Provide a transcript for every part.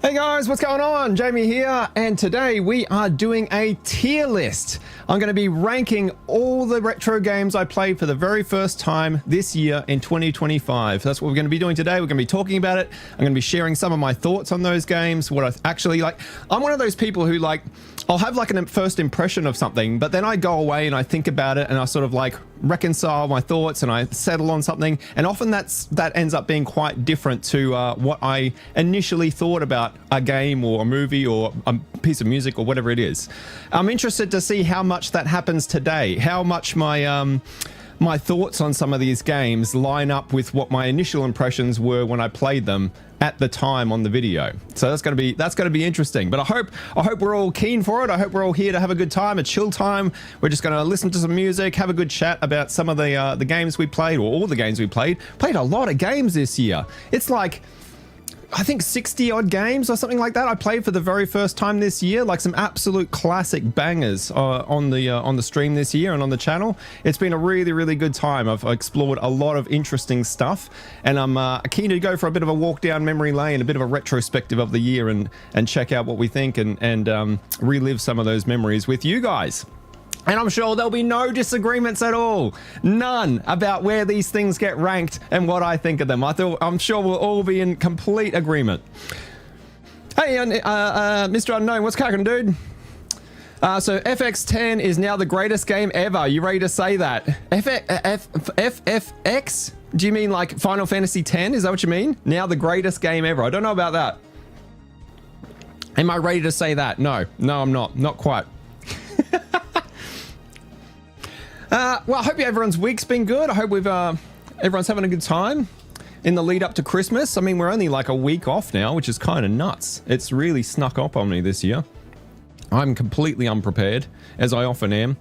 Hey guys, what's going on? Jamie here, and today we are doing a tier list. I'm going to be ranking all the retro games I played for the very first time this year in 2025. That's what we're going to be doing today. We're going to be talking about it. I'm going to be sharing some of my thoughts on those games, what I actually like. I'm one of those people who I'll have like a first impression of something, but then I go away and I think about it and I sort of like reconcile my thoughts and I settle on something, and often that ends up being quite different to what I initially thought about a game or a movie or a piece of music or whatever it is. I'm interested to see how much that happens today, how much my my thoughts on some of these games line up with what my initial impressions were when I played them at the time on the video. So that's going to be interesting. But I hope we're all keen for it. I hope we're all here to have a good time, a chill time. We're just going to listen to some music, have a good chat about some of the games we played, or all the games we played. Played a lot of games this year. It's like, I think 60 odd games or something like that I played for the very first time this year, like some absolute classic bangers on the stream this year and on the channel. It's been a really good time. I've explored a lot of interesting stuff, and I'm keen to go for a bit of a walk down memory lane, a bit of a retrospective of the year, and check out what we think and relive some of those memories with you guys. And I'm sure there'll be no disagreements at all. None about where these things get ranked and what I think of them. I'm sure we'll all be in complete agreement. Hey, Mr. Unknown, what's cracking, dude? So FX10 is now the greatest game ever. You ready to say that? FFX? Do you mean like Final Fantasy X? Is that what you mean? Now the greatest game ever. I don't know about that. Am I ready to say that? No, I'm not. Not quite. Well, I hope everyone's week's been good. I hope everyone's having a good time in the lead up to Christmas. I mean, we're only like a week off now, which is kind of nuts. It's really snuck up on me this year. I'm completely unprepared, as I often am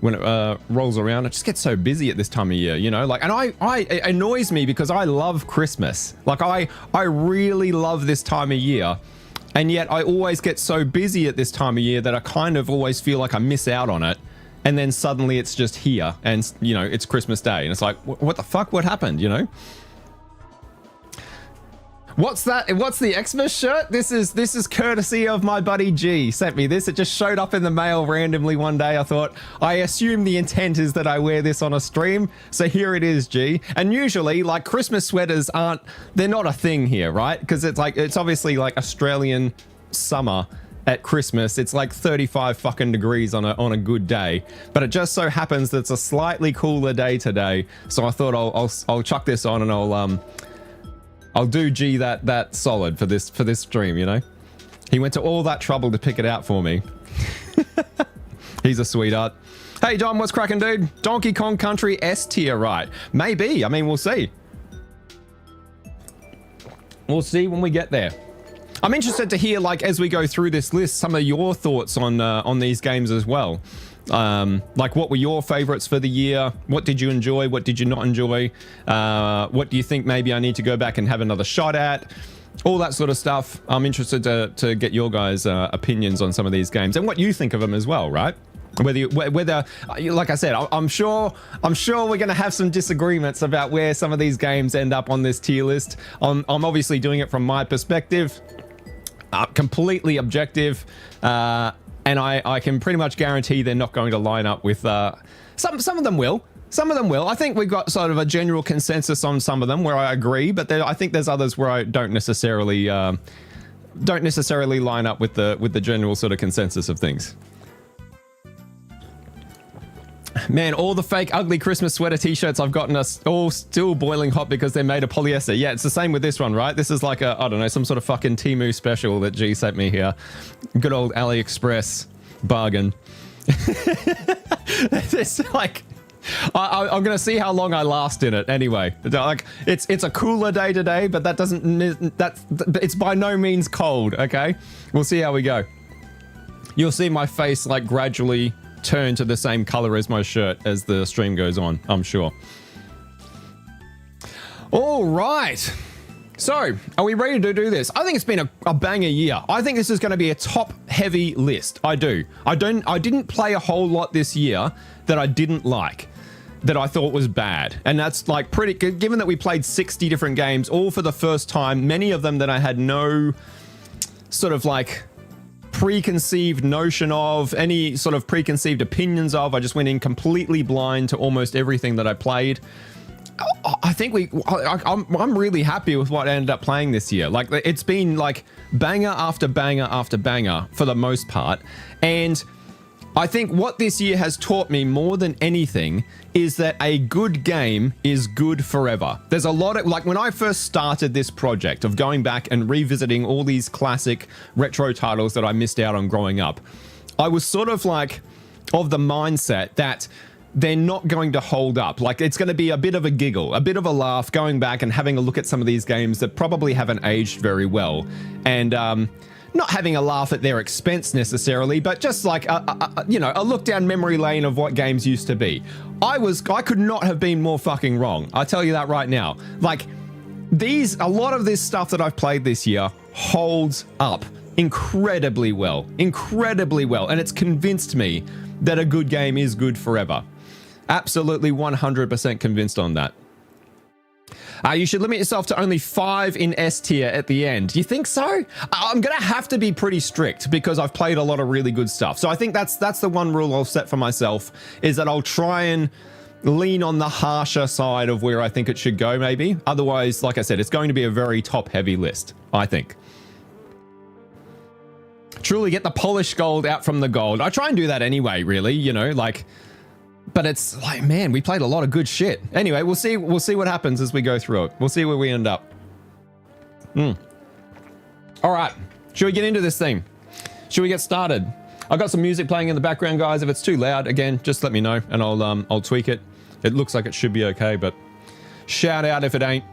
when it rolls around. I just get so busy at this time of year, you know, like, and it annoys me because I love Christmas. Like I really love this time of year. And yet I always get so busy at this time of year that I kind of always feel like I miss out on it. And then suddenly it's just here, and you know, it's Christmas Day, and it's like, what the fuck? What happened? You know? What's that? What's the Xmas shirt? This is courtesy of my buddy G. Sent me this. It just showed up in the mail randomly one day. I thought, I assume the intent is that I wear this on a stream, so here it is, G. And usually, like, Christmas sweaters they're not a thing here, right? Because it's obviously like Australian summer. At Christmas, it's like 35 fucking degrees on a good day, but it just so happens that it's a slightly cooler day today. So I thought I'll chuck this on, and I'll do G that solid for this stream. You know, he went to all that trouble to pick it out for me. He's a sweetheart. Hey John, what's cracking, dude? Donkey Kong Country S tier, right? Maybe. I mean, we'll see. We'll see when we get there. I'm interested to hear, like, as we go through this list, some of your thoughts on these games as well. Like, what were your favorites for the year? What did you enjoy? What did you not enjoy? What do you think maybe I need to go back and have another shot at? All that sort of stuff. I'm interested to get your guys' opinions on some of these games and what you think of them as well, right? Whether like I said, I'm sure we're going to have some disagreements about where some of these games end up on this tier list. I'm obviously doing it from my perspective. Completely objective, and I can pretty much guarantee they're not going to line up with some of them will. Some of them will. I think we've got sort of a general consensus on some of them where I agree, but I think there's others where I don't necessarily line up with the general sort of consensus of things. Man, all the fake ugly Christmas sweater t-shirts I've gotten are all still boiling hot because they're made of polyester. Yeah, it's the same with this one, right? This is like I don't know, some sort of fucking Temu special that G sent me here. Good old AliExpress bargain. It's like, I'm going to see how long I last in it anyway. Like, it's a cooler day today, but it's by no means cold, okay? We'll see how we go. You'll see my face like gradually turn to the same color as my shirt as the stream goes on, I'm sure. All right. So, are we ready to do this? I think it's been a banger year. I think this is going to be a top-heavy list. I do. I didn't play a whole lot this year that I didn't like, that I thought was bad. And that's like pretty good, given that we played 60 different games, all for the first time, many of them that I had no sort of like preconceived notion of, any sort of preconceived opinions of. I just went in completely blind to almost everything that I played. I think I'm really happy with what I ended up playing this year. Like, it's been like banger after banger after banger for the most part. And I think what this year has taught me more than anything is that a good game is good forever. There's a lot of, like, when I first started this project of going back and revisiting all these classic retro titles that I missed out on growing up, I was sort of like of the mindset that they're not going to hold up. Like, it's going to be a bit of a giggle, a bit of a laugh going back and having a look at some of these games that probably haven't aged very well. And not having a laugh at their expense necessarily, but just like a look down memory lane of what games used to be. I could not have been more fucking wrong. I tell you that right now. Like, a lot of this stuff that I've played this year holds up incredibly well, and it's convinced me that a good game is good forever. Absolutely 100% convinced on that. You should limit yourself to only 5 in S tier at the end. Do you think so? I'm going to have to be pretty strict because I've played a lot of really good stuff. So I think that's the one rule I'll set for myself, is that I'll try and lean on the harsher side of where I think it should go, maybe. Otherwise, like I said, it's going to be a very top-heavy list, I think. Truly get the polished gold out from the gold. I try and do that anyway, really, you know, like... But it's like, man, we played a lot of good shit. Anyway, we'll see what happens as we go through it. We'll see where we end up. All right, should we get into this thing? Should we get started? I've got some music playing in the background, guys. If it's too loud, again, just let me know and I'll tweak it. It looks like it should be okay, but shout out if it ain't.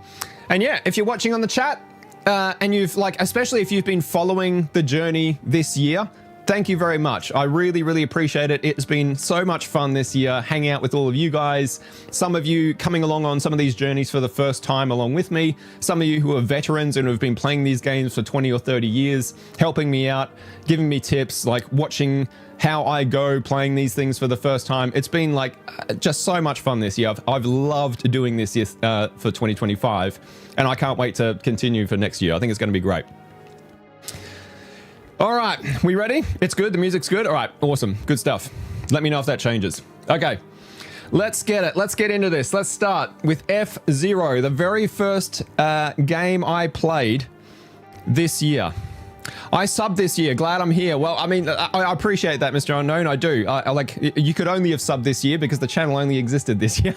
And yeah, if you're watching on the chat and you've, like, especially if you've been following the journey this year, thank you very much. I really, really appreciate it. It's been so much fun this year, hanging out with all of you guys. Some of you coming along on some of these journeys for the first time along with me. Some of you who are veterans and who have been playing these games for 20 or 30 years, helping me out, giving me tips, like watching how I go playing these things for the first time. It's been like just so much fun this year. I've loved doing this year, for 2025, and I can't wait to continue for next year. I think it's going to be great. All right, we ready? It's good, the music's good. All right, awesome, good stuff. Let me know if that changes. Okay, let's get it. Let's get into this. Let's start with F-Zero, the very first game I played this year. I subbed this year. Glad I'm here. Well, I mean, I appreciate that, Mr. Unknown. I do. I like, you could only have subbed this year because the channel only existed this year.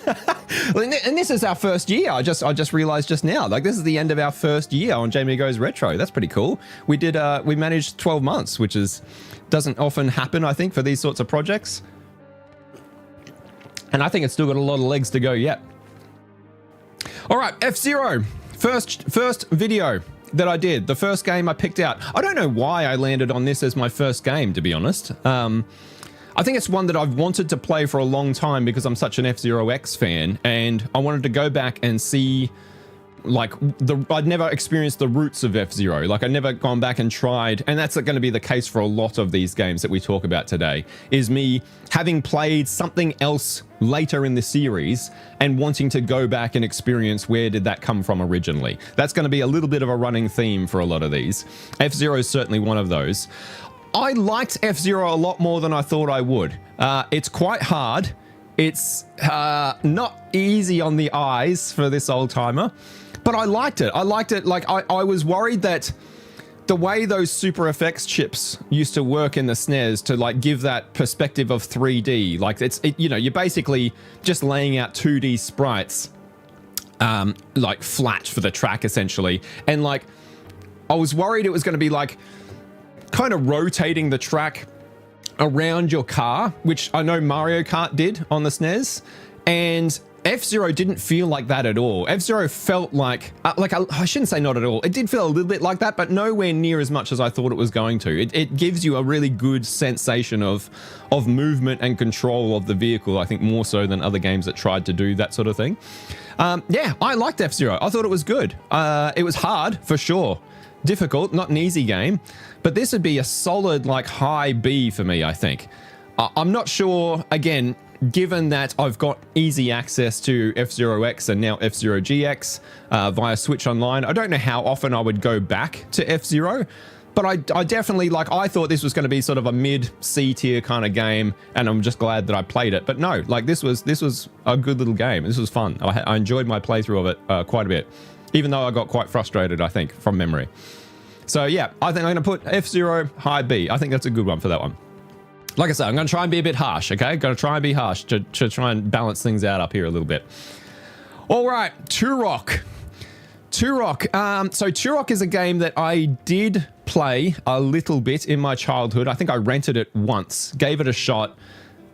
And this is our first year. I just realized just now. Like, this is the end of our first year on Jamie Goes Retro. That's pretty cool. We managed 12 months, which doesn't often happen, I think, for these sorts of projects. And I think it's still got a lot of legs to go yet. All right, F-Zero. First video that I did, the first game I picked out. I don't know why I landed on this as my first game, to be honest. I think it's one that I've wanted to play for a long time because I'm such an F-Zero X fan, and I wanted to go back and see, like, I'd never experienced the roots of F-Zero. Like, I'd never gone back and tried, and that's going to be the case for a lot of these games that we talk about today, is me having played something else later in the series and wanting to go back and experience where did that come from originally. That's going to be a little bit of a running theme for a lot of these. F-Zero is certainly one of those. I liked F-Zero a lot more than I thought I would. It's quite hard. It's not easy on the eyes for this old timer, but I liked it. I liked it. Like, I was worried that the way those super effects chips used to work in the SNES to, like, give that perspective of 3D, like, you know, you're basically just laying out 2D sprites, like, flat for the track essentially. And, like, I was worried it was going to be like kind of rotating the track around your car, which I know Mario Kart did on the SNES, and F-Zero didn't feel like that at all. F-Zero felt like I shouldn't say not at all. It did feel a little bit like that, but nowhere near as much as I thought it was going to. It gives you a really good sensation of movement and control of the vehicle, I think more so than other games that tried to do that sort of thing. Yeah, I liked F-Zero. I thought it was good. It was hard, for sure. Difficult, not an easy game, but this would be a solid, like, high B for me, I think. I'm not sure, again, given that I've got easy access to F-Zero X and now F-Zero GX via Switch Online, I don't know how often I would go back to F-Zero, but I definitely, like, I thought this was going to be sort of a mid C tier kind of game, and I'm just glad that I played it. But no, like, this was a good little game. This was fun. I enjoyed my playthrough of it quite a bit, even though I got quite frustrated, I think, from memory. So yeah, I think I'm going to put F-Zero high B. I think that's a good one for that one. Like I said, I'm going to try and be a bit harsh, okay? Going to try and be harsh to try and balance things out up here a little bit. All right, Turok. Turok. So Turok is a game that I did play a little bit in my childhood. I think I rented it once, gave it a shot.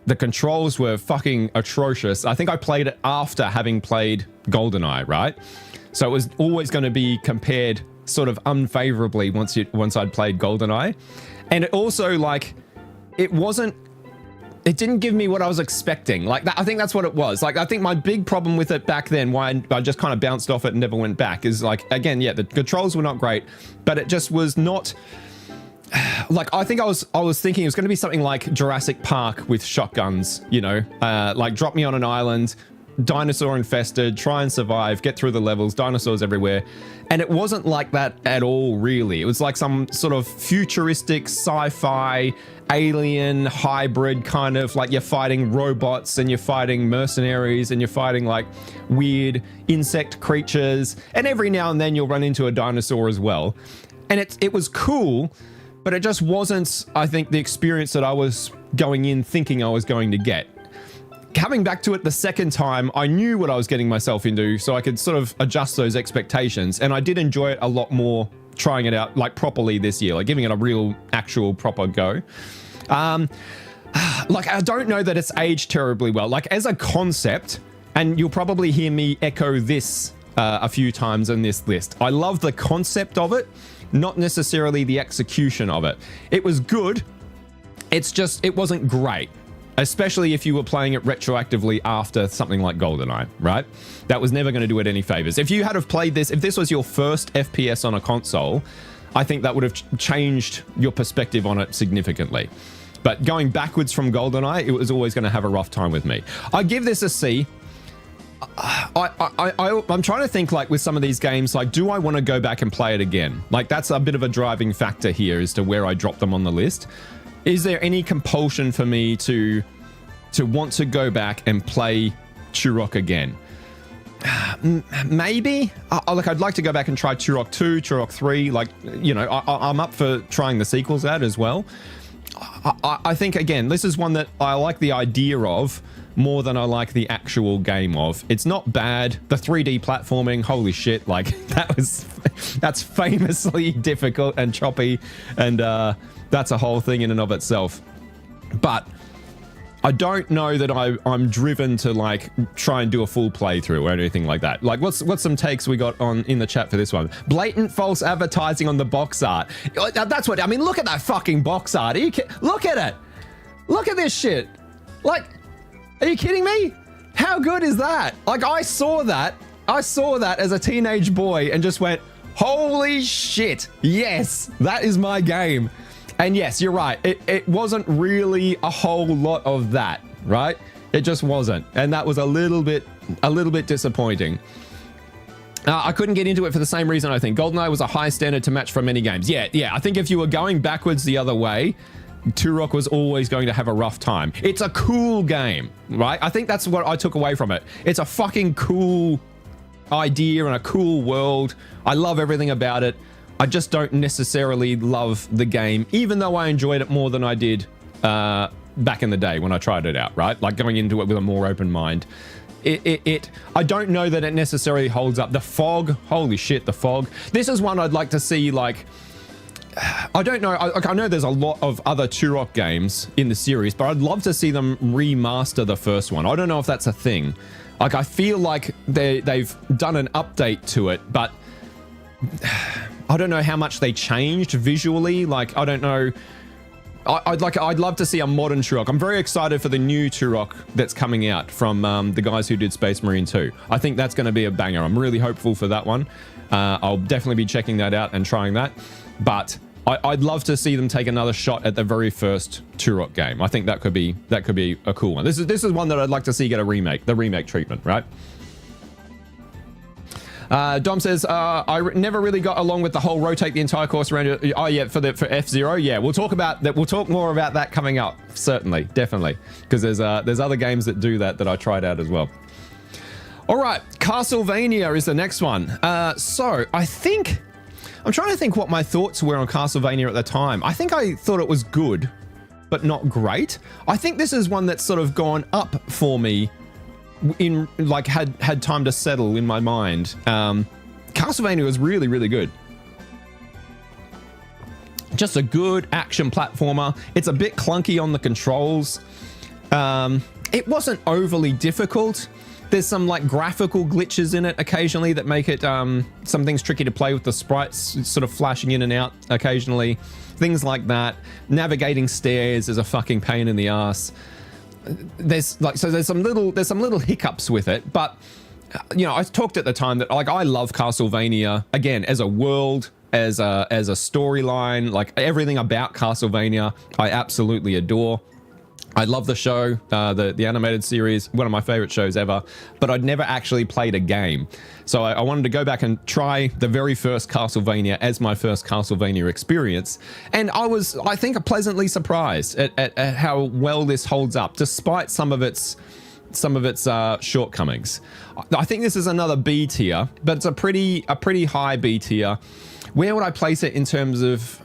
The controls were fucking atrocious. I think I played it after having played GoldenEye, right? So it was always going to be compared sort of unfavorably once I'd played GoldenEye. And it also, like, it didn't give me what I was expecting. Like, that, I think that's what it was. Like, I think my big problem with it back then, why I just kind of bounced off it and never went back, is like, again, yeah, the controls were not great, but it just was not, like, I think I was thinking it was going to be something like Jurassic Park with shotguns, you know, like, drop me on an island, dinosaur infested, try and survive, get through the levels, dinosaurs everywhere. And it wasn't like that at all, really. It was like some sort of futuristic sci-fi alien hybrid kind of, like, you're fighting robots and you're fighting mercenaries and you're fighting like weird insect creatures, and every now and then you'll run into a dinosaur as well. And it was cool, but it just wasn't, I think, the experience that I was going in thinking I was going to get. Coming back to it the second time, I knew what I was getting myself into, so I could sort of adjust those expectations, and I did enjoy it a lot more trying it out, like, properly this year, like giving it a real, actual, proper go. Like, I don't know that it's aged terribly well. Like, as a concept, and you'll probably hear me echo this a few times in this list, I love the concept of it, not necessarily the execution of it. It was good, it's just, it wasn't great. Especially if you were playing it retroactively after something like GoldenEye, right? That was never going to do it any favors. If you had have played this, if this was your first FPS on a console, I think that would have changed your perspective on it significantly. But going backwards from GoldenEye, it was always going to have a rough time with me. I give this a C. I'm trying to think, like, with some of these games, like, do I want to go back and play it again? Like, that's a bit of a driving factor here as to where I drop them on the list. Is there any compulsion for me to want to go back and play Turok again? Maybe. Like, I'd like to go back and try Turok 2, Turok 3. Like, you know, I'm up for trying the sequels out as well. I think, again, this is one that I like the idea of more than I like the actual game of. It's not bad. The 3D platforming, holy shit, like, that's famously difficult and choppy, and that's a whole thing in and of itself. But I don't know that I'm driven to, like, try and do a full playthrough or anything like that. Like, what's some takes we got on in the chat for this one? Blatant false advertising on the box art. That's what I mean. Look at that fucking box art. Look at it. Look at this shit. Like, are you kidding me? How good is that? Like, I saw that as a teenage boy and just went, holy shit. Yes, that is my game. And yes, you're right. It wasn't really a whole lot of that, right? It just wasn't. And that was a little bit disappointing. I couldn't get into it for the same reason, I think. GoldenEye was a high standard to match for many games. Yeah. I think if you were going backwards the other way, Turok was always going to have a rough time. It's a cool game, right? I think that's what I took away from it. It's a fucking cool idea and a cool world. I love everything about it. I just don't necessarily love the game, even though I enjoyed it more than I did back in the day when I tried it out, right? Like, going into it with a more open mind. I don't know that it necessarily holds up. The fog, holy shit, the fog. This is one I'd like to see, like, I don't know. I know there's a lot of other Turok games in the series, but I'd love to see them remaster the first one. I don't know if that's a thing. Like, I feel like they've done an update to it, but I don't know how much they changed visually. Like, I don't know. I'd love to see a modern Turok. I'm very excited for the new Turok that's coming out from the guys who did Space Marine 2. I think that's going to be a banger. I'm really hopeful for that one. I'll definitely be checking that out and trying that. But I'd love to see them take another shot at the very first Turok game. I think that could be a cool one. This is one that I'd like to see get a remake, the remake treatment, right? Dom says, never really got along with the whole rotate the entire course around. Oh yeah, for F-Zero. Yeah, we'll talk about that. We'll talk more about that coming up. Certainly, definitely, because there's other games that do that I tried out as well. All right, Castlevania is the next one. So I think I'm trying to think what my thoughts were on Castlevania at the time. I think I thought it was good, but not great. I think this is one that's sort of gone up for me in like had time to settle in my mind. Castlevania was really, really good. Just a good action platformer. It's a bit clunky on the controls. It wasn't overly difficult. There's some like graphical glitches in it occasionally that make it some things tricky to play with, the sprites sort of flashing in and out occasionally. Things like that. Navigating stairs is a fucking pain in the ass. There's some little hiccups with it, but you know, I talked at the time that like I love Castlevania again as a world, as a storyline, like everything about Castlevania I absolutely adore. I love the show, the animated series, one of my favorite shows ever, but I'd never actually played a game. So I wanted to go back and try the very first Castlevania as my first Castlevania experience. And I was, I think, pleasantly surprised at how well this holds up, despite some of its shortcomings. I think this is another B tier, but it's a pretty high B tier. Where would I place it in terms of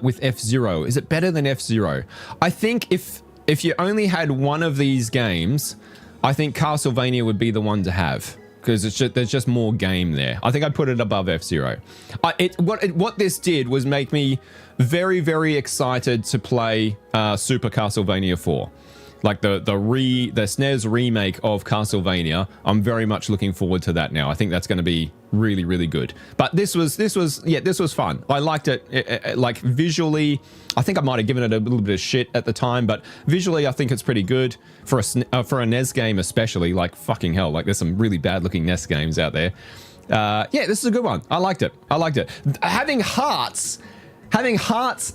with F-Zero? Is it better than F-Zero? I think if you only had one of these games, I think Castlevania would be the one to have, because there's just more game there. I think I'd put it above F-Zero. What this did was make me very, very excited to play Super Castlevania 4. Like the SNES remake of Castlevania. I'm very much looking forward to that now. I think that's going to be really, really good. But this was fun. I liked it. Like visually, I think I might have given it a little bit of shit at the time, but visually I think it's pretty good for a NES game, especially. Like fucking hell, like there's some really bad looking NES games out there. Yeah, this is a good one. I liked it. Having hearts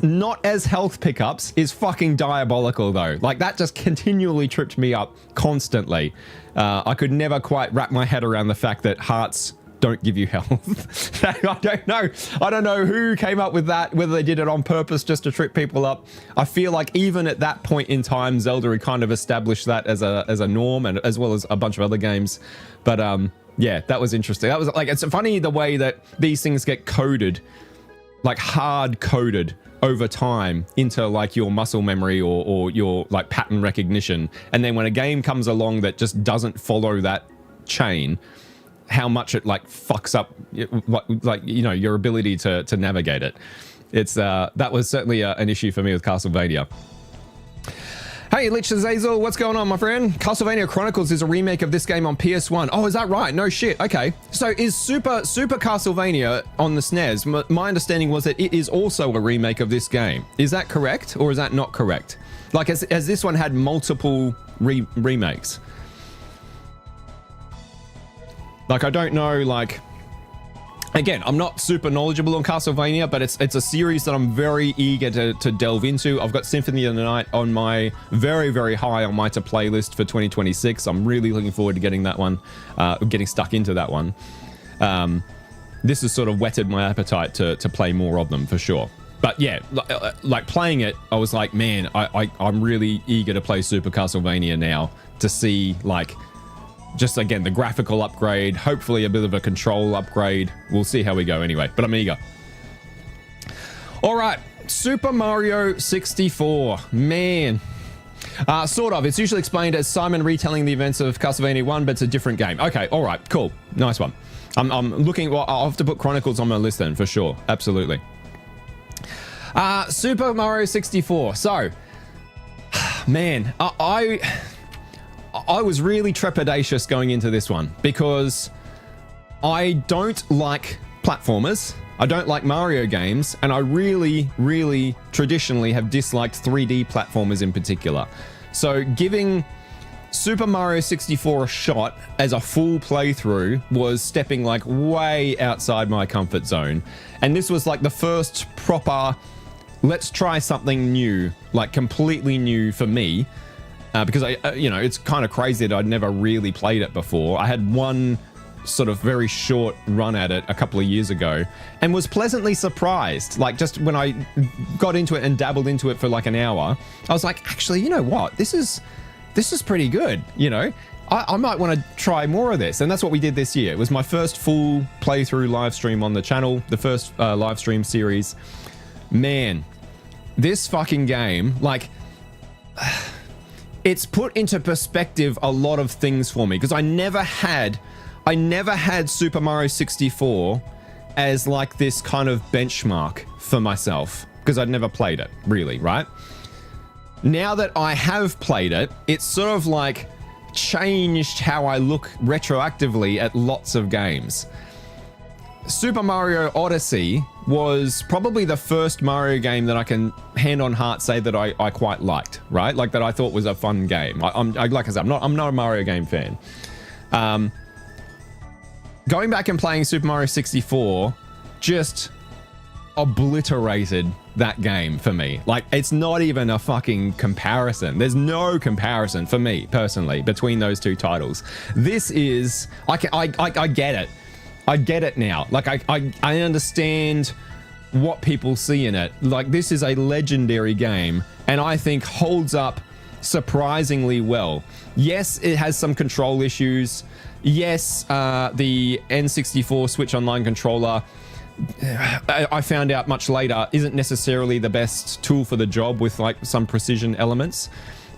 not as health pickups is fucking diabolical though. Like that just continually tripped me up constantly. I could never quite wrap my head around the fact that hearts don't give you health. I don't know who came up with that, whether they did it on purpose just to trip people up. I feel like even at that point in time, Zelda had kind of established that as a norm, and as well as a bunch of other games. But yeah, that was interesting. That was like, it's funny the way that these things get coded, like hard coded over time into like your muscle memory or your like pattern recognition. And then when a game comes along that just doesn't follow that chain, how much it like fucks up like, you know, your ability to navigate it. It's that was certainly an issue for me with Castlevania. Hey, Lich Azazel, what's going on, my friend? Castlevania Chronicles is a remake of this game on PS1. Oh, is that right? No shit. Okay. So is Super Castlevania on the SNES? My understanding was that it is also a remake of this game. Is that correct, or is that not correct? Like, has this one had multiple remakes? Like, I don't know, like... Again, I'm not super knowledgeable on Castlevania, but it's a series that I'm very eager to delve into. I've got Symphony of the Night on my very, very high on my to-play list for 2026. I'm really looking forward to getting that one, getting stuck into that one. This has sort of whetted my appetite to play more of them, for sure. But yeah, like playing it, I was like, man, I'm really eager to play Super Castlevania now to see, like... Just again, the graphical upgrade, hopefully a bit of a control upgrade. We'll see how we go anyway, but I'm eager. All right, Super Mario 64, man. Sort of, it's usually explained as Simon retelling the events of Castlevania 1, but it's a different game. Okay, all right, cool, nice one. I'm looking, well, I'll have to put Chronicles on my list then, for sure, absolutely. Super Mario 64, so, man, I was really trepidatious going into this one because I don't like platformers. I don't like Mario games, and I really, really traditionally have disliked 3D platformers in particular. So giving Super Mario 64 a shot as a full playthrough was stepping like way outside my comfort zone. And this was like the first proper, let's try something new, like completely new for me. Because you know, it's kind of crazy that I'd never really played it before. I had one sort of very short run at it a couple of years ago and was pleasantly surprised. Like, just when I got into it and dabbled into it for like an hour, I was like, actually, you know what? This is pretty good, you know? I might want to try more of this. And that's what we did this year. It was my first full playthrough live stream on the channel, the first live stream series. Man, this fucking game, like, it's put into perspective a lot of things for me, because I never had Super Mario 64 as like this kind of benchmark for myself, because I'd never played it, really, right? Now that I have played it, it's sort of like changed how I look retroactively at lots of games. Super Mario Odyssey was probably the first Mario game that I can hand on heart say that I quite liked, right? Like, that I thought was a fun game. Like I said, I'm not a Mario game fan. Going back and playing Super Mario 64 just obliterated that game for me. Like, it's not even a fucking comparison. There's no comparison for me personally between those two titles. This is, I get it. I get it now. Like, I understand what people see in it. Like, this is a legendary game, and I think holds up surprisingly well. Yes, it has some control issues. Yes, the N64 Switch Online controller, I found out much later, isn't necessarily the best tool for the job with like some precision elements.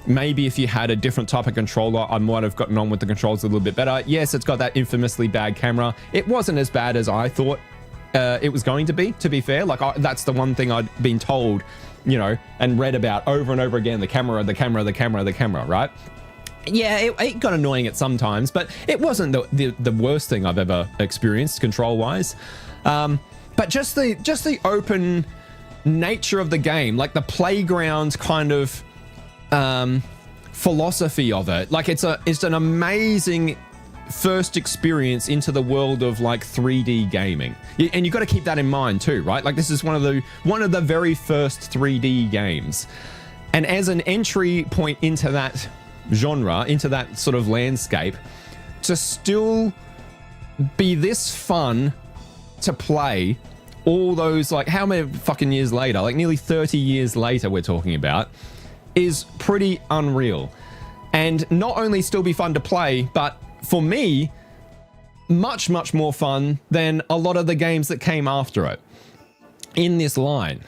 Maybe if you had a different type of controller, I might have gotten on with the controls a little bit better. Yes, it's got that infamously bad camera. It wasn't as bad as I thought it was going to be fair. Like, that's the one thing I'd been told, you know, and read about over and over again, the camera, right? Yeah, it got annoying at some times, but it wasn't the worst thing I've ever experienced control-wise. But just the open nature of the game, like the playground kind of philosophy of it, like it's an amazing first experience into the world of like 3D gaming, and you got to keep that in mind too, right? Like, this is one of the very first 3D games, and as an entry point into that genre, into that sort of landscape, to still be this fun to play all those, like, how many fucking years later, like nearly 30 years later we're talking about, is pretty unreal. And not only still be fun to play, but for me, much more fun than a lot of the games that came after it in this line.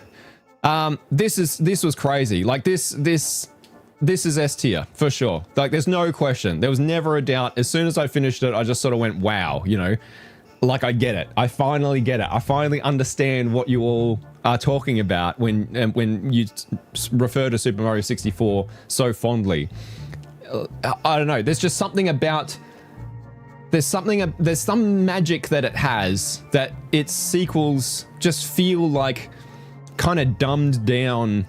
This was crazy. Like, this is S tier for sure. Like, there's no question. There was never a doubt. As soon as I finished it, I just sort of went, wow, you know, like, I get it. I finally get it. I finally understand what you all are talking about when you refer to Super Mario 64 so fondly. I don't know. There's just something about, there's some magic that it has, that its sequels just feel like kind of dumbed down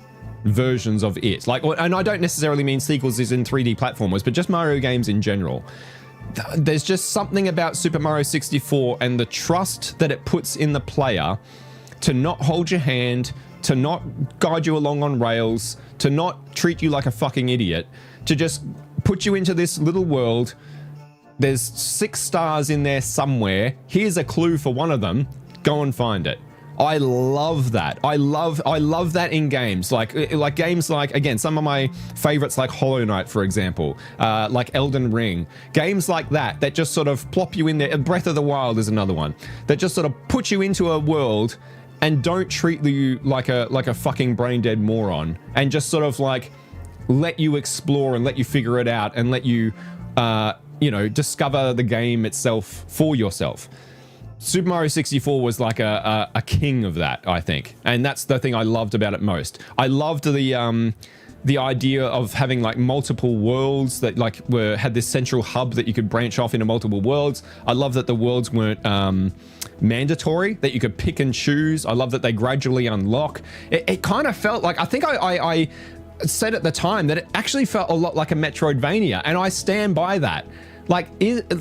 versions of it. Like, and I don't necessarily mean sequels as in 3D platformers, but just Mario games in general. There's just something about Super Mario 64 and the trust that it puts in the player to not hold your hand, to not guide you along on rails, to not treat you like a fucking idiot, to just put you into this little world. There's 6 stars in there somewhere. Here's a clue for one of them. Go and find it. I love that. I love that in games. Like games like, again, some of my favorites, like Hollow Knight, for example, like Elden Ring. Games like that just sort of plop you in there. Breath of the Wild is another one that just sort of put you into a world and don't treat you like a fucking brain dead moron, and just sort of like let you explore and let you figure it out and let you, you know, discover the game itself for yourself. Super Mario 64 was like a king of that, I think. And that's the thing I loved about it most. I loved the idea of having like multiple worlds that like had this central hub that you could branch off into multiple worlds. I love that the worlds weren't mandatory, that you could pick and choose. I love that they gradually unlock. It kind of felt like, I think I said at the time that it actually felt a lot like a Metroidvania, and I stand by that. Like,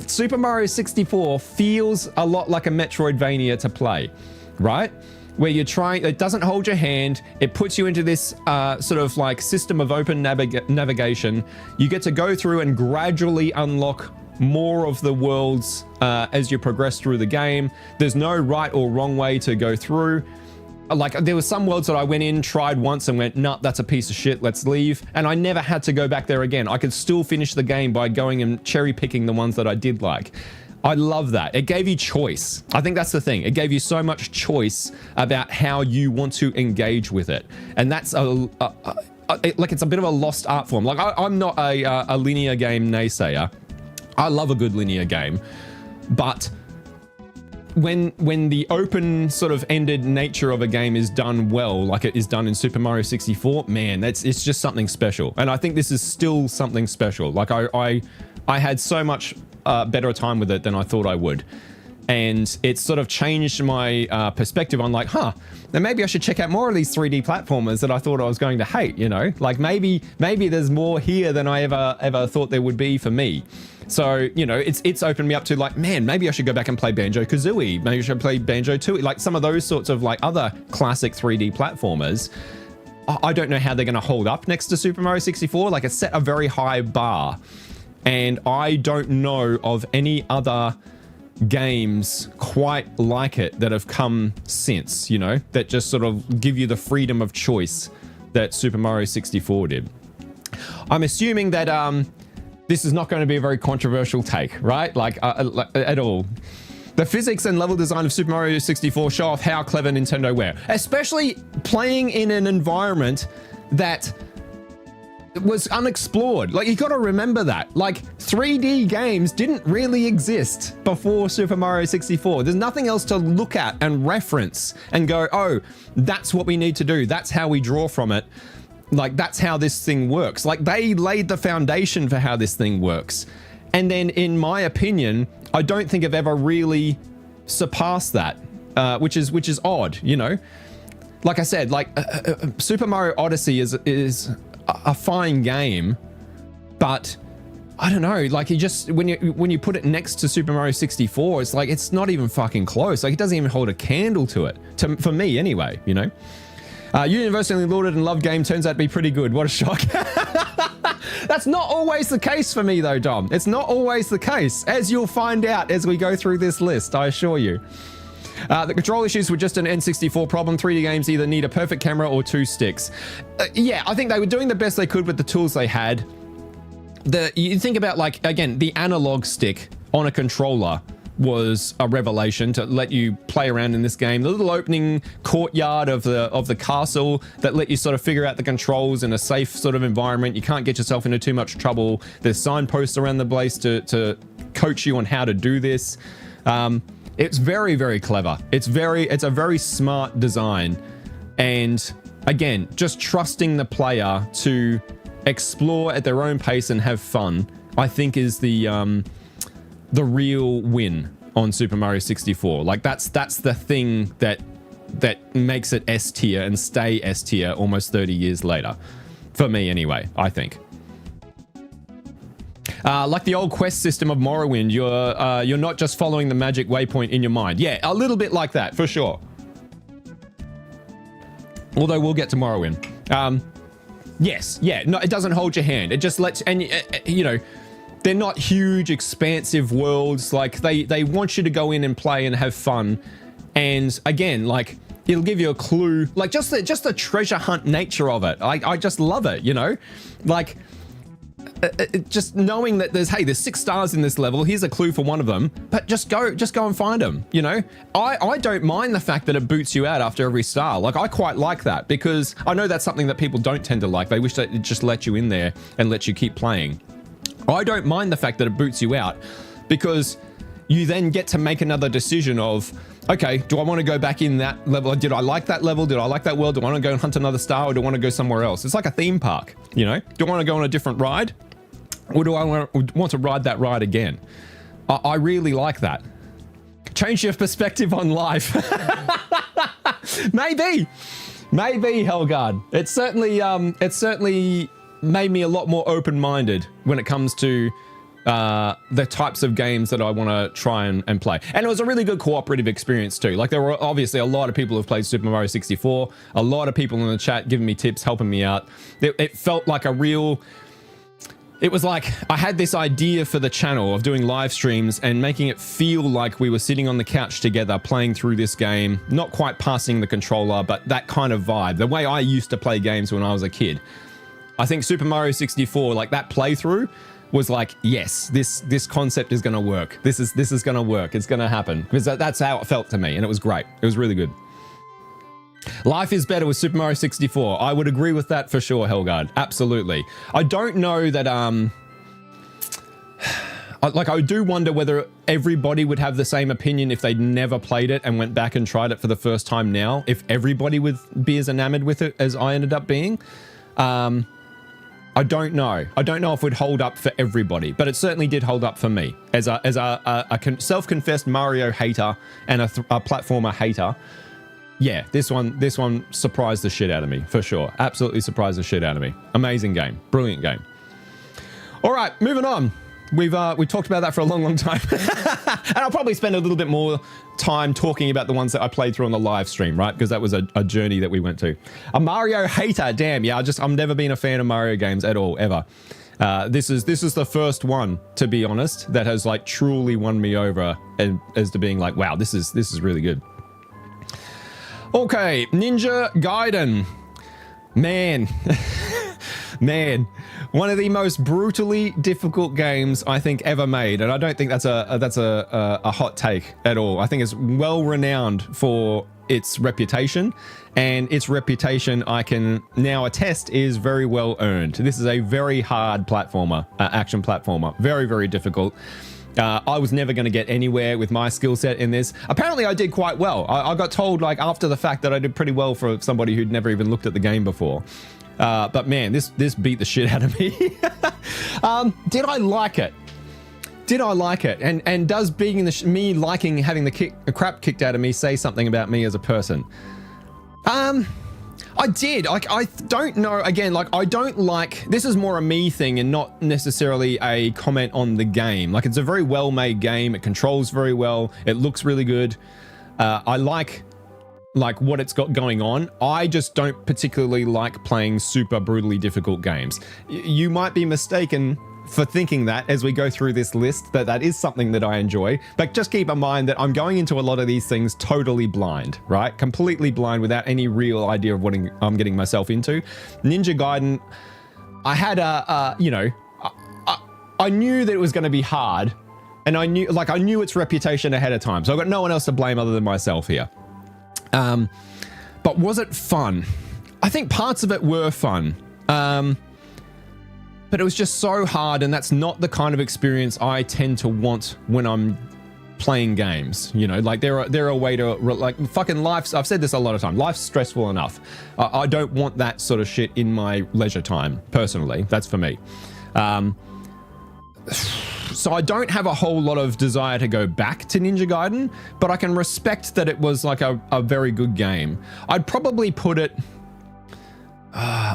Super Mario 64 feels a lot like a Metroidvania to play, right? Where you're trying, it doesn't hold your hand, it puts you into this sort of like system of open navigation. You get to go through and gradually unlock more of the worlds as you progress through the game. There's no right or wrong way to go through. Like, there were some worlds that I went in, tried once and went, nah, that's a piece of shit, let's leave. And I never had to go back there again. I could still finish the game by going and cherry picking the ones that I did like. I love that. It gave you choice. I think that's the thing. It gave you so much choice about how you want to engage with it. And that's like, it's a bit of a lost art form. Like, I'm not a linear game naysayer. I love a good linear game, but when the open sort of ended nature of a game is done well, like it is done in Super Mario 64, man, it's just something special. And I think this is still something special. Like, I had so much better time with it than I thought I would. And it sort of changed my perspective on, like, then maybe I should check out more of these 3D platformers that I thought I was going to hate, you know? Like, maybe there's more here than I ever thought there would be for me. So, you know, it's opened me up to, like, man, maybe I should go back and play Banjo-Kazooie. Maybe I should play Banjo-Tooie. Like, some of those sorts of, like, other classic 3D platformers. I don't know how they're going to hold up next to Super Mario 64. Like, it's set a very high bar. And I don't know of any other games quite like it that have come since, you know, that just sort of give you the freedom of choice that Super Mario 64 did. I'm assuming that this is not going to be a very controversial take, right? Like, at all. The physics and level design of Super Mario 64 show off how clever Nintendo were, especially playing in an environment that was unexplored. Like, you got to remember that. Like, 3D games didn't really exist before Super Mario 64. There's nothing else to look at and reference and go, oh, that's what we need to do. That's how we draw from it. Like, that's how this thing works. Like, they laid the foundation for how this thing works. And then, in my opinion, I don't think I've ever really surpassed that, which is odd, you know? Like I said, like, Super Mario Odyssey is a fine game, but I don't know, like, you just, when you put it next to Super Mario 64, it's like, it's not even fucking close. Like, it doesn't even hold a candle to it, for me anyway, you know? Universally lauded and loved game turns out to be pretty good. What a shock. That's not always the case for me though, Dom. It's not always the case, as you'll find out as we go through this list, I assure you. The control issues were just an N64 problem. 3D games either need a perfect camera or two sticks. Yeah, I think they were doing the best they could with the tools they had. You think about, like, again, the analog stick on a controller was a revelation to let you play around in this game. The little opening courtyard of the castle that let you sort of figure out the controls in a safe sort of environment. You can't get yourself into too much trouble. There's signposts around the place to coach you on how to do this. It's very, very clever. It's a very smart design. And again, just trusting the player to explore at their own pace and have fun, I think is the real win on Super Mario 64. Like, that's the thing that makes it S tier and stay S tier almost 30 years later. For me anyway, I think. Like the old quest system of Morrowind, you're not just following the magic waypoint in your mind. Yeah, a little bit like that, for sure. Although we'll get to Morrowind. Yes, yeah, no, it doesn't hold your hand. It just lets, and you know, they're not huge, expansive worlds. Like, they want you to go in and play and have fun. And again, like, it'll give you a clue. Like, just the treasure hunt nature of it. I just love it, you know? Like, just knowing that there's 6 stars in this level, here's a clue for one of them, but just go and find them, you know? I don't mind the fact that it boots you out after every star. Like, I quite like that, because I know that's something that people don't tend to like. They wish that it just let you in there and let you keep playing. I don't mind the fact that it boots you out, because you then get to make another decision of, okay, do I want to go back in that level? Did I like that level? Did I like that world? Do I want to go and hunt another star, or do I want to go somewhere else? It's like a theme park, you know? Do I want to go on a different ride? Or do I want to ride that ride again? I really like that. Change your perspective on life. Maybe, Helgard. It certainly made me a lot more open-minded when it comes to the types of games that I want to try and play. And it was a really good cooperative experience too. Like, there were obviously a lot of people who've played Super Mario 64, a lot of people in the chat giving me tips, helping me out. It felt like a real... it was like I had this idea for the channel of doing live streams and making it feel like we were sitting on the couch together playing through this game, not quite passing the controller, but that kind of vibe, the way I used to play games when I was a kid. I think Super Mario 64, like that playthrough was like, yes, this concept is going to work. This is going to work. It's going to happen, because that's how it felt to me, and it was great. It was really good. Life is better with Super Mario 64. I would agree with that for sure, Helgard. Absolutely. I don't know that, like, I do wonder whether everybody would have the same opinion if they'd never played it and went back and tried it for the first time now, if everybody would be as enamored with it as I ended up being. I don't know. I don't know if it would hold up for everybody, but it certainly did hold up for me. As a self-confessed Mario hater and a platformer hater, yeah, this one surprised the shit out of me, for sure. Absolutely surprised the shit out of me. Amazing game. Brilliant game. All right, moving on. We talked about that for a long, long time. And I'll probably spend a little bit more time talking about the ones that I played through on the live stream, right? Because that was a journey that we went to. A Mario hater, damn. Yeah, I'm never been a fan of Mario games at all, ever. This is the first one, to be honest, that has like truly won me over and as to being like, wow, this is really good. Okay, Ninja Gaiden. Man. Man, one of the most brutally difficult games I think ever made, and I don't think that's a hot take at all. I think it's well renowned for its reputation, and its reputation, I can now attest, is very well earned. This is a very hard platformer, action platformer, very, very difficult. I was never going to get anywhere with my skill set in this. Apparently I did quite well. I got told like after the fact that I did pretty well for somebody who'd never even looked at the game before. But man, this beat the shit out of me. Did I like it? Did I like it? And does being in me liking having the crap kicked out of me say something about me as a person? I did. Like, I don't know. Again, like, I don't like... This is more a me thing and not necessarily a comment on the game. Like, it's a very well-made game. It controls very well. It looks really good. I like what it's got going on. I just don't particularly like playing super brutally difficult games. You might be mistaken for thinking that as we go through this list, that is something that I enjoy, but just keep in mind that I'm going into a lot of these things totally blind, right? Completely blind, without any real idea of what I'm getting myself into. Ninja Gaiden, I had I knew that it was going to be hard, and I knew its reputation ahead of time, so I've got no one else to blame other than myself here. But was it fun? I think parts of it were fun. But it was just so hard, and that's not the kind of experience I tend to want when I'm playing games. You know, like they're a way to, like, fucking life's, I've said this a lot of times, life's stressful enough. I don't want that sort of shit in my leisure time, personally. That's for me. So I don't have a whole lot of desire to go back to Ninja Gaiden, but I can respect that it was like a very good game. I'd probably put it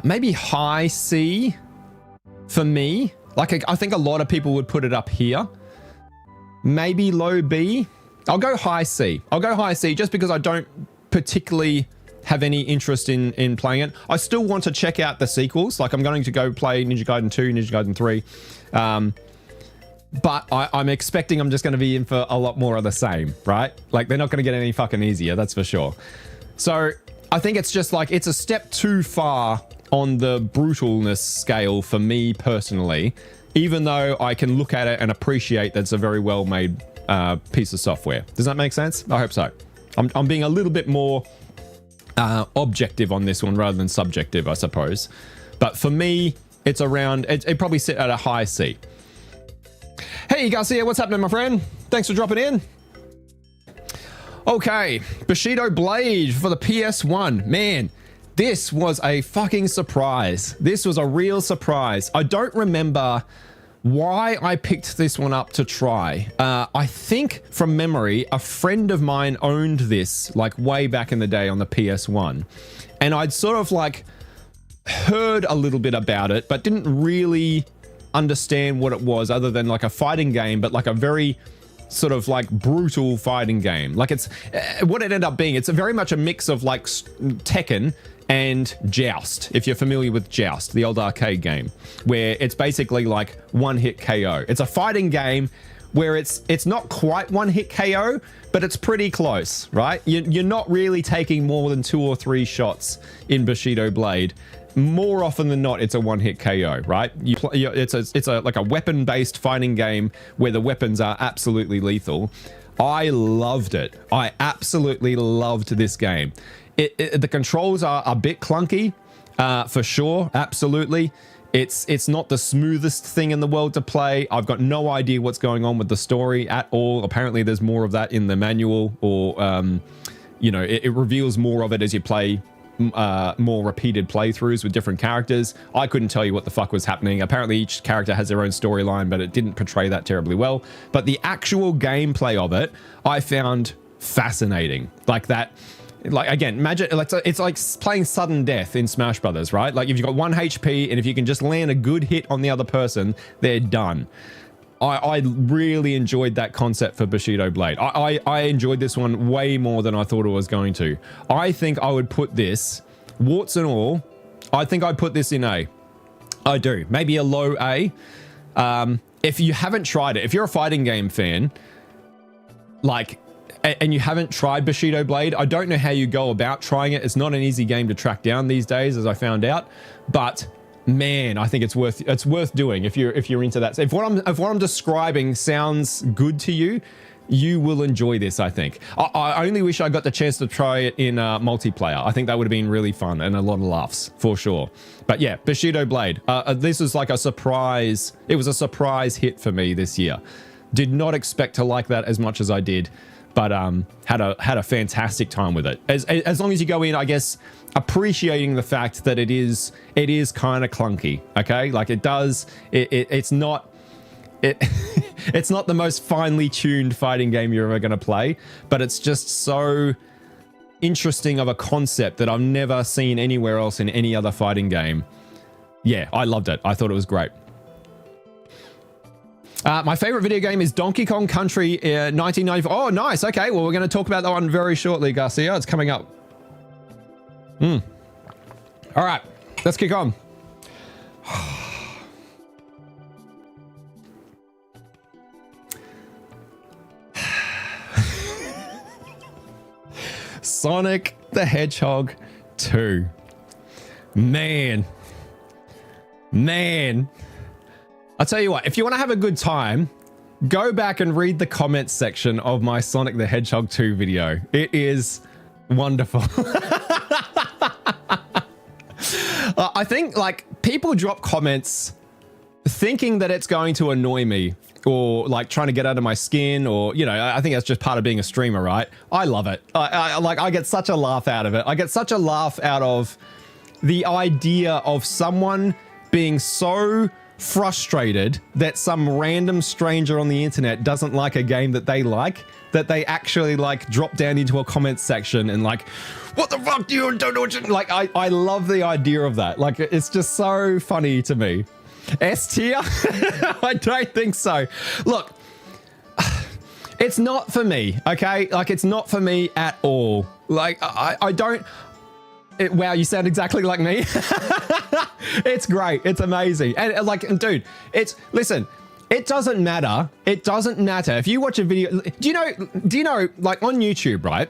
maybe high C for me. Like, I think a lot of people would put it up here. Maybe low B. I'll go high C. I'll go high C just because I don't particularly have any interest in playing it. I still want to check out the sequels. Like, I'm going to go play Ninja Gaiden 2, Ninja Gaiden 3. But I'm expecting I'm just going to be in for a lot more of the same, right? Like, they're not going to get any fucking easier, that's for sure. So I think it's just like, it's a step too far on the brutalness scale for me personally, even though I can look at it and appreciate that it's a very well-made piece of software. Does that make sense? I hope so. I'm being a little bit more objective on this one rather than subjective, I suppose. But for me, it's around, it probably sit at a high C. Hey, Garcia, what's happening, my friend? Thanks for dropping in. Okay, Bushido Blade for the PS1. Man, this was a fucking surprise. This was a real surprise. I don't remember why I picked this one up to try. I think from memory, a friend of mine owned this like way back in the day on the PS1. And I'd sort of like heard a little bit about it, but didn't really understand what it was other than like a fighting game, but like a very sort of like brutal fighting game. Like it's what it ended up being. It's very much a mix of like Tekken and Joust, if you're familiar with Joust, the old arcade game, where it's basically like one-hit KO. It's a fighting game where it's not quite one-hit KO, but it's pretty close, right? You're not really taking more than 2 or 3 shots in Bushido Blade. More often than not, it's a one-hit KO, right? It's like a weapon-based fighting game where the weapons are absolutely lethal. I loved it. I absolutely loved this game. The controls are a bit clunky, for sure, absolutely. It's not the smoothest thing in the world to play. I've got no idea what's going on with the story at all. Apparently, there's more of that in the manual, or you know, it reveals more of it as you play more repeated playthroughs with different characters. I couldn't tell you what the fuck was happening. Apparently, each character has their own storyline, but it didn't portray that terribly well. But the actual gameplay of it, I found fascinating. Like that. Like, again, imagine it's like playing sudden death in Smash Brothers, right? Like, if you've got 1 HP and if you can just land a good hit on the other person, they're done. I really enjoyed that concept for Bushido Blade. I enjoyed this one way more than I thought it was going to. I think I would put this, warts and all, I think I'd put this in A. I do. Maybe a low A. If you haven't tried it, if you're a fighting game fan, like, and you haven't tried Bushido Blade, I don't know how you go about trying it. It's not an easy game to track down these days, as I found out. But man, I think it's worth doing if you're into that. So if what I'm describing sounds good to you, you will enjoy this. I think. I only wish I got the chance to try it in multiplayer. I think that would have been really fun and a lot of laughs for sure. But yeah, Bushido Blade. This was like a surprise. It was a surprise hit for me this year. Did not expect to like that as much as I did. But had a fantastic time with it. As long as you go in, I guess, appreciating the fact that it is kind of clunky. Okay, like it's not it's not the most finely tuned fighting game you're ever going to play, but it's just so interesting of a concept that I've never seen anywhere else in any other fighting game. Yeah, I loved it. I thought it was great. My favorite video game is Donkey Kong Country 1994. Oh, nice. Okay, well, we're going to talk about that one very shortly, Garcia. It's coming up. All right, let's kick on. Sonic the Hedgehog 2. Man. I'll tell you what, if you want to have a good time, go back and read the comments section of my Sonic the Hedgehog 2 video. It is wonderful. I think, like, people drop comments thinking that it's going to annoy me or, like, trying to get under my skin or, you know, I think that's just part of being a streamer, right? I love it. I get such a laugh out of it. I get such a laugh out of the idea of someone being so frustrated that some random stranger on the internet doesn't like a game that they like, that they actually like drop down into a comment section and like, what the fuck do you don't know what you like? I love the idea of that. Like, it's just so funny to me. S tier? I don't think so. Look, it's not for me, okay? Like, it's not for me at all. Like, I don't. Wow, you sound exactly like me. It's great. It's amazing. And like, dude, listen, it doesn't matter. It doesn't matter. If you watch a video, do you know, like on YouTube, right?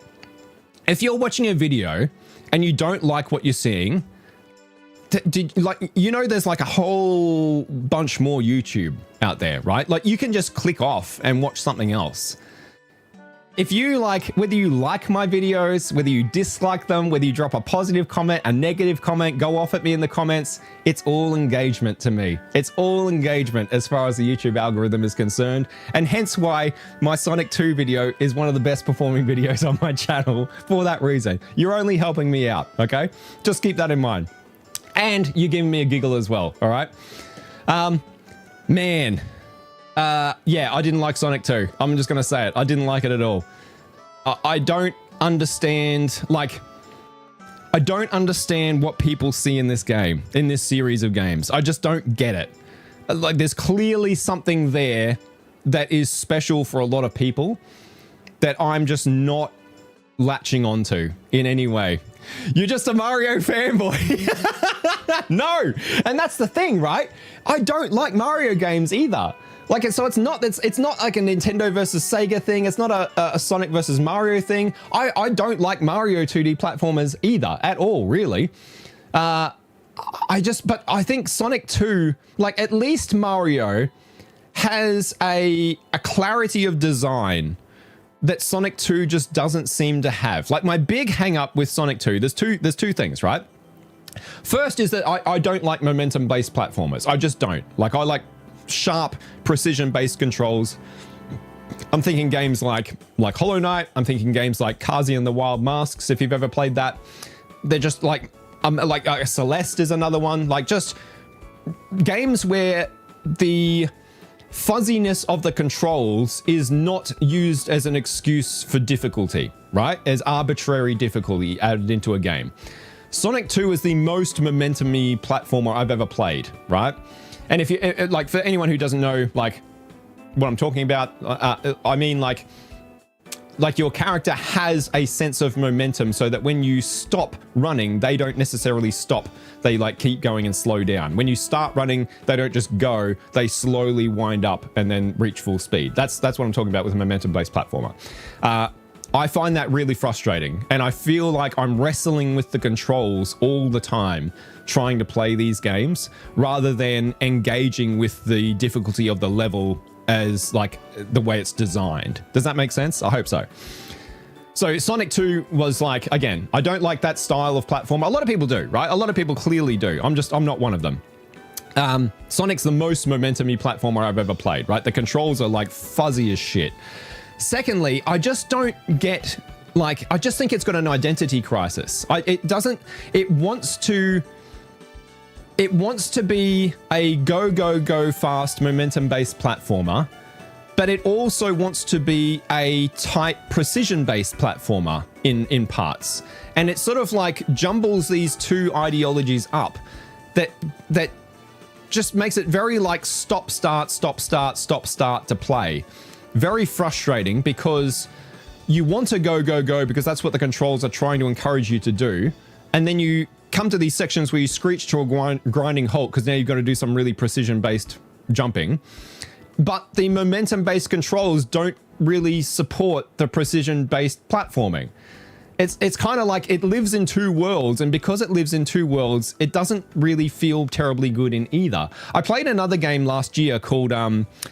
If you're watching a video and you don't like what you're seeing, there's like a whole bunch more YouTube out there, right? Like, you can just click off and watch something else. If you like, whether you like my videos, whether you dislike them, whether you drop a positive comment, a negative comment, go off at me in the comments, it's all engagement to me. It's all engagement as far as the YouTube algorithm is concerned. And hence why my Sonic 2 video is one of the best performing videos on my channel for that reason. You're only helping me out, okay? Just keep that in mind. And you're giving me a giggle as well, all right? Man. Yeah, I didn't like Sonic 2. I'm just going to say it. I didn't like it at all. I don't understand, like, I don't understand what people see in this game, in this series of games. I just don't get it. Like, there's clearly something there that is special for a lot of people that I'm just not latching onto in any way. You're just a Mario fanboy. No, and that's the thing, right? I don't like Mario games either. Like, so it's not like a Nintendo versus Sega thing. It's not a Sonic versus Mario thing. I don't like Mario 2D platformers either at all, really. But I think Sonic 2, like at least Mario has a clarity of design that Sonic 2 just doesn't seem to have. Like my big hang up with Sonic 2, there's two things, right? First is that I don't like momentum-based platformers. I just don't. Like I like sharp, precision-based controls. I'm thinking games like Hollow Knight. I'm thinking games like Kazi and the Wild Masks, if you've ever played that. They're just like Celeste is another one. Like just games where the fuzziness of the controls is not used as an excuse for difficulty, right? As arbitrary difficulty added into a game. Sonic 2 is the most momentum-y platformer I've ever played, right? And if you, like, for anyone who doesn't know, like, what I'm talking about, I mean, like your character has a sense of momentum so that when you stop running, they don't necessarily stop. They, like, keep going and slow down. When you start running, they don't just go. They slowly wind up and then reach full speed. That's what I'm talking about with a momentum-based platformer. I find that really frustrating, and I feel like I'm wrestling with the controls all the time trying to play these games rather than engaging with the difficulty of the level as like the way it's designed. Does that make sense? I hope so. So Sonic 2 was like, again, I don't like that style of platform. A lot of people do, right? A lot of people clearly do. I'm not one of them. Sonic's the most momentum-y platformer I've ever played, right? The controls are like fuzzy as shit. Secondly, I just don't get, like, I just think it's got an identity crisis. It wants to be a go fast momentum-based platformer, but it also wants to be a tight precision-based platformer in parts. And it sort of like jumbles these two ideologies up that just makes it very like stop, start to play. Very frustrating because you want to go because that's what the controls are trying to encourage you to do. And then you come to these sections where you screech to a grinding halt because now you've got to do some really precision-based jumping. But the momentum-based controls don't really support the precision-based platforming. It's kind of like it lives in two worlds, and because it lives in two worlds, it doesn't really feel terribly good in either. I played another game last year called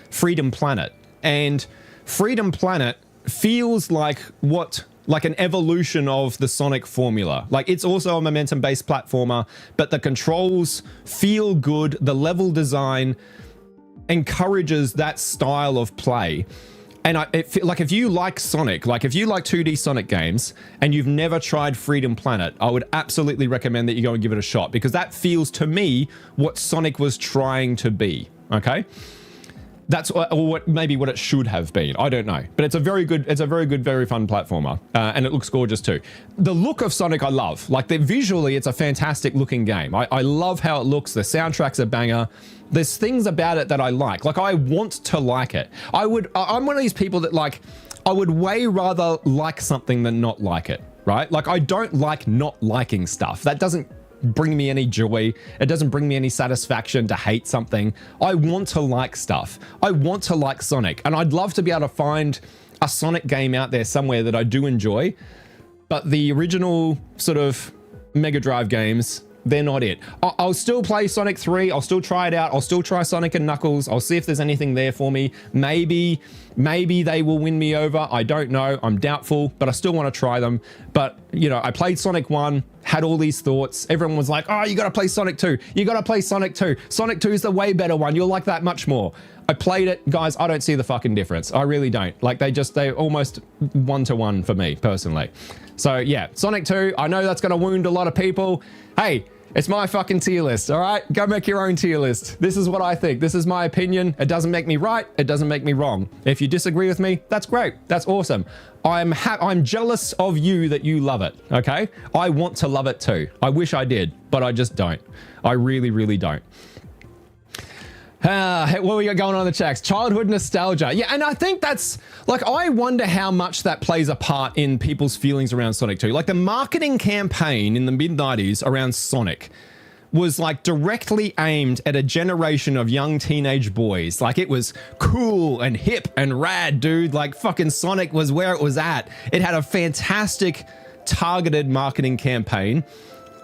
Freedom Planet, and Freedom Planet feels like an evolution of the Sonic formula. Like, it's also a momentum-based platformer, but the controls feel good. The level design encourages that style of play. And if you like Sonic, like if you like 2D Sonic games and you've never tried Freedom Planet, I would absolutely recommend that you go and give it a shot, because that feels to me what Sonic was trying to be, okay? That's maybe what it should have been. I don't know, but it's a very good, very fun platformer, and it looks gorgeous too. The look of Sonic, I love. Like, visually, it's a fantastic looking game. I love how it looks. The soundtrack's a banger. There's things about it that I like. Like, I want to like it. I'm one of these people that, like, I would way rather like something than not like it, right? Like, I don't like not liking stuff. That doesn't bring me any joy. It doesn't bring me any satisfaction to hate something. I want to like stuff. I want to like Sonic, and I'd love to be able to find a Sonic game out there somewhere that I do enjoy, but the original sort of Mega Drive games, they're not it. I'll still play Sonic 3. I'll still try it out. I'll still try Sonic and Knuckles. I'll see if there's anything there for me. Maybe they will win me over. I don't know. I'm doubtful, but I still want to try them. But, you know, I played Sonic 1, had all these thoughts. Everyone was like, oh, you got to play Sonic 2. You got to play Sonic 2. Sonic 2 is the way better one. You'll like that much more. I played it. Guys, I don't see the fucking difference. I really don't. Like, they're almost one-to-one for me, personally. So, yeah, Sonic 2, I know that's going to wound a lot of people. Hey, it's my fucking tier list, all right? Go make your own tier list. This is what I think. This is my opinion. It doesn't make me right. It doesn't make me wrong. If you disagree with me, that's great. That's awesome. I'm jealous of you that you love it, okay? I want to love it too. I wish I did, but I just don't. I really, really don't. What we got going on in the checks? Childhood nostalgia. Yeah, and I think that's, like, I wonder how much that plays a part in people's feelings around Sonic 2. Like, the marketing campaign in the mid-90s around Sonic was, like, directly aimed at a generation of young teenage boys. Like, it was cool and hip and rad, dude. Like, fucking Sonic was where it was at. It had a fantastic targeted marketing campaign.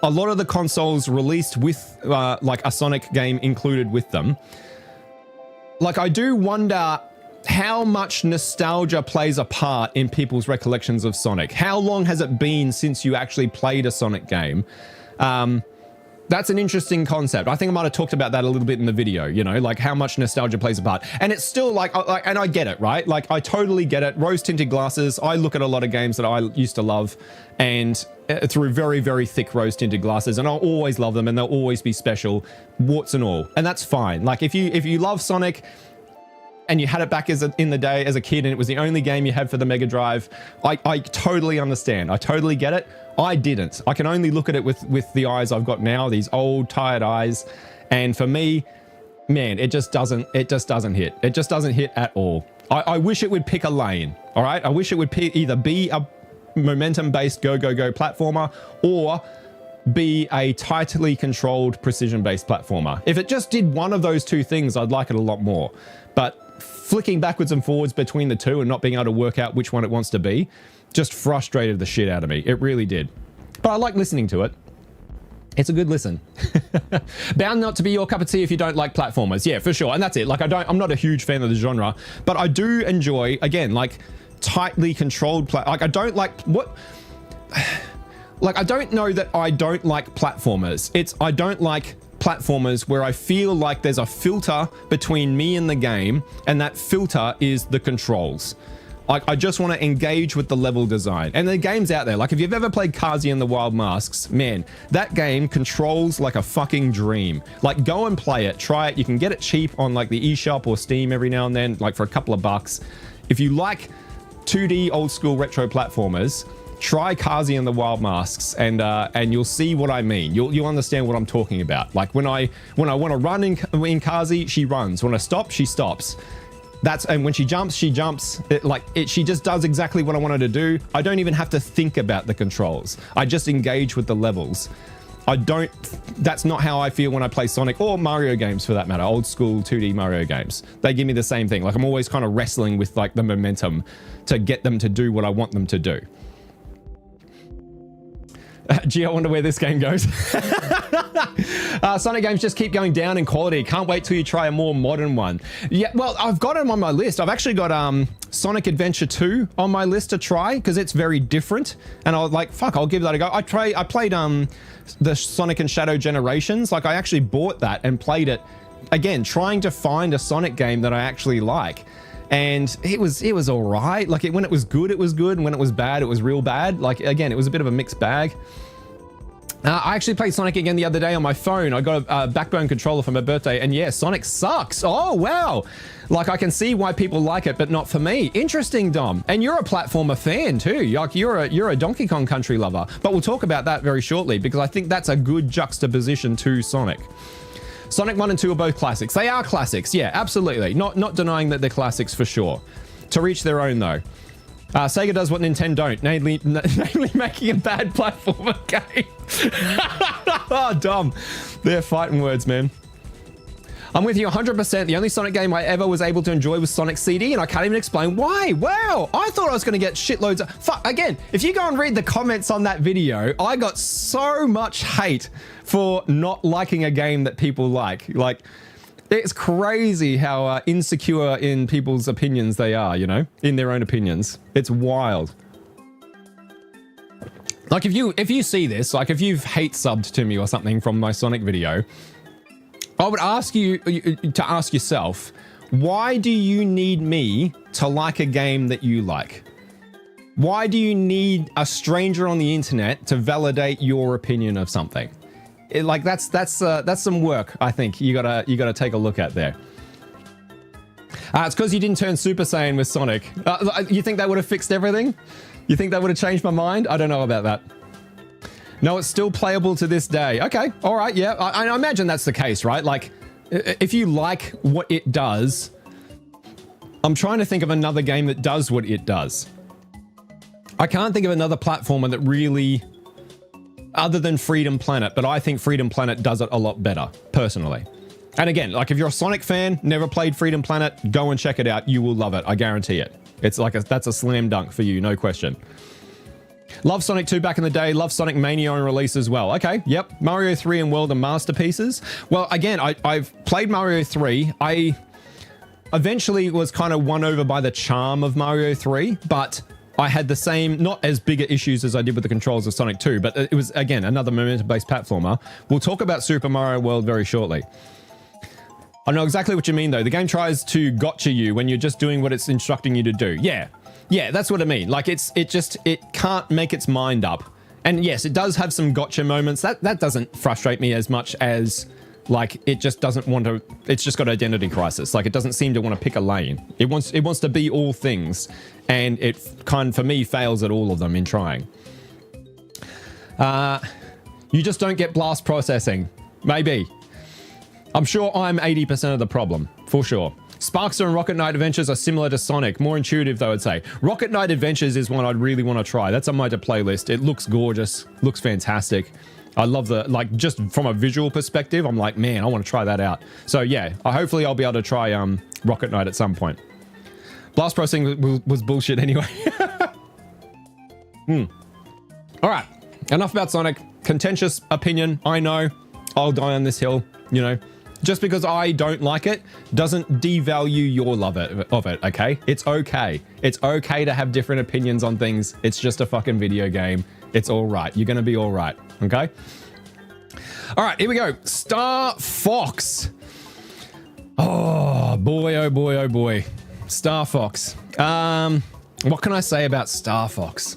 A lot of the consoles released with, like, a Sonic game included with them. Like, I do wonder how much nostalgia plays a part in people's recollections of Sonic. How long has it been since you actually played a Sonic game? That's an interesting concept. I think I might have talked about that a little bit in the video, you know, like how much nostalgia plays a part. And it's still like, and I get it, right? Like, I totally get it. Rose-tinted glasses. I look at a lot of games that I used to love and through very, very thick rose-tinted glasses, and I'll always love them and they'll always be special, warts and all. And that's fine. Like, if you love Sonic and you had it back in the day as a kid and it was the only game you had for the Mega Drive, I totally understand. I totally get it. I didn't. I can only look at it with the eyes I've got now, these old, tired eyes. And for me, man, it just doesn't hit. It just doesn't hit at all. I wish it would pick a lane, all right? I wish it would either be a momentum-based go platformer or be a tightly controlled precision-based platformer. If it just did one of those two things, I'd like it a lot more. But flicking backwards and forwards between the two and not being able to work out which one it wants to be just frustrated the shit out of me. It really did. But I like listening to it. It's a good listen. Bound not to be your cup of tea if you don't like platformers. Yeah, for sure. And that's it. Like, I'm not a huge fan of the genre, but I do enjoy, again, like, tightly controlled like, I don't like like, I don't know that I don't like platformers. I don't like platformers where I feel like there's a filter between me and the game, and that filter is the controls. Like, I just want to engage with the level design. And the game's out there. Like, if you've ever played Kazi and the Wild Masks, man, that game controls like a fucking dream. Like, go and play it, try it. You can get it cheap on like the eShop or Steam every now and then, like for a couple of bucks. If you like 2D old school retro platformers, try Kazi and the Wild Masks, and you'll see what I mean. You'll understand what I'm talking about. Like, when I want to run in Kazi, she runs. When I stop, she stops. And when she jumps, she jumps. She just does exactly what I want her to do. I don't even have to think about the controls. I just engage with the levels. That's not how I feel when I play Sonic or Mario games for that matter, old school 2D Mario games. They give me the same thing. Like, I'm always kind of wrestling with like the momentum to get them to do what I want them to do. Gee, I wonder where this game goes. Sonic games just keep going down in quality. Can't wait till you try a more modern one. Yeah, well, I've got them on my list. I've actually got Sonic Adventure 2 on my list to try because it's very different. And I was like, fuck, I'll give that a go. I played the Sonic and Shadow Generations. Like, I actually bought that and played it. Again, trying to find a Sonic game that I actually like. And it was all right. Like, when it was good, and when it was bad, it was real bad. Like, again, it was a bit of a mixed bag. I actually played Sonic again the other day on my phone. I got a Backbone controller for my birthday, and yeah, Sonic sucks. Oh, wow. Like, I can see why people like it, but not for me. Interesting, Dom. And you're a platformer fan too. Like, you're a Donkey Kong Country lover. But we'll talk about that very shortly, because I think that's a good juxtaposition to Sonic. Sonic 1 and 2 are both classics. They are classics, yeah, absolutely. Not denying that they're classics for sure. To reach their own, though. Sega does what Nintendo don't, namely making a bad platformer game. Oh, dumb. They're fighting words, man. I'm with you 100%. The only Sonic game I ever was able to enjoy was Sonic CD, and I can't even explain why. Wow, I thought I was going to get shitloads of... Fuck, again, if you go and read the comments on that video, I got so much hate for not liking a game that people like. Like, it's crazy how insecure in people's opinions they are, you know, in their own opinions. It's wild. Like, if you see this, like if you've hate subbed to me or something from my Sonic video, I would ask you to ask yourself, why do you need me to like a game that you like? Why do you need a stranger on the internet to validate your opinion of something? Like, that's some work, I think you gotta take a look at there. It's because you didn't turn Super Saiyan with Sonic. You think that would have fixed everything? You think that would have changed my mind? I don't know about that. No, it's still playable to this day. Okay, all right, yeah. I imagine that's the case, right? Like, if you like what it does, I'm trying to think of another game that does what it does. I can't think of another platformer that really, other than Freedom Planet, but I think Freedom Planet does it a lot better, personally. And again, like if you're a Sonic fan, never played Freedom Planet, go and check it out. You will love it. I guarantee it. It's like that's a slam dunk for you, no question. Love Sonic 2 back in the day. Love Sonic Mania on release as well. Okay, yep. Mario 3 and World are masterpieces. Well, again, I've played Mario 3. I eventually was kind of won over by the charm of Mario 3, but I had the same, not as bigger issues as I did with the controls of Sonic 2, but it was, again, another momentum-based platformer. We'll talk about Super Mario World very shortly. I know exactly what you mean, though. The game tries to gotcha you when you're just doing what it's instructing you to do. Yeah, that's what I mean. Like, it can't make its mind up. And yes, it does have some gotcha moments. That doesn't frustrate me as much as, like, it just doesn't want to, it's just got identity crisis. Like, it doesn't seem to want to pick a lane. It wants to be all things, and it kind of, for me, fails at all of them in trying. You just don't get blast processing. Maybe. I'm sure I'm 80% of the problem, for sure. Sparkster and Rocket Knight Adventures are similar to Sonic, more intuitive though, I'd say. Rocket Knight Adventures is one I'd really want to try. That's on my playlist. It looks gorgeous, looks fantastic. I love the, like, just from a visual perspective, I'm like, man, I want to try that out. So yeah, hopefully I'll be able to try Rocket Knight at some point. Blast processing was bullshit anyway. All right, enough about Sonic. Contentious opinion, I know. I'll die on this hill, you know. Just because I don't like it doesn't devalue your love of it, okay? It's okay. It's okay to have different opinions on things. It's just a fucking video game. It's all right. You're gonna be all right, okay? All right, here we go. Star Fox. Oh boy, oh boy, oh boy. Star Fox. What can I say about Star Fox?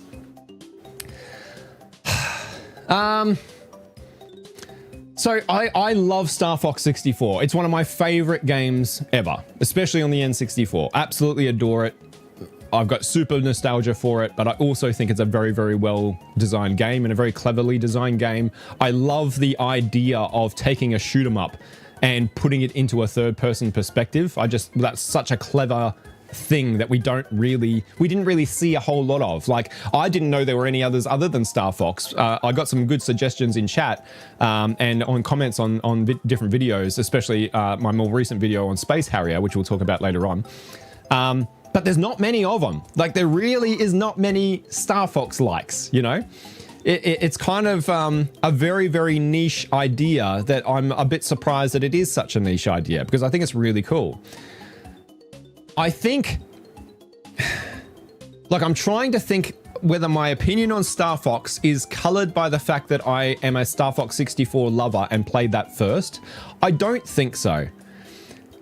So I love Star Fox 64. It's one of my favorite games ever, especially on the N64. Absolutely adore it. I've got super nostalgia for it, but I also think it's a very, very well designed game and a very cleverly designed game. I love the idea of taking a shoot 'em up and putting it into a third person perspective. That's such a clever thing that we didn't really see a whole lot of. Like, I didn't know there were any others other than Star Fox. I got some good suggestions in chat and on comments on different videos, especially my more recent video on Space Harrier, which we'll talk about later on. But there's not many of them. Like, there really is not many Star Fox likes, you know? It's kind of a very, very niche idea that I'm a bit surprised that it is such a niche idea, because I think it's really cool. I think, like, I'm trying to think whether my opinion on Star Fox is colored by the fact that I am a Star Fox 64 lover and played that first. I don't think so.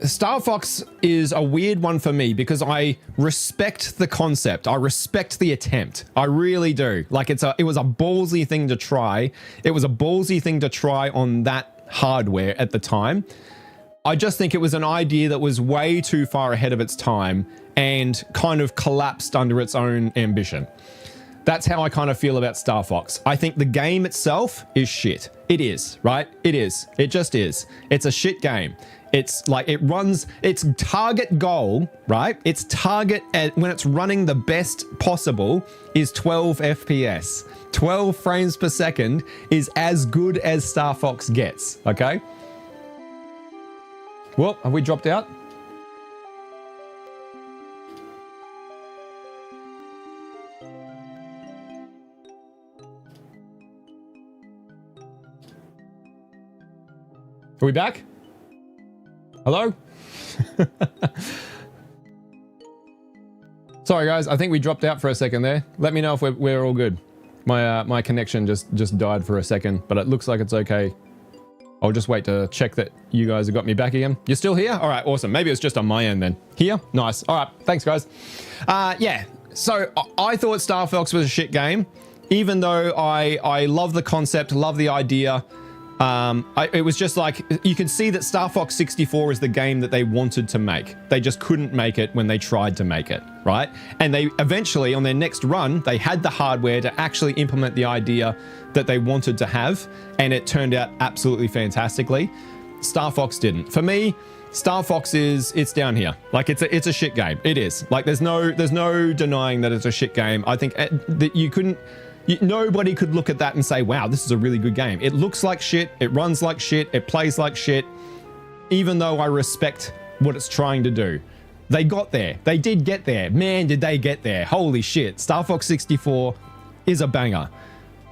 Star Fox is a weird one for me because I respect the concept. I respect the attempt. I really do. Like, it was a ballsy thing to try. It was a ballsy thing to try on that hardware at the time. I just think it was an idea that was way too far ahead of its time and kind of collapsed under its own ambition. That's how I kind of feel about Star Fox. I think the game itself is shit. It is, right? It is. It just is. It's a shit game. It's like, it runs its target goal, right? Its target when it's running the best possible is 12 FPS. 12 frames per second is as good as Star Fox gets, okay? Well, have we dropped out? Are we back? Hello? Sorry guys, I think we dropped out for a second there. Let me know if we're all good. My connection just died for a second, but it looks like it's okay. I'll just wait to check that you guys have got me back again. You're still here? All right, awesome. Maybe it's just on my end then. Here? Nice. All right, thanks guys. Yeah, so I thought Star Fox was a shit game, even though I love the concept, love the idea. It was just like, you could see that Star Fox 64 is the game that they wanted to make. They just couldn't make it when they tried to make it, right? And they eventually, on their next run, they had the hardware to actually implement the idea that they wanted to have, and it turned out absolutely fantastically. Star Fox didn't. For me, Star Fox it's down here. Like it's a shit game. It is. Like there's no denying that it's a shit game. I think that nobody could look at that and say, wow, this is a really good game. It looks like shit. It runs like shit. It plays like shit. Even though I respect what it's trying to do. They got there. They did get there. Man, did they get there. Holy shit. Star Fox 64 is a banger.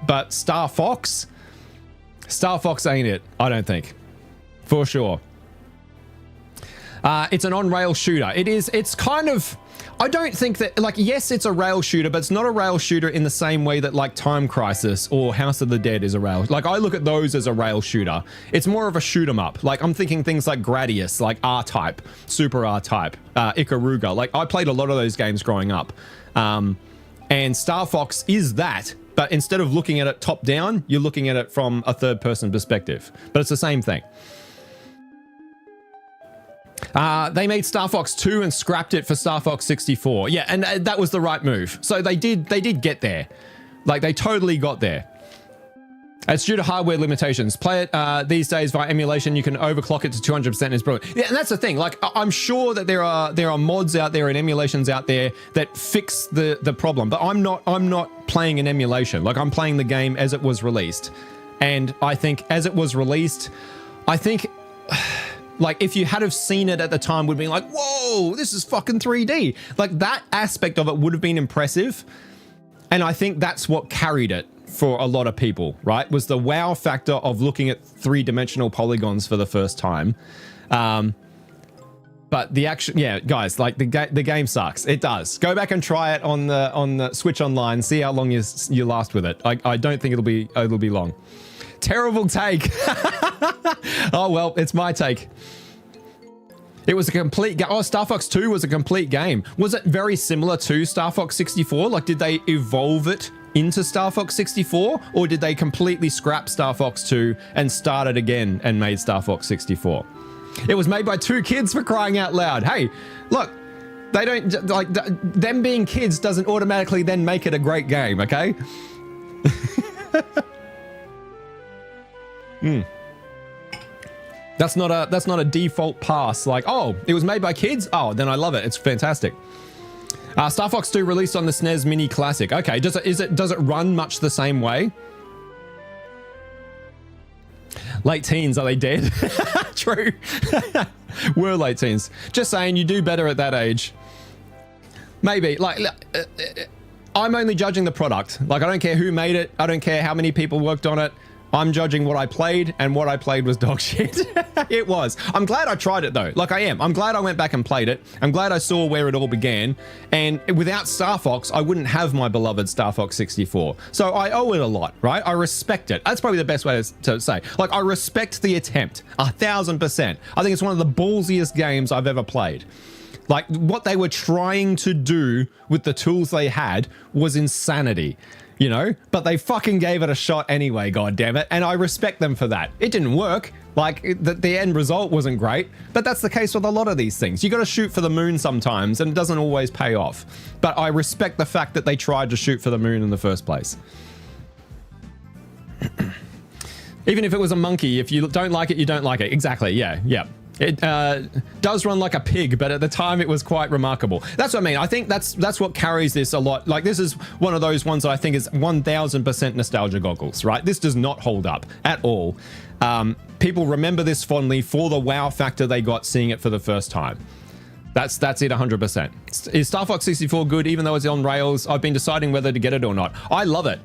But Star Fox ain't it, I don't think. For sure. It's an on-rail shooter. It's kind of... I don't think that, like, yes, it's a rail shooter, but it's not a rail shooter in the same way that, like, Time Crisis or House of the Dead is a rail. Like, I look at those as a rail shooter. It's more of a shoot 'em up. Like, I'm thinking things like Gradius, like R-Type, Super R-Type, Ikaruga. Like, I played a lot of those games growing up. And Star Fox is that, but instead of looking at it top down, you're looking at it from a third-person perspective. But it's the same thing. They made Star Fox 2 and scrapped it for Star Fox 64. Yeah, and that was the right move. So they did get there. Like, they totally got there. It's due to hardware limitations. Play it these days via emulation. You can overclock it to 200%. It's brilliant. Yeah, and that's the thing. Like, I'm sure that there are mods out there and emulations out there that fix the problem. But I'm not playing an emulation. Like, I'm playing the game as it was released. And I think as it was released, I think... Like, if you had have seen it at the time, would be like, whoa, this is fucking 3D. Like, that aspect of it would have been impressive. And I think that's what carried it for a lot of people, right? Was the wow factor of looking at three-dimensional polygons for the first time. But the action, yeah, guys, like the game sucks. It does. Go back and try it on the Switch Online. See how long you last with it. I don't think it'll be long. Terrible take. Oh, well, it's my take. It was a complete game. Oh, Star Fox 2 was a complete game. Was it very similar to Star Fox 64? Like, did they evolve it into Star Fox 64? Or did they completely scrap Star Fox 2 and start it again and made Star Fox 64? It was made by two kids, for crying out loud. Hey, look, they don't, like, them being kids doesn't automatically then make it a great game, okay? That's not a default pass. Like, oh, it was made by kids? Oh, then I love it. It's fantastic. Star Fox 2 released on the SNES Mini Classic. Okay, does it run much the same way? Late teens, are they dead? True. Were late teens. Just saying, you do better at that age. Maybe. Like, I'm only judging the product. Like, I don't care who made it. I don't care how many people worked on it. I'm judging what I played, and what I played was dog shit. It was. I'm glad I tried it, though. Like, I am. I'm glad I went back and played it. I'm glad I saw where it all began. And without Star Fox, I wouldn't have my beloved Star Fox 64. So I owe it a lot, right? I respect it. That's probably the best way to say. Like, I respect the attempt. 1000%. I think it's one of the ballsiest games I've ever played. Like, what they were trying to do with the tools they had was insanity. You know, but they fucking gave it a shot anyway, god damn it, and I respect them for that. It didn't work, like, the end result wasn't great, but that's the case with a lot of these things. You gotta shoot for the moon sometimes, and it doesn't always pay off. But I respect the fact that they tried to shoot for the moon in the first place. Even if it was a monkey, if you don't like it, you don't like it. Exactly, yeah. It does run like a pig, but at the time it was quite remarkable. That's what I mean. I think that's what carries this a lot. Like, this is one of those ones that I think is 1000% nostalgia goggles, right? This does not hold up at all. People remember this fondly for the wow factor they got seeing it for the first time. That's it 100%. Is Star Fox 64 good even though it's on rails? I've been deciding whether to get it or not. I love it.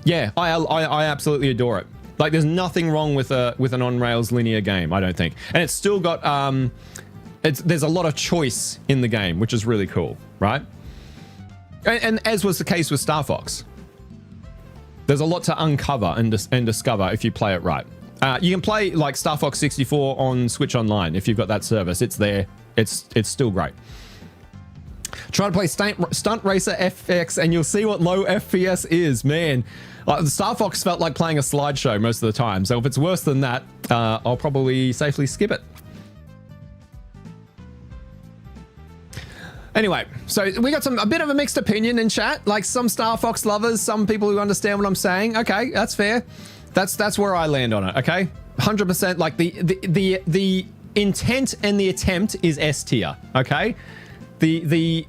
Yeah, I absolutely adore it. Like, there's nothing wrong with an on-rails linear game, I don't think. And it's still got, there's a lot of choice in the game, which is really cool, right? And as was the case with Star Fox. There's a lot to uncover and discover if you play it right. You can play, like, Star Fox 64 on Switch Online if you've got that service. It's there. It's still great. Try to play Stunt Racer FX and you'll see what low FPS is, man. Star Fox felt like playing a slideshow most of the time, so if it's worse than that, I'll probably safely skip it. Anyway, so we got a bit of a mixed opinion in chat, like some Star Fox lovers, some people who understand what I'm saying. Okay, that's fair. That's where I land on it, okay? 100%. Like the intent and the attempt is S tier. Okay. The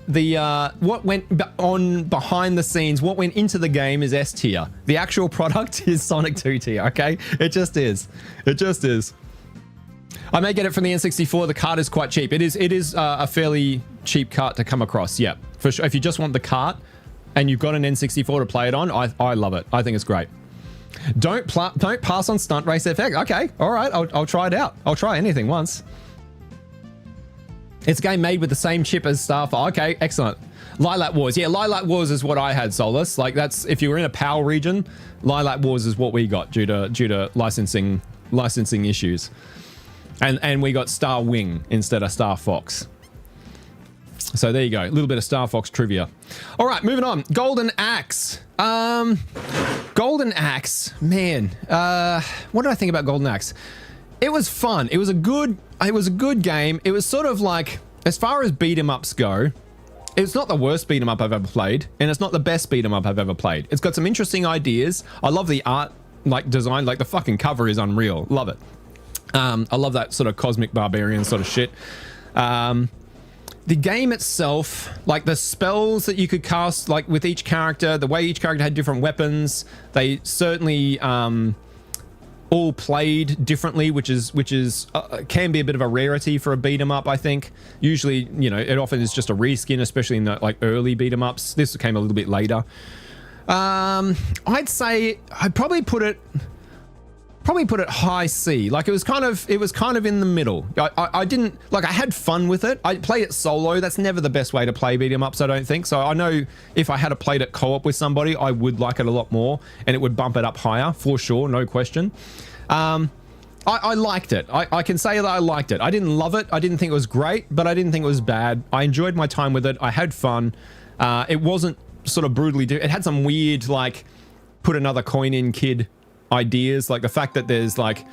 what went on behind the scenes, what went into the game is S tier. The actual product is Sonic 2 tier, okay? It just is. It just is. I may get it from the N64. The cart is quite cheap. It is a fairly cheap cart to come across. Yeah, for sure. If you just want the cart and you've got an N64 to play it on, I love it. I think it's great. Don't pass on Stunt Race FX. Okay, all right. I'll try it out. I'll try anything once. It's a game made with the same chip as Starfire. Okay, excellent. Lilac Wars. Yeah, Lilac Wars is what I had, Solus. Like, that's, if you were in a PAL region, Lilac Wars is what we got due to licensing issues. And we got Star Wing instead of Star Fox. So there you go. A little bit of Star Fox trivia. All right, moving on. Golden Axe. Golden Axe. Man, what did I think about Golden Axe? It was fun. It was a good game. It was sort of like, as far as beat 'em ups go, it's not the worst beat 'em up I've ever played, and it's not the best beat 'em up I've ever played. It's got some interesting ideas. I love the art, like, design. Like, the fucking cover is unreal. Love it. I love that sort of cosmic barbarian sort of shit. The game itself, like the spells that you could cast, like with each character, the way each character had different weapons, they certainly all played differently, which is can be a bit of a rarity for a beat 'em up. I think usually, you know, it often is just a reskin, especially in the like early beat 'em ups. This came a little bit later. I'd say I'd probably put it high C. Like, it was kind of in the middle. I didn't, like, I had fun with it. I played it solo. That's never the best way to play beat 'em ups, I don't think. So I know if I had played it co-op with somebody, I would like it a lot more, and it would bump it up higher for sure, no question. I liked it. I can say that I liked it. I didn't love it. I didn't think it was great, but I didn't think it was bad. I enjoyed my time with it. I had fun. It wasn't sort of brutally it had some weird, like, put another coin in kid ideas, like the fact that there's like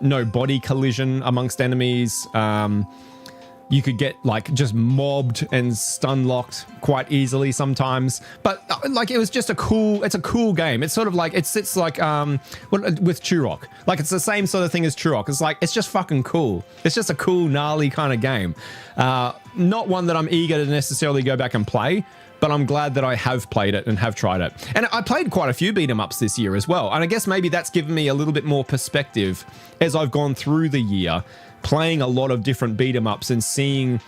no body collision amongst enemies. You could get like just mobbed and stun locked quite easily sometimes, but like it was just it's a cool game. It's sort of like it's like with Turok, like it's the same sort of thing as Turok. It's like, it's just fucking cool. It's just a cool, gnarly kind of game. Not one that I'm eager to necessarily go back and play, but I'm glad that I have played it and have tried it. And I played quite a few beat 'em ups this year as well. And I guess maybe that's given me a little bit more perspective as I've gone through the year, playing a lot of different beat 'em ups and seeing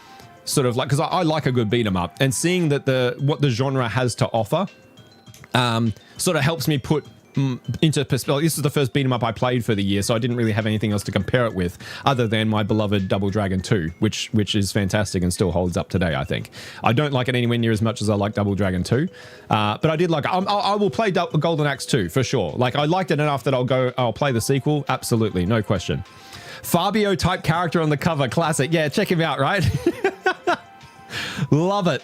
sort of like, because I like a good beat 'em up, and seeing that what the genre has to offer sort of helps me put into perspective. This is the first beat 'em up I played for the year, so I didn't really have anything else to compare it with other than my beloved Double Dragon 2, which is fantastic and still holds up today, I think. I don't like it anywhere near as much as I like Double Dragon 2, but I did like it. I will play Golden Axe 2 for sure. Like, I liked it enough that I'll play the sequel, absolutely, no question. Fabio type character on the cover, classic. Yeah, check him out, right? Love it.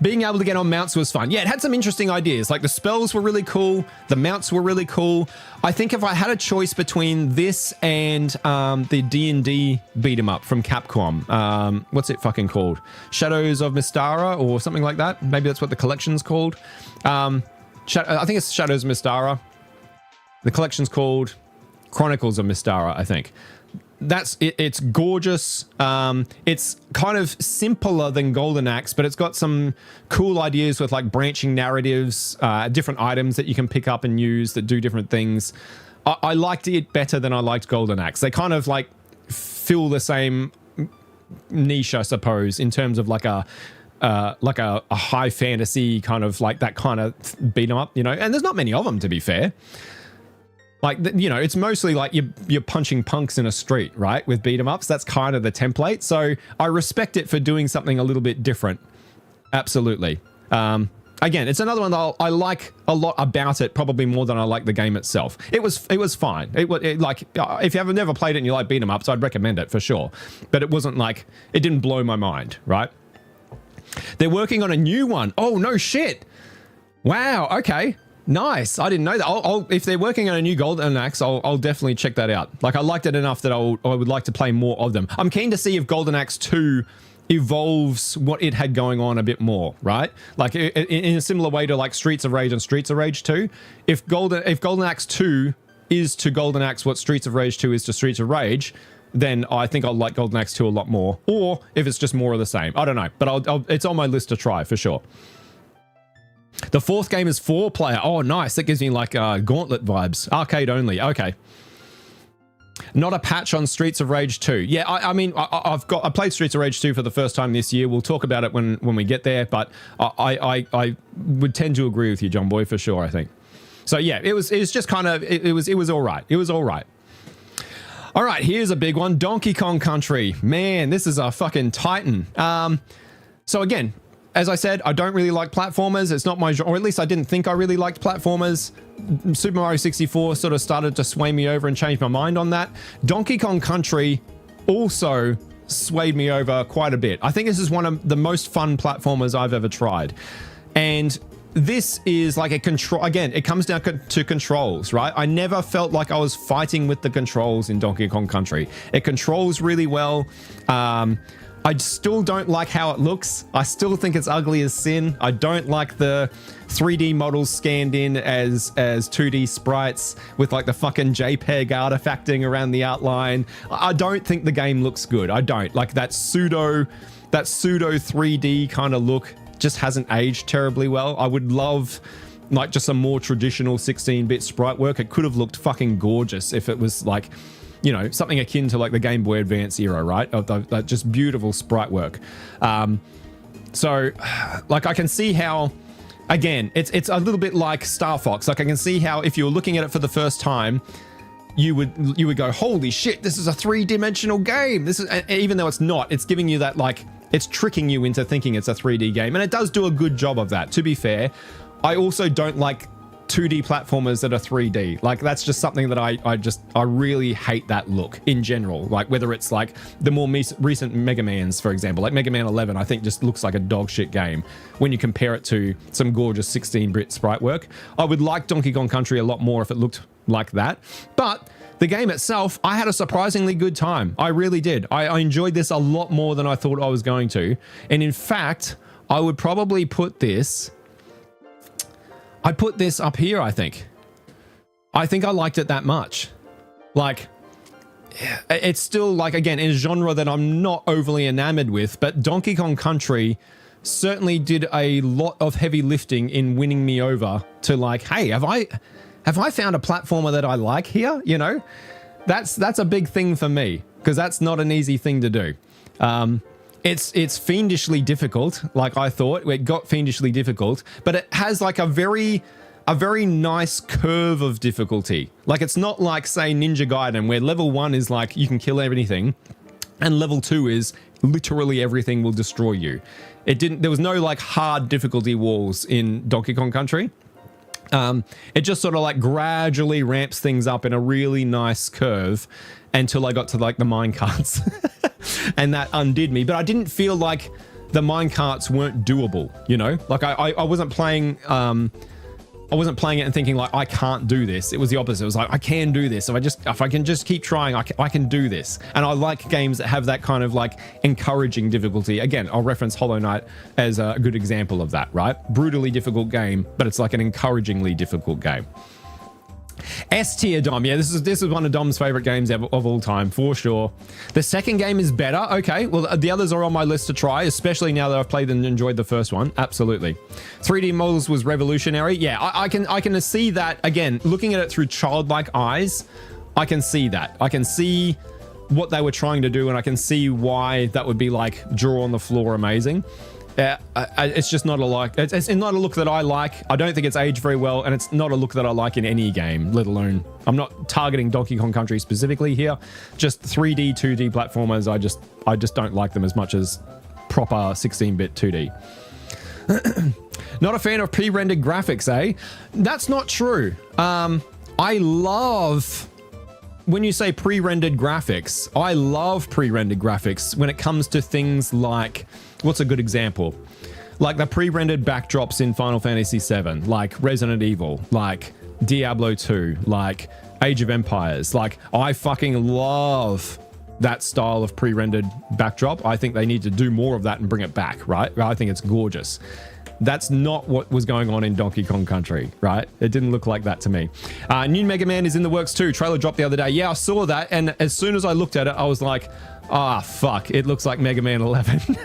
Being able to get on mounts was fun. Yeah, it had some interesting ideas. Like, the spells were really cool. The mounts were really cool. I think if I had a choice between this and the D&D beat 'em up from Capcom, what's it fucking called? Shadows of Mystara or something like that. Maybe that's what the collection's called. I think it's Shadows of Mystara. The collection's called Chronicles of Mystara, I think. It's gorgeous. It's kind of simpler than Golden Axe, but it's got some cool ideas with like branching narratives, different items that you can pick up and use that do different things. I liked it better than I liked Golden Axe. They kind of like fill the same niche, I suppose, in terms of like a high fantasy kind of like that kind of beat 'em up, you know. And there's not many of them, to be fair. Like, you know, it's mostly like you're punching punks in a street, right? With beat 'em ups, that's kind of the template. So I respect it for doing something a little bit different. Absolutely. Again, it's another one that I like a lot about it, probably more than I like the game itself. It was fine. Like, if you have never played it and you like beat 'em ups, I'd recommend it for sure. But it wasn't like, it didn't blow my mind, right? They're working on a new one. Oh, no shit. Wow. Okay. Nice. I didn't know that. If they're working on a new Golden Axe, I'll definitely check that out. Like, I liked it enough that I would like to play more of them. I'm keen to see if Golden Axe 2 evolves what it had going on a bit more, right? Like, in a similar way to like Streets of Rage and Streets of Rage 2. If Golden Axe 2 is to Golden Axe what Streets of Rage 2 is to Streets of Rage, then I think I'll like Golden Axe 2 a lot more. Or if it's just more of the same. I don't know. But it's on my list to try for sure. The fourth game is 4-player. Oh, nice. That gives me like Gauntlet vibes. Arcade only. Okay. Not a patch on Streets of Rage 2. Yeah, I mean, I played Streets of Rage 2 for the first time this year. We'll talk about it when we get there, but I would tend to agree with you, John Boy, for sure, I think. So yeah, it was just kind of, it was all right. It was all right. All right, here's a big one. Donkey Kong Country. Man, this is a fucking titan. So again, as I said, I don't really like platformers. It's not my genre, or at least I didn't think I really liked platformers. Super Mario 64 sort of started to sway me over and change my mind on that. Donkey Kong Country also swayed me over quite a bit. I think this is one of the most fun platformers I've ever tried. And this is like a control, again, it comes down to controls, right? I never felt like I was fighting with the controls in Donkey Kong Country. It controls really well. I still don't like how it looks. I still think it's ugly as sin. I don't like the 3D models scanned in as 2D sprites with like the fucking JPEG artifacting around the outline. I don't think the game looks good. I don't. Like that pseudo 3D kind of look just hasn't aged terribly well. I would love like just a more traditional 16-bit sprite work. It could have looked fucking gorgeous if it was like, you know, something akin to like the Game Boy Advance era, right? Of the just beautiful sprite work. So like I can see how, again, it's a little bit like Star Fox. Like I can see how if you were looking at it for the first time, you would go, holy shit, this is a 3-dimensional game. This is, even though it's not, it's giving you that like, it's tricking you into thinking it's a 3D game. And it does do a good job of that, to be fair. I also don't like 2D platformers that are 3D. Like that's just something that I really hate that look in general. Like whether it's like the more recent Mega Mans, for example, like Mega Man 11, I think just looks like a dog shit game when you compare it to some gorgeous 16-bit sprite work. I would like Donkey Kong Country a lot more if it looked like that. But the game itself, I had a surprisingly good time. I really did. I enjoyed this a lot more than I thought I was going to. And in fact, I would probably put this, I'd put this up here, I think. I think I liked it that much. Like, it's still like, again, in a genre that I'm not overly enamored with, but Donkey Kong Country certainly did a lot of heavy lifting in winning me over to like, hey, have I found a platformer that I like here? You know, that's a big thing for me because that's not an easy thing to do. It's fiendishly difficult, like I thought. It got fiendishly difficult, but it has like a very nice curve of difficulty. Like it's not like, say, Ninja Gaiden, where level 1 is like you can kill everything, and level 2 is literally everything will destroy you. There was no like hard difficulty walls in Donkey Kong Country. It just sort of like gradually ramps things up in a really nice curve until I got to like the minecarts. And that undid me, but I didn't feel like the minecarts weren't doable, you know? Like I wasn't playing it and thinking like, I can't do this. It was the opposite. It was like, I can do this. If I can just keep trying, I can do this. And I like games that have that kind of like encouraging difficulty. Again, I'll reference Hollow Knight as a good example of that, right? Brutally difficult game, but it's like an encouragingly difficult game. S tier, Dom. Yeah, this is one of Dom's favorite games of all time, for sure. The second game is better. Okay, well, the others are on my list to try, especially now that I've played and enjoyed the first one. Absolutely. 3D models was revolutionary. Yeah, I can see that. Again, looking at it through childlike eyes, I can see that. I can see what they were trying to do, and I can see why that would be like jaw on the floor amazing. It's just not it's not a look that I like. I don't think it's aged very well, and it's not a look that I like in any game, let alone, I'm not targeting Donkey Kong Country specifically here, just 3D, 2D platformers. I just don't like them as much as proper 16-bit 2D. Not a fan of pre-rendered graphics, eh? That's not true. I love, when you say pre-rendered graphics, I love pre-rendered graphics when it comes to things like, what's a good example? Like the pre-rendered backdrops in Final Fantasy VII, like Resident Evil, like Diablo 2, like Age of Empires. Like, I fucking love that style of pre-rendered backdrop. I think they need to do more of that and bring it back, right? I think it's gorgeous. That's not what was going on in Donkey Kong Country, right? It didn't look like that to me. New Mega Man is in the works too. Trailer dropped the other day. Yeah, I saw that. And as soon as I looked at it, I was like, fuck. It looks like Mega Man 11.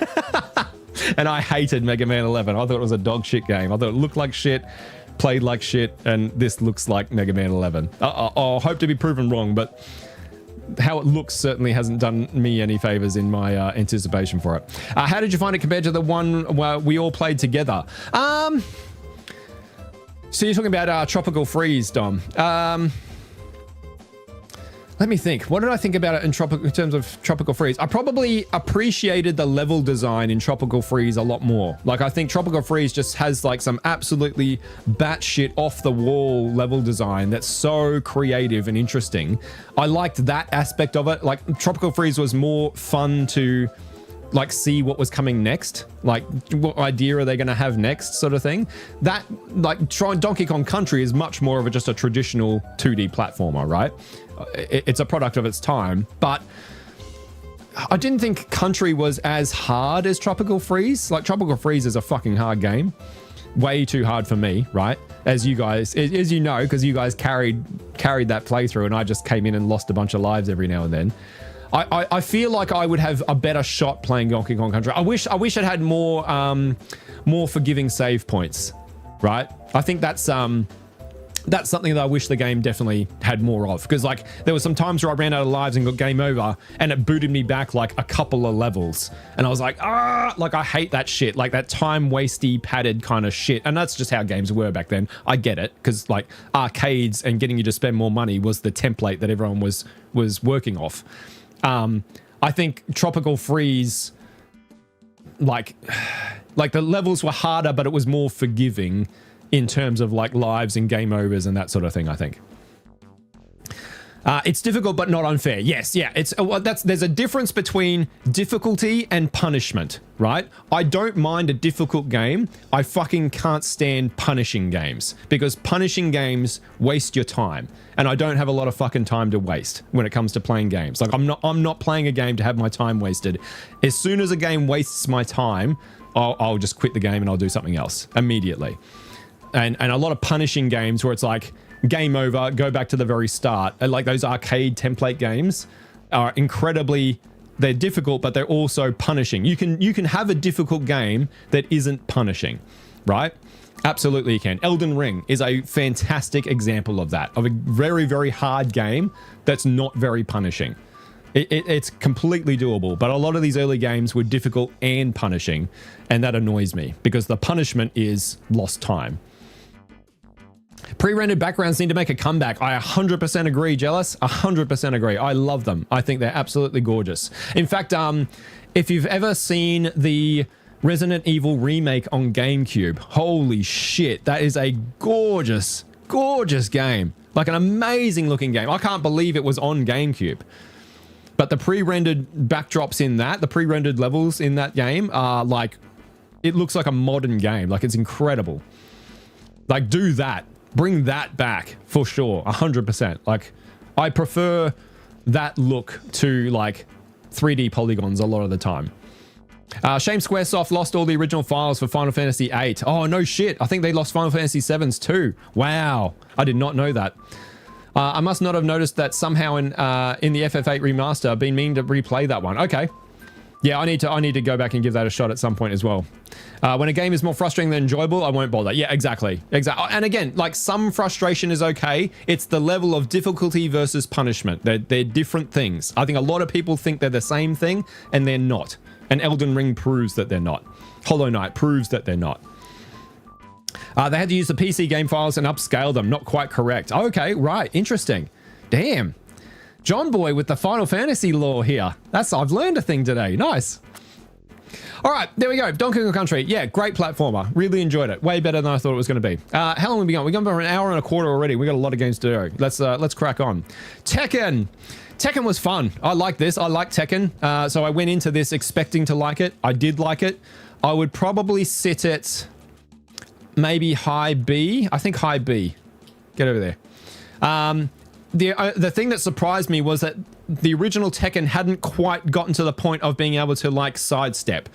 And I hated Mega Man 11. I thought it was a dog shit game. I thought it looked like shit, played like shit, and this looks like Mega Man 11. I'll hope to be proven wrong, but how it looks certainly hasn't done me any favors in my anticipation for it. How did you find it compared to the one where we all played together? So you're talking about Tropical Freeze, Dom. Let me think. What did I think about it in terms of Tropical Freeze? I probably appreciated the level design in Tropical Freeze a lot more. Like, I think Tropical Freeze just has like some absolutely batshit off the wall level design that's so creative and interesting. I liked that aspect of it. Like, Tropical Freeze was more fun to like see what was coming next, like what idea are they going to have next, sort of thing. That, like, Donkey Kong Country is much more of just a traditional 2D platformer, right? It's a product of its time, but I didn't think Country was as hard as Tropical Freeze. Like, Tropical Freeze is a fucking hard game, way too hard for me, right? As you guys, as you know, because you guys carried that playthrough, and I just came in and lost a bunch of lives every now and then. I feel like I would have a better shot playing Donkey Kong Country. I wish it had more forgiving save points, right? I think that's something that I wish the game definitely had more of, because like there were some times where I ran out of lives and got game over, and it booted me back like a couple of levels, and I was like, like I hate that shit, like that time wasty padded kind of shit. And that's just how games were back then. I get it, because like arcades and getting you to spend more money was the template that everyone was working off. I think Tropical Freeze, like the levels were harder, but it was more forgiving in terms of like lives and game overs and that sort of thing, I think. It's difficult, but not unfair. Yes, yeah. There's a difference between difficulty and punishment, right? I don't mind a difficult game. I fucking can't stand punishing games, because punishing games waste your time, and I don't have a lot of fucking time to waste when it comes to playing games. Like, I'm not playing a game to have my time wasted. As soon as a game wastes my time, I'll just quit the game and I'll do something else immediately. And a lot of punishing games where it's like, game over, go back to the very start. And like those arcade template games are they're difficult, but they're also punishing. You can have a difficult game that isn't punishing, right? Absolutely you can. Elden Ring is a fantastic example of that, of a very, very hard game that's not very punishing. It's completely doable, but a lot of these early games were difficult and punishing, and that annoys me, because the punishment is lost time. Pre-rendered backgrounds need to make a comeback. I 100% agree, Jealous. 100% agree. I love them. I think they're absolutely gorgeous. In fact, if you've ever seen the Resident Evil remake on GameCube, holy shit, that is a gorgeous, gorgeous game. Like an amazing looking game. I can't believe it was on GameCube. But the pre-rendered backdrops in that, the pre-rendered levels in that game are like, it looks like a modern game. Like, it's incredible. Like, do that. Bring that back for sure, 100%. Like, I prefer that look to like 3D polygons a lot of the time. Shame Squaresoft lost all the original files for Final Fantasy VIII. Oh, no shit. I think they lost Final Fantasy VII's too. Wow. I did not know that. I must not have noticed that somehow in the FF8 remaster. I've been meaning to replay that one. Okay. Yeah, I need to go back and give that a shot at some point as well. When a game is more frustrating than enjoyable, I won't bother. Yeah, exactly. And again, like, some frustration is okay. It's the level of difficulty versus punishment. They're different things. I think a lot of people think they're the same thing, and they're not. And Elden Ring proves that they're not. Hollow Knight proves that they're not. They had to use the PC game files and upscale them. Not quite correct. Okay, right. Interesting. Damn. John Boy with the Final Fantasy lore here. I've learned a thing today. Nice. All right, there we go. Donkey Kong Country. Yeah, great platformer. Really enjoyed it. Way better than I thought it was going to be. How long have we gone? We've gone for an hour and a quarter already. We got a lot of games to do. Let's crack on. Tekken. Tekken was fun. I like this. I like Tekken. So I went into this expecting to like it. I did like it. I would probably sit it maybe high B. I think high B. Get over there. The thing that surprised me was that the original Tekken hadn't quite gotten to the point of being able to like sidestep.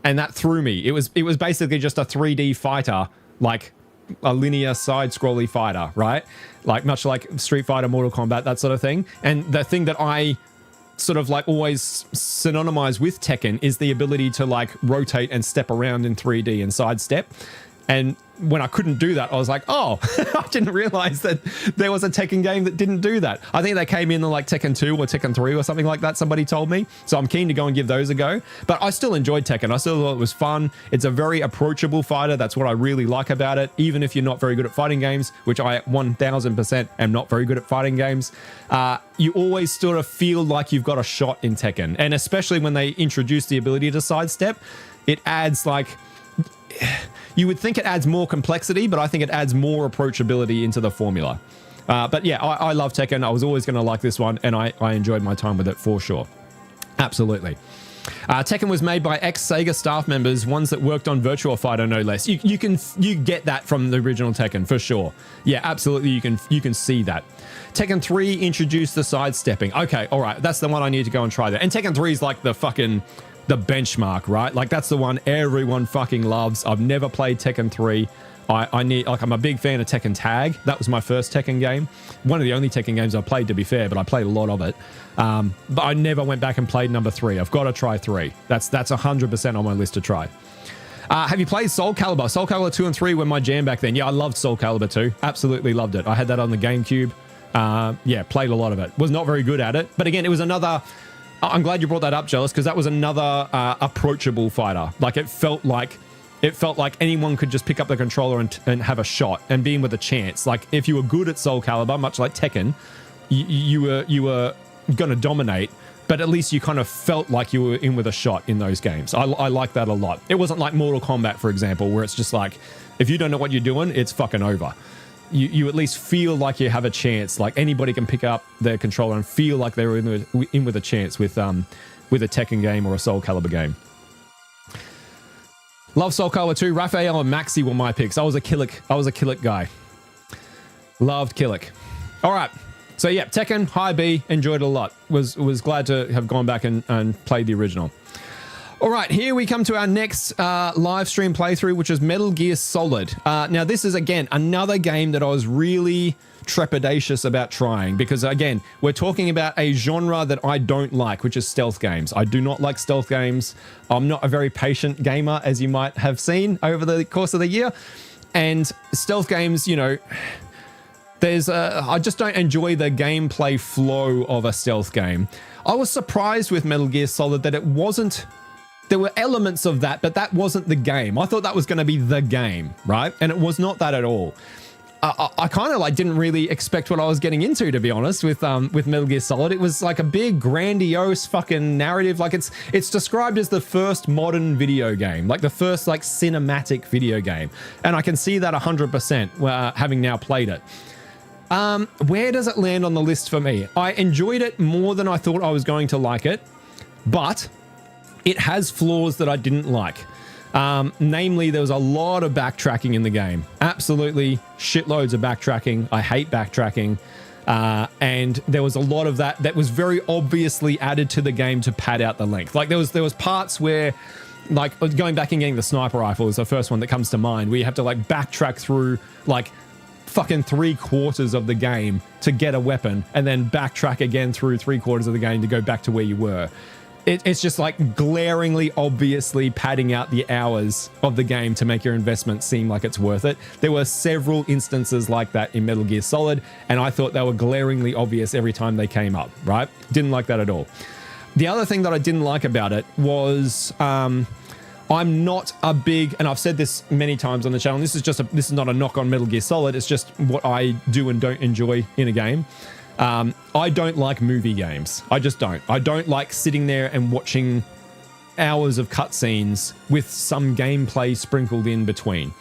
and that threw me. It was basically just a 3D fighter, like a linear side-scrolly fighter, right? Like much like Street Fighter, Mortal Kombat, that sort of thing. And the thing that I sort of like always synonymize with Tekken is the ability to like rotate and step around in 3D and sidestep. And when I couldn't do that, I was like, oh, I didn't realize that there was a Tekken game that didn't do that. I think they came in like Tekken 2 or Tekken 3 or something like that, somebody told me. So I'm keen to go and give those a go. But I still enjoyed Tekken. I still thought it was fun. It's a very approachable fighter. That's what I really like about it. Even if you're not very good at fighting games, which I 1000% am not very good at fighting games, you always sort of feel like you've got a shot in Tekken. And especially when they introduce the ability to sidestep, it adds like... You would think it adds more complexity, but I think it adds more approachability into the formula. But yeah, I love Tekken. I was always going to like this one, and I enjoyed my time with it for sure. Absolutely. Tekken was made by ex-Sega staff members, ones that worked on Virtua Fighter, no less. You get that from the original Tekken for sure. Yeah, absolutely. You can see that. Tekken 3 introduced the sidestepping. Okay, all right, that's the one I need to go and try that. And Tekken 3 is like the benchmark, right? Like that's the one everyone fucking loves. I've never played Tekken 3. I'm a big fan of Tekken Tag. That was my first Tekken game. One of the only Tekken games I played, to be fair, but I played a lot of it. But I never went back and played number 3. I've got to try 3. That's 100% on my list to try. Have you played Soul Calibur? Soul Calibur 2 and 3 were my jam back then. Yeah, I loved Soul Calibur 2. Absolutely loved it. I had that on the GameCube. Yeah, played a lot of it. Was not very good at it. But again, it was another... I'm glad you brought that up, Jealous, because that was another approachable fighter. Like it felt like anyone could just pick up the controller and have a shot and be in with a chance. Like if you were good at Soul Calibur, much like Tekken, you were going to dominate, but at least you kind of felt like you were in with a shot in those games. I like that a lot. It wasn't like Mortal Kombat, for example, where it's just like, if you don't know what you're doing, it's fucking over. You at least feel like you have a chance. Like anybody can pick up their controller and feel like they're in with a chance with a Tekken game or a Soul Calibur game. Love Soul Calibur 2. Raphael and Maxi were my picks. I was a Killick guy. Loved Killick. All right. So yeah, Tekken, high B, enjoyed it a lot. Was glad to have gone back and played the original. All right, here we come to our next live stream playthrough, which is Metal Gear Solid. Now, this is, again, another game that I was really trepidatious about trying because, again, we're talking about a genre that I don't like, which is stealth games. I do not like stealth games. I'm not a very patient gamer, as you might have seen over the course of the year. And stealth games, you know... I just don't enjoy the gameplay flow of a stealth game. I was surprised with Metal Gear Solid that it wasn't... There were elements of that, but that wasn't the game. I thought that was going to be the game, right? And it was not that at all. I kind of like didn't really expect what I was getting into, to be honest, with Metal Gear Solid. It was like a big, grandiose fucking narrative. Like it's described as the first modern video game, like the first like cinematic video game. And I can see that 100% having now played it. Where does it land on the list for me? I enjoyed it more than I thought I was going to like it, but it has flaws that I didn't like. Namely, there was a lot of backtracking in the game. Absolutely shitloads of backtracking. I hate backtracking. And there was a lot of that was very obviously added to the game to pad out the length. Like there was parts where, like going back and getting the sniper rifle is the first one that comes to mind, where you have to like backtrack through like fucking 3/4 of the game to get a weapon and then backtrack again through 3/4 of the game to go back to where you were. It's just like glaringly, obviously padding out the hours of the game to make your investment seem like it's worth it. There were several instances like that in Metal Gear Solid, and I thought they were glaringly obvious every time they came up, right? Didn't like that at all. The other thing that I didn't like about it was I'm not a big, and I've said this many times on the channel, this is not a knock on Metal Gear Solid, it's just what I do and don't enjoy in a game. I don't like movie games. I just don't. I don't like sitting there and watching hours of cutscenes with some gameplay sprinkled in between.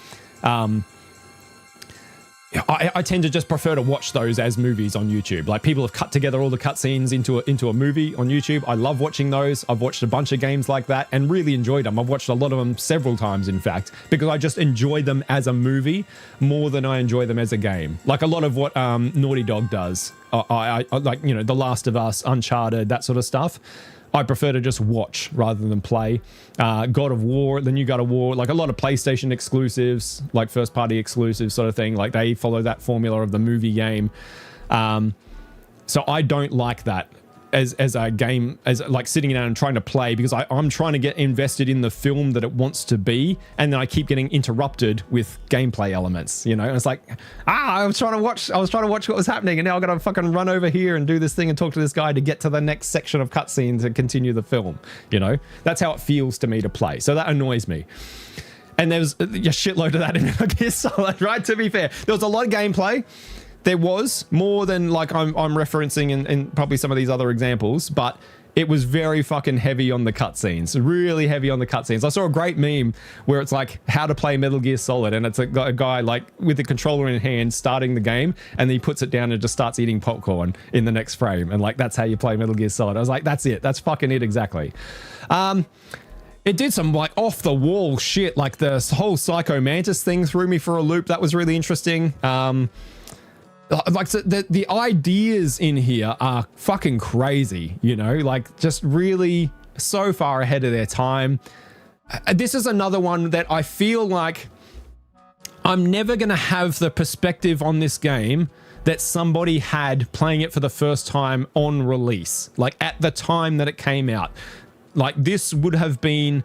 I tend to just prefer to watch those as movies on YouTube. Like people have cut together all the cutscenes into a movie on YouTube. I love watching those. I've watched a bunch of games like that and really enjoyed them. I've watched a lot of them several times, in fact, because I just enjoy them as a movie more than I enjoy them as a game. Like a lot of what Naughty Dog does. I like, you know, The Last of Us, Uncharted, that sort of stuff. I prefer to just watch rather than play. God of War, the new God of War, like a lot of PlayStation exclusives, like first party exclusives sort of thing, like they follow that formula of the movie game. So I don't like that as a game, as like sitting down and trying to play, because I'm trying to get invested in the film that it wants to be, and then I keep getting interrupted with gameplay elements, you know. And it's like, I was trying to watch what was happening, and now I gotta fucking run over here and do this thing and talk to this guy to get to the next section of cutscenes and continue the film, you know. That's how it feels to me to play, so that annoys me. And there's a shitload of that in Metal Gear Solid, right? To be fair, there was a lot of gameplay. There was more than like I'm referencing in probably some of these other examples, but it was very fucking heavy on the cutscenes, really heavy on the cutscenes. I saw a great meme where it's like how to play Metal Gear Solid, and it's a guy like with the controller in hand starting the game, and then he puts it down and just starts eating popcorn in the next frame, and like that's how you play Metal Gear Solid. I was like, that's it, that's fucking it exactly. It did some like off the wall shit, like the whole Psycho Mantis thing threw me for a loop. That was really interesting. Like the ideas in here are fucking crazy, you know, like just really so far ahead of their time. This is another one that I feel like I'm never going to have the perspective on this game that somebody had playing it for the first time on release, like at the time that it came out. Like this would have been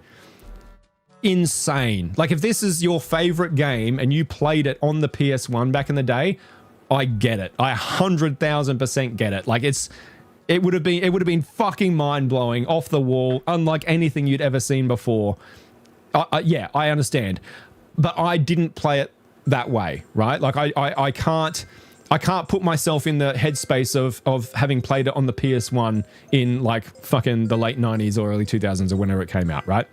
insane. Like if this is your favorite game and you played it on the PS1 back in the day, I get it. I 100,000% get it. Like it would have been fucking mind blowing, off the wall, unlike anything you'd ever seen before. Yeah, I understand, but I didn't play it that way, right? Like I can't put myself in the headspace of having played it on the PS1 in like fucking the late 90s or early 2000s or whenever it came out, right?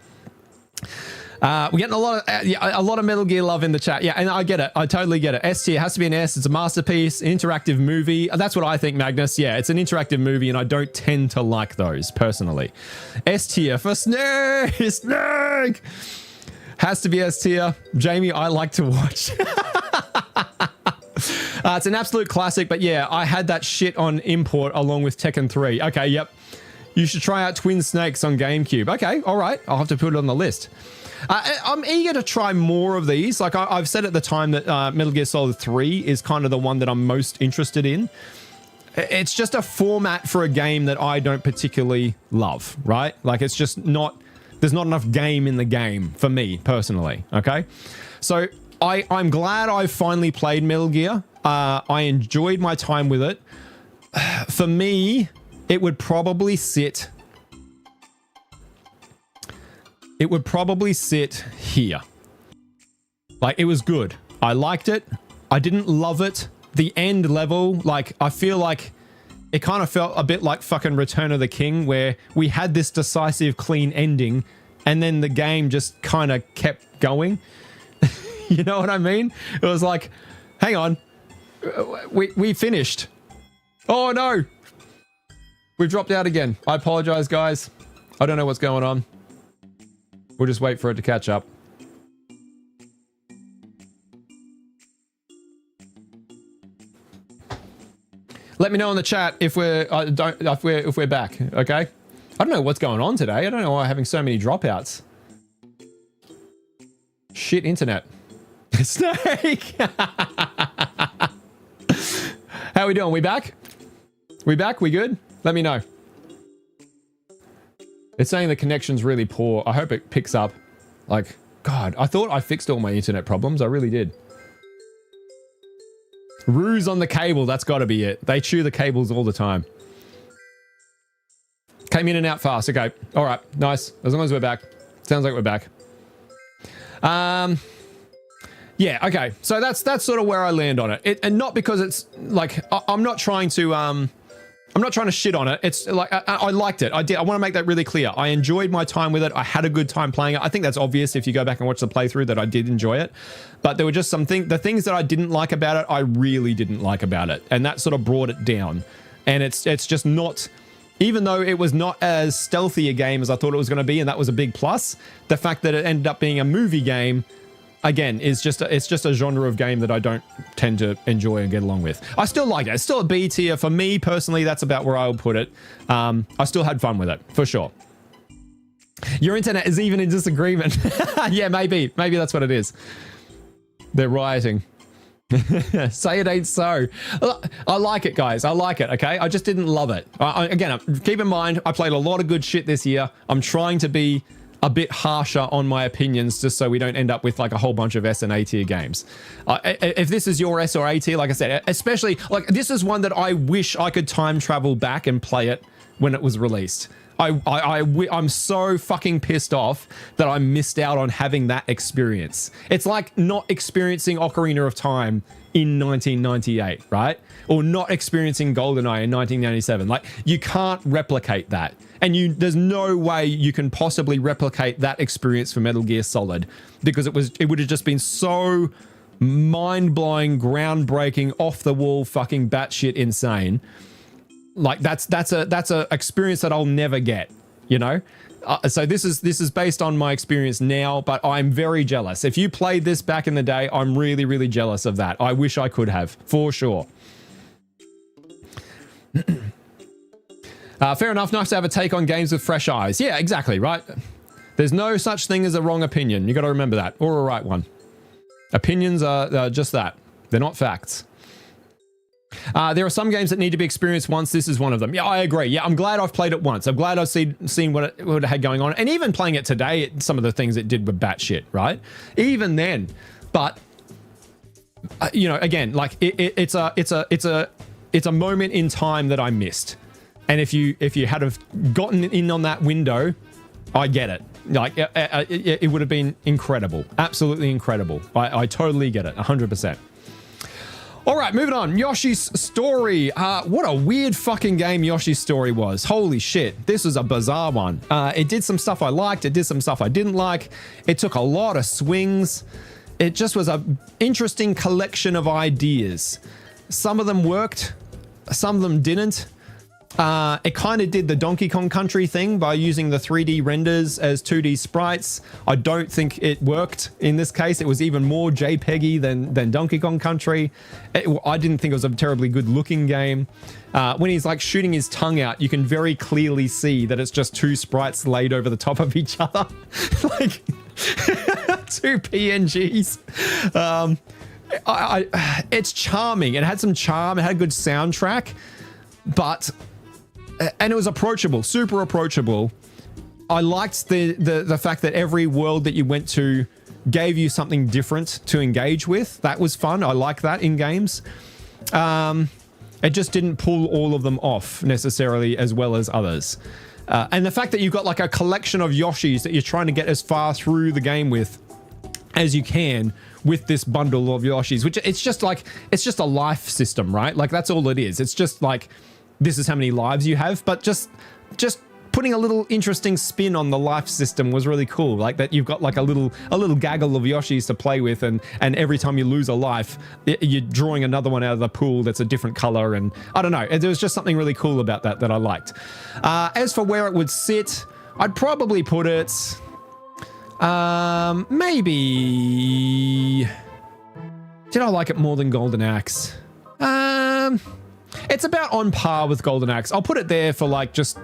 We're getting a lot of Metal Gear love in the chat. Yeah, and I get it. I totally get it. S tier has to be an S. It's a masterpiece, interactive movie. That's what I think, Magnus. Yeah, it's an interactive movie, and I don't tend to like those personally. S tier for Snake. Snake has to be S tier. Jamie, I like to watch. It's an absolute classic, but yeah, I had that shit on import along with Tekken 3. Okay, yep. You should try out Twin Snakes on GameCube. Okay, all right. I'll have to put it on the list. I'm eager to try more of these. Like I've said at the time that Metal Gear Solid 3 is kind of the one that I'm most interested in. It's just a format for a game that I don't particularly love, right? Like it's just not, there's not enough game in the game for me personally, okay? So I'm glad I finally played Metal Gear. I enjoyed my time with it. For me, it would probably sit here. Like it was good. I liked it. I didn't love it. The end level, like I feel like it kind of felt a bit like fucking Return of the King, where we had this decisive clean ending and then the game just kind of kept going. You know what I mean? It was like, hang on, we finished. Oh no, we've dropped out again. I apologize, guys. I don't know what's going on. We'll just wait for it to catch up. Let me know in the chat if we're back. Okay. I don't know what's going on today. I don't know why I'm having so many dropouts. Shit, internet. Snake. How we doing? We back? We back? We good? Let me know. It's saying the connection's really poor. I hope it picks up. Like, God, I thought I fixed all my internet problems. I really did. Ruse on the cable. That's got to be it. They chew the cables all the time. Came in and out fast. Okay. All right. Nice. As long as we're back. Sounds like we're back. Yeah. Okay. So that's sort of where I land on it. And not because it's like, I'm not trying to shit on it. It's like, I liked it. I want to make that really clear. I enjoyed my time with it. I had a good time playing it. I think that's obvious if you go back and watch the playthrough that I did enjoy it. But there were just the things that I didn't like about it, I really didn't like about it. And that sort of brought it down. And it's just not, even though it was not as stealthy a game as I thought it was going to be, and that was a big plus, the fact that it ended up being a movie game again, it's just a genre of game that I don't tend to enjoy and get along with. I still like it. It's still a B tier. For me personally, that's about where I would put it. I still had fun with it, for sure. Your internet is even in disagreement. Yeah, maybe that's what it is. They're rioting. Say it ain't so. I like it, guys. I like it, okay? I just didn't love it. Again, keep in mind, I played a lot of good shit this year. I'm trying to be a bit harsher on my opinions just so we don't end up with like a whole bunch of S and A tier games. If this is your S or A tier, like I said, especially, like this is one that I wish I could time travel back and play it when it was released. I'm so fucking pissed off that I missed out on having that experience. It's like not experiencing Ocarina of Time in 1998, right? Or not experiencing GoldenEye in 1997. Like, you can't replicate that. And there's no way you can possibly replicate that experience for Metal Gear Solid, because it would have just been so mind-blowing, groundbreaking, off-the-wall, fucking batshit insane. Like that's a experience that I'll never get, you know? So this is based on my experience now, but I'm very jealous. If you played this back in the day, I'm really, really jealous of that. I wish I could have, for sure. Fair enough. Nice to have a take on games with fresh eyes. Yeah, exactly, right? There's no such thing as a wrong opinion. You got to remember that, or a right one. Opinions are just that. They're not facts. There are some games that need to be experienced once. This is one of them. Yeah, I agree. Yeah, I'm glad I've played it once. I'm glad I've seen what it had going on. And even playing it today, some of the things it did were batshit, right? Even then. But, you know, again, like it's a moment in time that I missed. And if you had have gotten in on that window, I get it. Like, it would have been incredible. Absolutely incredible. I totally get it. 100%. All right, moving on. Yoshi's Story. What a weird fucking game Yoshi's Story was. Holy shit. This was a bizarre one. It did some stuff I liked. It did some stuff I didn't like. It took a lot of swings. It just was an interesting collection of ideas. Some of them worked. Some of them didn't. It kind of did the Donkey Kong Country thing by using the 3D renders as 2D sprites. I don't think it worked in this case. It was even more JPEG-y than Donkey Kong Country. I didn't think it was a terribly good looking game. When he's like shooting his tongue out, you can very clearly see that it's just two sprites laid over the top of each other. Like two PNGs. It's charming. It had some charm. It had a good soundtrack, but... And it was approachable, super approachable. I liked the fact that every world that you went to gave you something different to engage with. That was fun. I like that in games. It just didn't pull all of them off necessarily as well as others. And the fact that you've got like a collection of Yoshis that you're trying to get as far through the game with as you can with this bundle of Yoshis, which it's just a life system, right? Like that's all it is. It's just like, this is how many lives you have, but just putting a little interesting spin on the life system was really cool. Like that you've got like a little gaggle of Yoshis to play with, and every time you lose a life, you're drawing another one out of the pool that's a different color, and I don't know. There was just something really cool about that I liked. As for where it would sit, I'd probably put it maybe... Did I like it more than Golden Axe? It's about on par with Golden Axe. I'll put it there for like just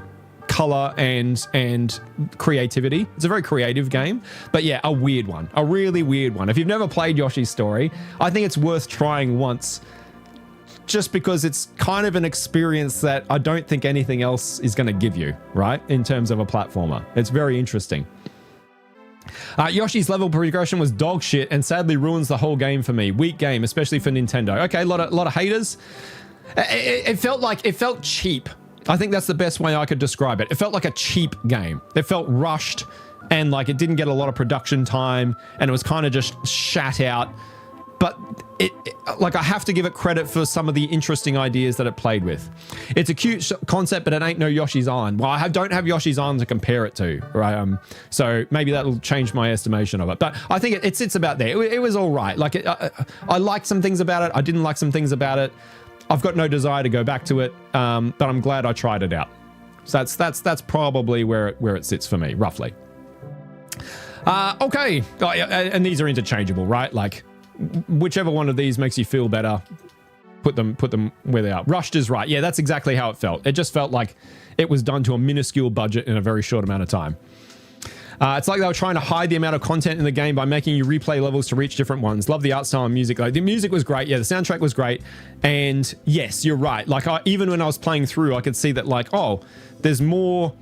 color and creativity. It's a very creative game, but yeah, a weird one, a really weird one. If you've never played Yoshi's Story, I think it's worth trying once, just because it's kind of an experience that I don't think anything else is going to give you, right? In terms of a platformer. It's very interesting. Yoshi's level progression was dog shit and sadly ruins the whole game for me. Weak game, especially for Nintendo. Okay, a lot of haters. It felt cheap. I think that's the best way I could describe it. It felt like a cheap game. It felt rushed, and like it didn't get a lot of production time, and it was kind of just shat out. But like I have to give it credit for some of the interesting ideas that it played with. It's a cute concept, but it ain't no Yoshi's Island. Well, I don't have Yoshi's Island to compare it to, right? So maybe that'll change my estimation of it. But I think it sits about there. It was all right. Like I liked some things about it. I didn't like some things about it. I've got no desire to go back to it, but I'm glad I tried it out. So that's probably where it sits for me, roughly. Okay. And these are interchangeable, right? Like, whichever one of these makes you feel better, put them where they are. Rushed is right. Yeah, that's exactly how it felt. It just felt like it was done to a minuscule budget in a very short amount of time. It's like they were trying to hide the amount of content in the game by making you replay levels to reach different ones. Love the art style and music. Like, the music was great. Yeah, the soundtrack was great. And yes, you're right. Like, even when I was playing through, I could see that, like, oh, there's more.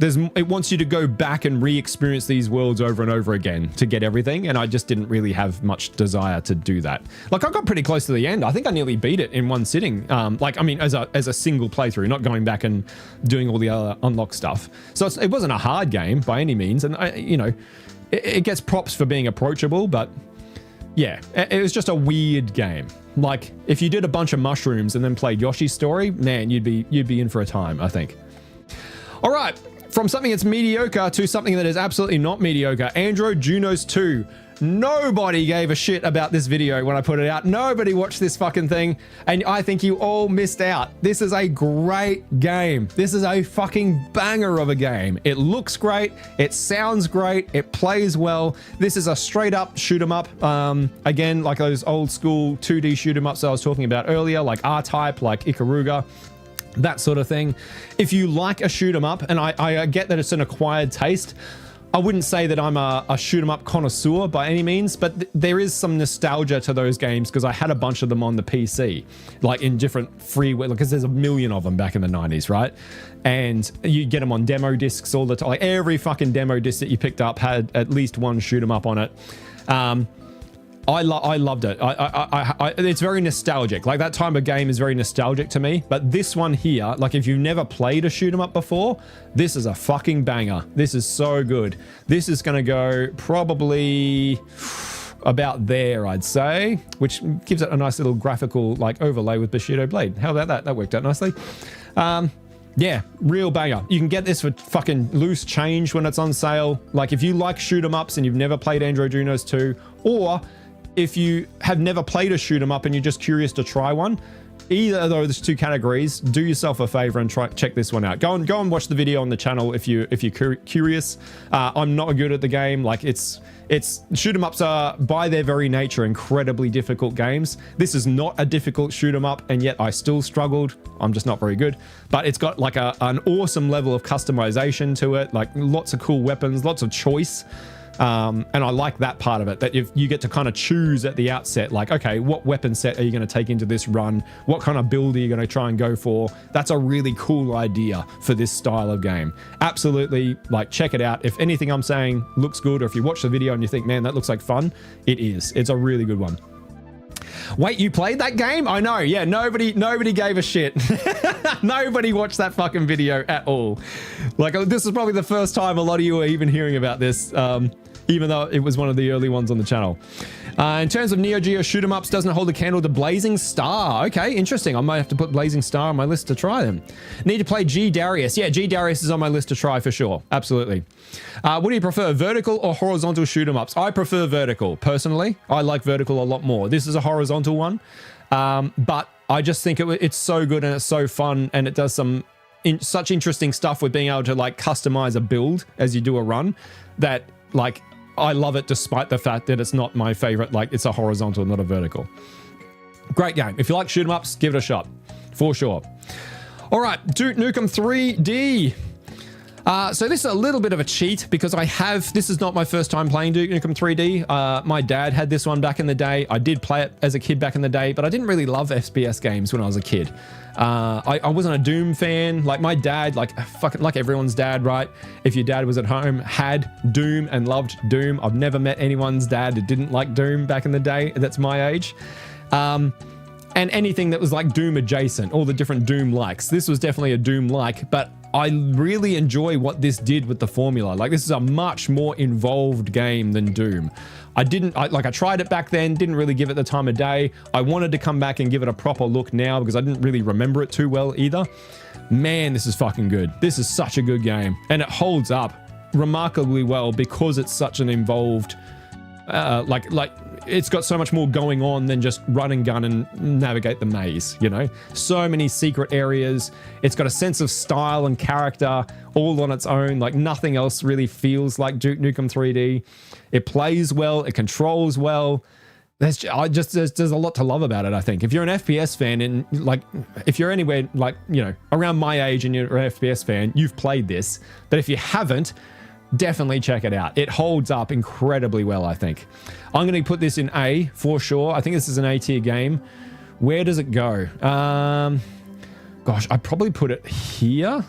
It wants you to go back and re-experience these worlds over and over again to get everything, and I just didn't really have much desire to do that. Like, I got pretty close to the end. I think I nearly beat it in one sitting. Like, I mean, as a single playthrough, not going back and doing all the other unlock stuff. So it wasn't a hard game by any means, and it gets props for being approachable, but yeah, it was just a weird game. Like, if you did a bunch of mushrooms and then played Yoshi's Story, man, you'd be in for a time, I think. All right. From something that's mediocre to something that is absolutely not mediocre. Android Junos 2. Nobody gave a shit about this video when I put it out. Nobody watched this fucking thing. And I think you all missed out. This is a great game. This is a fucking banger of a game. It looks great. It sounds great. It plays well. This is a straight up shoot 'em up. Again, like those old school 2D shoot 'em ups I was talking about earlier, like R-Type, like Ikaruga. That sort of thing. If you like a shoot 'em up, and I get that it's an acquired taste, I wouldn't say that I'm a shoot 'em up connoisseur by any means, but there is some nostalgia to those games because I had a bunch of them on the PC, like in different freeware, because there's a million of them back in the 90s, right? And you get them on demo discs all the time. Like, every fucking demo disc that you picked up had at least one shoot 'em up on it. I loved it. It's very nostalgic. Like, that type of game is very nostalgic to me. But this one here, like, if you've never played a shoot 'em up before, this is a fucking banger. This is so good. This is going to go probably about there, I'd say, which gives it a nice little graphical, like, overlay with Bushido Blade. How about that? That worked out nicely. Yeah, real banger. You can get this for fucking loose change when it's on sale. Like, if you like shoot 'em ups and you've never played Android Junos 2, or if you have never played a shoot 'em up and you're just curious to try one, either of those two categories, do yourself a favor and check this one out. Go and watch the video on the channel if you're curious. I'm not good at the game. Like, it's shoot 'em ups are by their very nature incredibly difficult games. This is not a difficult shoot 'em up, and yet I still struggled. I'm just not very good. But it's got like an awesome level of customization to it, like lots of cool weapons, lots of choice. And I like that part of it, that if you get to kind of choose at the outset, like, okay, what weapon set are you going to take into this run? What kind of build are you going to try and go for? That's a really cool idea for this style of game. Absolutely, like, check it out. If anything I'm saying looks good, or if you watch the video and you think, man, that looks like fun, it is. It's a really good one. Wait, you played that game? I know. Yeah, nobody gave a shit. Nobody watched that fucking video at all. Like, this is probably the first time a lot of you are even hearing about this, even though it was one of the early ones on the channel. In terms of Neo Geo shoot 'em ups, doesn't hold a candle to Blazing Star. Okay, interesting. I might have to put Blazing Star on my list to try them. Need to play G Darius. Yeah, G Darius is on my list to try for sure. Absolutely. What do you prefer, vertical or horizontal shoot 'em ups? I prefer vertical, personally. I like vertical a lot more. This is a horizontal one, but I just think it's so good and it's so fun, and it does such interesting stuff with being able to, like, customize a build as you do a run, that, like, I love it despite the fact that it's not my favorite. Like, it's a horizontal, not a vertical. Great game. If you like shoot 'em ups, give it a shot for sure. All right, Duke Nukem 3D. So this is a little bit of a cheat because this is not my first time playing Duke Nukem 3D. My dad had this one back in the day. I did play it as a kid back in the day, but I didn't really love FPS games when I was a kid. I wasn't a Doom fan. Like, my dad, like everyone's dad, right? If your dad was at home, had Doom and loved Doom. I've never met anyone's dad who didn't like Doom back in the day. That's my age. And anything that was like Doom adjacent, all the different Doom likes. This was definitely a Doom like, but I really enjoy what this did with the formula. Like, this is a much more involved game than Doom. I tried it back then, didn't really give it the time of day. I wanted to come back and give it a proper look now because I didn't really remember it too well either. Man, this is fucking good. This is such a good game, and it holds up remarkably well because it's such an involved, it's got so much more going on than just run and gun and navigate the maze, you know? So many secret areas. It's got a sense of style and character all on its own. Like nothing else really feels like Duke Nukem 3D. It plays well. It controls well. There's a lot to love about it, I think. If you're an FPS fan and like, if you're anywhere like, you know, around my age and you're an FPS fan, you've played this. But if you haven't, definitely check it out. It holds up incredibly well, I think. I'm going to put this in A for sure. I think this is an A tier game. Where does it go? Gosh, I'd probably put it here.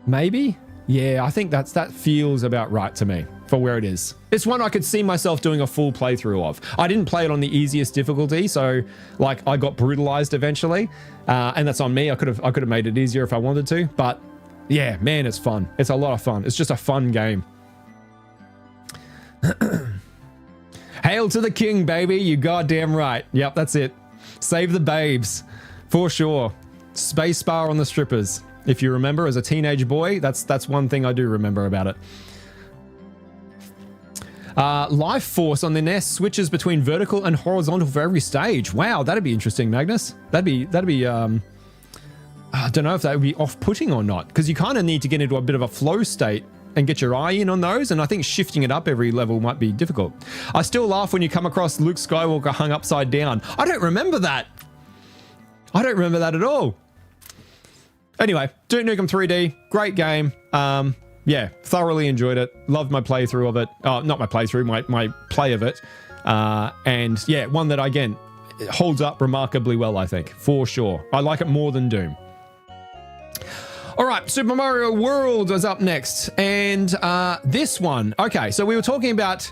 Maybe. Yeah, I think that feels about right to me for where it is. It's one I could see myself doing a full playthrough of. I didn't play it on the easiest difficulty, so like I got brutalized eventually, and that's on me. I could have made it easier if I wanted to, but yeah, man, it's fun. It's a lot of fun. It's just a fun game. Hail to the king, baby. You goddamn right. Yep, that's it. Save the babes. For sure. Space bar on the strippers. If you remember, as a teenage boy, that's one thing I do remember about it. Life Force on the NES switches between vertical and horizontal for every stage. Wow, that'd be interesting, Magnus. That'd be I don't know if that would be off-putting or not, because you kind of need to get into a bit of a flow state and get your eye in on those, and I think shifting it up every level might be difficult. I still laugh when you come across Luke Skywalker hung upside down. I don't remember that. I don't remember that at all. Anyway, Duke Nukem 3D, great game. Yeah, thoroughly enjoyed it. Loved my playthrough of it. Not my playthrough, my play of it. And yeah, one that, again, it holds up remarkably well, I think, for sure. I like it more than Doom. All right, Super Mario World is up next. And this one, okay, so we were talking about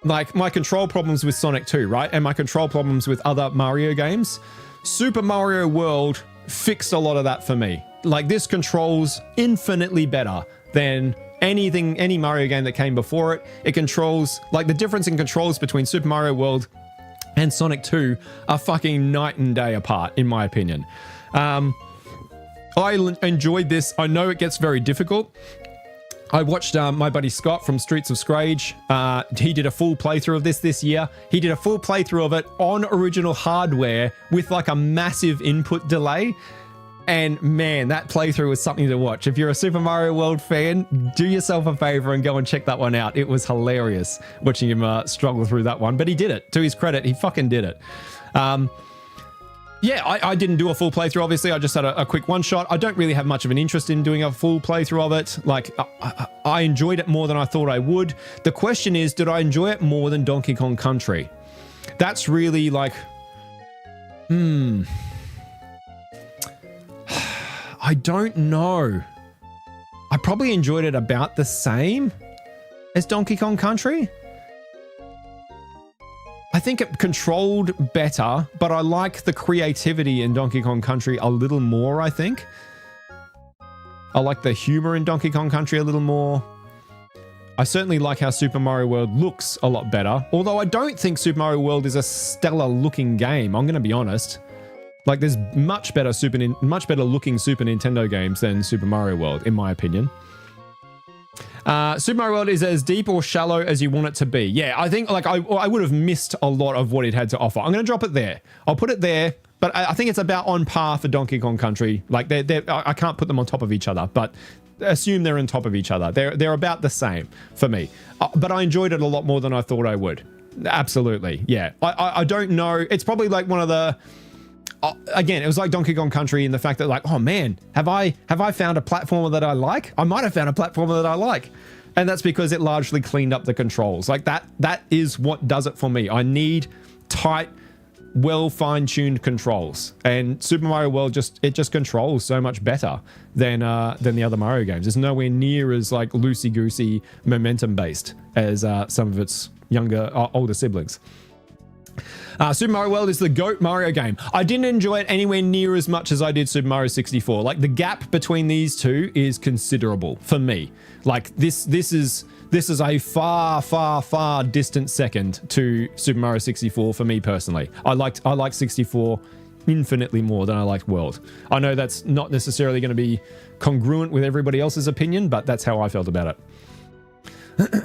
like my control problems with Sonic 2, right? And my control problems with other Mario games. Super Mario World fixed a lot of that for me. Like, this controls infinitely better than any Mario game that came before it. It controls, like, the difference in controls between Super Mario World and Sonic 2 are fucking night and day apart, in my opinion. I enjoyed this. I know it gets very difficult. I watched my buddy Scott from Streets of Scrage. He did a full playthrough of this year. He did a full playthrough of it on original hardware with like a massive input delay. And man, that playthrough was something to watch. If you're a Super Mario World fan, do yourself a favor and go and check that one out. It was hilarious watching him struggle through that one, but he did it. To his credit, he fucking did it. Yeah, I didn't do a full playthrough, obviously. I just had a quick one-shot. I don't really have much of an interest in doing a full playthrough of it. Like, I enjoyed it more than I thought I would. The question is, did I enjoy it more than Donkey Kong Country? That's really like... I don't know. I probably enjoyed it about the same as Donkey Kong Country. I think it controlled better, but I like the creativity in Donkey Kong Country a little more, I think. I like the humor in Donkey Kong Country a little more. I certainly like how Super Mario World looks a lot better, although I don't think Super Mario World is a stellar looking game, I'm going to be honest. Like, there's much better looking Super Nintendo games than Super Mario World, in my opinion. Super Mario World is as deep or shallow as you want it to be. Yeah, I think like I would have missed a lot of what it had to offer. I'm going to drop it there. I'll put it there, but I think it's about on par for Donkey Kong Country. Like, I can't put them on top of each other, but assume they're on top of each other. They're about the same for me. But I enjoyed it a lot more than I thought I would. Absolutely, yeah. I don't know. It's probably like one of the... again, it was like Donkey Kong Country in the fact that, like, oh man, have I found a platformer that I like? I might have found a platformer that I like. And that's because it largely cleaned up the controls. Like, that is what does it for me. I need tight, well fine-tuned controls. And Super Mario World just controls so much better than the other Mario games. It's nowhere near as like loosey-goosey, momentum-based as some of its older siblings. Super Mario World is the GOAT Mario game. I didn't enjoy it anywhere near as much as I did Super Mario 64. Like, the gap between these two is considerable for me. Like, this is a far distant second to Super Mario 64 for me personally. I liked 64 infinitely more than I liked World. I know that's not necessarily going to be congruent with everybody else's opinion, but that's how I felt about it.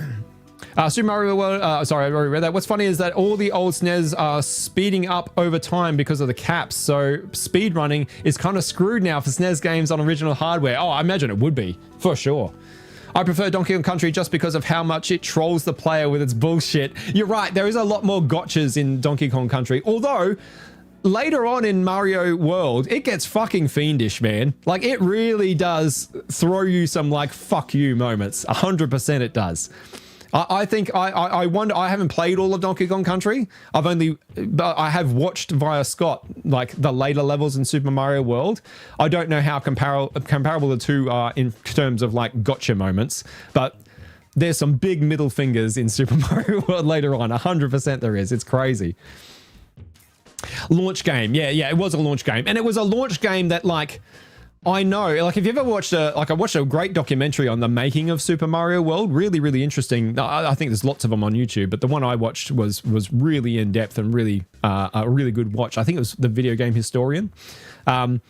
Super Mario World, sorry, I already read that. What's funny is that all the old SNES are speeding up over time because of the caps. So speed running is kind of screwed now for SNES games on original hardware. Oh, I imagine it would be, for sure. I prefer Donkey Kong Country just because of how much it trolls the player with its bullshit. You're right, there is a lot more gotchas in Donkey Kong Country. Although, later on in Mario World, it gets fucking fiendish, man. Like, it really does throw you some, like, fuck you moments. 100% it does. I think, I wonder, I haven't played all of Donkey Kong Country. I have watched via Scott, like, the later levels in Super Mario World. I don't know how comparable the two are in terms of, like, gotcha moments, but there's some big middle fingers in Super Mario World later on. 100% there is. It's crazy. Launch game. Yeah, it was a launch game. And it was a launch game that, like, I know, like, if you ever watched I watched a great documentary on the making of Super Mario World. Really, really interesting. I think there's lots of them on YouTube, but the one I watched was really in depth and really a really good watch. I think it was the Video Game Historian. I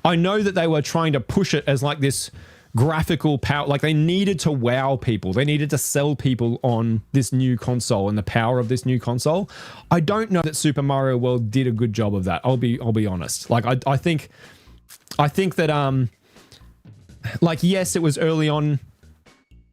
know that they were trying to push it as like this graphical power, like they needed to wow people. They needed to sell people on this new console and the power of this new console. I don't know that Super Mario World did a good job of that. I'll be honest. Like I think that like, yes, it was early on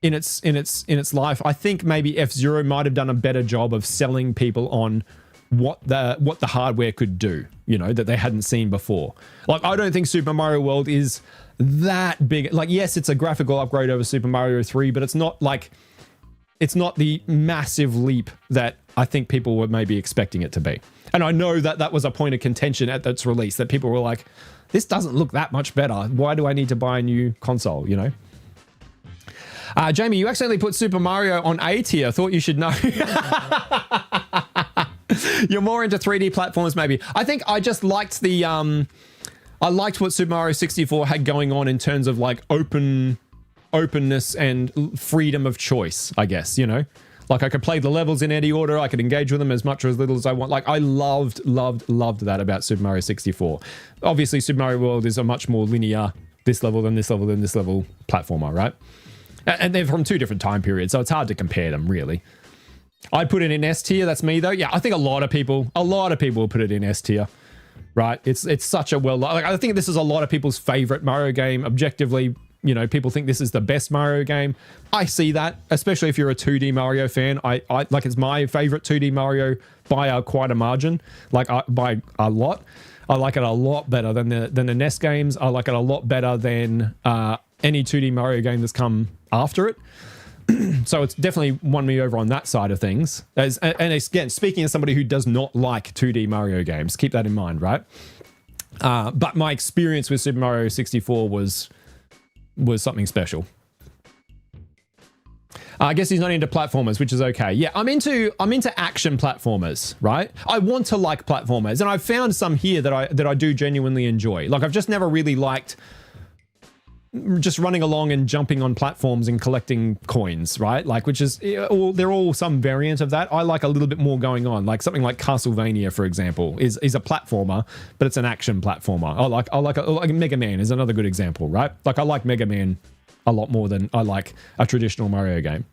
in its life. I think maybe F-Zero might have done a better job of selling people on what the hardware could do, you know, that they hadn't seen before. Like, I don't think Super Mario World is that big. Like, yes, it's a graphical upgrade over Super Mario 3, but it's not like, it's not the massive leap that I think people were maybe expecting it to be. And I know that that was a point of contention at its release, that people were like, this doesn't look that much better. Why do I need to buy a new console, you know? Jamie, you accidentally put Super Mario on A tier. Thought you should know. You're more into 3D platforms, maybe. I think I just liked the... I liked what Super Mario 64 had going on in terms of, like, openness and freedom of choice, I guess, you know? Like, I could play the levels in any order. I could engage with them as much or as little as I want. Like, I loved that about Super Mario 64. Obviously, Super Mario World is a much more linear, this level, then this level, then this level platformer, right? And they're from two different time periods, so it's hard to compare them, really. I'd put it in S tier. That's me, though. Yeah, I think a lot of people will put it in S tier, right? It's such a like, I think this is a lot of people's favorite Mario game. Objectively, you know, people think this is the best Mario game. I see that, especially if you're a 2D Mario fan. I like, it's my favorite 2D Mario by quite a margin, like by a lot. I like it a lot better than the NES games. I like it a lot better than any 2D Mario game that's come after it. So it's definitely won me over on that side of things. And again, speaking as somebody who does not like 2D Mario games, keep that in mind, right? But my experience with Super Mario 64 was something special. I guess he's not into platformers, which is okay. Yeah, I'm into action platformers, right? I want to like platformers, and I've found some here that I do genuinely enjoy. Like, I've just never really liked just running along and jumping on platforms and collecting coins, right? Like, which is they're all some variant of that. I like a little bit more going on, like something like Castlevania, for example, is a platformer, but it's an action platformer. I like Mega Man is another good example, right? Like, I like Mega Man a lot more than I like a traditional Mario game.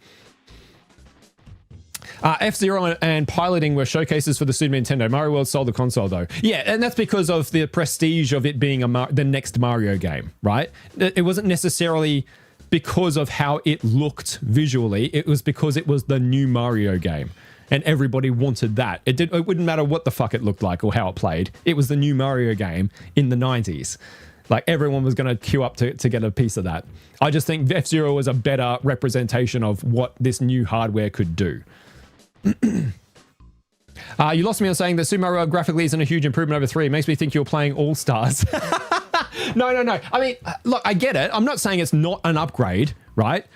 F-Zero and piloting were showcases for the Super Nintendo. Mario World sold the console, though. Yeah, and that's because of the prestige of it being the next Mario game, right? It wasn't necessarily because of how it looked visually. It was because it was the new Mario game, and everybody wanted that. It wouldn't matter what the fuck it looked like or how it played. It was the new Mario game in the 90s. Like, everyone was going to queue up to get a piece of that. I just think F-Zero was a better representation of what this new hardware could do. You lost me on saying that Super Mario World graphically isn't a huge improvement over 3. It makes me think you're playing All Stars. No. I mean, look, I get it. I'm not saying it's not an upgrade, right?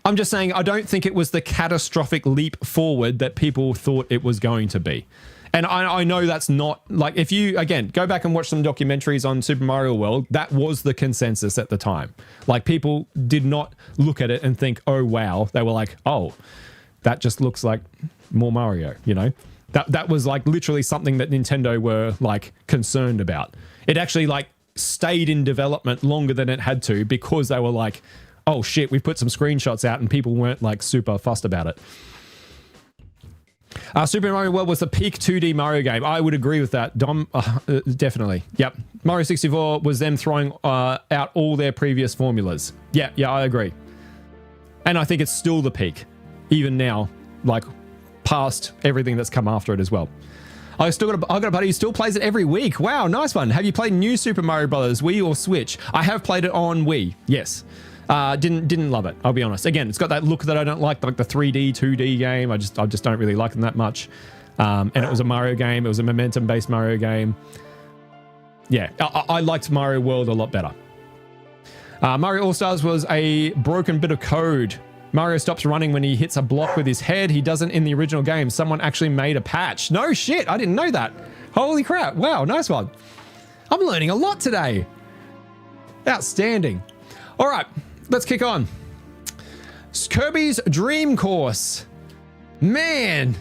I'm just saying I don't think it was the catastrophic leap forward that people thought it was going to be. And I know that's not, like, if you, again, go back and watch some documentaries on Super Mario World, that was the consensus at the time. Like, people did not look at it and think, oh, wow. They were like, oh, that just looks like more Mario, you know? That was, like, literally something that Nintendo were, like, concerned about. It actually, like, stayed in development longer than it had to because they were like, oh, shit, we've put some screenshots out and people weren't, like, super fussed about it. Super Mario World was the peak 2D Mario game. I would agree with that, Dom. Definitely. Yep. Mario 64 was them throwing out all their previous formulas. Yeah, I agree. And I think it's still the peak, even now, like past everything that's come after it as well. I got a buddy who still plays it every week. Wow, nice one. Have you played New Super Mario Brothers, Wii or Switch? I have played it on Wii. Yes. Didn't love it, I'll be honest. Again, it's got that look that I don't like the 3D, 2D game. I just don't really like them that much. And it was a Mario game. It was a momentum-based Mario game. Yeah, I liked Mario World a lot better. Mario All-Stars was a broken bit of code. Mario stops running when he hits a block with his head. He doesn't in the original game. Someone actually made a patch. No shit, I didn't know that. Holy crap, wow, nice one. I'm learning a lot today. Outstanding. All right, let's kick on. Kirby's Dream Course. Man,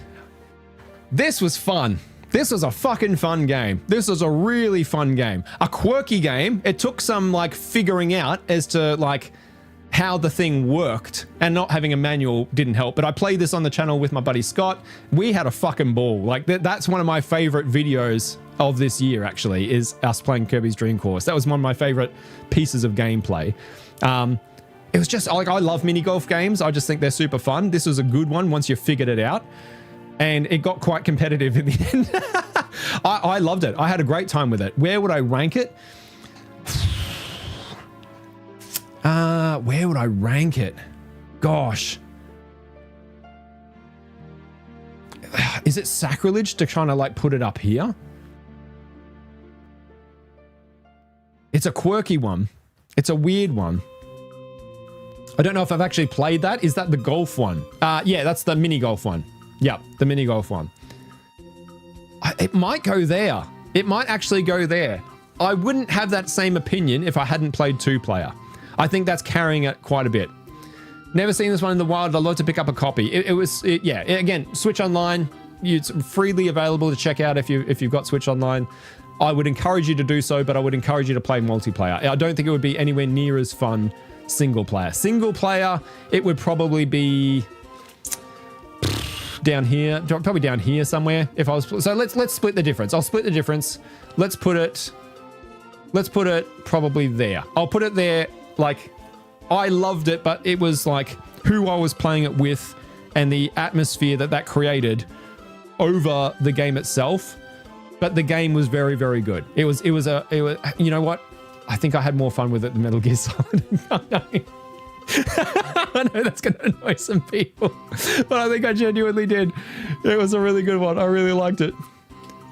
this was fun. This was a fucking fun game. This was a really fun game. A quirky game. It took some like figuring out as to like how the thing worked, and not having a manual didn't help. But I played this on the channel with my buddy Scott. We had a fucking ball. Like that's one of my favorite videos of this year, actually, is us playing Kirby's Dream Course. That was one of my favorite pieces of gameplay. It was just like, I love mini golf games. I just think they're super fun. This was a good one once you figured it out. And it got quite competitive in the end. I loved it. I had a great time with it. Where would I rank it? Where would I rank it? Gosh. Is it sacrilege to try to like put it up here? It's a quirky one. It's a weird one. I don't know if I've actually played that. Is that the golf one? Yeah, that's the mini golf one. Yep, the mini golf one. It might go there. It might actually go there. I wouldn't have that same opinion if I hadn't played 2-player. I think that's carrying it quite a bit. Never seen this one in the wild. I'd love to pick up a copy. Again, Switch Online. It's freely available to check out if you've got Switch Online. I would encourage you to do so, but I would encourage you to play multiplayer. I don't think it would be anywhere near as fun single player. Single player, it would probably be down here, probably down here somewhere. If I was, so let's split the difference. I'll split the difference. Let's put it probably there. I'll put it there. Like, I loved it, but it was like who I was playing it with and the atmosphere that created over the game itself. But the game was very, very good. It was, you know what? I think I had more fun with it than Metal Gear Solid. I know that's going to annoy some people, but I think I genuinely did. It was a really good one. I really liked it.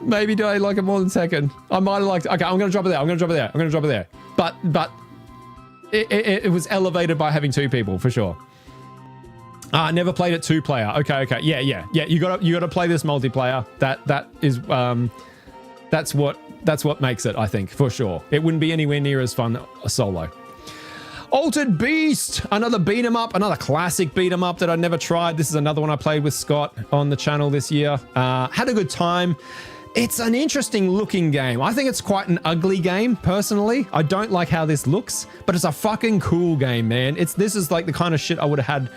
Maybe did I like it more than second? I might have liked it. Okay, I'm going to drop it there. I'm going to drop it there. I'm going to drop it there. But it was elevated by having 2 people for sure. Never played it 2-player. Okay. Yeah. You gotta play this multiplayer. That's what makes it, I think, for sure. It wouldn't be anywhere near as fun solo. Altered Beast, another beat 'em up, another classic beat 'em up that I never tried. This is another one I played with Scott on the channel this year. Had a good time. It's an interesting looking game. I think it's quite an ugly game, personally. I don't like how this looks, but it's a fucking cool game, man. This is like the kind of shit I would have had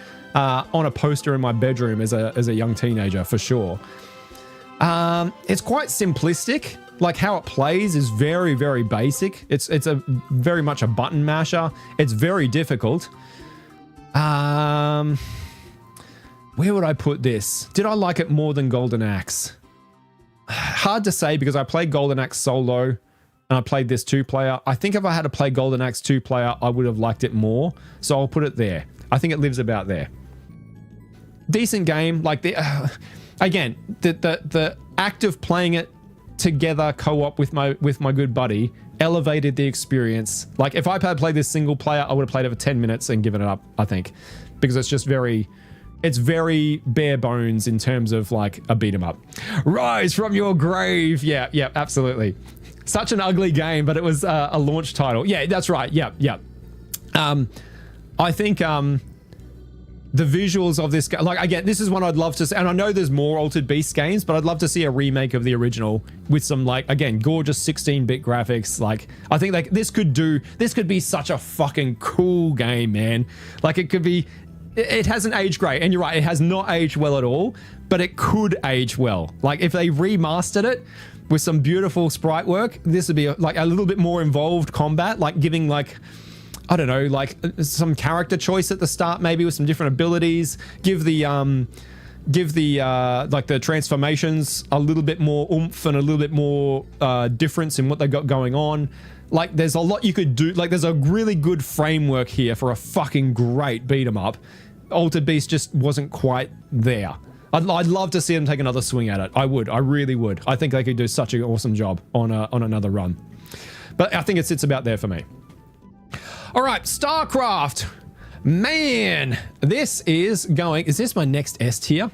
on a poster in my bedroom as a young teenager, for sure. It's quite simplistic. Like how it plays is very, very basic. It's a very much a button masher. It's very difficult. Where would I put this? Did I like it more than Golden Axe? Hard to say because I played Golden Axe solo and I played this 2-player. I think if I had to play Golden Axe 2-player, I would have liked it more. So I'll put it there. I think it lives about there. Decent game. Like again, the act of playing it together co-op with my good buddy elevated the experience. Like if I had played this single player, I would have played it for 10 minutes and given it up, I think, because it's just very bare bones in terms of like a beat 'em up. Rise from your grave. Yeah, absolutely. Such an ugly game, but it was a launch title. Yeah, that's right. Yeah. I think the visuals of this, like, again, this is one I'd love to see, and I know there's more Altered Beast games, but I'd love to see a remake of the original with some, like, again, gorgeous 16-bit graphics. Like, I think like this could be such a fucking cool game, man. Like, it could be it hasn't aged great. And you're right, it has not aged well at all, but it could age well. Like if they remastered it with some beautiful sprite work, this would be like a little bit more involved combat, like giving like, I don't know, like some character choice at the start, maybe with some different abilities, give the like the transformations a little bit more oomph and a little bit more difference in what they got going on. Like there's a lot you could do. Like there's a really good framework here for a fucking great beat 'em up. Altered Beast just wasn't quite there. I'd love to see them take another swing at it. I would. I really would. I think they could do such an awesome job on another run. But I think it sits about there for me. All right, StarCraft. Man, this is going... Is this my next S tier?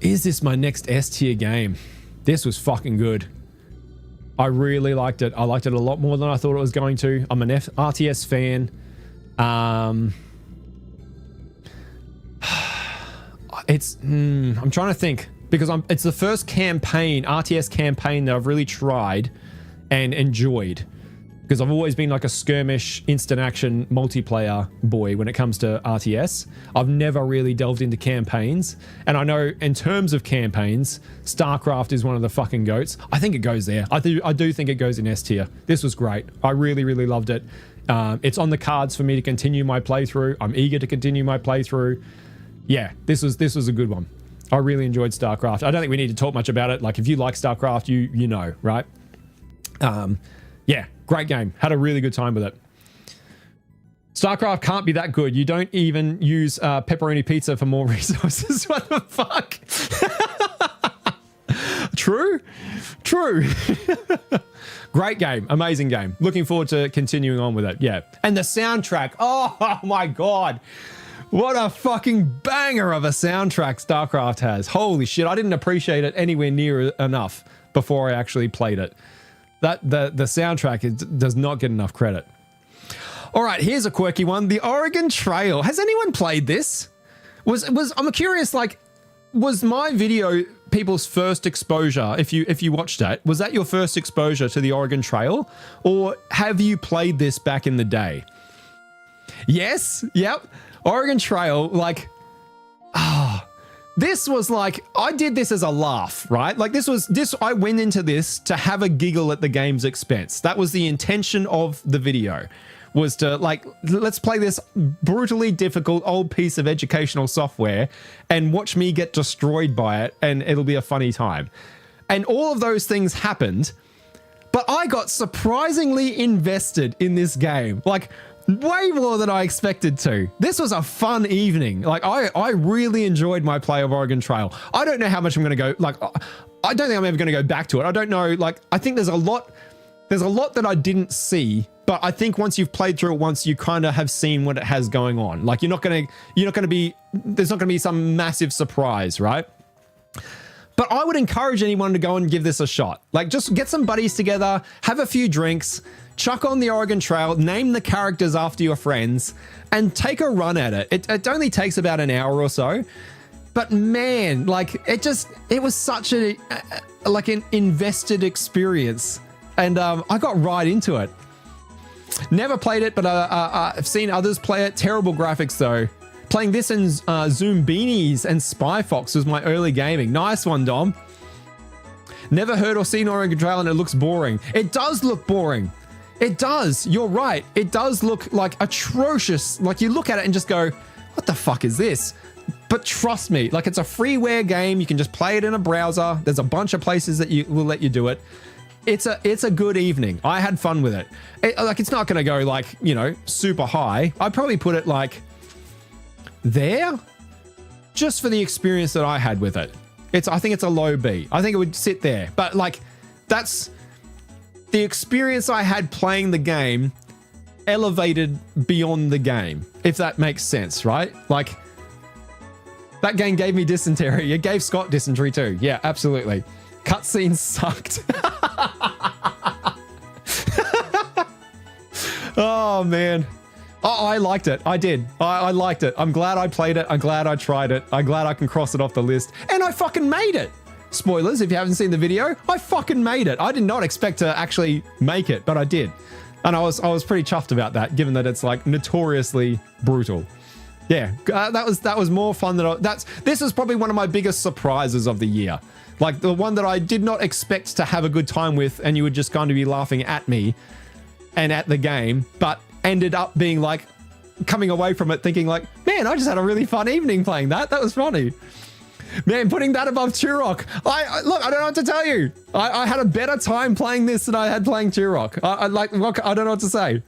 Is this my next S tier game? This was fucking good. I really liked it. I liked it a lot more than I thought it was going to. I'm an RTS fan. I'm trying to think because it's the first campaign, RTS campaign that I've really tried and enjoyed. Because I've always been like a skirmish, instant action, multiplayer boy when it comes to RTS. I've never really delved into campaigns. And I know in terms of campaigns, StarCraft is one of the fucking goats. I think it goes there. I do think it goes in S tier. This was great. I really, really loved it. It's on the cards for me to continue my playthrough. I'm eager to continue my playthrough. Yeah, this was a good one. I really enjoyed StarCraft. I don't think we need to talk much about it. Like if you like StarCraft, you know, right? Yeah, great game. Had a really good time with it. StarCraft can't be that good. You don't even use pepperoni pizza for more resources. What the fuck? True. Great game. Amazing game. Looking forward to continuing on with it. Yeah. And the soundtrack. Oh my God. What a fucking banger of a soundtrack StarCraft has. Holy shit. I didn't appreciate it anywhere near enough before I actually played it. The soundtrack does not get enough credit. All right, here's a quirky one. The Oregon Trail. Has anyone played this? I'm curious, like, was my video people's first exposure, if you watched that, was that your first exposure to the Oregon Trail? Or have you played this back in the day? Yes, yep. Oregon Trail, like, this was like, I did this as a laugh, right? Like I went into this to have a giggle at the game's expense. That was the intention of the video, was to like, let's play this brutally difficult old piece of educational software and watch me get destroyed by it, and it'll be a funny time. And all of those things happened, but I got surprisingly invested in this game. Like, way more than I expected to. This was a fun evening. Like I really enjoyed my play of Oregon Trail. I don't know how much I'm going to go, like, I don't think I'm ever going to go back to it. I don't know. Like, I think there's a lot that I didn't see, but I think once you've played through it once, you kind of have seen what it has going on. Like there's not going to be some massive surprise, right? But I would encourage anyone to go and give this a shot. Like, just get some buddies together, have a few drinks, chuck on the Oregon Trail, name the characters after your friends, and take a run at it. It only takes about an hour or so. But man, like, it was such an invested experience. And I got right into it. Never played it, but I've seen others play it. Terrible graphics, though. Playing this in Zoom Beanies and Spy Fox was my early gaming. Nice one, Dom. Never heard or seen Oregon Trail and it looks boring. It does look boring. It does. You're right. It does look like atrocious. Like you look at it and just go, what the fuck is this? But trust me, like it's a freeware game. You can just play it in a browser. There's a bunch of places that will let you do it. It's a good evening. I had fun with it. Like it's not going to go like, you know, super high. I'd probably put it like there just for the experience that I had with it. I think it's a low B. I think it would sit there. But like that's the experience I had playing the game elevated beyond the game, if that makes sense, right? Like that game gave me dysentery. It gave Scott dysentery too. Yeah, absolutely. Cutscenes sucked. Oh man. Oh, I liked it. I did. I liked it. I'm glad I played it. I'm glad I tried it. I'm glad I can cross it off the list. And I fucking made it. Spoilers, if you haven't seen the video, I fucking made it. I did not expect to actually make it, but I did. And I was pretty chuffed about that, given that it's like notoriously brutal. Yeah, that was more fun than this is probably one of my biggest surprises of the year. Like the one that I did not expect to have a good time with, and you would just kind of be laughing at me and at the game, but ended up being like coming away from it thinking like, man, I just had a really fun evening playing that. That was funny. Man, putting that above Turok. Look, I don't know what to tell you. I had a better time playing this than I had playing Turok. I don't know what to say.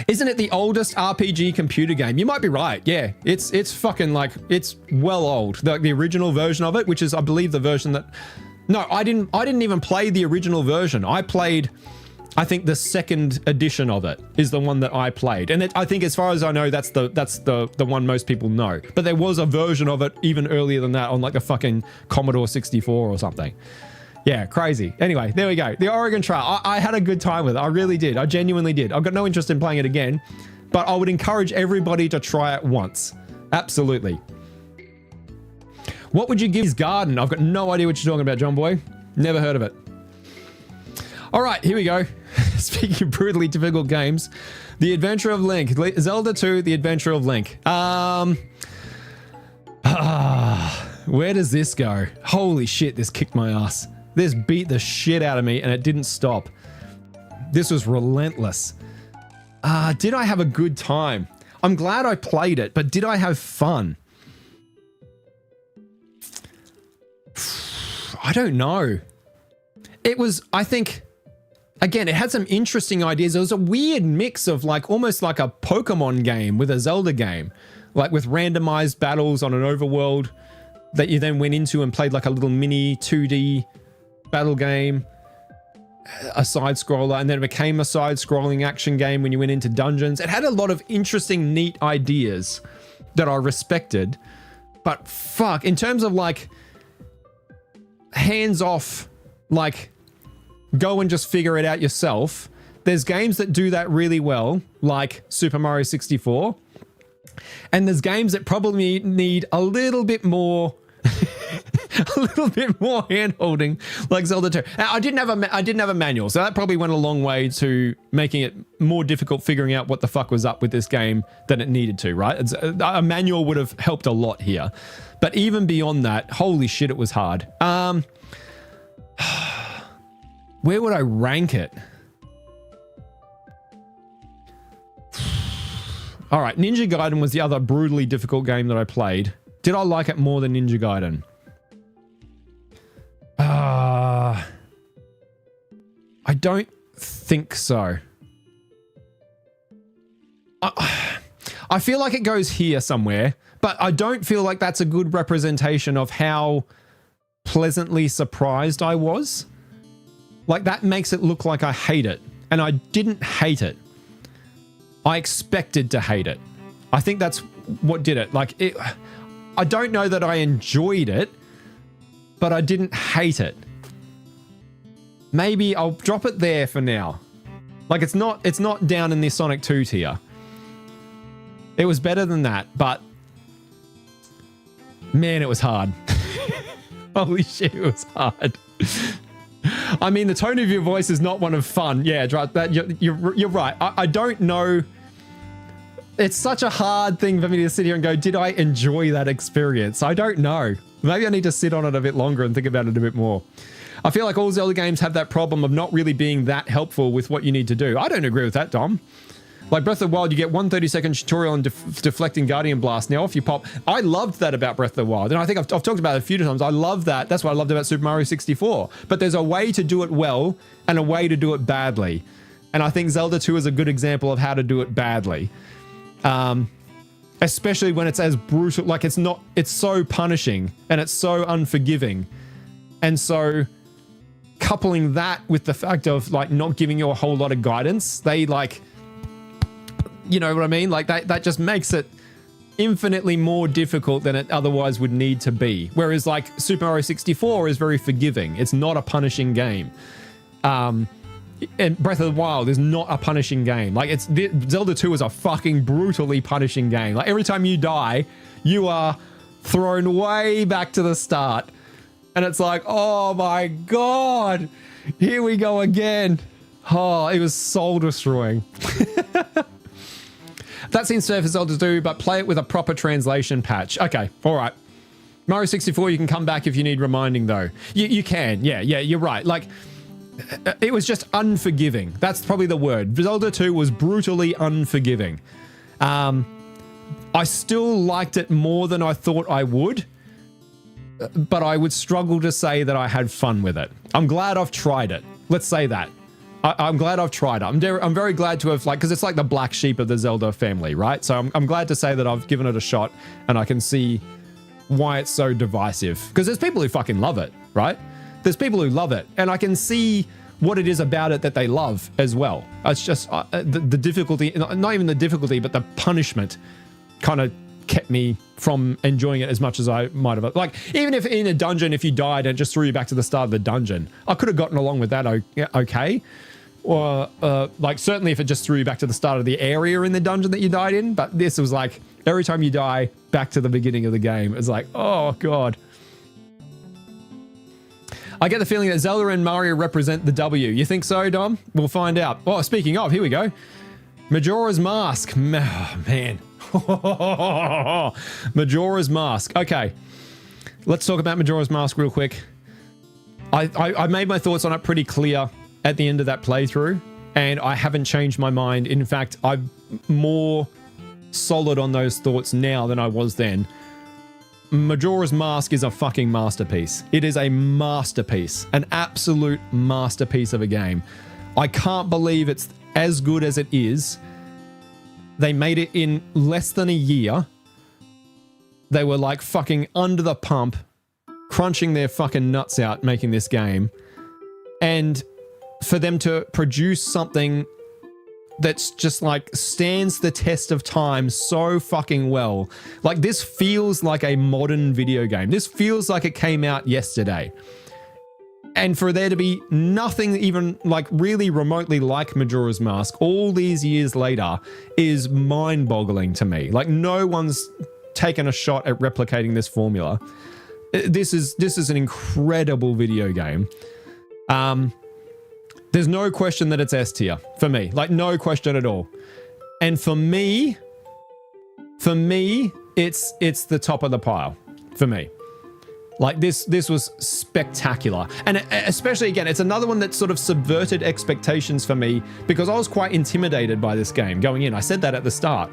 Isn't it the oldest RPG computer game? You might be right. Yeah, it's fucking like, it's well old. The original version of it, which is, I believe, the version that... No, I didn't even play the original version. I played, I think the second edition of it is the one that I played. And I think as far as I know, that's the one most people know. But there was a version of it even earlier than that on like a fucking Commodore 64 or something. Yeah, crazy. Anyway, there we go. The Oregon Trail. I had a good time with it. I really did. I genuinely did. I've got no interest in playing it again, but I would encourage everybody to try it once. Absolutely. What would you give his garden? I've got no idea what you're talking about, John Boy. Never heard of it. All right, here we go. Speaking of brutally difficult games, The Adventure of Link. Zelda 2, The Adventure of Link. Where does this go? Holy shit, this kicked my ass. This beat the shit out of me and it didn't stop. This was relentless. Did I have a good time? I'm glad I played it, but did I have fun? I don't know. It was, I think, again, it had some interesting ideas. It was a weird mix of like, almost like a Pokemon game with a Zelda game. Like with randomized battles on an overworld that you then went into and played like a little mini 2D battle game, a side scroller, and then it became a side scrolling action game when you went into dungeons. It had a lot of interesting, neat ideas that I respected, but fuck, in terms of like hands off, like go and just figure it out yourself. There's games that do that really well, like Super Mario 64. And there's games that probably need a little bit more a little bit more hand-holding, like Zelda 2. Now, I didn't have a manual, so that probably went a long way to making it more difficult figuring out what the fuck was up with this game than it needed to, right? A manual would have helped a lot here. But even beyond that, holy shit, it was hard. Where would I rank it? All right, Ninja Gaiden was the other brutally difficult game that I played. Did I like it more than Ninja Gaiden? I don't think so. I feel like it goes here somewhere, but I don't feel like that's a good representation of how pleasantly surprised I was. Like that makes it look like I hate it, and I didn't hate it. I expected to hate it. I think that's what did it. Like it, I don't know that I enjoyed it, but I didn't hate it. Maybe I'll drop it there for now. Like it's not down in the Sonic 2 tier. It was better than that, but man, it was hard. Holy shit, it was hard. I mean, the tone of your voice is not one of fun. Yeah, that you're right. I don't know. It's such a hard thing for me to sit here and go, did I enjoy that experience? I don't know. Maybe I need to sit on it a bit longer and think about it a bit more. I feel like all Zelda games have that problem of not really being that helpful with what you need to do. I don't agree with that, Dom. Like Breath of the Wild, you get 1 30-second tutorial on deflecting Guardian Blast. Now off you pop. I loved that about Breath of the Wild. And I think I've talked about it a few times. I love that. That's what I loved about Super Mario 64. But there's a way to do it well and a way to do it badly. And I think Zelda 2 is a good example of how to do it badly. Especially when it's as brutal, like it's so punishing and it's so unforgiving. And so coupling that with the fact of like not giving you a whole lot of guidance, they like, you know what I mean? Like that just makes it infinitely more difficult than it otherwise would need to be. Whereas like Super Mario 64 is very forgiving. It's not a punishing game. And Breath of the Wild is not a punishing game. Like Zelda 2 is a fucking brutally punishing game. Like every time you die, you are thrown way back to the start. And it's like, oh my God, here we go again. Oh, it was soul destroying. That seems fair for Zelda to do, but play it with a proper translation patch. Okay, all right. Mario 64, you can come back if you need reminding, though. You can, yeah, you're right. Like, it was just unforgiving. That's probably the word. Zelda 2 was brutally unforgiving. I still liked it more than I thought I would, but I would struggle to say that I had fun with it. I'm glad I've tried it. Let's say that. I'm glad I've tried it. I'm very glad to have, like, because it's like the black sheep of the Zelda family, right? So I'm glad to say that I've given it a shot and I can see why it's so divisive. Because there's people who fucking love it, right? There's people who love it, and I can see what it is about it that they love as well. It's just the difficulty, not even the difficulty, but the punishment kind of kept me from enjoying it as much as I might have. Like, even if in a dungeon, if you died and it just threw you back to the start of the dungeon, I could have gotten along with that okay. Or like, certainly if it just threw you back to the start of the area in the dungeon that you died in. But this was like, every time you die, back to the beginning of the game. It's like, oh God. I get the feeling that Zelda and Mario represent the W. You think so, Dom? We'll find out. Oh, speaking of, here we go. Majora's Mask. Oh, man. Majora's Mask. Okay. Let's talk about Majora's Mask real quick. I made my thoughts on it pretty clear at the end of that playthrough, and I haven't changed my mind. In fact, I'm more solid on those thoughts now than I was then. Majora's Mask is a fucking masterpiece. It is a masterpiece, an absolute masterpiece of a game. I can't believe it's as good as it is. They made it in less than a year. They were like fucking under the pump, crunching their fucking nuts out making this game. And for them to produce something that's just like stands the test of time so fucking well. Like, this feels like a modern video game. This feels like it came out yesterday. And for there to be nothing even like really remotely like Majora's Mask all these years later is mind-boggling to me. Like, no one's taken a shot at replicating this formula. This is an incredible video game. There's no question that it's S tier for me. Like, no question at all. And for me, it's the top of the pile for me. Like, this was spectacular. And especially, again, it's another one that sort of subverted expectations for me, because I was quite intimidated by this game going in. I said that at the start,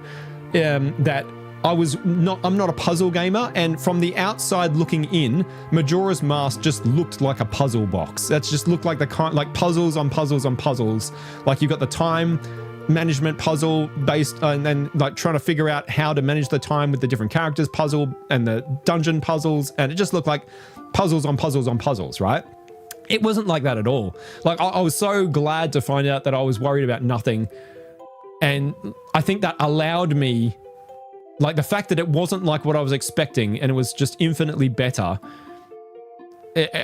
that I'm not a puzzle gamer, and from the outside looking in, Majora's Mask just looked like a puzzle box. That just looked like the kind, like puzzles on puzzles on puzzles. Like, you've got the time management puzzle based, and then like trying to figure out how to manage the time with the different characters puzzle and the dungeon puzzles, and it just looked like puzzles on puzzles on puzzles, right? It wasn't like that at all. Like, I was so glad to find out that I was worried about nothing, and I think that allowed me, like, the fact that it wasn't like what I was expecting and it was just infinitely better.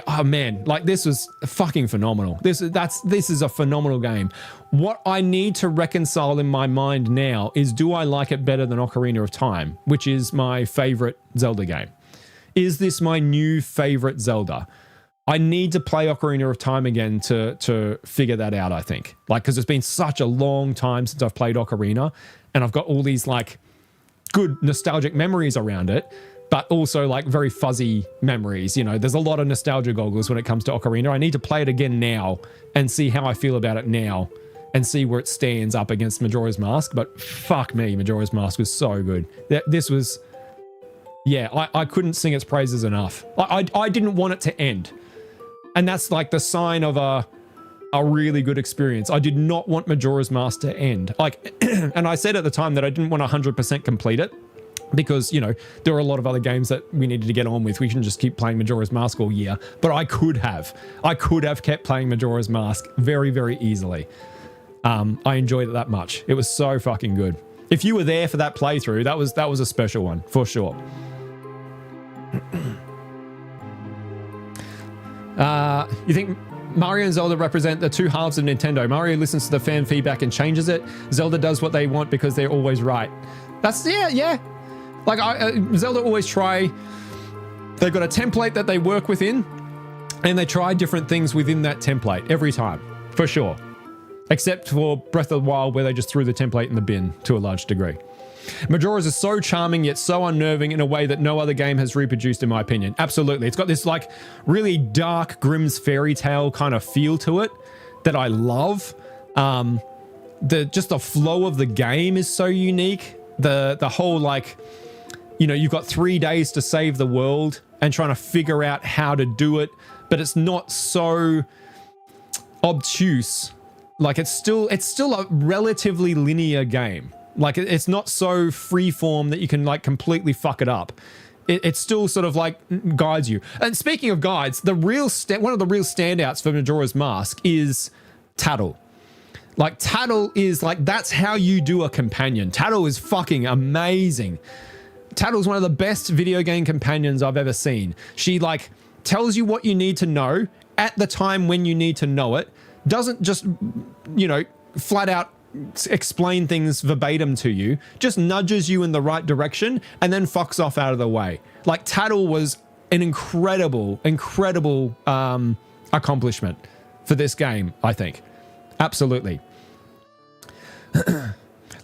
Oh man, like, this was fucking phenomenal. This is a phenomenal game. What I need to reconcile in my mind now is, do I like it better than Ocarina of Time, which is my favorite Zelda game? Is this my new favorite Zelda? I need to play Ocarina of Time again to figure that out, I think. Like, because it's been such a long time since I've played Ocarina, and I've got all these like good nostalgic memories around it, but also like very fuzzy memories. You know, there's a lot of nostalgia goggles when it comes to Ocarina. I need to play it again now and see how I feel about it now and see where it stands up against Majora's Mask. But fuck me, Majora's Mask was so good. This was, yeah, I couldn't sing its praises enough. I didn't want it to end. And that's like the sign of a really good experience. I did not want Majora's Mask to end. Like, and I said at the time that I didn't want 100% complete it, because, you know, there were a lot of other games that we needed to get on with. We shouldn't just keep playing Majora's Mask all year. But I could have kept playing Majora's Mask very, very easily. I enjoyed it that much. It was so fucking good. If you were there for that playthrough, that was a special one, for sure. You think Mario and Zelda represent the two halves of Nintendo? Mario listens to the fan feedback and changes it. Zelda does what they want because they're always right. That's, yeah. Like, Zelda always try, they've got a template that they work within, and they try different things within that template every time, for sure. Except for Breath of the Wild, where they just threw the template in the bin to a large degree. Majora's is so charming yet so unnerving in a way that no other game has reproduced, in my opinion. Absolutely. It's got this like really dark Grimm's fairy tale kind of feel to it that I love. Just the flow of the game is so unique. The whole like, you know, you've got 3 days to save the world and trying to figure out how to do it, but it's not so obtuse. Like it's still a relatively linear game. Like it's not so freeform that you can like completely fuck it up. It still sort of like guides you. And speaking of guides, one of the real standouts for Majora's Mask is Tattle. Like Tattle is like, that's how you do a companion. Tattle is fucking amazing. Tattle's one of the best video game companions I've ever seen. She like tells you what you need to know at the time when you need to know it. Doesn't just, you know, flat out explain things verbatim to you. Just nudges you in the right direction and then fucks off out of the way. Like Tattle was an incredible accomplishment for this game, I think. Absolutely.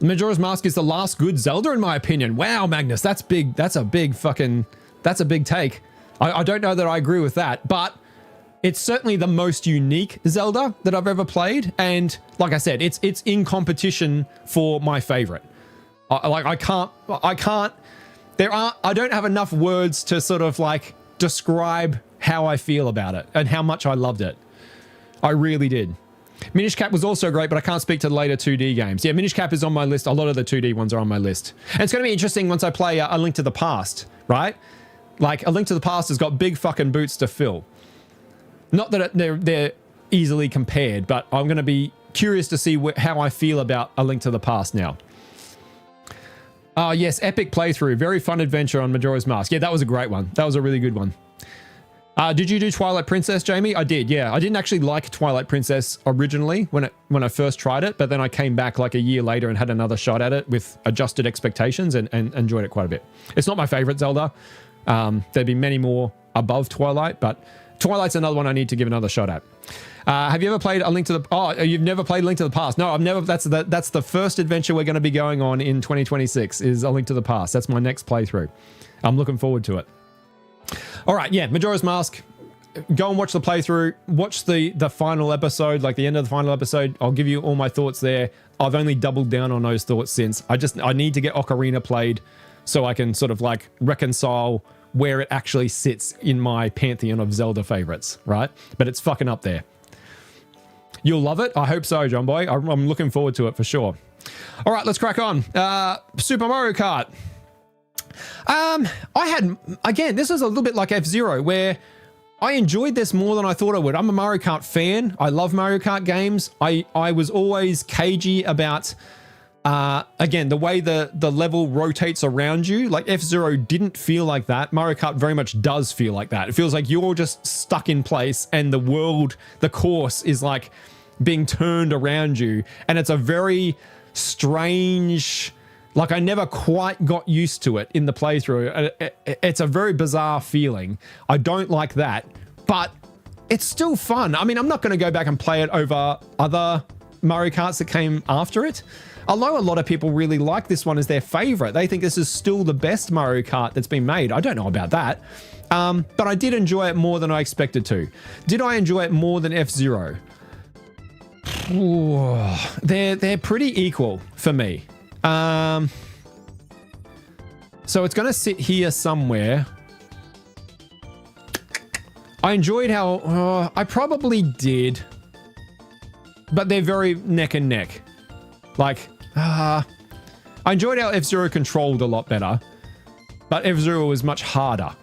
Majora's Mask is the last good Zelda, in my opinion. Wow, Magnus, that's big. That's a big take. I don't know that I agree with that, but it's certainly the most unique Zelda that I've ever played. And like I said, it's in competition for my favorite. I don't have enough words to sort of like describe how I feel about it and how much I loved it. I really did. Minish Cap was also great, but I can't speak to the later 2D games. Yeah, Minish Cap is on my list. A lot of the 2D ones are on my list. And it's going to be interesting once I play A Link to the Past, right? Like, A Link to the Past has got big fucking boots to fill. Not that they're easily compared, but I'm going to be curious to see how I feel about A Link to the Past now. Yes, epic playthrough. Very fun adventure on Majora's Mask. Yeah, that was a great one. That was a really good one. Did you do Twilight Princess, Jamie? I did, yeah. I didn't actually like Twilight Princess originally when I first tried it, but then I came back like a year later and had another shot at it with adjusted expectations and enjoyed it quite a bit. It's not my favorite Zelda. There'd be many more above Twilight, but Twilight's another one I need to give another shot at. Have you ever played A Link to the... Oh, you've never played Link to the Past? No, I've never... That's the first adventure we're going to be going on in 2026 is A Link to the Past. That's my next playthrough. I'm looking forward to it. All right, yeah, Majora's Mask. Go and watch the playthrough. Watch the final episode, like the end of the final episode. I'll give you all my thoughts there. I've only doubled down on those thoughts since. I need to get Ocarina played so I can sort of like reconcile where it actually sits in my pantheon of Zelda favorites, right? But it's fucking up there. You'll love it. I hope so, John Boy. I'm looking forward to it for sure. All right, let's crack on. Super Mario Kart. This is a little bit like F-Zero, where I enjoyed this more than I thought I would. I'm a Mario Kart fan. I love Mario Kart games. I was always cagey about, again, the way the level rotates around you. Like F-Zero didn't feel like that. Mario Kart very much does feel like that. It feels like you're just stuck in place and the course is like being turned around you. And it's a very strange... Like, I never quite got used to it in the playthrough. It's a very bizarre feeling. I don't like that, but it's still fun. I mean, I'm not going to go back and play it over other Mario Karts that came after it. Although a lot of people really like this one as their favorite. They think this is still the best Mario Kart that's been made. I don't know about that. But I did enjoy it more than I expected to. Did I enjoy it more than F-Zero? They're pretty equal for me. So it's going to sit here somewhere. I enjoyed how... I probably did. But they're very neck and neck. Like, I enjoyed how F-Zero controlled a lot better. But F-Zero was much harder.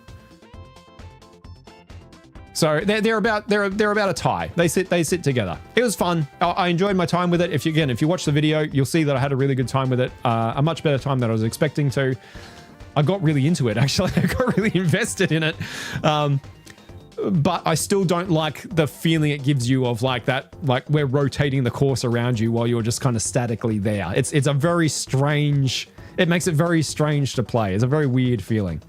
So they're about a tie. They sit together. It was fun. I enjoyed my time with it. If you watch the video, you'll see that I had a really good time with it. A much better time than I was expecting to. I got really into it, actually. I got really invested in it. But I still don't like the feeling it gives you of like that, like we're rotating the course around you while you're just kind of statically there. It's a very strange, it makes it very strange to play. It's a very weird feeling.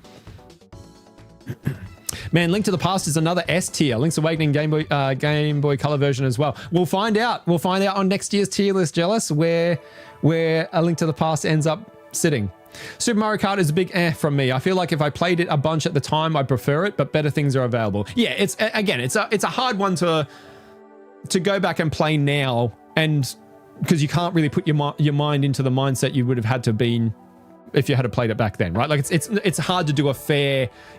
Man, Link to the Past is another S tier. Link's Awakening Game Boy Color version as well. We'll find out. We'll find out on next year's tier list, Jealous, where A Link to the Past ends up sitting. Super Mario Kart is a big from me. I feel like if I played it a bunch at the time, I prefer it, but better things are available. Yeah, it's again, it's a hard one to go back and play now, and because you can't really put your mind into the mindset you would have had to been if you had played it back then, right? Like it's hard to do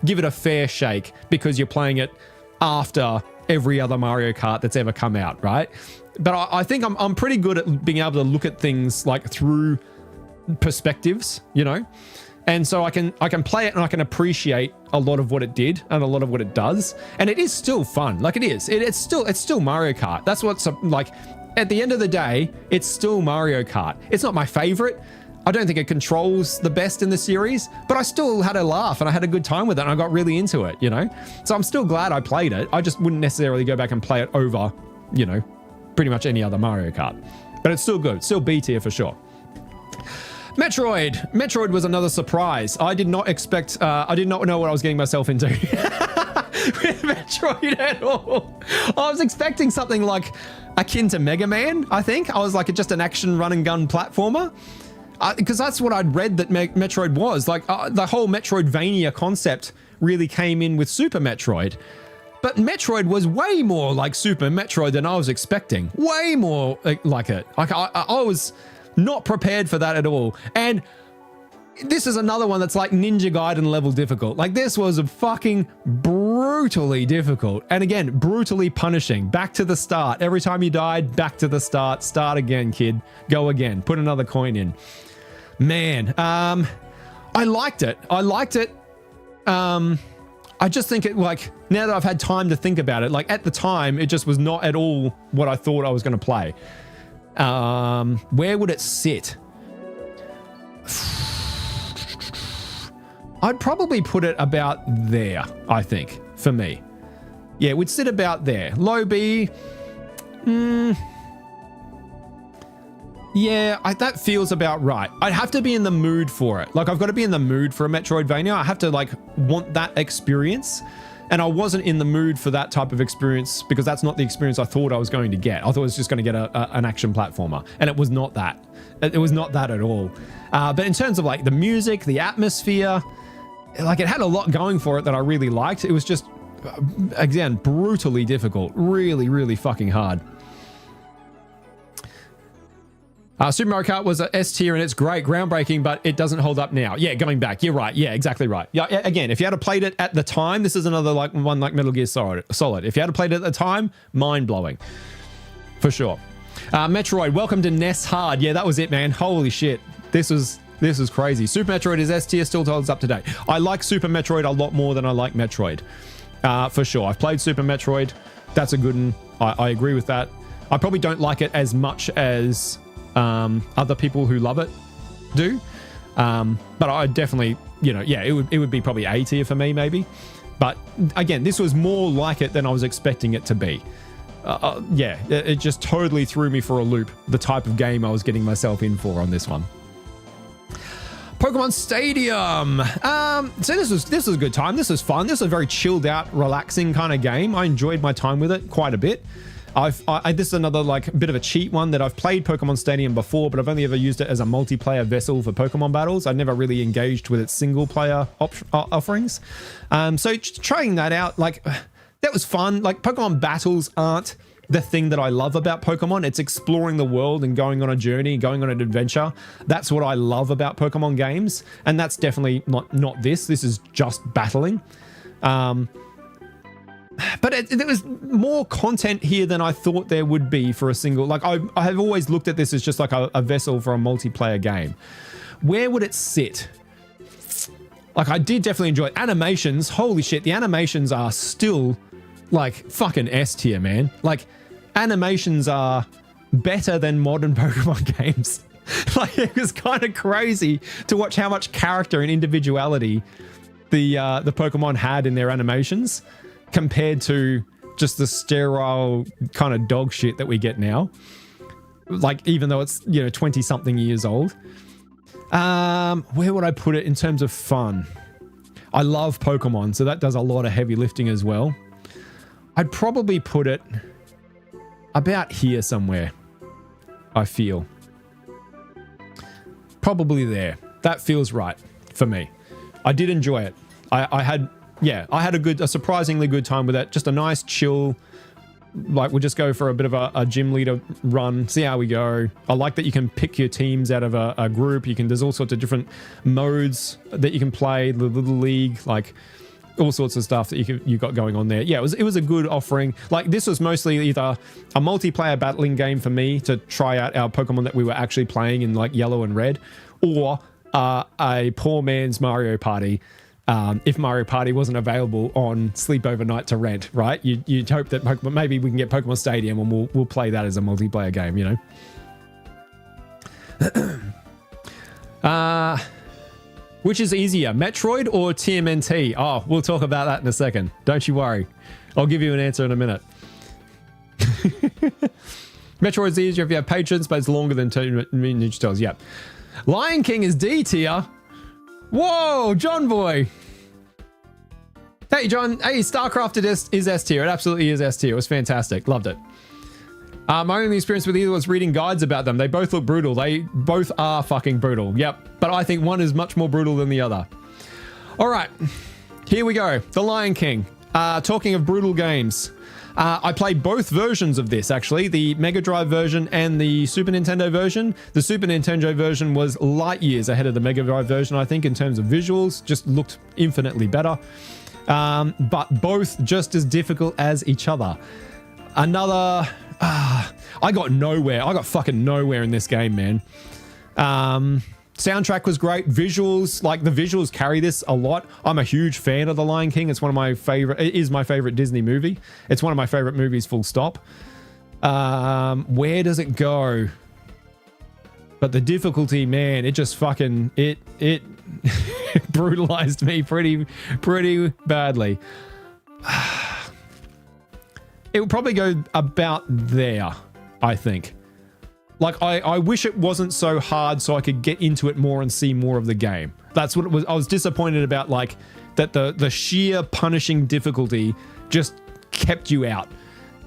give it a fair shake because you're playing it after every other Mario Kart that's ever come out, right? But I think I'm pretty good at being able to look at things like through perspectives, you know? And so I can play it and I can appreciate a lot of what it did and a lot of what it does. And it is still fun. Like it is. It's still Mario Kart. That's what's like, at the end of the day, it's still Mario Kart. It's not my favorite. I don't think it controls the best in the series, but I still had a laugh and I had a good time with it and I got really into it, you know? So I'm still glad I played it. I just wouldn't necessarily go back and play it over, you know, pretty much any other Mario Kart. But it's still good. Still B tier for sure. Metroid was another surprise. I did not expect, I did not know what I was getting myself into with Metroid at all. I was expecting something like akin to Mega Man, I think. I was like just an action run and gun platformer. Because that's what I'd read that Metroid was. Like the whole Metroidvania concept really came in with Super Metroid. But Metroid was way more like Super Metroid than I was expecting. Way more like it. Like I was not prepared for that at all. And this is another one that's like Ninja Gaiden level difficult. Like this was fucking brutally difficult. And again, brutally punishing. Back to the start. Every time you died, back to the start. Start again, kid. Go again. Put another coin in. Man, I liked it. I just think it, like, now that I've had time to think about it, like at the time, it just was not at all what I thought I was going to play. Where would it sit? I'd probably put it about there, I think, for me. Yeah, it would sit about there. Low B. Yeah, that feels about right. I'd have to be in the mood for it. Like, I've got to be in the mood for a Metroidvania. I have to, like, want that experience. And I wasn't in the mood for that type of experience because that's not the experience I thought I was going to get. I thought I was just going to get an action platformer. And it was not that. It was not that at all. But in terms of, like, the music, the atmosphere, like, it had a lot going for it that I really liked. It was just, again, brutally difficult. Really, really fucking hard. Super Mario Kart was a S tier and it's great, groundbreaking, but it doesn't hold up now. Yeah, going back, you're right. Yeah, exactly right. Yeah, again, if you had played it at the time, this is another like one like Metal Gear Solid. If you had played it at the time, mind blowing, for sure. Metroid, welcome to NES Hard. Yeah, that was it, man. Holy shit, this was crazy. Super Metroid is S tier, still holds up today. I like Super Metroid a lot more than I like Metroid, for sure. I've played Super Metroid. That's a good one. I agree with that. I probably don't like it as much as other people who love it do, but I definitely, you know, yeah, it would be probably A tier for me maybe, but again, this was more like it than I was expecting it to be. Yeah, it just totally threw me for a loop, the type of game I was getting myself in for on this one. Pokemon Stadium. So this was a good time. This was fun. This was a very chilled out, relaxing kind of game. I enjoyed my time with it quite a bit. This is another like bit of a cheat one that I've played Pokemon Stadium before, but I've only ever used it as a multiplayer vessel for Pokemon battles. I never really engaged with its single player offerings. So trying that out, like that was fun. Like Pokemon battles aren't the thing that I love about Pokemon. It's exploring the world and going on a journey, going on an adventure. That's what I love about Pokemon games. And that's definitely not this. This is just battling. But there was more content here than I thought there would be for a single. Like I have always looked at this as just like a vessel for a multiplayer game. Where would it sit? Like I did definitely enjoy it. Animations. Holy shit, the animations are still like fucking S tier, man. Like animations are better than modern Pokemon games. Like it was kind of crazy to watch how much character and individuality the Pokemon had in their animations, compared to just the sterile kind of dog shit that we get now. Like, even though it's, you know, 20 something years old. Where would I put it in terms of fun? I love Pokemon, so that does a lot of heavy lifting as well. I'd probably put it about here somewhere, I feel. Probably there. That feels right for me. I did enjoy it. I had a surprisingly good time with it. Just a nice chill, like we'll just go for a bit of a gym leader run, see how we go. I like that you can pick your teams out of a group. There's all sorts of different modes that you can play, the little league, like all sorts of stuff that you got going on there. Yeah, it was a good offering. Like this was mostly either a multiplayer battling game for me to try out our Pokemon that we were actually playing in like yellow and red, or a poor man's Mario Party. If Mario Party wasn't available on Sleep Overnight to rent, right? You'd hope that Pokemon, maybe we can get Pokemon Stadium and we'll play that as a multiplayer game, you know? Which is easier, Metroid or TMNT? Oh, we'll talk about that in a second. Don't you worry. I'll give you an answer in a minute. Metroid's easier if you have patrons, but it's longer than Ninja Turtles. Yeah. Lion King is D tier. Whoa, John boy. Hey, John. Hey, StarCraft is S tier. It absolutely is S tier. It was fantastic. Loved it. My only experience with either was reading guides about them. They both look brutal. They both are fucking brutal. Yep. But I think one is much more brutal than the other. All right. Here we go. The Lion King. Talking of brutal games. I played both versions of this, actually. The Mega Drive version and the Super Nintendo version. The Super Nintendo version was light years ahead of the Mega Drive version, I think, in terms of visuals. Just looked infinitely better. But both just as difficult as each other. Another... I got nowhere. I got fucking nowhere in this game, man. Soundtrack was great. Visuals, like the visuals carry this a lot. I'm a huge fan of The Lion King. It's one of my favorite, it is my favorite Disney movie. It's one of my favorite movies, full stop. Where does it go? But the difficulty, man, it just fucking, it brutalized me pretty badly. It would probably go about there, I think. Like, I wish it wasn't so hard so I could get into it more and see more of the game. That's what it was. I was disappointed about, like, that the sheer punishing difficulty just kept you out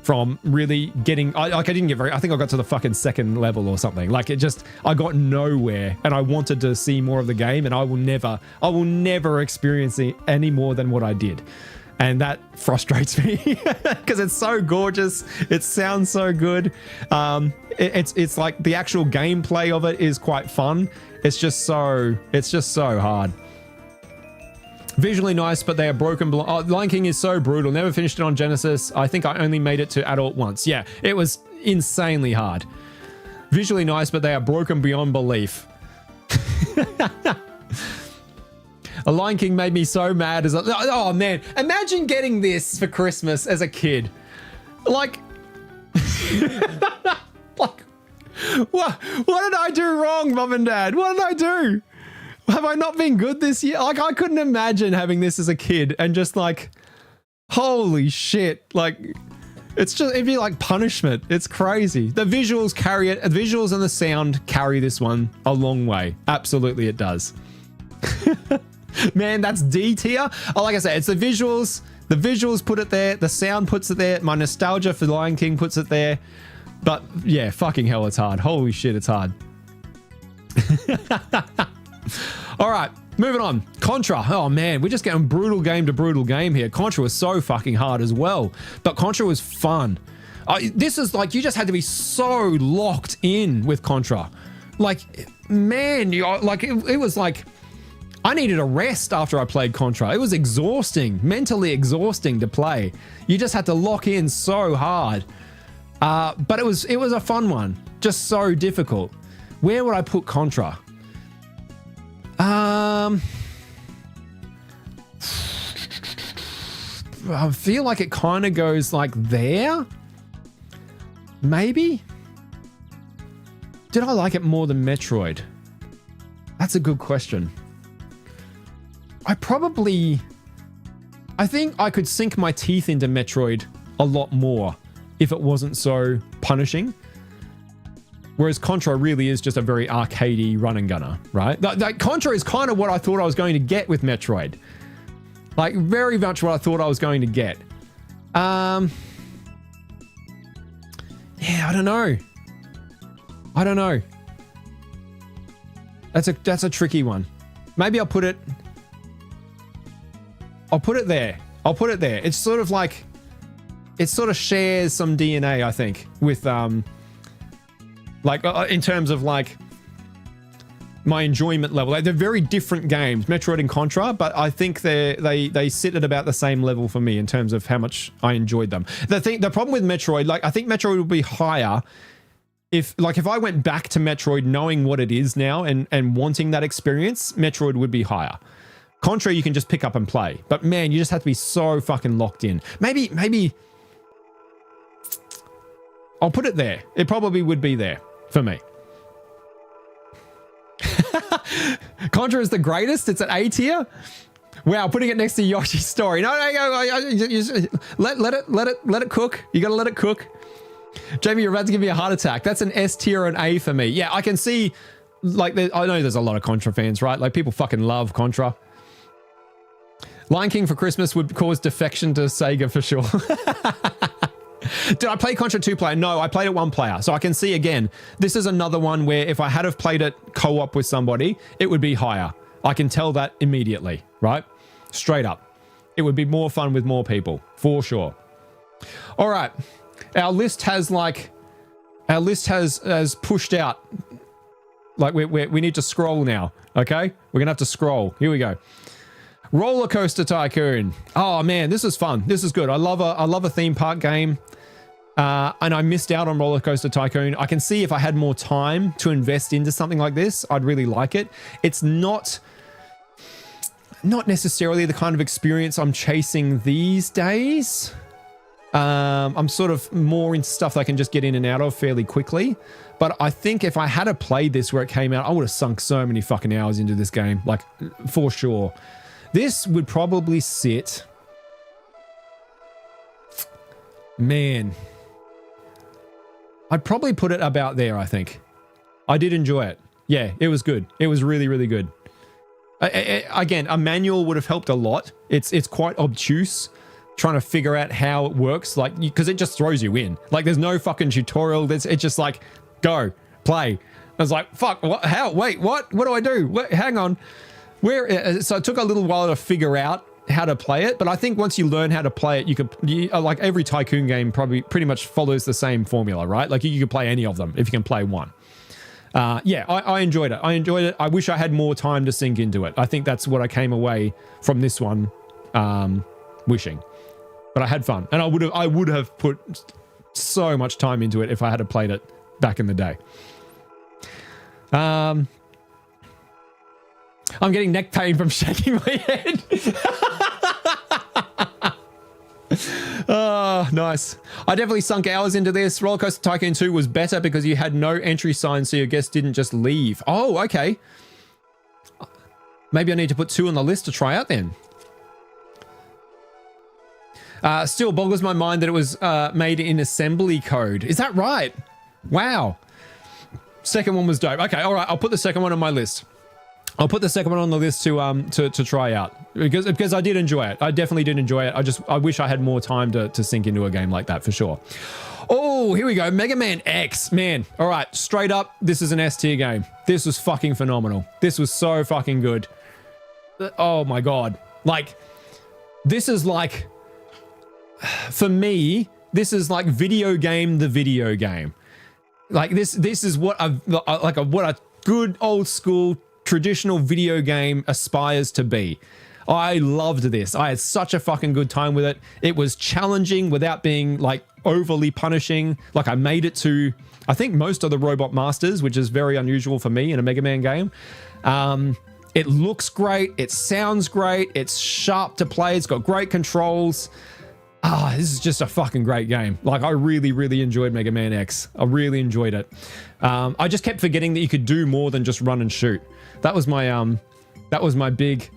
from really getting... I didn't get very... I think I got to the fucking second level or something. Like, it just... I got nowhere, and I wanted to see more of the game, and I will never experience it any more than what I did. And that frustrates me because it's so gorgeous. It sounds so good. It's like the actual gameplay of it is quite fun. It's just so hard. Visually nice, but they are broken. Lion King is so brutal. Never finished it on Genesis. I think I only made it to adult once. Yeah, it was insanely hard. Visually nice, but they are broken beyond belief. A Lion King made me so mad as oh man, imagine getting this for Christmas as a kid. Like, like what did I do wrong, Mum and Dad? What did I do? Have I not been good this year? Like, I couldn't imagine having this as a kid and just like, holy shit. Like, it'd be like punishment. It's crazy. The visuals carry it. The visuals and the sound carry this one a long way. Absolutely it does. Man, that's D tier. Oh, like I said, it's the visuals. The visuals put it there. The sound puts it there. My nostalgia for Lion King puts it there. But yeah, fucking hell, it's hard. Holy shit, it's hard. All right, moving on. Contra. Oh man, we're just getting brutal game to brutal game here. Contra was so fucking hard as well. But Contra was fun. This is like, you just had to be so locked in with Contra. Like, man, like it was like... I needed a rest after I played Contra. It was exhausting, mentally exhausting to play. You just had to lock in so hard. But it was a fun one. Just so difficult. Where would I put Contra? I feel like it kind of goes like there. Maybe? Did I like it more than Metroid? That's a good question. I think I could sink my teeth into Metroid a lot more if it wasn't so punishing. Whereas Contra really is just a very arcadey run and gunner, right? Like Contra is kind of what I thought I was going to get with Metroid. Like very much what I thought I was going to get. Yeah, I don't know. That's a tricky one. Maybe I'll put it there. I'll put it there. It's sort of like, it sort of shares some DNA, I think, with like in terms of like my enjoyment level. Like, they're very different games, Metroid and Contra, but I think they sit at about the same level for me in terms of how much I enjoyed them. The problem with Metroid, like, I think Metroid would be higher if I went back to Metroid knowing what it is now and wanting that experience. Metroid would be higher. Contra, you can just pick up and play, but man, you just have to be so fucking locked in. Maybe I'll put it there. It probably would be there for me. Contra is the greatest. It's at A tier. Wow, putting it next to Yoshi's Story. No, let it cook. You got to let it cook. Jamie, you're about to give me a heart attack. That's an S tier or an A for me. Yeah, I can see, like, I know there's a lot of Contra fans, right? Like, people fucking love Contra. Lion King for Christmas would cause defection to Sega for sure. Did I play Contra 2 player? No, I played it 1 player. So I can see, again, this is another one where if I had have played it co-op with somebody, it would be higher. I can tell that immediately, right? Straight up. It would be more fun with more people, for sure. All right. Our list has pushed out. Like, we need to scroll now, okay? We're going to have to scroll. Here we go. Roller Coaster Tycoon. Oh man, this is fun. This is good. I love a theme park game. And I missed out on Roller Coaster Tycoon. I can see if I had more time to invest into something like this, I'd really like it. It's not necessarily the kind of experience I'm chasing these days. I'm sort of more into stuff that I can just get in and out of fairly quickly. But I think if I had played this where it came out, I would have sunk so many fucking hours into this game, like, for sure. This would probably sit... Man. I'd probably put it about there, I think. I did enjoy it. Yeah, it was good. It was really, really good. Again, a manual would have helped a lot. It's quite obtuse trying to figure out how it works, like, because it just throws you in. Like, there's no fucking tutorial. It's just like, go, play. I was like, fuck, what? How? Wait, what? What do I do? Wait, hang on. So it took a little while to figure out how to play it, but I think once you learn how to play it, like, every Tycoon game probably pretty much follows the same formula, right? Like, you could play any of them if you can play one. Yeah, I enjoyed it. I wish I had more time to sink into it. I think that's what I came away from this one wishing. But I had fun, and I would have put so much time into it if I had played it back in the day. I'm getting neck pain from shaking my head. Oh, nice. I definitely sunk hours into this. Roller Coaster Tycoon 2 was better because you had no entry sign, so your guests didn't just leave. Oh, okay. Maybe I need to put 2 on the list to try out then. Still boggles my mind that it was made in assembly code. Is that right? Wow. Second one was dope. Okay, all right. I'll put the second one on my list. I'll put the second one on the list to try out because I did enjoy it. I definitely did enjoy it. I wish I had more time to sink into a game like that for sure. Oh, here we go. Mega Man X. Man. All right. Straight up, this is an S tier game. This was fucking phenomenal. This was so fucking good. Oh my God. Like, this is like, for me, this is like video game, the video game. Like, this is what what a good old school traditional video game aspires to be. I loved this. I had such a fucking good time with it. It was challenging without being like overly punishing. Like, I made it to, I think, most of the Robot Masters, which is very unusual for me in a Mega Man game. It looks great. It sounds great. It's sharp to play. It's got great controls. This is just a fucking great game. Like, I really, really enjoyed Mega Man X. I really enjoyed it. I just kept forgetting that you could do more than just run and shoot. That was my big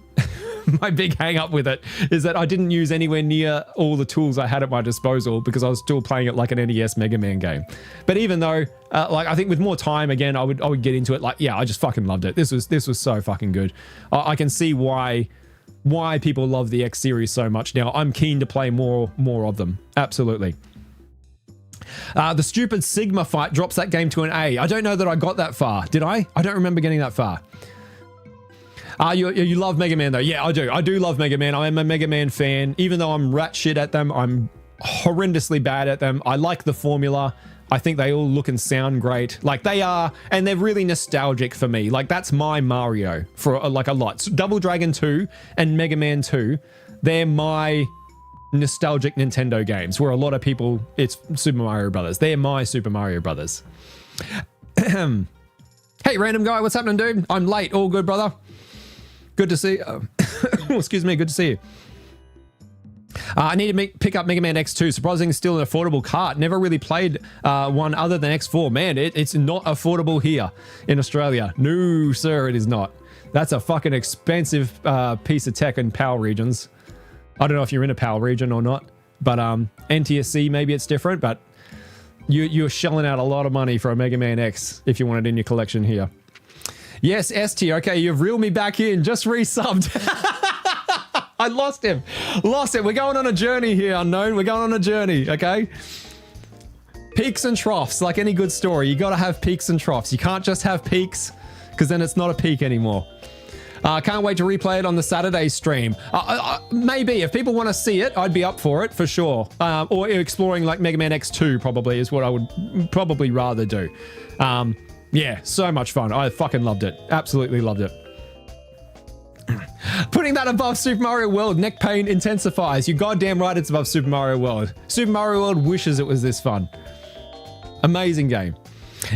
my big hang up with it, is that I didn't use anywhere near all the tools I had at my disposal because I was still playing it like an NES Mega Man game. But even though, like, I think with more time, again, I would get into it. Like, yeah, I just fucking loved it. This was so fucking good. I can see why people love the X series so much now. I'm keen to play more of them. Absolutely. The stupid Sigma fight drops that game to an A. I don't know that I got that far. Did I? I don't remember getting that far. You love Mega Man though. Yeah, I do. I do love Mega Man. I am a Mega Man fan. Even though I'm rat shit at them, I'm horrendously bad at them. I like the formula. I think they all look and sound great. Like they are, and they're really nostalgic for me. Like that's my Mario for like a lot. So Double Dragon 2 and Mega Man 2, they're my nostalgic Nintendo games, where a lot of people, it's Super Mario Brothers. They're my Super Mario Brothers. Hey, random guy, what's happening, dude? I'm late. All good, brother. Good to see you. Excuse me, good to see you. I need to pick up Mega Man X2. Surprisingly, still an affordable cart. Never really played one other than X4. Man, it's not affordable here in Australia. No, sir, it is not. That's a fucking expensive piece of tech in PAL regions. I don't know if you're in a PAL region or not, but NTSC, maybe it's different, but you're shelling out a lot of money for a Mega Man X if you want it in your collection here. Yes, S tier. Okay, you've reeled me back in. Just resubbed. I lost him. Lost it. We're going on a journey here, Unknown. We're going on a journey, okay? Peaks and troughs, like any good story. You got to have peaks and troughs. You can't just have peaks, because then it's not a peak anymore. Can't wait to replay it on the Saturday stream. Maybe. If people want to see it, I'd be up for it, for sure. Or exploring like Mega Man X2 probably is what I would probably rather do. Yeah, so much fun. I fucking loved it. Absolutely loved it. Putting that above Super Mario World, neck pain intensifies. You're goddamn right it's above Super Mario World. Super Mario World wishes it was this fun. Amazing game.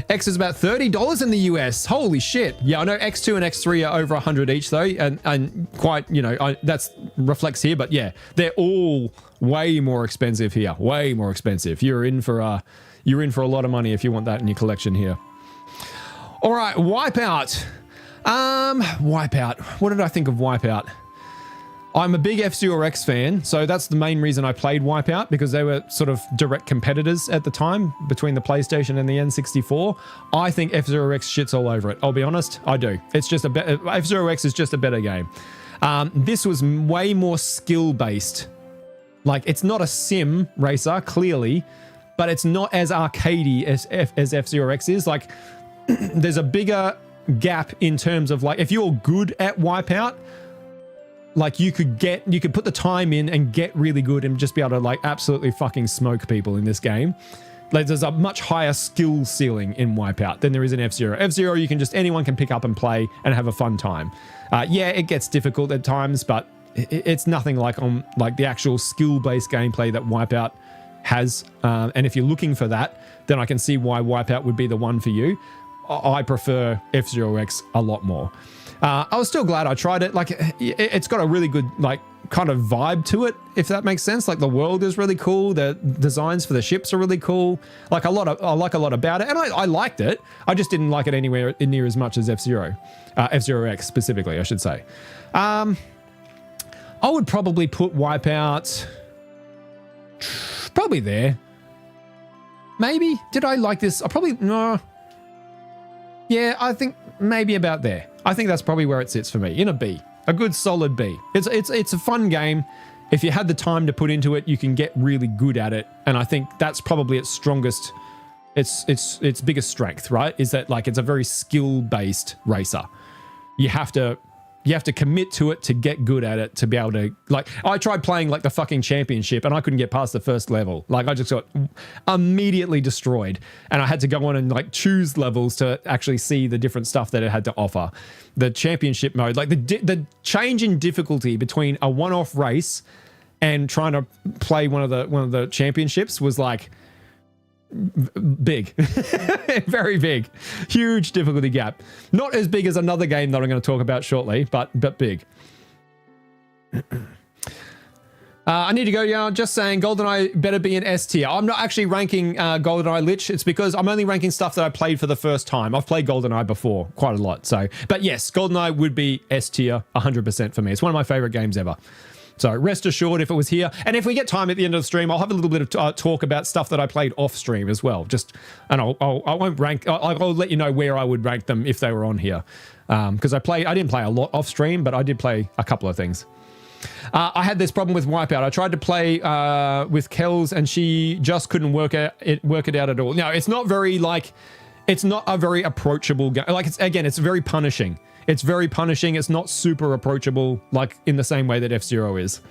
X is about $30 in the US. Holy shit. Yeah, I know X2 and X3 are over 100 each though, and quite, you know, that's reflects here, but yeah, they're all way more expensive here. Way more expensive. You're in for a lot of money if you want that in your collection here. All right, Wipeout. Wipeout. What did I think of Wipeout? I'm a big F-Zero X fan, so that's the main reason I played Wipeout, because they were sort of direct competitors at the time between the PlayStation and the N64. I think F-Zero X shits all over it. I'll be honest, I do. It's just F-Zero X is just a better game. This was way more skill-based. Like, it's not a sim racer, clearly, but it's not as arcadey as F-Zero X is. Like, there's a bigger gap in terms of, like, if you're good at Wipeout, like you could put the time in and get really good and just be able to like absolutely fucking smoke people in this game. Like there's a much higher skill ceiling in Wipeout than there is in F-Zero. F-Zero, anyone can pick up and play and have a fun time. Yeah, it gets difficult at times, but it's nothing like the actual skill-based gameplay that Wipeout has. And if you're looking for that, then I can see why Wipeout would be the one for you. I prefer F-Zero X a lot more. I was still glad I tried it. Like, it's got a really good, like, kind of vibe to it, if that makes sense. Like, the world is really cool. The designs for the ships are really cool. Like, I like a lot about it. And I liked it. I just didn't like it anywhere near as much as F-Zero. F-Zero X, specifically, I should say. I would probably put Wipeout probably there. Maybe. Did I like this? No. Yeah, I think maybe about there. I think that's probably where it sits for me, in a B. A good solid B. It's a fun game. If you had the time to put into it, you can get really good at it. And I think that's probably its strongest, its biggest strength, right? Is that like it's a very skill-based racer. You have to commit to it to get good at it, to be able to, like, I tried playing like the fucking championship and I couldn't get past the first level. Like I just got immediately destroyed and I had to go on and like choose levels to actually see the different stuff that it had to offer. The championship mode, like the change in difficulty between a one-off race and trying to play one of the championships was like big. Very big. Huge difficulty gap. Not as big as another game that I'm going to talk about shortly, but big. I need to go, yeah, just saying GoldenEye better be an S tier. I'm not actually ranking GoldenEye Lich. It's because I'm only ranking stuff that I played for the first time. I've played GoldenEye before quite a lot. So, but yes, GoldenEye would be S tier 100% for me. It's one of my favorite games ever. So rest assured, if it was here, and if we get time at the end of the stream, I'll have a little bit of talk about stuff that I played off stream as well. And I won't rank. I'll let you know where I would rank them if they were on here, because I didn't play a lot off stream, but I did play a couple of things. I had this problem with Wipeout. I tried to play with Kells and she just couldn't work it out at all. Now, it's not very it's not a very approachable game. Like, it's very punishing. It's very punishing. It's not super approachable, like in the same way that F-Zero is.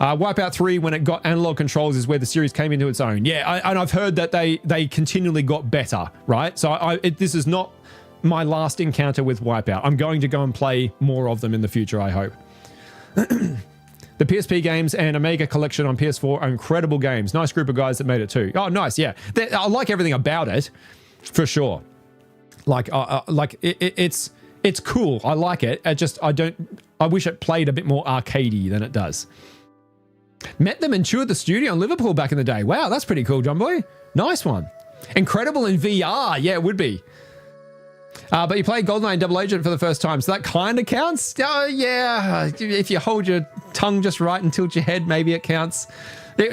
Wipeout 3, when it got analog controls, is where the series came into its own. Yeah, and I've heard that they continually got better, right? So this is not my last encounter with Wipeout. I'm going to go and play more of them in the future, I hope. The PSP games and Amiga collection on PS4 are incredible games. Nice group of guys that made it too. Oh, nice, yeah. I like everything about it, for sure. It's cool. I like it. I wish it played a bit more arcadey than it does. Met them and toured the studio in Liverpool back in the day. Wow, that's pretty cool, John Boy. Nice one. Incredible in VR. Yeah, it would be. But you played GoldenEye and Double Agent for the first time, so that kind of counts. Yeah, if you hold your tongue just right and tilt your head, maybe it counts.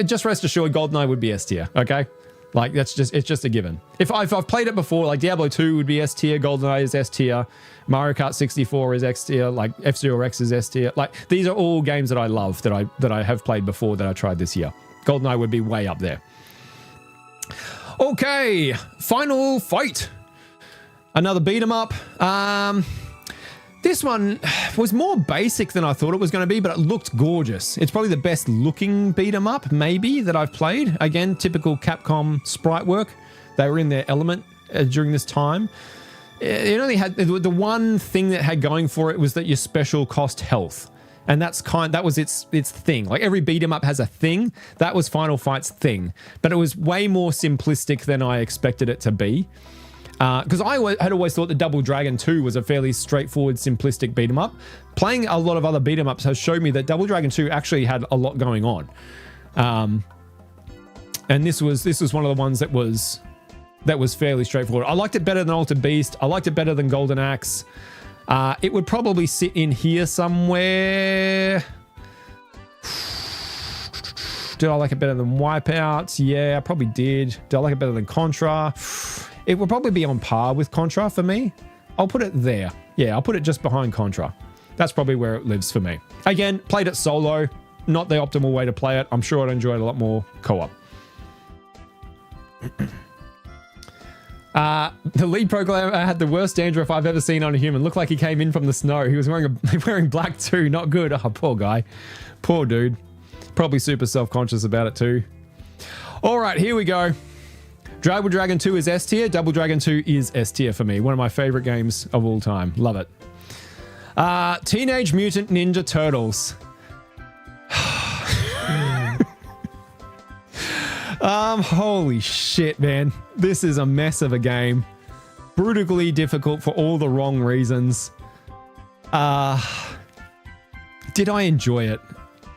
Just rest assured, GoldenEye would be S tier, okay? Like, it's just a given. If I've played it before, like Diablo 2 would be S tier, GoldenEye is S tier, Mario Kart 64 is X tier, like F-Zero X is S tier. Like, these are all games that I love, that I have played before, that I tried this year. GoldenEye would be way up there. Okay, final fight. Another beat 'em up. This one was more basic than I thought it was going to be, but it looked gorgeous. It's probably the best looking beat 'em up, maybe, that I've played. Again, typical Capcom sprite work. They were in their element during this time. It only had the one thing that had going for it was that your special cost health, and that was its thing. Like, every beat 'em up has a thing. That was Final Fight's thing, but it was way more simplistic than I expected it to be. Because I had always thought that Double Dragon 2 was a fairly straightforward, simplistic beat 'em up. Playing a lot of other beat 'em ups has showed me that Double Dragon 2 actually had a lot going on. And this was one of the ones that was fairly straightforward. I liked it better than Altered Beast. I liked it better than Golden Axe. It would probably sit in here somewhere. Did I like it better than Wipeout? Yeah, I probably did. Did I like it better than Contra? It would probably be on par with Contra for me. I'll put it there. Yeah, I'll put it just behind Contra. That's probably where it lives for me. Again, played it solo. Not the optimal way to play it. I'm sure I'd enjoy it a lot more co-op. The lead programmer had the worst dandruff I've ever seen on a human. Looked like he came in from the snow. He was wearing black too. Not good. Oh, poor guy. Poor dude. Probably super self-conscious about it too. All right, here we go. Double Dragon 2 is S tier. Double Dragon 2 is S tier for me. One of my favorite games of all time. Love it. Teenage Mutant Ninja Turtles. Holy shit, man. This is a mess of a game. Brutally difficult for all the wrong reasons. Did I enjoy it?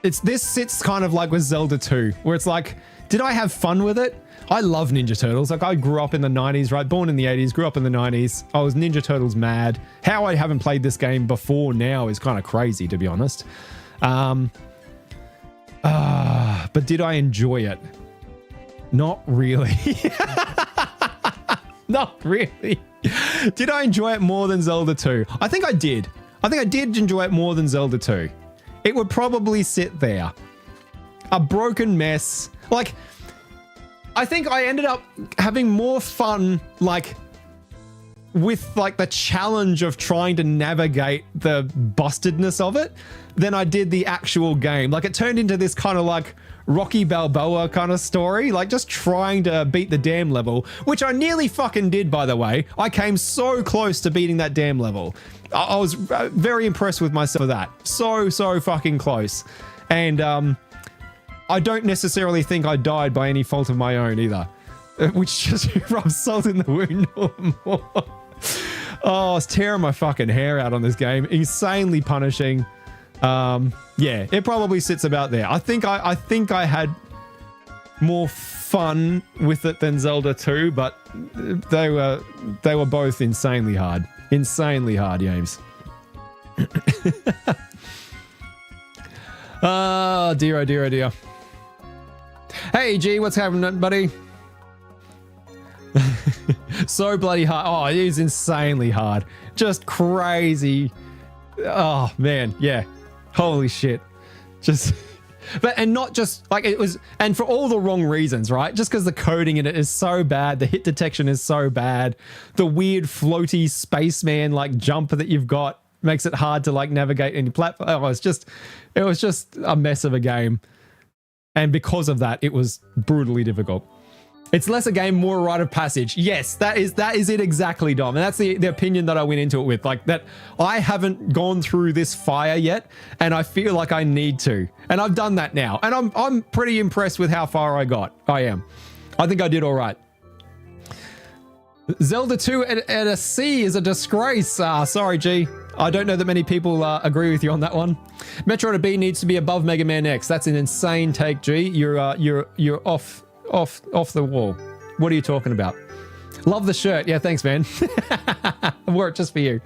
This sits kind of like with Zelda 2, where it's like, did I have fun with it? I love Ninja Turtles. Like, I grew up in the 90s, right? Born in the 80s, grew up in the 90s. I was Ninja Turtles mad. How I haven't played this game before now is kind of crazy, to be honest. But did I enjoy it? Not really. Not really. Did I enjoy it more than Zelda 2? I think I did. I think I did enjoy it more than Zelda 2. It would probably sit there. A broken mess. Like, I think I ended up having more fun, like, with, like, the challenge of trying to navigate the bustedness of it than I did the actual game. Like, it turned into this kind of, like, Rocky Balboa kind of story, like, just trying to beat the damn level, which I nearly fucking did, by the way. I came so close to beating that damn level. I was very impressed with myself for that. So fucking close. And, I don't necessarily think I died by any fault of my own either, which just rubs salt in the wound more. Oh, I was tearing my fucking hair out on this game. Insanely punishing. Yeah, it probably sits about there. I think I had more fun with it than Zelda 2, but they were both insanely hard. Insanely hard games. Oh dear, oh dear, oh dear. Hey G, what's happening, buddy? So bloody hard. Oh, it is insanely hard. Just crazy. Oh man, yeah. Holy shit. Just, and not just like it was, and for all the wrong reasons, right? Just because the coding in it is so bad, the hit detection is so bad, the weird floaty spaceman like jump that you've got makes it hard to like navigate any platform. Oh, it was just a mess of a game. And because of that, it was brutally difficult. It's less a game, more a rite of passage. Yes, that is it exactly, Dom. And that's the opinion that I went into it with. Like that, I haven't gone through this fire yet, and I feel like I need to. And I've done that now. And I'm pretty impressed with how far I got. I am. I think I did all right. Zelda 2 at a C is a disgrace. Sorry, G. I don't know that many people agree with you on that one. Metro to B needs to be above Mega Man X. That's an insane take, G. You're off the wall. What are you talking about? Love the shirt. Yeah, thanks, man. I wore it just for you.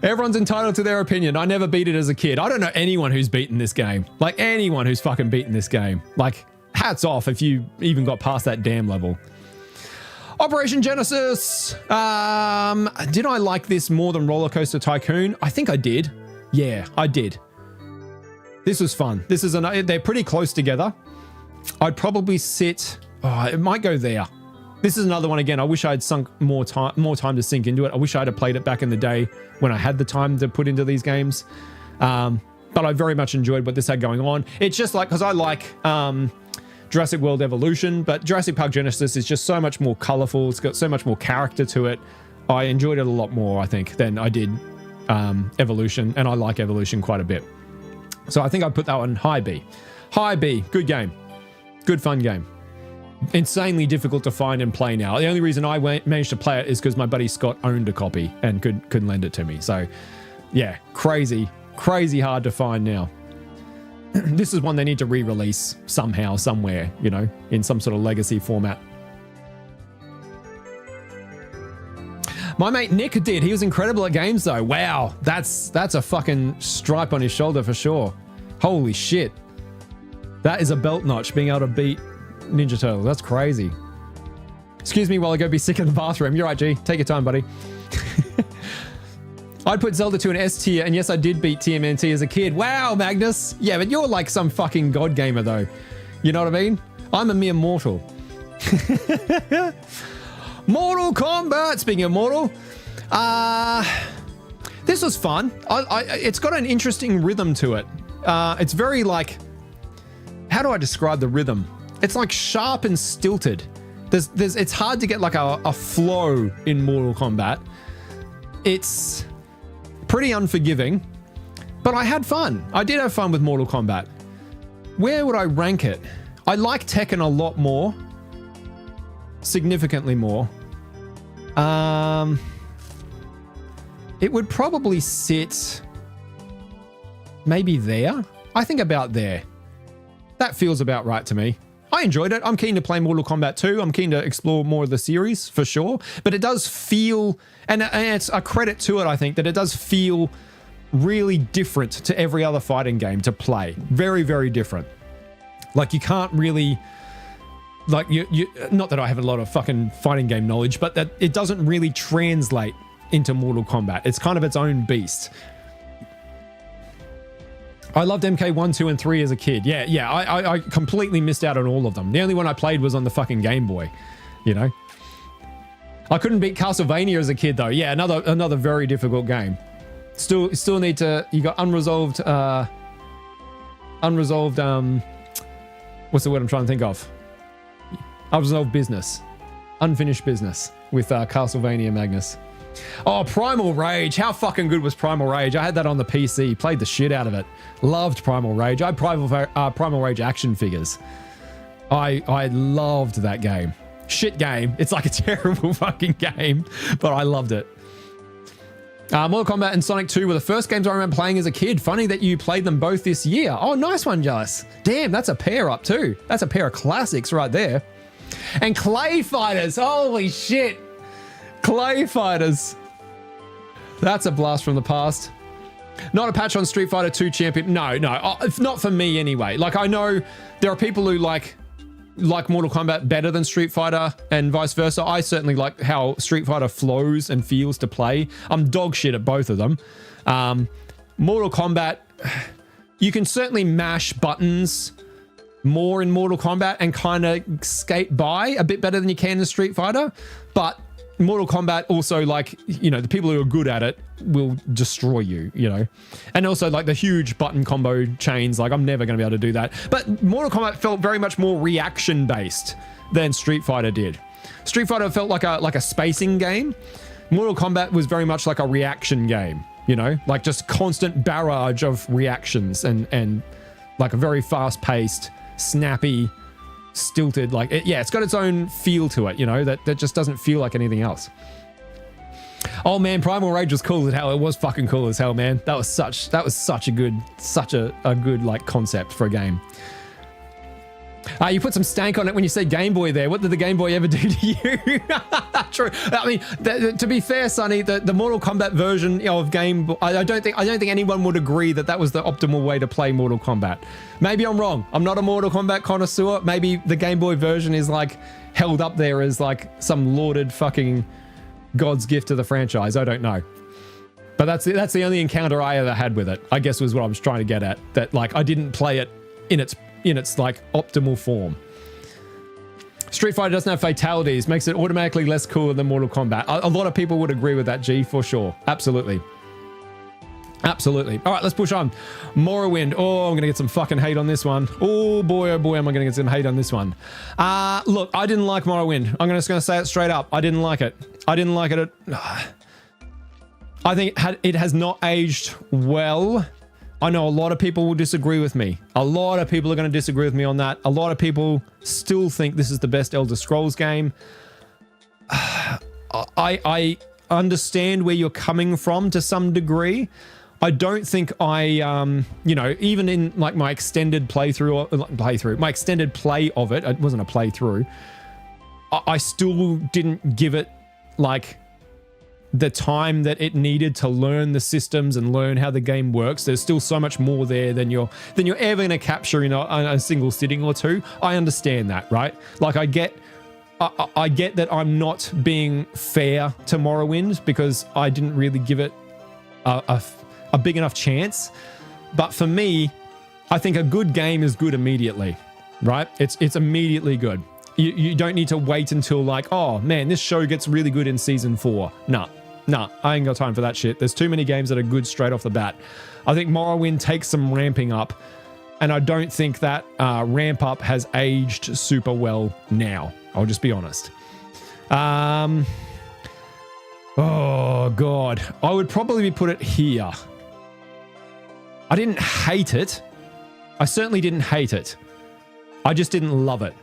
Everyone's entitled to their opinion. I never beat it as a kid. I don't know anyone who's beaten this game. Like anyone who's fucking beaten this game. Like hats off if you even got past that damn level. Operation Genesis. Did I like this more than Roller Coaster Tycoon? I think I did. Yeah, I did. This was fun. They're pretty close together. I'd probably sit, it might go there. This is another one again. I wish I had sunk more time to sink into it. I wish I had played it back in the day when I had the time to put into these games. But I very much enjoyed what this had going on. It's just like, because I like Jurassic World Evolution, but Jurassic Park Genesis is just so much more colorful. It's got so much more character to it. I enjoyed it a lot more, I think, than I did Evolution. And I like Evolution quite a bit. So I think I'd put that one high B. High B, good game. Good fun game. Insanely difficult to find and play now. The only reason I managed to play it is because my buddy Scott owned a copy and could lend it to me. So yeah, crazy hard to find now. This is one they need to re-release somehow, somewhere, you know, in some sort of legacy format. My mate Nick did. He was incredible at games though. Wow, that's a fucking stripe on his shoulder for sure. Holy shit. That is a belt notch, being able to beat Ninja Turtles. That's crazy. Excuse me while I go be sick in the bathroom. You're right, G. Take your time, buddy. I'd put Zelda 2 in S tier, and yes, I did beat TMNT as a kid. Wow, Magnus. Yeah, but you're like some fucking god gamer, though. You know what I mean? I'm a mere mortal. Mortal Kombat. Speaking of mortal, this was fun. It's got an interesting rhythm to it. It's very like, how do I describe the rhythm? It's like sharp and stilted. It's hard to get like a flow in Mortal Kombat. It's pretty unforgiving, but I had fun. I did have fun with Mortal Kombat. Where would I rank it? I like Tekken a lot more. Significantly more. It would probably sit maybe there. I think about there. That feels about right to me. I enjoyed it. I'm keen to play Mortal Kombat 2. I'm keen to explore more of the series for sure. But it does feel, and it's a credit to it, I think, that it does feel really different to every other fighting game to play. Very, very different. Like you can't really, like you not that I have a lot of fucking fighting game knowledge, but that it doesn't really translate into Mortal Kombat. It's kind of its own beast. I loved MK1, 2, and 3 as a kid. Yeah, I completely missed out on all of them. The only one I played was on the fucking Game Boy, you know? I couldn't beat Castlevania as a kid, though. Yeah, another very difficult game. Still need to... You got unresolved... what's the word I'm trying to think of? Unresolved business. Unfinished business with Castlevania Magnus. Oh, Primal Rage. How fucking good was Primal Rage? I had that on the PC. Played the shit out of it. Loved Primal Rage. I had Primal Rage action figures. I loved that game. Shit game. It's like a terrible fucking game, but I loved it. Mortal Kombat and Sonic 2 were the first games I remember playing as a kid. Funny that you played them both this year. Oh, nice one, Jealous. Damn, that's a pair up too. That's a pair of classics right there. And Clay Fighters. Holy shit. Clay Fighters. That's a blast from the past. Not a patch on Street Fighter 2 Champion. No. It's not for me anyway. Like, I know there are people who like Mortal Kombat better than Street Fighter and vice versa. I certainly like how Street Fighter flows and feels to play. I'm dog shit at both of them. Mortal Kombat, you can certainly mash buttons more in Mortal Kombat and kind of skate by a bit better than you can in Street Fighter. But Mortal Kombat also, like, you know, the people who are good at it will destroy you, you know. And also, like, the huge button combo chains, like, I'm never going to be able to do that. But Mortal Kombat felt very much more reaction-based than Street Fighter did. Street Fighter felt like a spacing game. Mortal Kombat was very much like a reaction game, you know, like just constant barrage of reactions and like a very fast-paced, snappy, stilted, like it's got its own feel to it, you know, that just doesn't feel like anything else. Oh man, Primal Rage was cool as hell. It was fucking cool as hell, man. That was such a good like concept for a game. You put some stank on it when you say Game Boy there. What did the Game Boy ever do to you? True. I mean, to be fair, Sonny, the Mortal Kombat version of Game Boy, I don't think anyone would agree that was the optimal way to play Mortal Kombat. Maybe I'm wrong. I'm not a Mortal Kombat connoisseur. Maybe the Game Boy version is like held up there as like some lauded fucking God's gift to the franchise. I don't know. But that's the only encounter I ever had with it, I guess, was what I was trying to get at. That like I didn't play it in its like optimal form. Street Fighter doesn't have fatalities, makes it automatically less cool than Mortal Kombat. A lot of people would agree with that, G, for sure. Absolutely. Absolutely. All right, let's push on. Morrowind. Oh, I'm going to get some fucking hate on this one. Oh boy, am I going to get some hate on this one. Look, I didn't like Morrowind. I'm just going to say it straight up. I didn't like it. I didn't like it. I think it has not aged well. I know a lot of people will disagree with me. A lot of people are going to disagree with me on that. A lot of people still think this is the best Elder Scrolls game. I understand where you're coming from to some degree. I don't think you know, even in like my extended my extended play of it, it wasn't a playthrough. I still didn't give it like the time that it needed to learn the systems and learn how the game works. There's still so much more there than you're ever going to capture in a single sitting or two. I understand that, right? Like I get that I'm not being fair to Morrowind because I didn't really give it a big enough chance. But for me, I think a good game is good immediately, right? It's immediately good. You don't need to wait until like, oh man, this show gets really good in season 4. Nah, I ain't got time for that shit. There's too many games that are good straight off the bat. I think Morrowind takes some ramping up, and I don't think that ramp up has aged super well now. I'll just be honest. Oh God. I would probably put it here. I didn't hate it. I certainly didn't hate it. I just didn't love it.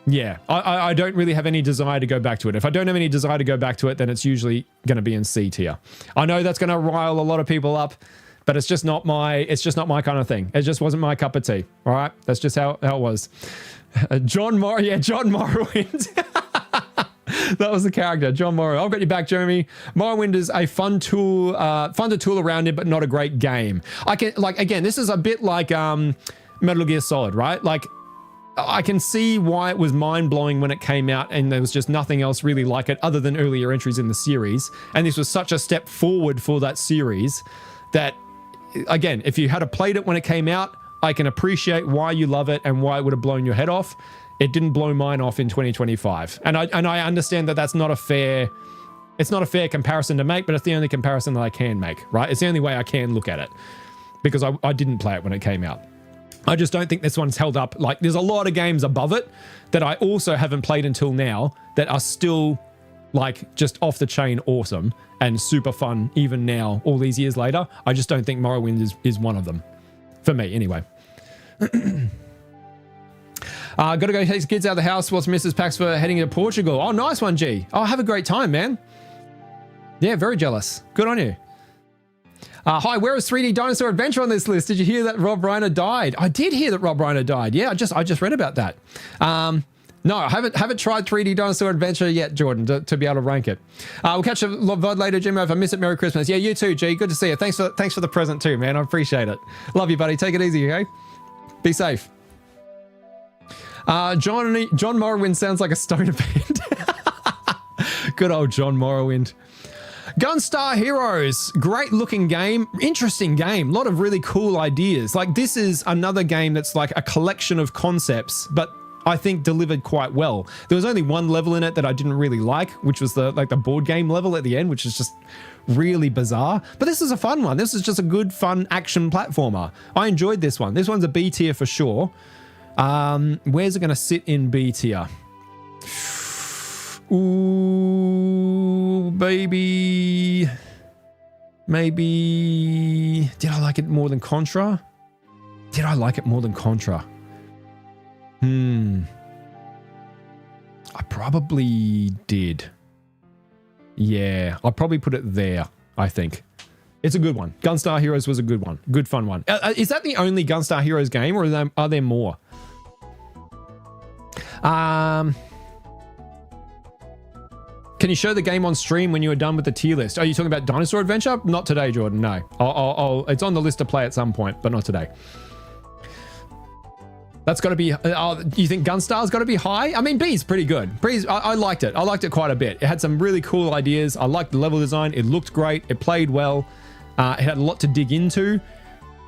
Yeah, I don't really have any desire to go back to it. If I don't have any desire to go back to it, then it's usually going to be in C tier. I know that's going to rile a lot of people up, but it's just not my kind of thing. It just wasn't my cup of tea. All right, that's just how it was. John Morrowind. That was the character, John Morrow. I've got you back, Jeremy. Morrowind is a fun to tool around in, but not a great game. Again, this is a bit like Metal Gear Solid, right? Like, I can see why it was mind-blowing when it came out and there was just nothing else really like it other than earlier entries in the series. And this was such a step forward for that series that, again, if you had played it when it came out, I can appreciate why you love it and why it would have blown your head off. It didn't blow mine off in 2025. And I understand that it's not a fair comparison to make, but it's the only comparison that I can make, right? It's the only way I can look at it because I didn't play it when it came out. I just don't think this one's held up. Like, there's a lot of games above it that I also haven't played until now that are still, like, just off the chain awesome and super fun even now, all these years later. I just don't think Morrowind is one of them. For me, anyway. Got to go take the kids out of the house whilst Mrs. packs for heading to Portugal. Oh, nice one, G. Oh, have a great time, man. Yeah, very jealous. Good on you. Hi, where is 3D Dinosaur Adventure on this list? Did you hear that Rob Reiner died? I did hear that Rob Reiner died. Yeah, I just read about that. No, I haven't tried 3D Dinosaur Adventure yet, Jordan, to be able to rank it. We'll catch a VOD later, Jimmo. If I miss it, Merry Christmas. Yeah, you too, G. Good to see you. Thanks for the present too, man. I appreciate it. Love you, buddy. Take it easy, okay? Be safe. John Morrowind sounds like a stoner band. Good old John Morrowind. Gunstar Heroes, great looking game, interesting game, a lot of really cool ideas. Like this is another game that's like a collection of concepts, but I think delivered quite well. There was only one level in it that I didn't really like, which was the board game level at the end, which is just really bizarre. But this is a fun one. This is just a good, fun action platformer. I enjoyed this one. This one's a B tier for sure. Where's it going to sit in B tier? Ooh, baby. Maybe. Did I like it more than Contra? Did I like it more than Contra? I probably did. Yeah, I'll probably put it there, I think. It's a good one. Gunstar Heroes was a good one. Good, fun one. Is that the only Gunstar Heroes game, or are there more? Can you show the game on stream when you are done with the tier list? Are you talking about Dinosaur Adventure? Not today, Jordan, no. It's on the list to play at some point, but not today. That's got to be, you think Gunstar's got to be high? I mean, B's pretty good. I liked it. I liked it quite a bit. It had some really cool ideas. I liked the level design. It looked great. It played well. It had a lot to dig into.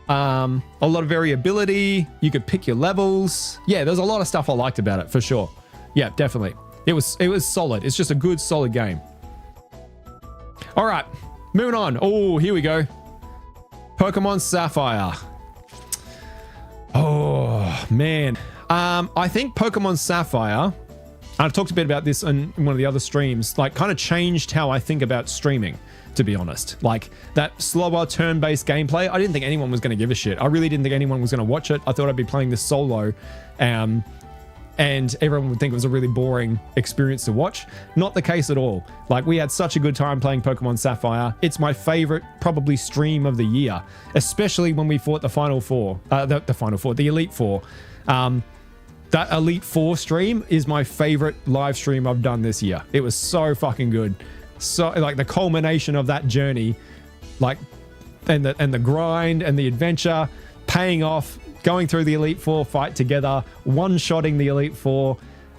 A lot of variability. You could pick your levels. Yeah, there's a lot of stuff I liked about it, for sure. Yeah, definitely. It was solid. It's just a good, solid game. All right, moving on. Oh, here we go. Pokemon Sapphire. Oh, man. I think Pokemon Sapphire, I've talked a bit about this in one of the other streams, like kind of changed how I think about streaming, to be honest. Like that slower turn-based gameplay, I didn't think anyone was going to give a shit. I really didn't think anyone was going to watch it. I thought I'd be playing this solo, and everyone would think it was a really boring experience to watch. Not the case at all. Like, we had such a good time playing Pokemon Sapphire. It's my favorite, probably, stream of the year, especially when we fought the Final Four, the Elite Four. That Elite Four stream is my favorite live stream I've done this year. It was so fucking good. So, like, the culmination of that journey, like, and the grind and the adventure paying off, going through the Elite Four fight together, one-shotting the Elite Four.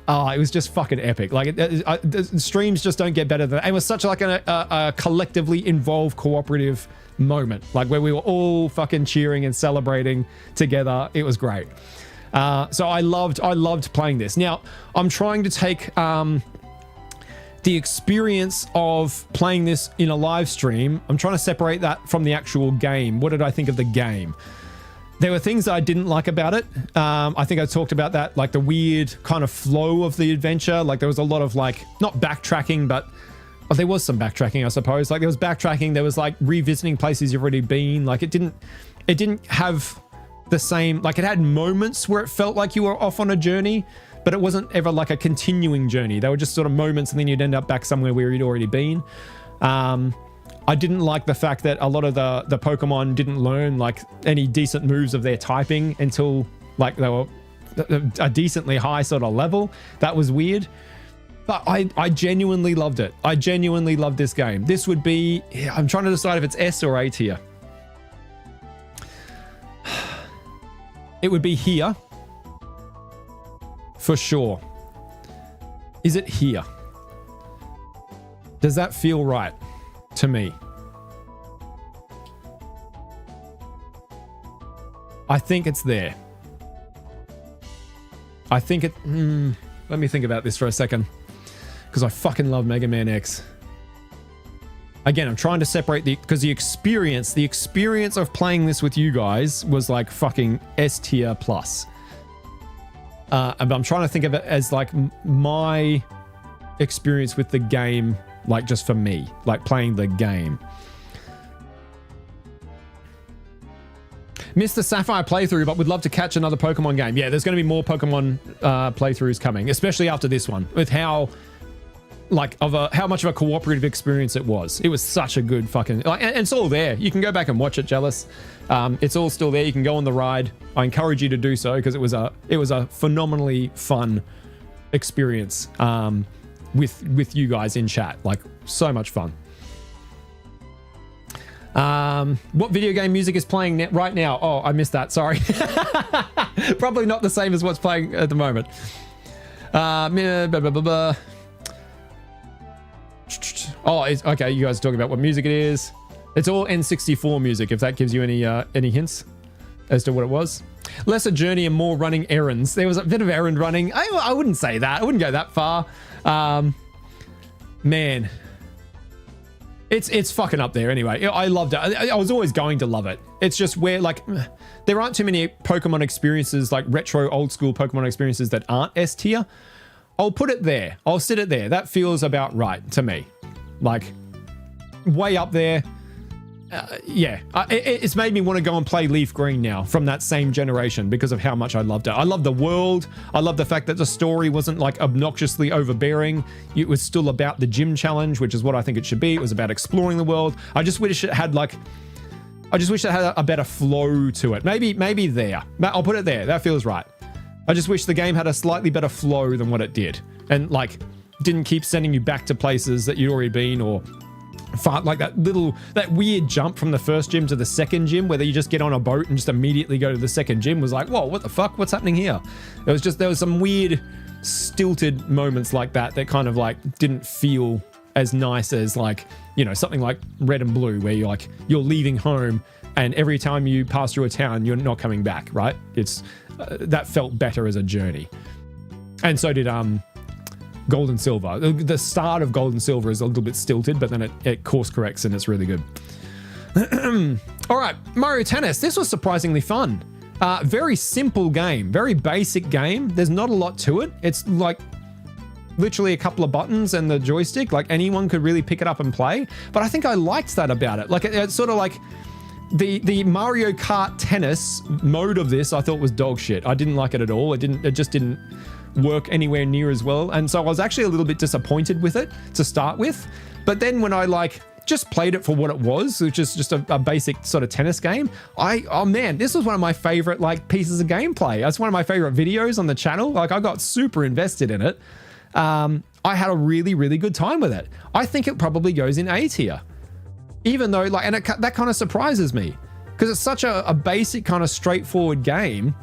It was just fucking epic. Like, the streams just don't get better than that. It was such like a collectively involved cooperative moment, like where we were all fucking cheering and celebrating together. It was great. So I loved playing this. Now, I'm trying to take the experience of playing this in a live stream. I'm trying to separate that from the actual game. What did I think of the game? There were things that I didn't like about it. I think I talked about that, like the weird kind of flow of the adventure. Like there was a lot of like, not backtracking, but there was some backtracking, I suppose. Like there was backtracking, there was like revisiting places you've already been. Like it didn't have the same, like it had moments where it felt like you were off on a journey, but it wasn't ever like a continuing journey. They were just sort of moments and then you'd end up back somewhere where you'd already been. I didn't like the fact that a lot of the Pokemon didn't learn like any decent moves of their typing until like they were a decently high sort of level. That was weird. But I genuinely loved it. I genuinely loved this game. This would be, I'm trying to decide if it's S or A tier. It would be here. For sure. Is it here? Does that feel right to me? I think it's there. I think it... let me think about this for a second. Because I fucking love Mega Man X. Again, I'm trying to separate because the experience of playing this with you guys was like fucking S tier plus. But I'm trying to think of it as like my experience with the game, like just for me, like playing the game. Missed the Sapphire playthrough, but would love to catch another Pokemon game. Yeah, there's going to be more Pokemon playthroughs coming, especially after this one, with how much of a cooperative experience it was. It was such a good fucking, and it's all there. You can go back and watch it, Jealous. It's all still there. You can go on the ride. I encourage you to do so because it was a phenomenally fun experience with you guys in chat. Like, so much fun. What video game music is playing right now? Oh, I missed that. Sorry. Probably not the same as what's playing at the moment. Oh, it's, okay. You guys are talking about what music it is. It's all N64 music, if that gives you any hints as to what it was. Lesser journey and more running errands. There was a bit of errand running. I wouldn't say that. I wouldn't go that far. Man. It's fucking up there anyway. I loved it. I was always going to love it. It's just where, like, there aren't too many Pokemon experiences, like retro old school Pokemon experiences that aren't S tier. I'll put it there. I'll sit it there. That feels about right to me. Like, way up there. Yeah, it's made me want to go and play Leaf Green now from that same generation because of how much I loved it. I love the world. I love the fact that the story wasn't like obnoxiously overbearing. It was still about the gym challenge, which is what I think it should be. It was about exploring the world. I just wish it had like, I just wish it had a better flow to it. Maybe there. I'll put it there. That feels right. I just wish the game had a slightly better flow than what it did. And like, didn't keep sending you back to places that you'd already been, or like that weird jump from the first gym to the second gym where you just get on a boat and just immediately go to the second gym was like, whoa, what the fuck? What's happening here? There was some weird stilted moments like that kind of like didn't feel as nice as like, you know, something like Red and Blue where you're leaving home and every time you pass through a town, you're not coming back, right? It's that felt better as a journey. And so did Gold and Silver. The start of Gold and Silver is a little bit stilted, but then it course corrects and it's really good. All right, Mario Tennis. This was surprisingly fun. Very simple game, very basic game. There's not a lot to it. It's like literally a couple of buttons and the joystick. Like anyone could really pick it up and play. But I think I liked that about it. Like it's sort of like the Mario Kart Tennis mode of this. I thought was dog shit. I didn't like it at all. It just didn't work anywhere near as well, and so I was actually a little bit disappointed with it to start with. But then when I like just played it for what it was, which is just a basic sort of tennis game, oh man, this was one of my favorite like pieces of gameplay. That's one of my favorite videos on the channel. Like I got super invested in it. I had a really, really good time with it. I think it probably goes in A tier, even though like, and that kind of surprises me because it's such a basic kind of straightforward game.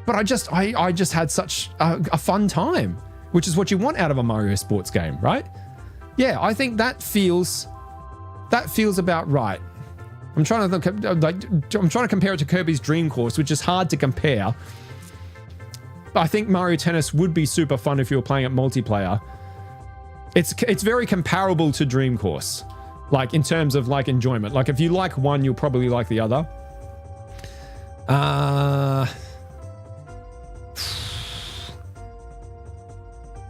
But I just had such a fun time, which is what you want out of a Mario sports game, right? Yeah, I think that feels about right. I'm trying to compare it to Kirby's Dream Course, which is hard to compare. But I think Mario Tennis would be super fun if you were playing it multiplayer. It's very comparable to Dream Course, like in terms of like enjoyment. Like if you like one, you'll probably like the other.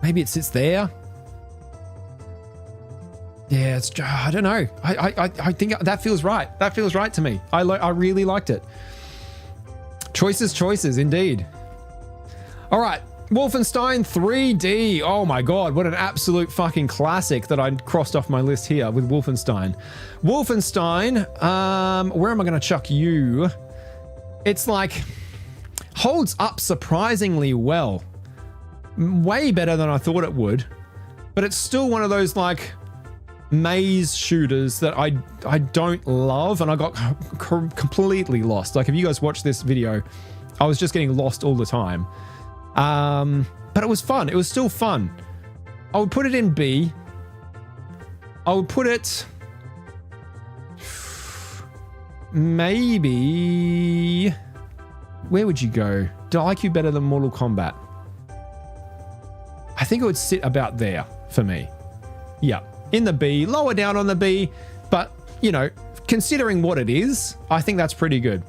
Maybe it sits there. Yeah, I don't know. I think that feels right. That feels right to me. I really liked it. Choices, indeed. All right, Wolfenstein 3D. Oh my God, what an absolute fucking classic that I crossed off my list here with Wolfenstein. Wolfenstein, where am I going to chuck you? It's like, holds up surprisingly well. Way better than I thought it would, but it's still one of those like maze shooters that I don't love, and I got completely lost. Like if you guys watch this video, I was just getting lost all the time. But it was fun. It was still fun. I would put it in B. I would put it maybe, where would you go? Do I like you better than Mortal Kombat? I think it would sit about there for me. Yeah, in the B, lower down on the B, but you know, considering what it is, I think that's pretty good.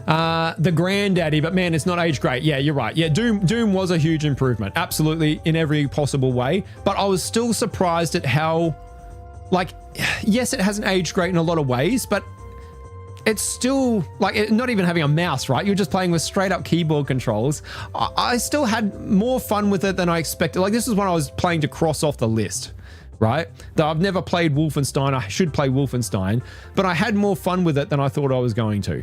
The Granddaddy, but man, it's not age great. Yeah, you're right. Yeah, Doom was a huge improvement, absolutely, in every possible way. But I was still surprised at how, like, yes, it hasn't aged great in a lot of ways, but it's still like not even having a mouse, right? You're just playing with straight up keyboard controls. I still had more fun with it than I expected. Like this is when I was playing to cross off the list, right? Though I've never played Wolfenstein. I should play Wolfenstein, but I had more fun with it than I thought I was going to.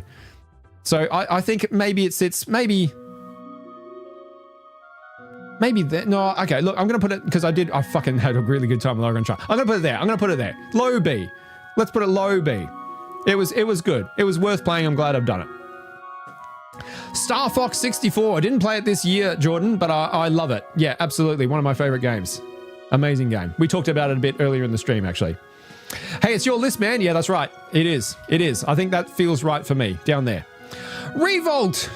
So I think maybe it sits, maybe there. No, okay, look, I'm going to put it, because I fucking had a really good time with Logan Try. I'm going to put it there. I'm going to put it there. Low B. Let's put it low B. It was good. It was worth playing. I'm glad I've done it. Star Fox 64. I didn't play it this year, Jordan, but I love it. Yeah, absolutely. One of my favorite games. Amazing game. We talked about it a bit earlier in the stream, actually. Hey, it's your list, man. Yeah, that's right. It is. It is. I think that feels right for me down there. Revolt.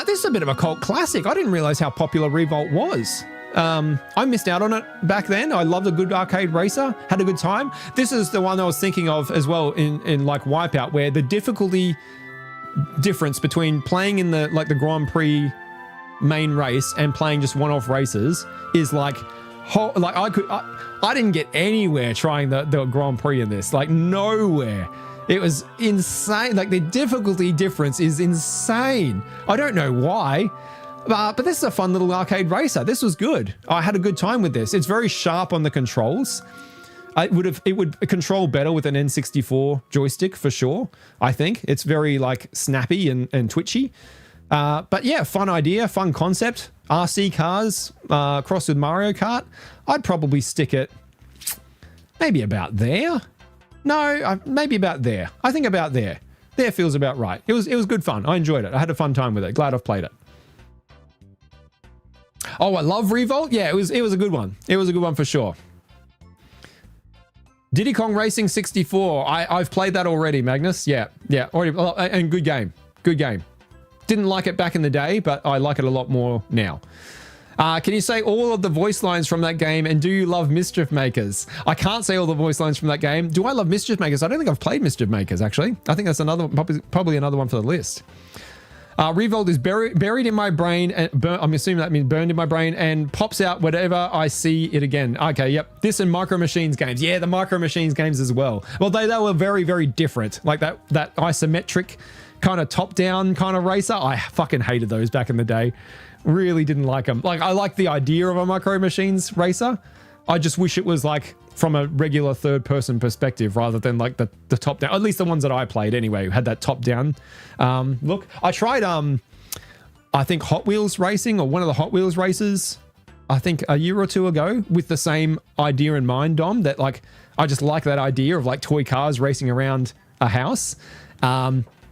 This is a bit of a cult classic. I didn't realize how popular Revolt was. I missed out on it back then. I loved a good arcade racer. Had a good time. This is the one I was thinking of as well in like Wipeout, where the difficulty difference between playing in the Grand Prix main race and playing just one-off races is like I didn't get anywhere trying the Grand Prix in this, like nowhere. It was insane. Like the difficulty difference is insane. I don't know why, but this is a fun little arcade racer. This was good. I had a good time with this. It's very sharp on the controls. It would control better with an N64 joystick for sure. I think it's very like snappy and twitchy. But yeah, fun idea, fun concept. RC cars crossed with Mario Kart. I'd probably stick it maybe about there. No, maybe about there. I think about there. There feels about right. It was good fun. I enjoyed it. I had a fun time with it. Glad I've played it. Oh, I love Revolt. Yeah, it was a good one. It was a good one for sure. Diddy Kong Racing 64. I've played that already, Magnus. Yeah, already. And good game. Good game. Didn't like it back in the day, but I like it a lot more now. Can you say all of the voice lines from that game, and do you love Mischief Makers? I can't say all the voice lines from that game. Do I love Mischief Makers? I don't think I've played Mischief Makers, actually. I think that's probably another one for the list. Revolt is buried in my brain, and I'm assuming that means burned in my brain, and pops out whenever I see it again. Okay, yep. This and Micro Machines games. Yeah, the Micro Machines games as well. Well, they were very, very different. Like that isometric kind of top-down kind of racer. I fucking hated those back in the day. Really didn't like them. Like, I like the idea of a Micro Machines racer. I just wish it was like from a regular third-person perspective rather than like the top-down. At least the ones that I played anyway had that top-down look. I tried, I think Hot Wheels racing, or one of the Hot Wheels races, I think a year or two ago, with the same idea in mind, Dom, that like, I just like that idea of like toy cars racing around a house.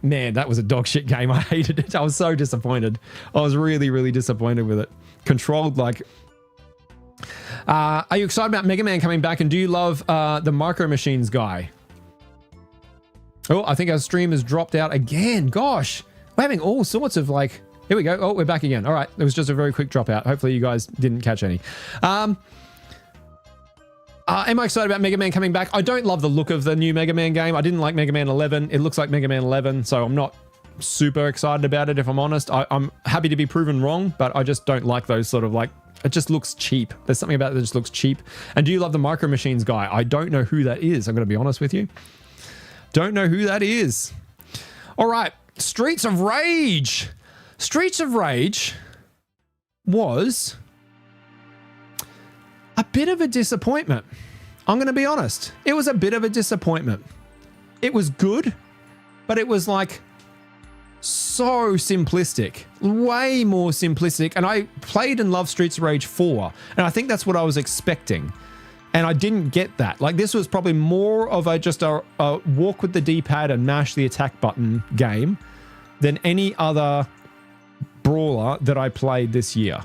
Man, that was a dog shit game. I hated it. I was so disappointed. I was really, really disappointed with it. Controlled like... are you excited about Mega Man coming back? And do you love the Micro Machines guy? Oh, I think our stream has dropped out again. Gosh, we're having all sorts of like... Here we go. Oh, we're back again. All right. It was just a very quick dropout. Hopefully you guys didn't catch any. Am I excited about Mega Man coming back? I don't love the look of the new Mega Man game. I didn't like Mega Man 11. It looks like Mega Man 11, so I'm not super excited about it, if I'm honest. I'm happy to be proven wrong, but I just don't like those sort of like... It just looks cheap. There's something about it that just looks cheap. And do you love the Micro Machines guy? I don't know who that is. I'm going to be honest with you. Don't know who that is. All right. Streets of Rage. Streets of Rage was... a bit of a disappointment. I'm going to be honest. It was a bit of a disappointment. It was good, but it was like so simplistic, way more simplistic. And I played and loved Streets of Rage 4, and I think that's what I was expecting. And I didn't get that. Like, this was probably more of a walk with the D-pad and mash the attack button game than any other brawler that I played this year.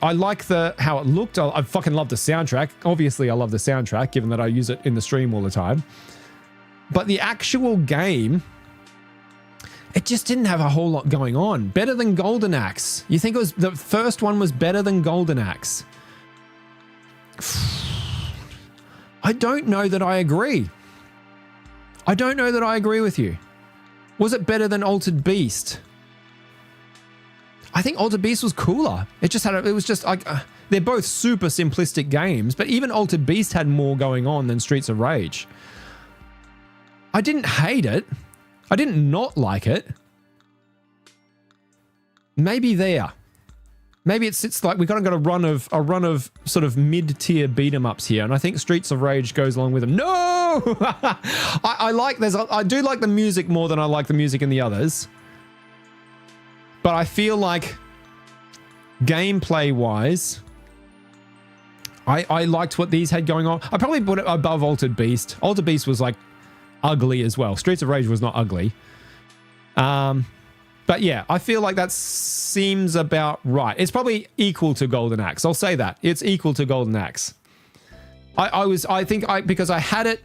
I like how it looked. I fucking love the soundtrack. Obviously, I love the soundtrack, given that I use it in the stream all the time. But the actual game, it just didn't have a whole lot going on. Better than Golden Axe. You think the first one was better than Golden Axe? I don't know that I agree. I don't know that I agree with you. Was it better than Altered Beast? I think Altered Beast was cooler. It was just like, they're both super simplistic games, but even Altered Beast had more going on than Streets of Rage. I didn't hate it. I didn't not like it. Maybe there. Maybe it sits like we kind of got a run of sort of mid-tier beat 'em ups here, and I think Streets of Rage goes along with them. No, I do like the music more than I like the music in the others. But I feel like gameplay-wise, I liked what these had going on. I probably put it above Altered Beast. Altered Beast was like ugly as well. Streets of Rage was not ugly. But yeah, I feel like that seems about right. It's probably equal to Golden Axe. I'll say that. It's equal to Golden Axe. Because I had it,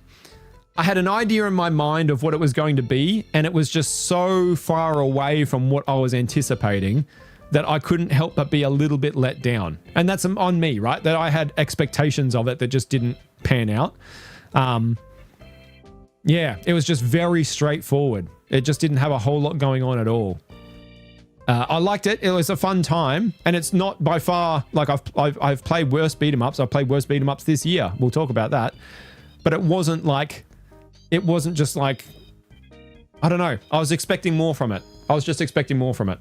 I had an idea in my mind of what it was going to be, and it was just so far away from what I was anticipating that I couldn't help but be a little bit let down. And that's on me, right? That I had expectations of it that just didn't pan out. Yeah, it was just very straightforward. It just didn't have a whole lot going on at all. I liked it. It was a fun time, and it's not by far like I've played worse beat 'em ups. I've played worse beat 'em ups this year. We'll talk about that. But it wasn't just like, I don't know. I was expecting more from it. I was just expecting more from it.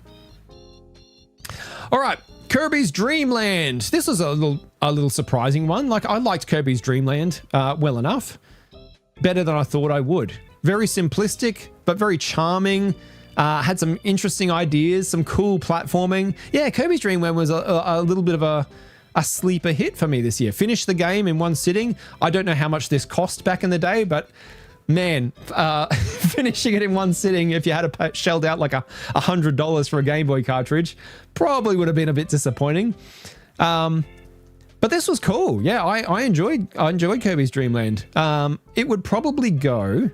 All right, Kirby's Dream Land. This was a little surprising one. Like, I liked Kirby's Dream Land well enough. Better than I thought I would. Very simplistic, but very charming. Had some interesting ideas, some cool platforming. Yeah, Kirby's Dream Land was a little bit of a sleeper hit for me this year. Finished the game in one sitting. I don't know how much this cost back in the day, but man, finishing it in one sitting, if you had shelled out like $100 for a Game Boy cartridge, probably would have been a bit disappointing. But this was cool. Yeah, I enjoyed Kirby's Dream Land. It would probably go,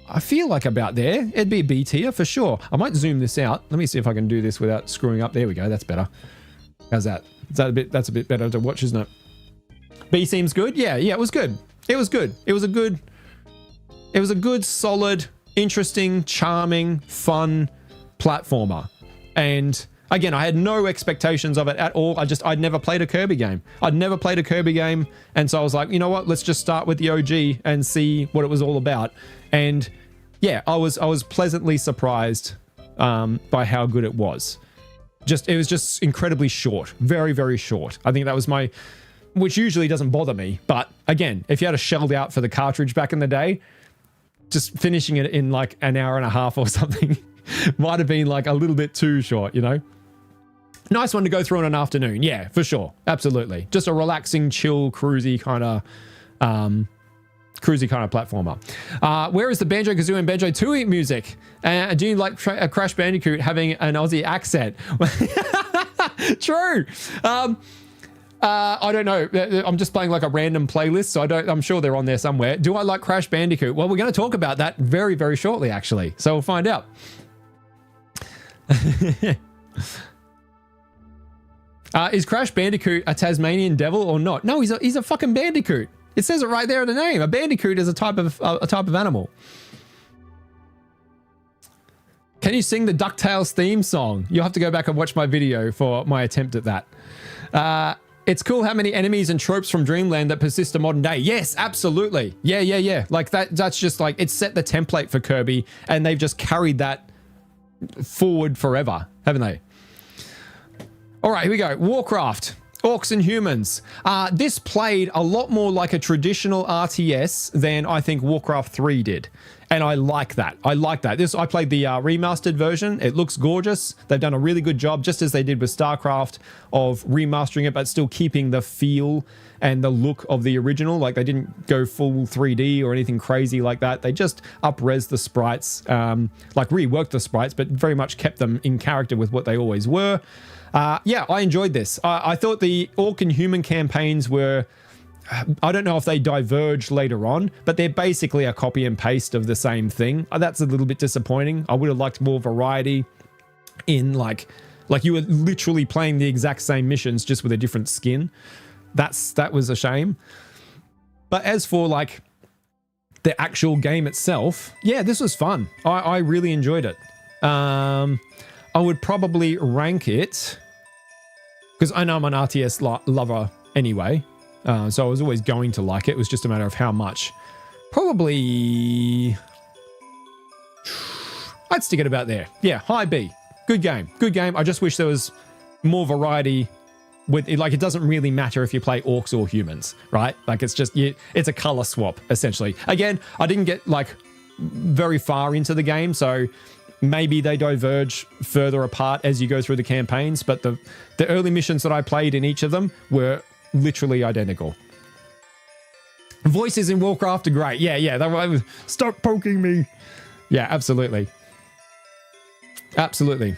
I feel like about there. It'd be a B tier for sure. I might zoom this out. Let me see if I can do this without screwing up. There we go. That's better. How's that? That's a bit better to watch, isn't it? B seems good. Yeah, it was good. It was good. It was a good, solid, interesting, charming, fun platformer. And again, I had no expectations of it at all. I'd never played a Kirby game. And so I was like, you know what? Let's just start with the OG and see what it was all about. And yeah, I was pleasantly surprised by how good it was. It was just incredibly short. Very, very short. I think that was which usually doesn't bother me. But again, if you had a shelled out for the cartridge back in the day, just finishing it in like an hour and a half or something might have been like a little bit too short, you know? Nice one to go through in an afternoon. Yeah, for sure. Absolutely. Just a relaxing, chill, cruisy kind of platformer. Where is the Banjo-Kazooie and Banjo-Tooie music? Do you like Crash Bandicoot having an Aussie accent? True. I don't know. I'm just playing like a random playlist, so I'm sure they're on there somewhere. Do I like Crash Bandicoot? Well, we're going to talk about that very, very shortly, actually. So we'll find out. Is Crash Bandicoot a Tasmanian devil or not? No, he's a fucking bandicoot. It says it right there in the name. A bandicoot is a type of animal. Can you sing the DuckTales theme song? You'll have to go back and watch my video for my attempt at that. It's cool how many enemies and tropes from Dreamland that persist to modern day. Yes, absolutely. Yeah. Like that's just like, it's set the template for Kirby, and they've just carried that forward forever, haven't they? All right, here we go. Warcraft. Orcs and Humans. This played a lot more like a traditional RTS than I think Warcraft 3 did. And I like that. I played the remastered version. It looks gorgeous. They've done a really good job, just as they did with StarCraft, of remastering it, but still keeping the feel and the look of the original. Like, they didn't go full 3D or anything crazy like that. They just up-res the sprites, like reworked the sprites, but very much kept them in character with what they always were. Yeah, I enjoyed this. I thought the Orc and Human campaigns were, I don't know if they diverged later on, but they're basically a copy and paste of the same thing. That's a little bit disappointing. I would have liked more variety in like you were literally playing the exact same missions just with a different skin. That was a shame. But as for like the actual game itself, yeah, this was fun. I really enjoyed it. I would probably rank it, because I know I'm an RTS lover anyway, so I was always going to like it. It was just a matter of how much. Probably, I'd stick it about there. Yeah, high B. Good game. I just wish there was more variety with it. Like, it doesn't really matter if you play orcs or humans, right? Like, it's just, it's a color swap, essentially. Again, I didn't get like very far into the game, so maybe they diverge further apart as you go through the campaigns, but the early missions that I played in each of them were literally identical. Voices in Warcraft are great. Yeah. Stop poking me. Yeah, absolutely. Absolutely.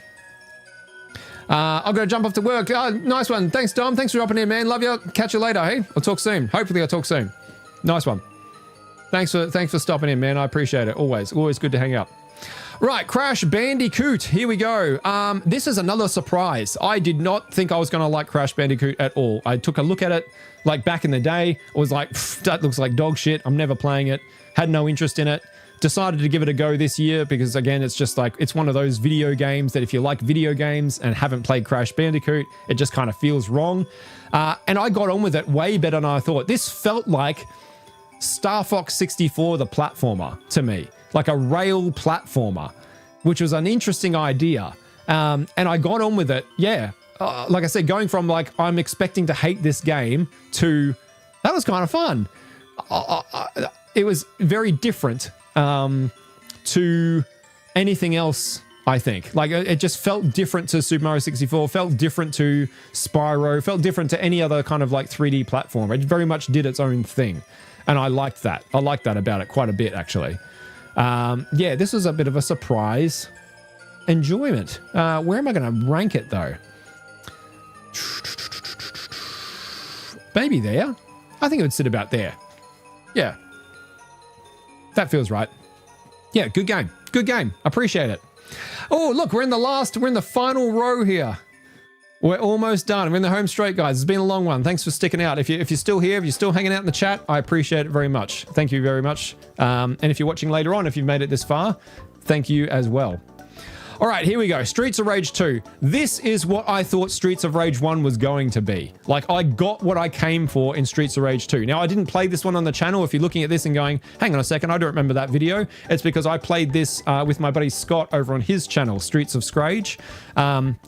I've got to jump off to work. Oh, nice one. Thanks, Dom. Thanks for dropping in, man. Love you. Catch you later, hey? I'll talk soon. Hopefully I'll talk soon. Nice one. Thanks for stopping in, man. I appreciate it. Always good to hang out. Right, Crash Bandicoot. Here we go. This is another surprise. I did not think I was going to like Crash Bandicoot at all. I took a look at it, like, back in the day. I was like, that looks like dog shit. I'm never playing it. Had no interest in it. Decided to give it a go this year because, again, it's just like, it's one of those video games that if you like video games and haven't played Crash Bandicoot, it just kind of feels wrong. And I got on with it way better than I thought. This felt like Star Fox 64, the platformer, to me. Like a rail platformer, which was an interesting idea. And I got on with it. Yeah. Like I said, going from like, I'm expecting to hate this game to, that was kind of fun. It was very different to anything else, I think. Like, it just felt different to Super Mario 64, felt different to Spyro, felt different to any other kind of like 3D platform. It very much did its own thing. And I liked that. I liked that about it quite a bit, actually. Yeah, this was a bit of a surprise enjoyment. Where am I going to rank it, though? Maybe there. I think it would sit about there. Yeah. That feels right. Yeah, good game. Good game. Appreciate it. Oh, look, we're in the final row here. We're almost done. We're in the home straight, guys. It's been a long one. Thanks for sticking out. If you're still here, if you're still hanging out in the chat, I appreciate it very much. Thank you very much. And if you're watching later on, if you've made it this far, thank you as well. All right, here we go. Streets of Rage 2. This is what I thought Streets of Rage 1 was going to be. Like, I got what I came for in Streets of Rage 2. Now, I didn't play this one on the channel. If you're looking at this and going, hang on a second, I don't remember that video. It's because I played this with my buddy Scott over on his channel, Streets of Scrage.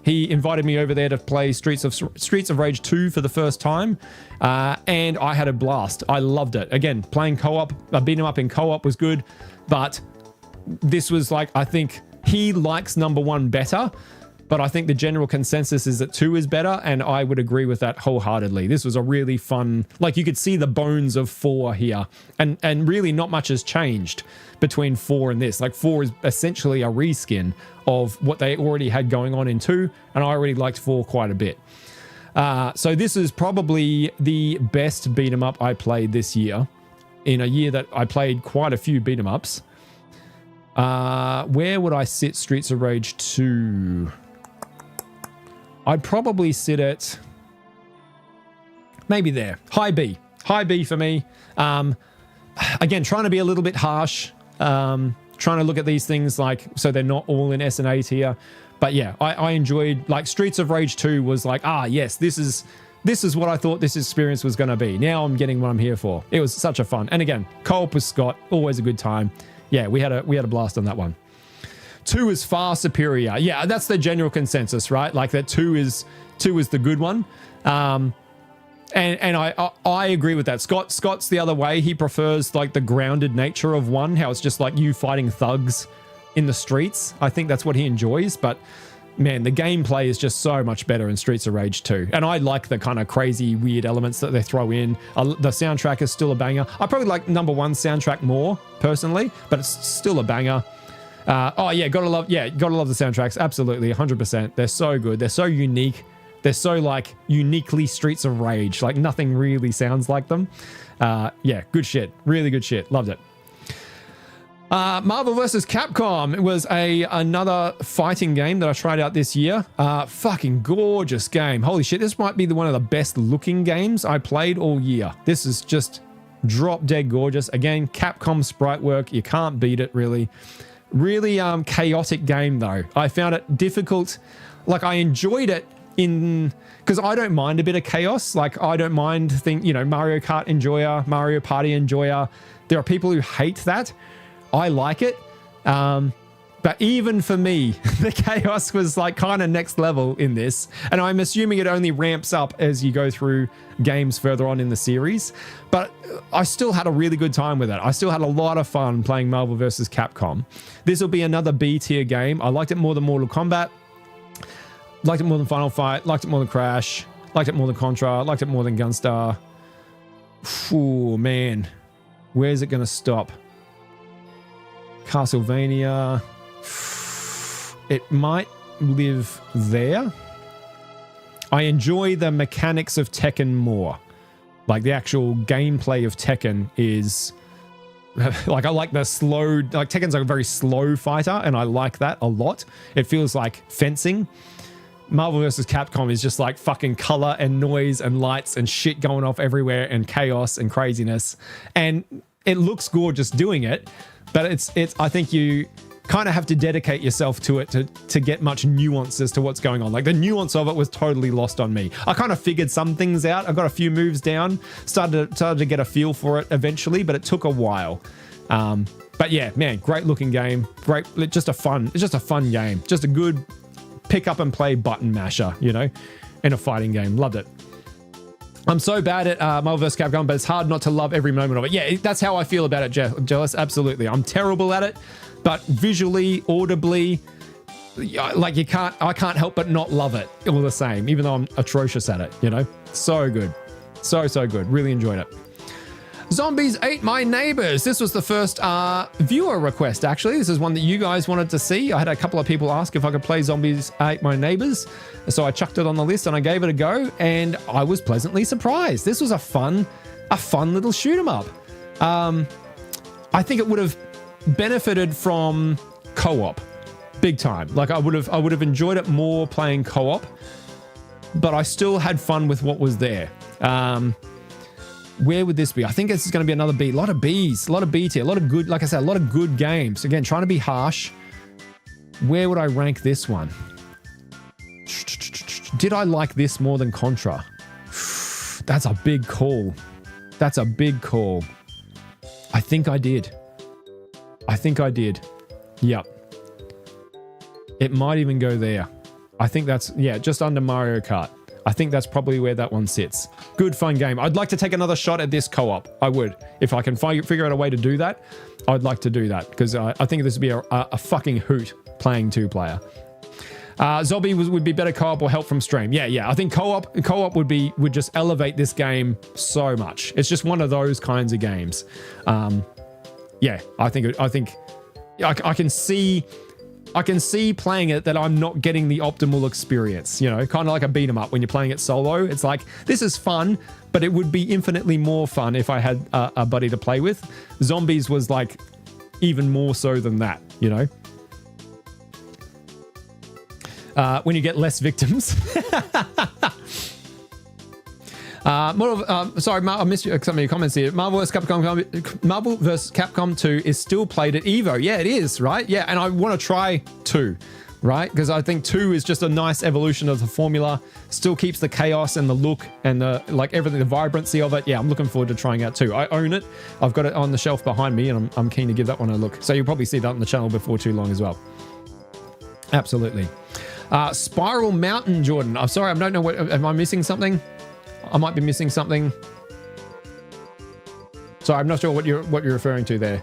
He invited me over there to play Streets of Rage 2 for the first time. And I had a blast. I loved it. Again, playing co-op, beating him up in co-op was good. But this was like, I think... He likes number 1 better, but I think the general consensus is that 2 is better, and I would agree with that wholeheartedly. This was a really fun, like, you could see the bones of 4 here, and really not much has changed between 4 and this. Like, 4 is essentially a reskin of what they already had going on in 2, and I already liked 4 quite a bit. So this is probably the best beat 'em up I played this year, in a year that I played quite a few beat 'em ups. Where would I sit Streets of Rage 2? I'd probably sit at maybe there. High B. High B for me. Again, trying to be a little bit harsh. Trying to look at these things like, so they're not all in S and A tier. But yeah, I enjoyed, like, Streets of Rage 2 was like, yes, this is what I thought this experience was going to be. Now I'm getting what I'm here for. It was such a fun. And again, co-op with Scott, always a good time. Yeah, we had a blast on that one. 2 is far superior. Yeah, that's the general consensus, right? Like that 2 is the good one. And I agree with that. Scott's the other way. He prefers like the grounded nature of 1, how it's just like you fighting thugs in the streets. I think that's what he enjoys, but man, the gameplay is just so much better in Streets of Rage 2. And I like the kind of crazy, weird elements that they throw in. The soundtrack is still a banger. I probably like number 1 soundtrack more, personally, but it's still a banger. Oh, yeah, gotta love the soundtracks. Absolutely, 100%. They're so good. They're so unique. They're so, like, uniquely Streets of Rage. Like, nothing really sounds like them. Yeah, good shit. Really good shit. Loved it. Marvel vs. Capcom. It was another fighting game that I tried out this year. Fucking gorgeous game. Holy shit, this might be one of the best looking games I played all year. This is just drop dead gorgeous. Again, Capcom sprite work. You can't beat it, really. Really chaotic game, though. I found it difficult. Like, I enjoyed it because I don't mind a bit of chaos. Like, I don't mind Mario Kart enjoyer, Mario Party enjoyer. There are people who hate that. I like it. But even for me, the chaos was like kind of next level in this. And I'm assuming it only ramps up as you go through games further on in the series. But I still had a really good time with it. I still had a lot of fun playing Marvel vs. Capcom. This will be another B tier game. I liked it more than Mortal Kombat. Liked it more than Final Fight. Liked it more than Crash. Liked it more than Contra. Liked it more than Gunstar. Ooh, man. Where's it going to stop? Castlevania. It might live there. I enjoy the mechanics of Tekken more. Like the actual gameplay of Tekken is like, I like the slow, like Tekken's like a very slow fighter and I like that a lot. It feels like fencing. Marvel vs. Capcom is just like fucking color and noise and lights and shit going off everywhere and chaos and craziness. And it looks gorgeous doing it, but it's I think you kind of have to dedicate yourself to it to get much nuance as to what's going on. Like the nuance of it was totally lost on me. I kind of figured some things out. I got a few moves down, started to get a feel for it eventually, but it took a while. But yeah, man, great looking game. Great, it's just a fun game. Just a good pick up and play button masher, you know, in a fighting game. Loved it. I'm so bad at Marvel vs. Capcom, but it's hard not to love every moment of it. Yeah, that's how I feel about it, Jealous. Absolutely. I'm terrible at it. But visually, audibly, like I can't help but not love it all the same, even though I'm atrocious at it, you know? So good. So good. Really enjoyed it. Zombies Ate My Neighbors. This was the first viewer request, actually. This is one that you guys wanted to see. I had a couple of people ask if I could play Zombies Ate My Neighbors. So I chucked it on the list and I gave it a go and I was pleasantly surprised. This was a fun little shoot 'em up. I think it would have benefited from co-op big time. Like I would have enjoyed it more playing co-op, but I still had fun with what was there. Where would this be? I think this is going to be another B. A lot of Bs, a lot of B tier, a lot of good, like I said, a lot of good games. Again, trying to be harsh. Where would I rank this one? Did I like this more than Contra? That's a big call. That's a big call. I think I did. Yep. It might even go there. I think that's, yeah, just under Mario Kart. I think that's probably where that one sits. Good, fun game. I'd like to take another shot at this co-op. I would. If I can figure out a way to do that, I'd like to do that because I think this would be a fucking hoot playing two-player. Zombie would be better co-op or help from stream. Yeah. I think co-op would just elevate this game so much. It's just one of those kinds of games. Yeah, I think I can see playing it that I'm not getting the optimal experience, you know, kind of like a beat 'em up when you're playing it solo. It's like, this is fun, but it would be infinitely more fun if I had a buddy to play with. Zombies was like even more so than that, you know. When you get less victims. Sorry, I missed some of your comments here. Marvel vs. Capcom 2 is still played at Evo. Yeah, it is, right? Yeah, and I want to try 2, right? Because I think 2 is just a nice evolution of the formula. Still keeps the chaos and the look and the like everything, the vibrancy of it. Yeah, I'm looking forward to trying out 2. I own it. I've got it on the shelf behind me, and I'm keen to give that one a look. So you'll probably see that on the channel before too long as well. Absolutely. Spiral Mountain, Jordan. I'm sorry, I don't know what. Am I missing something? I might be missing something. Sorry, I'm not sure what you're referring to there.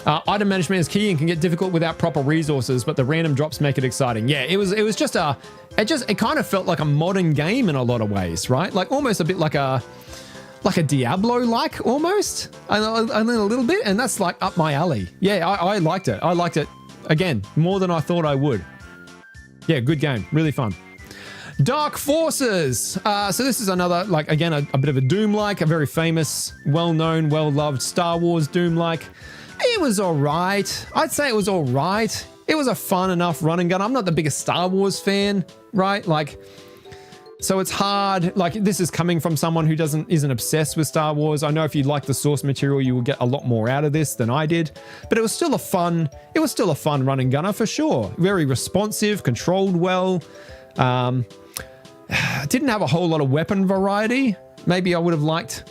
Item management is key and can get difficult without proper resources, but the random drops make it exciting. Yeah, it was just it kind of felt like a modern game in a lot of ways, right? Like almost a bit like a Diablo-like almost, and a little bit, and that's like up my alley. Yeah, I liked it. I liked it again more than I thought I would. Yeah, good game, really fun. Dark Forces. So this is another, like, again, a bit of a Doom-like, a very famous, well-known, well-loved Star Wars Doom-like. It was all right. I'd say it was all right. It was a fun enough run and gun. I'm not the biggest Star Wars fan, right? Like, so it's hard. Like, this is coming from someone who isn't obsessed with Star Wars. I know if you like the source material, you will get a lot more out of this than I did. But it was still a fun run and gunner for sure. Very responsive, controlled well. Didn't have a whole lot of weapon variety. Maybe I would have liked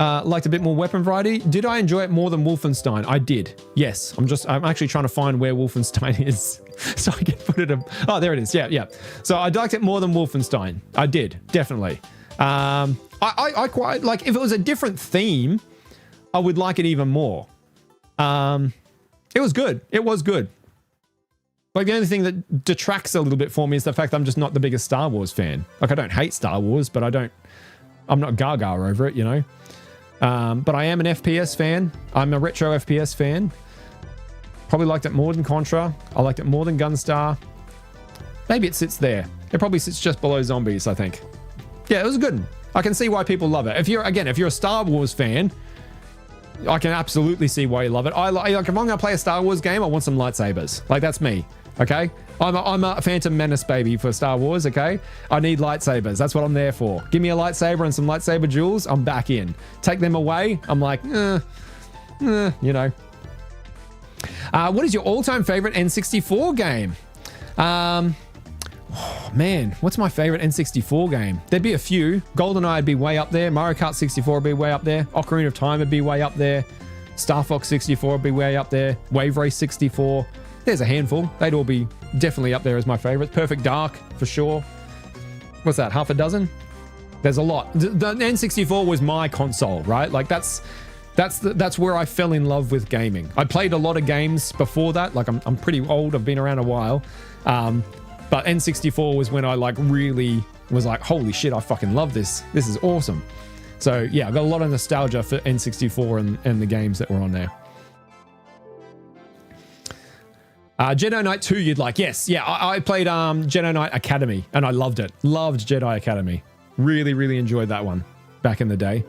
a bit more weapon variety. Did I enjoy it more than Wolfenstein? I did. Yes. I'm actually trying to find where Wolfenstein is so I can put it up. Oh, there it is. Yeah. So I liked it more than Wolfenstein. I did, definitely. I quite like, if it was a different theme, I would like it even more. It was good. It was good. Like, the only thing that detracts a little bit for me is the fact that I'm just not the biggest Star Wars fan. Like, I don't hate Star Wars, but I'm not gaga over it, you know? But I am an FPS fan. I'm a retro FPS fan. Probably liked it more than Contra. I liked it more than Gunstar. Maybe it sits there. It probably sits just below Zombies, I think. Yeah, it was a good one. I can see why people love it. If you're a Star Wars fan, I can absolutely see why you love it. Like if I'm gonna play a Star Wars game, I want some lightsabers. Like that's me. Okay, I'm a Phantom Menace baby for Star Wars. Okay, I need lightsabers. That's what I'm there for. Give me a lightsaber and some lightsaber jewels. I'm back in. Take them away. I'm like, you know. What is your all-time favorite N64 game? Oh, man, what's my favorite N64 game? There'd be a few. GoldenEye would be way up there. Mario Kart 64 would be way up there. Ocarina of Time would be way up there. Star Fox 64 would be way up there. Wave Race 64. There's a handful. They'd all be definitely up there as my favorites. Perfect Dark, for sure. What's that, half a dozen? There's a lot. The N64 was my console, right? Like that's where I fell in love with gaming. I played a lot of games before that. Like I'm pretty old. I've been around a while. But N64 was when I like really was like, holy shit, I fucking love this. This is awesome. So yeah, I've got a lot of nostalgia for N64 and the games that were on there. Jedi Knight 2, you'd like. Yes, yeah, I played Jedi Knight Academy and I loved it. Loved Jedi Academy. Really, really enjoyed that one back in the day.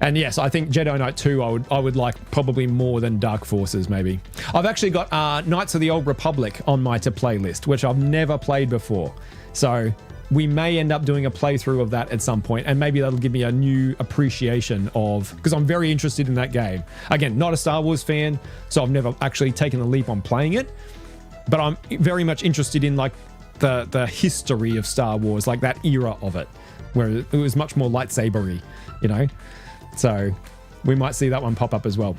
And yes, I think Jedi Knight 2 I would like probably more than Dark Forces, maybe. I've actually got Knights of the Old Republic on my to-play list, which I've never played before. So we may end up doing a playthrough of that at some point, and maybe that'll give me a new appreciation of, because I'm very interested in that game. Again, not a Star Wars fan, so I've never actually taken a leap on playing it, but I'm very much interested in like the history of Star Wars, like that era of it, where it was much more lightsabery, you know? So we might see that one pop up as well.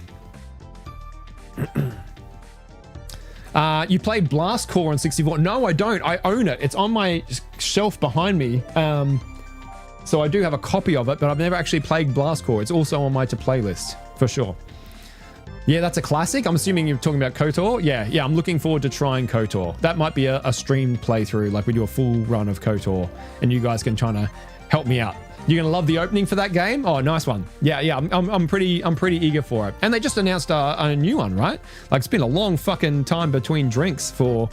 You played Blast Corps on 64? No, I don't. I own it. It's on my shelf behind me. So I do have a copy of it, but I've never actually played Blast Corps. It's also on my to-play list, for sure. Yeah, that's a classic. I'm assuming you're talking about KOTOR. Yeah, I'm looking forward to trying KOTOR. That might be a streamed playthrough, like we do a full run of KOTOR, and you guys can try to help me out. You're gonna love the opening for that game. Oh, nice one. Yeah. I'm pretty eager for it. And they just announced a new one, right? Like it's been a long fucking time between drinks for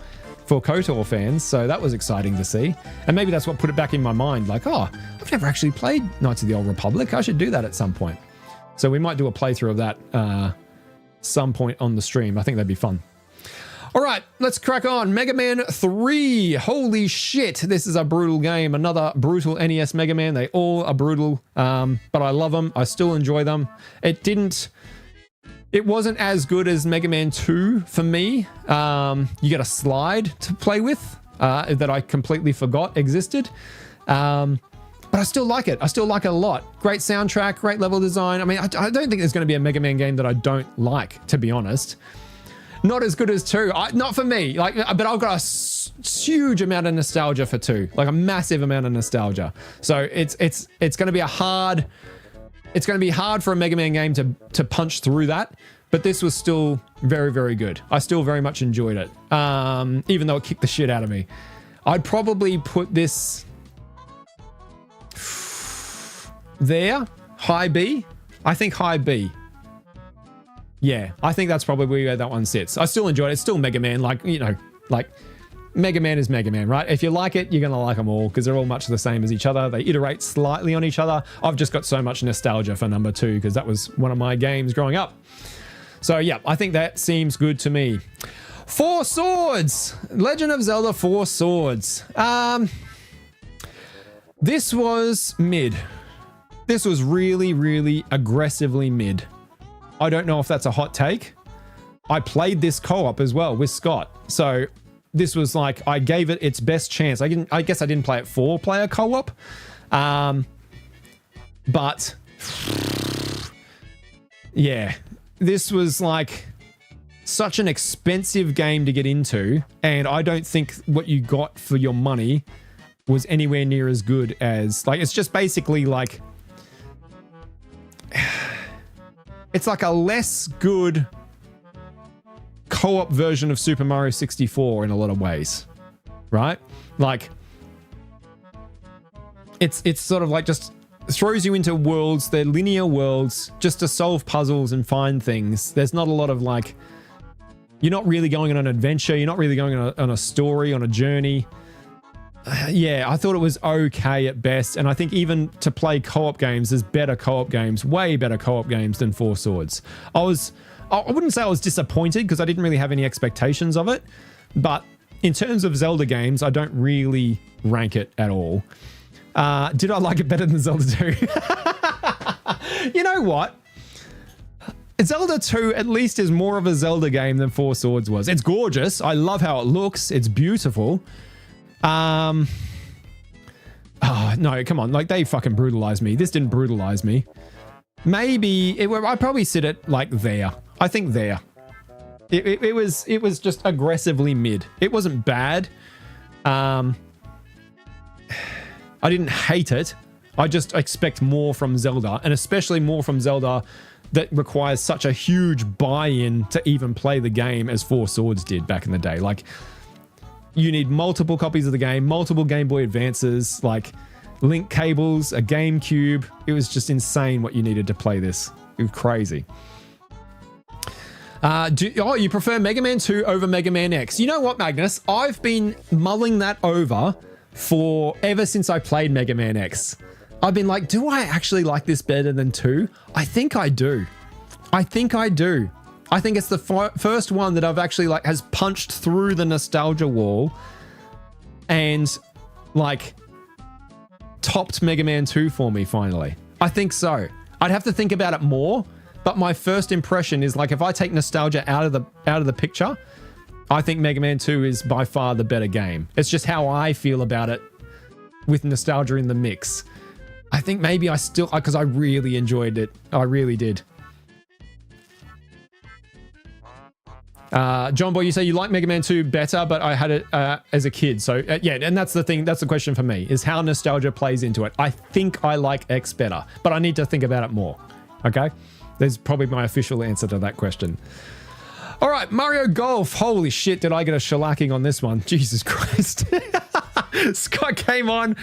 KOTOR fans, so that was exciting to see. And maybe that's what put it back in my mind. Like, oh, I've never actually played Knights of the Old Republic. I should do that at some point. So we might do a playthrough of that some point on the stream. I think that'd be fun. All right, let's crack on. Mega Man 3. Holy shit, this is a brutal game. Another brutal NES Mega Man. They all are brutal, but I love them. I still enjoy them. It wasn't as good as Mega Man 2 for me. You get a slide to play with that I completely forgot existed. But I still like it. I still like it a lot. Great soundtrack, great level design. I mean, I don't think there's going to be a Mega Man game that I don't like, to be honest. Not as good as 2. Not for me. Like, but I've got a huge amount of nostalgia for 2. Like a massive amount of nostalgia. So it's going to be hard for a Mega Man game to punch through that. But this was still very, very good. I still very much enjoyed it. Even though it kicked the shit out of me. I'd probably put this there. High B. I think high B. Yeah, I think that's probably where that one sits. I still enjoy it. It's still Mega Man, like, you know, like Mega Man is Mega Man, right? If you like it, you're going to like them all because they're all much the same as each other. They iterate slightly on each other. I've just got so much nostalgia for number 2 because that was one of my games growing up. So yeah, I think that seems good to me. 4 Swords! Legend of Zelda 4 Swords. This was mid. This was really, really aggressively mid. I don't know if that's a hot take. I played this co-op as well with Scott. So this was like, I gave it its best chance. I guess I didn't play it 4-player co-op. But yeah, this was like such an expensive game to get into. And I don't think what you got for your money was anywhere near as good as, like, it's just basically like, it's like a less good co-op version of Super Mario 64 in a lot of ways, right? Like, it's sort of like just throws you into worlds, they're linear worlds, just to solve puzzles and find things. There's not a lot of like You're not really going on an adventure. You're not really going on a story, on a journey. Yeah, I thought it was okay at best. And I think even to play co-op games, there's better co-op games, way better co-op games than Four Swords. I wouldn't say I was disappointed because I didn't really have any expectations of it. But in terms of Zelda games, I don't really rank it at all. Did I like it better than Zelda 2? You know what? Zelda 2 at least is more of a Zelda game than Four Swords was. It's gorgeous. I love how it looks. It's beautiful. Oh, no, come on. Like, they fucking brutalized me. This didn't brutalize me. Maybe I'd probably sit it like there. I think there. It was just aggressively mid. It wasn't bad. I didn't hate it. I just expect more from Zelda, and especially more from Zelda that requires such a huge buy-in to even play the game as Four Swords did back in the day. Like, you need multiple copies of the game, multiple Game Boy Advances, like link cables, a GameCube. It was just insane what you needed to play this. It was crazy. You prefer Mega Man 2 over Mega Man X? You know what, Magnus? I've been mulling that over ever since I played Mega Man X. I've been like, do I actually like this better than 2? I think I do. I think it's the first one that I've actually has punched through the nostalgia wall and topped Mega Man 2 for me finally. I think so. I'd have to think about it more, but my first impression is if I take nostalgia out of the picture, I think Mega Man 2 is by far the better game. It's just how I feel about it with nostalgia in the mix. I think maybe because I really enjoyed it. I really did. John Boy, you say you like Mega Man 2 better, but I had it as a kid. So yeah, and that's the thing. That's the question for me, is how nostalgia plays into it. I think I like X better, but I need to think about it more. Okay? There's probably my official answer to that question. All right, Mario Golf. Holy shit, did I get a shellacking on this one? Jesus Christ. Scott came on,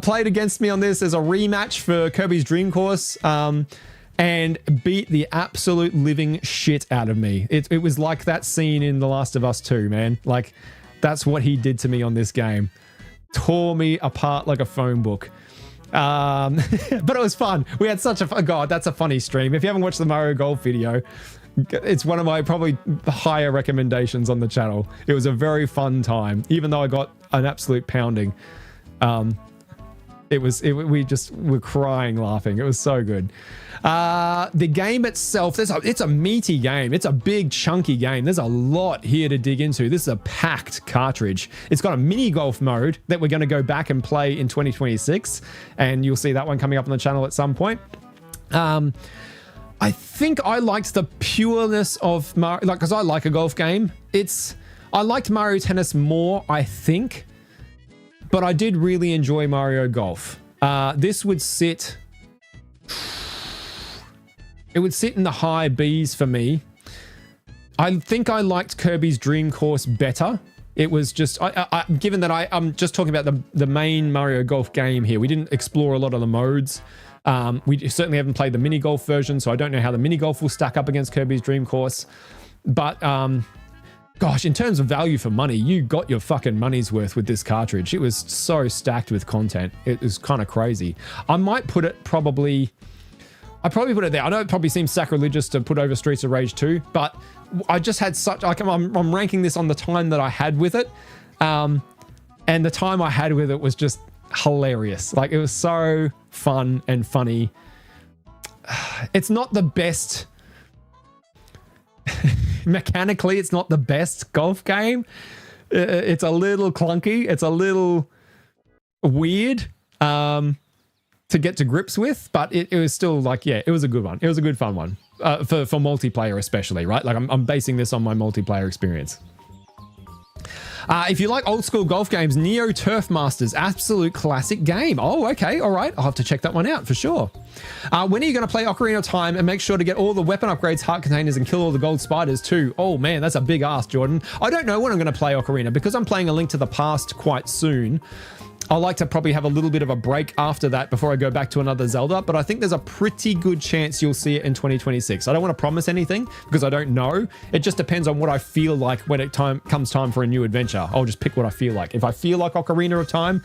played against me on this as a rematch for Kirby's Dream Course, and beat the absolute living shit out of me. It was like that scene in The Last of Us 2, man. That's what he did to me on this game. Tore me apart like a phone book. But it was fun. We had such a fun... God, that's a funny stream. If you haven't watched the Mario Golf video, it's one of my probably higher recommendations on the channel. It was a very fun time, even though I got an absolute pounding. We were crying laughing. It was so good. The game itself, it's a meaty game. It's a big chunky game. There's a lot here to dig into. This is a packed cartridge. It's got a mini golf mode that we're going to go back and play in 2026, and you'll see that one coming up on the channel at some point. I think I liked the pureness of Mario, because I like a golf game. I liked Mario Tennis more, I think, but I did really enjoy Mario Golf. This would sit... It would sit in the high Bs for me. I think I liked Kirby's Dream Course better. It was just... given that I'm just talking about the main Mario Golf game here, we didn't explore a lot of the modes. We certainly haven't played the mini golf version, so I don't know how the mini golf will stack up against Kirby's Dream Course. But, gosh, in terms of value for money, you got your fucking money's worth with this cartridge. It was so stacked with content. It was kind of crazy. I might put it probably... I'd probably put it there. I know it probably seems sacrilegious to put over Streets of Rage 2, but I just had such... I'm ranking this on the time that I had with it. And the time I had with it was just hilarious. It was so fun and funny. It's not the best... Mechanically, it's not the best golf game. It's a little clunky. It's a little weird to get to grips with, but it was still it was a good one. It was a good fun one for multiplayer especially, right? I'm basing this on my multiplayer experience. If you like old school golf games, Neo Turf Masters, absolute classic game. Oh, okay, all right. I'll have to check that one out for sure. When are you going to play Ocarina of Time and make sure to get all the weapon upgrades, heart containers, and kill all the gold spiders too? Oh man, that's a big ask, Jordan. I don't know when I'm going to play Ocarina because I'm playing A Link to the Past quite soon. I like to probably have a little bit of a break after that before I go back to another Zelda, but I think there's a pretty good chance you'll see it in 2026. I don't want to promise anything because I don't know. It just depends on what I feel like when it comes time for a new adventure. I'll just pick what I feel like. If I feel like Ocarina of Time,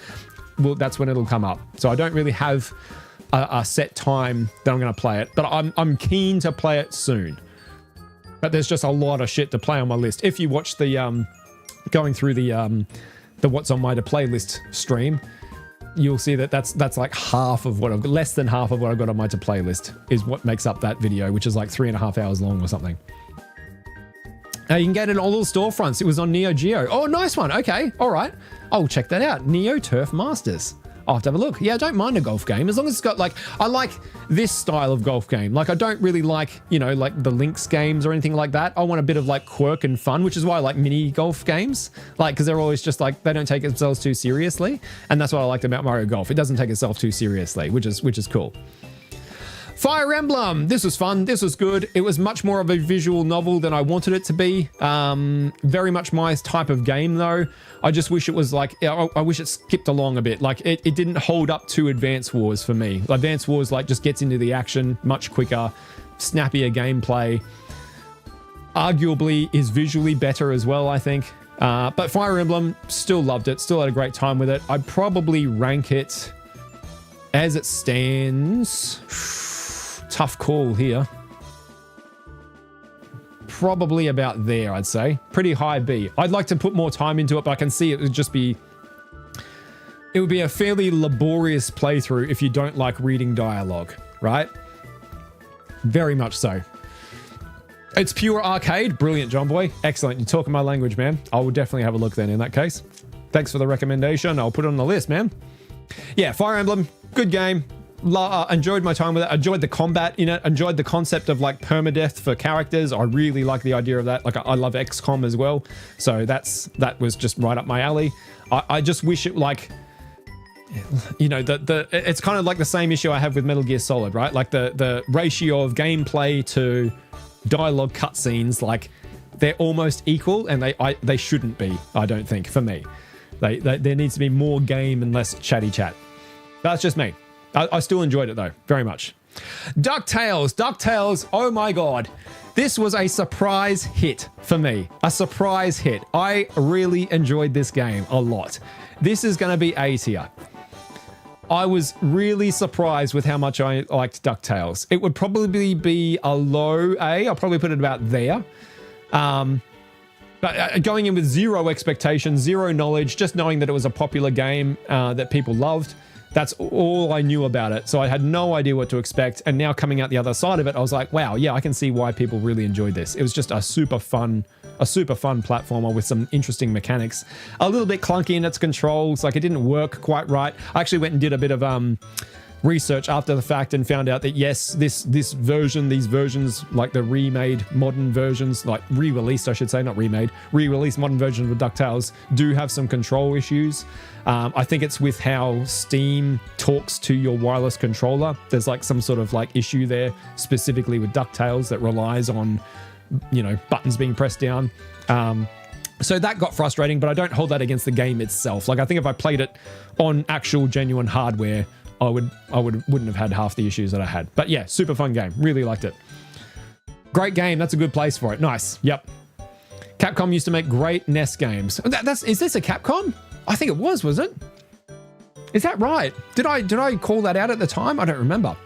well, that's when it'll come up. So I don't really have a set time that I'm going to play it, but I'm keen to play it soon. But there's just a lot of shit to play on my list. If you watch the going through the What's on My to Playlist stream, you'll see that that's like half of what I've got, less than half of what I've got on my to playlist is what makes up that video, which is like 3.5 hours long or something. You can get it in all the storefronts. It was on Neo Geo. Oh, nice one. Okay, all right. I'll check that out. Neo Turf Masters. I'll have to have a look. Yeah, I don't mind a golf game as long as it's got like, I like this style of golf game. Like I don't really like, you know, like the links games or anything like that. I want a bit of like quirk and fun, which is why I like mini golf games. Like, because they're always just like, they don't take themselves too seriously. And that's what I liked about Mario Golf. It doesn't take itself too seriously, which is cool. Fire Emblem. This was fun. This was good. It was much more of a visual novel than I wanted it to be. Very much my type of game though. I just wish it was like, I wish it skipped along a bit. Like it didn't hold up to Advance Wars for me. Advance Wars like just gets into the action much quicker, snappier gameplay. Arguably is visually better as well, I think. But Fire Emblem, still loved it. Still had a great time with it. I'd probably rank it as it stands. Tough call here. Probably about there, I'd say. Pretty high B. I'd like to put more time into it, but I can see it would just be... It would be a fairly laborious playthrough if you don't like reading dialogue, right? Very much so. It's pure arcade. Brilliant, John Boy. Excellent. You're talking my language, man. I will definitely have a look then in that case. Thanks for the recommendation. I'll put it on the list, man. Yeah, Fire Emblem. Good game. Enjoyed my time with it. Enjoyed the combat in it. Enjoyed the concept of like permadeath for characters. I really like the idea of that. Like I love XCOM as well, so that was just right up my alley. I just wish it like, you know, it's kind of like the same issue I have with Metal Gear Solid, right? Like the ratio of gameplay to dialogue cutscenes, like they're almost equal, and they shouldn't be. I don't think for me, there needs to be more game and less chatty chat. That's just me. I still enjoyed it though, very much. DuckTales, oh my God. This was a surprise hit for me. A surprise hit. I really enjoyed this game a lot. This is going to be A tier. I was really surprised with how much I liked DuckTales. It would probably be a low A. I'll probably put it about there. But going in with zero expectations, zero knowledge, just knowing that it was a popular game that people loved. That's all I knew about it. So I had no idea what to expect. And now coming out the other side of it, I was like, wow, yeah, I can see why people really enjoyed this. It was just a super fun platformer with some interesting mechanics. A little bit clunky in its controls. Like it didn't work quite right. I actually went and did a bit of research after the fact and found out that yes, these versions, like the remade modern versions, like re-released, I should say, not remade, re-released modern versions of DuckTales do have some control issues. I think it's with how Steam talks to your wireless controller. There's like some sort of like issue there, specifically with DuckTales, that relies on, you know, buttons being pressed down. So that got frustrating, but I don't hold that against the game itself. Like I think if I played it on actual genuine hardware, I wouldn't have had half the issues that I had. But yeah, super fun game. Really liked it. Great game. That's a good place for it. Nice. Yep. Capcom used to make great NES games. Is this a Capcom? I think it was it? Is that right? Did I call that out at the time? I don't remember.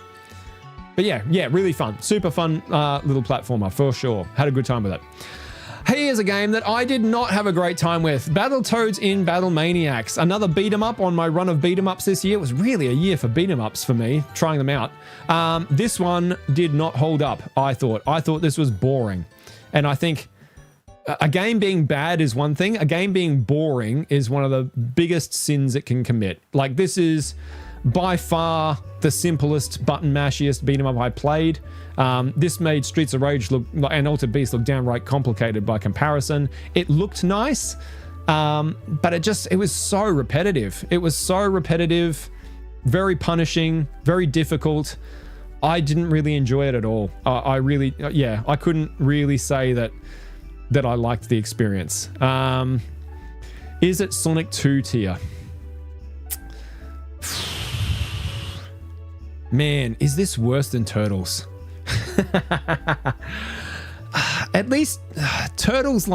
But yeah, really fun. Super fun little platformer for sure. Had a good time with it. Here's a game that I did not have a great time with. Battletoads in Battle Maniacs. Another beat 'em up on my run of beat 'em ups this year. It was really a year for beat 'em ups for me, trying them out. This one did not hold up, I thought. I thought this was boring. And I think a game being bad is one thing. A game being boring is one of the biggest sins it can commit. Like this is by far the simplest button mashiest beat 'em up I played. This made Streets of Rage look and Altered Beast look downright complicated by comparison. It looked nice, but it was so repetitive. It was so repetitive, very punishing, very difficult. I didn't really enjoy it at all. I couldn't really say that I liked the experience. Is it Sonic 2 tier? Man, is this worse than Turtles? At least Turtles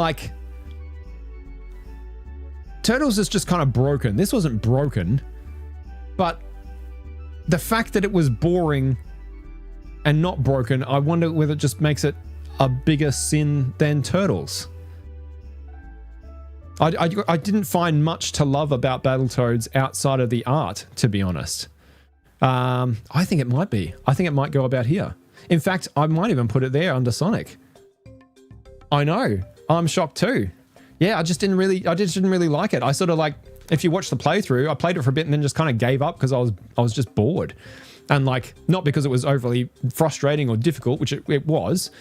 is just kind of broken. This wasn't broken, but the fact that it was boring and not broken, I wonder whether it just makes it a bigger sin than Turtles. I didn't find much to love about Battletoads outside of the art, to be honest. I think it might be. I think it might go about here. In fact, I might even put it there under Sonic. I know. I'm shocked too. Yeah, I just didn't really like it. I sort of like, if you watch the playthrough, I played it for a bit and then just kind of gave up because I was just bored. And like, not because it was overly frustrating or difficult, which it was,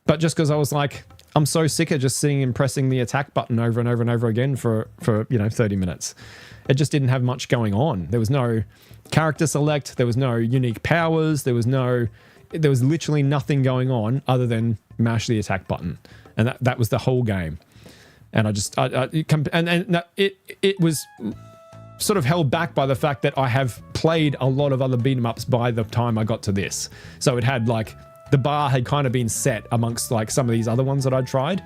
but just because I was like, I'm so sick of just sitting and pressing the attack button over and over and over again for 30 minutes. It just didn't have much going on. There was no character select. There was no unique powers. There was literally nothing going on other than mash the attack button. And that was the whole game. And it was sort of held back by the fact that I have played a lot of other beat 'em ups by the time I got to this. So it had like, the bar had kind of been set amongst like some of these other ones that I'd tried,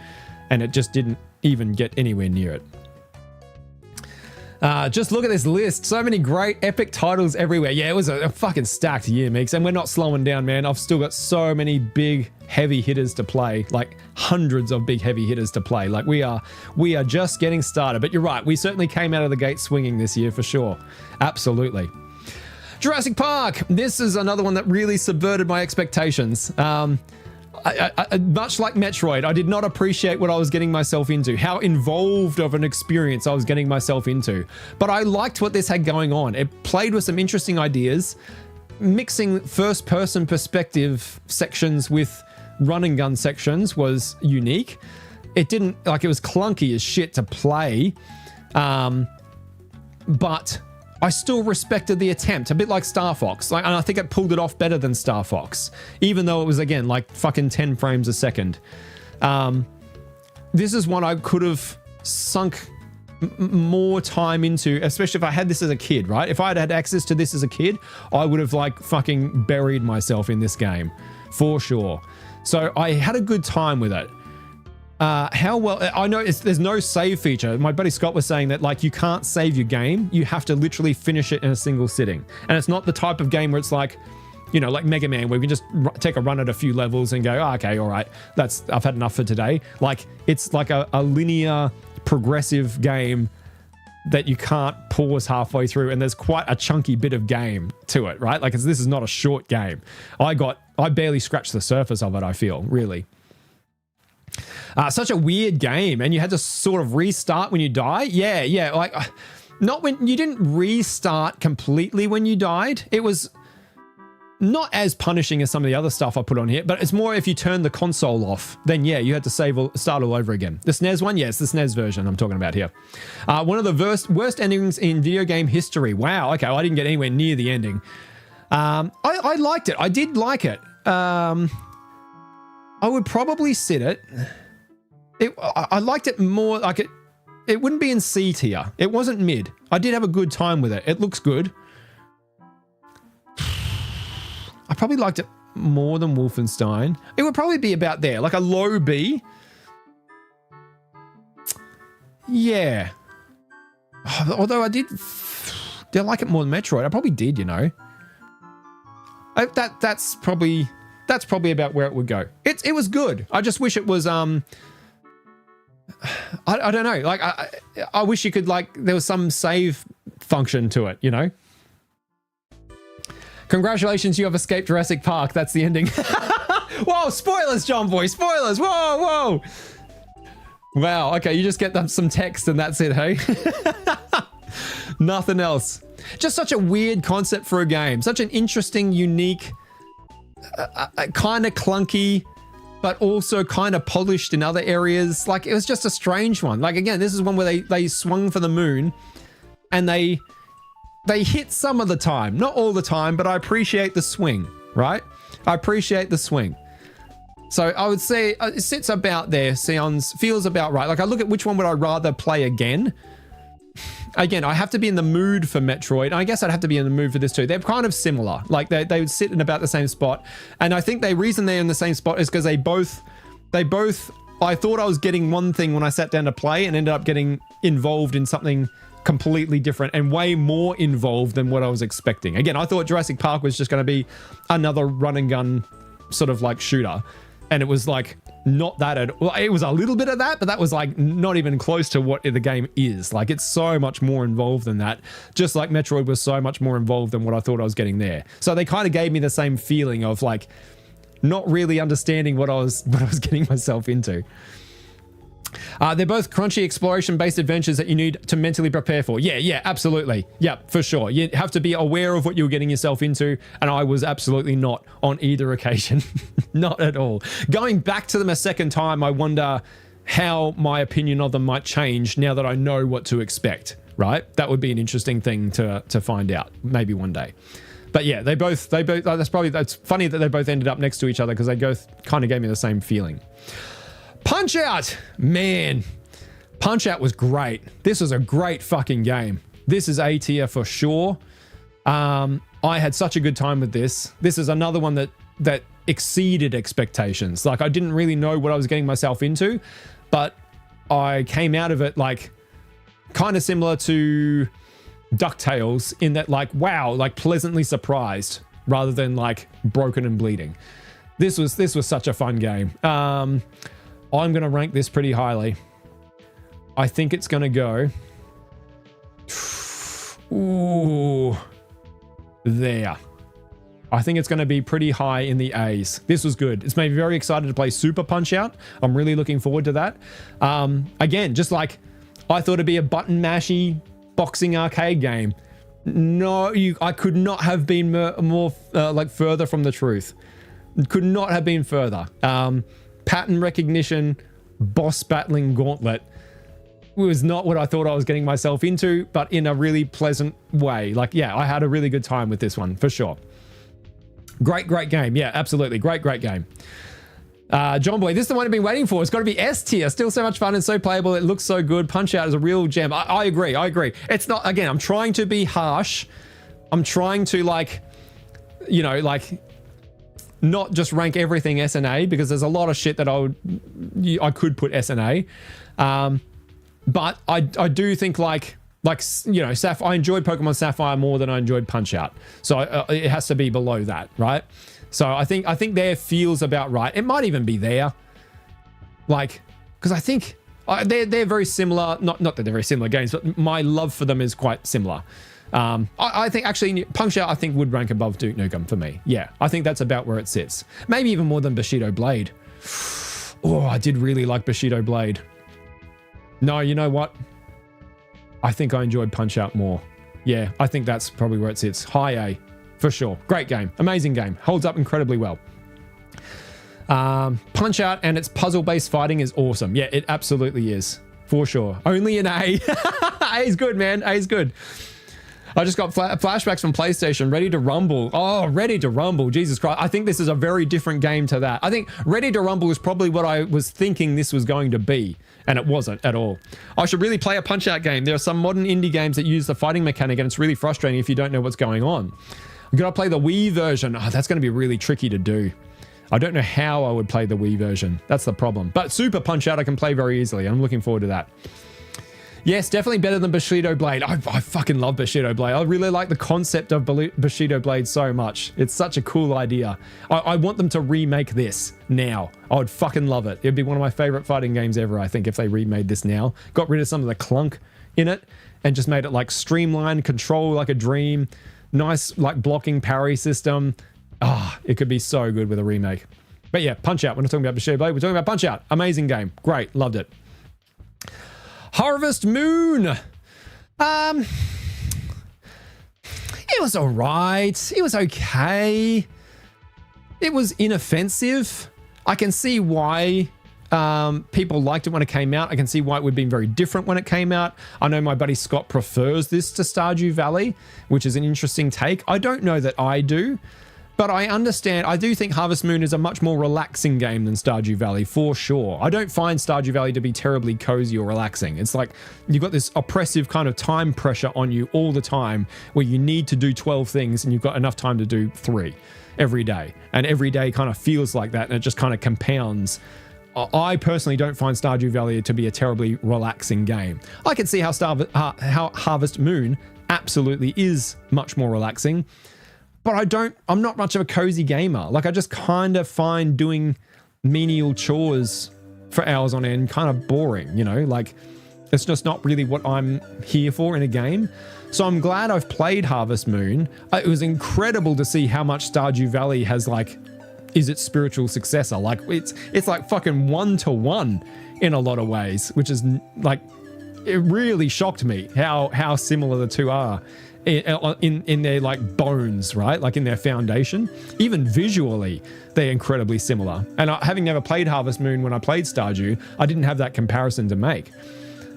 and it just didn't even get anywhere near it. Just look at this list. So many great epic titles everywhere. Yeah, it was a fucking stacked year, Meeks, and we're not slowing down, man. I've still got so many big heavy hitters to play, like hundreds of big heavy hitters to play. Like we are just getting started, but you're right. We certainly came out of the gate swinging this year for sure. Absolutely. Jurassic Park. This is another one that really subverted my expectations. Much like Metroid, I did not appreciate what I was getting myself into, how involved of an experience I was getting myself into. But I liked what this had going on. It played with some interesting ideas, mixing first-person perspective sections with run and gun sections was unique. It didn't, like, it was clunky as shit to play, but I still respected the attempt, a bit like Star Fox. And I think it pulled it off better than Star Fox, even though it was, again, like fucking 10 frames a second. This is one I could have sunk more time into, especially if I had this as a kid, right? If I had had access to this as a kid, I would have like fucking buried myself in this game, for sure. So I had a good time with it. How well, I know there's no save feature. My buddy Scott was saying that like you can't save your game. You have to literally finish it in a single sitting. And it's not the type of game where it's like, you know, like Mega Man, where we can just take a run at a few levels and go, oh, okay, all right, I've had enough for today. Like it's like a linear progressive game that you can't pause halfway through. And there's quite a chunky bit of game to it, right? Like this is not a short game. I barely scratched the surface of it, I feel, really. Such a weird game, and you had to sort of restart when you die. Yeah, like not when you didn't restart completely when you died. It was not as punishing as some of the other stuff I put on here, but it's more if you turn the console off, then yeah, you had to start all over again. The SNES one, yes, the SNES version I'm talking about here. One of the worst endings in video game history. Wow, okay, I didn't get anywhere near the ending. I liked it. I did like it. I would probably sit it. I liked it more, like it wouldn't be in C tier. It wasn't mid. I did have a good time with it. It looks good. I probably liked it more than Wolfenstein. It would probably be about there, like a low B. Yeah. Although did I like it more than Metroid? I probably did, you know. That's probably about where it would go. It was good. I just wish it was I don't know. Like I wish you could, like, there was some save function to it, you know? Congratulations, you have escaped Jurassic Park. That's the ending. Whoa, spoilers, John Boy, spoilers. Whoa. Wow, okay, you just get them some text and that's it, hey? Nothing else. Just such a weird concept for a game. Such an interesting, unique, kind of clunky, but also kind of polished in other areas. Like, it was just a strange one. Like, again, this is one where they swung for the moon and they hit some of the time. Not all the time, but I appreciate the swing, right? I appreciate the swing. So I would say it sits about there, feels about right. Like, I look at which one would I rather play again. again, I have to be in the mood for Metroid. I guess I'd have to be in the mood for this too. They're kind of similar. Like they would sit in about the same spot. And I think the reason they're in the same spot is because they both, I thought I was getting one thing when I sat down to play and ended up getting involved in something completely different and way more involved than what I was expecting. Again, I thought Jurassic Park was just going to be another run and gun sort of like shooter. And it was like not that at well, it was a little bit of that, but that was like not even close to what the game is. Like it's so much more involved than that. Just like Metroid was so much more involved than what I thought I was getting there. So they kind of gave me the same feeling of like not really understanding what I was getting myself into. They're both crunchy exploration-based adventures that you need to mentally prepare for. Yeah, absolutely. Yeah, for sure. You have to be aware of what you're getting yourself into, and I was absolutely not on either occasion. Not at all. Going back to them a second time, I wonder how my opinion of them might change now that I know what to expect, right? That would be an interesting thing to find out, maybe one day. But yeah, they both, that's funny that they both ended up next to each other because they both kind of gave me the same feeling. Punch-Out! Man, Punch-Out was great. This was a great fucking game. This is A tier for sure. I had such a good time with this. This is another one that exceeded expectations. Like I didn't really know what I was getting myself into, but I came out of it like kind of similar to DuckTales in that like, wow, like pleasantly surprised rather than like broken and bleeding. This was such a fun game. I'm going to rank this pretty highly. I think it's going to go... Ooh. There. I think it's going to be pretty high in the A's. This was good. It's made me very excited to play Super Punch-Out. I'm really looking forward to that. Again, just like I thought it'd be a button mashy boxing arcade game. No, I could not have been more like further from the truth. Could not have been further. Pattern recognition, boss battling gauntlet was not what I thought I was getting myself into, but in a really pleasant way. Like, yeah, I had a really good time with this one, for sure. Great game. Yeah, absolutely. Great game. John Boy, this is the one I've been waiting for. It's got to be S tier. Still so much fun and so playable. It looks so good. Punch-Out is a real gem. I agree. It's not, again, I'm trying to be harsh. I'm trying to like, you know, like... not just rank everything S and A because there's a lot of shit that I could put S and A. But I do think like, you know, I enjoyed Pokemon Sapphire more than I enjoyed Punch-Out. So it has to be below that, right? So I think there feels about right. It might even be there. Like, because I think they're very similar. Not that they're very similar games, but my love for them is quite similar. I think actually Punch-Out I think would rank above Duke Nukem for me. Yeah, I think that's about where it sits. Maybe even more than Bushido Blade. Oh, I did really like Bushido Blade. No, you know what? I think I enjoyed Punch-Out more. Yeah, I think that's probably where it sits. High A, for sure. Great game. Amazing game. Holds up incredibly well. Punch-Out and its puzzle-based fighting is awesome. Yeah, it absolutely is. For sure. Only an A. A is good, man. A is good. I just got flashbacks from PlayStation, Ready to Rumble. Oh, Ready to Rumble. Jesus Christ. I think this is a very different game to that. I think Ready to Rumble is probably what I was thinking this was going to be, and it wasn't at all. I should really play a Punch-Out game. There are some modern indie games that use the fighting mechanic, and it's really frustrating if you don't know what's going on. I'm going to play the Wii version. Oh, that's going to be really tricky to do. I don't know how I would play the Wii version. That's the problem. But Super Punch-Out I can play very easily. I'm looking forward to that. Yes, definitely better than Bushido Blade. I fucking love Bushido Blade. I really like the concept of Bushido Blade so much. It's such a cool idea. I want them to remake this now. I would fucking love it. It'd be one of my favorite fighting games ever, I think, if they remade this now. Got rid of some of the clunk in it and just made it like streamlined, control like a dream. Nice like blocking parry system. It could be so good with a remake. But yeah, Punch-Out. We're not talking about Bushido Blade. We're talking about Punch-Out. Amazing game. Great. Loved it. Harvest Moon. It was all right. It was okay. It was inoffensive. I can see why people liked it when it came out. I can see why it would have been very different when it came out. I know my buddy Scott prefers this to Stardew Valley, which is an interesting take. I don't know that I do. But I understand, I do think Harvest Moon is a much more relaxing game than Stardew Valley, for sure. I don't find Stardew Valley to be terribly cozy or relaxing. It's like you've got this oppressive kind of time pressure on you all the time where you need to do 12 things and you've got enough time to do 3 every day. And every day kind of feels like that and it just kind of compounds. I personally don't find Stardew Valley to be a terribly relaxing game. I can see how Harvest Moon absolutely is much more relaxing. But I'm not much of a cozy gamer. Like I just kind of find doing menial chores for hours on end kind of boring, you know, like it's just not really what I'm here for in a game. So I'm glad I've played Harvest Moon. It was incredible to see how much Stardew Valley has like, is its spiritual successor. Like it's like fucking 1-to-1 in a lot of ways, which is like, it really shocked me how similar the two are. In their like bones, right? Like in their foundation. Even visually, they're incredibly similar. And having never played Harvest Moon when I played Stardew, I didn't have that comparison to make.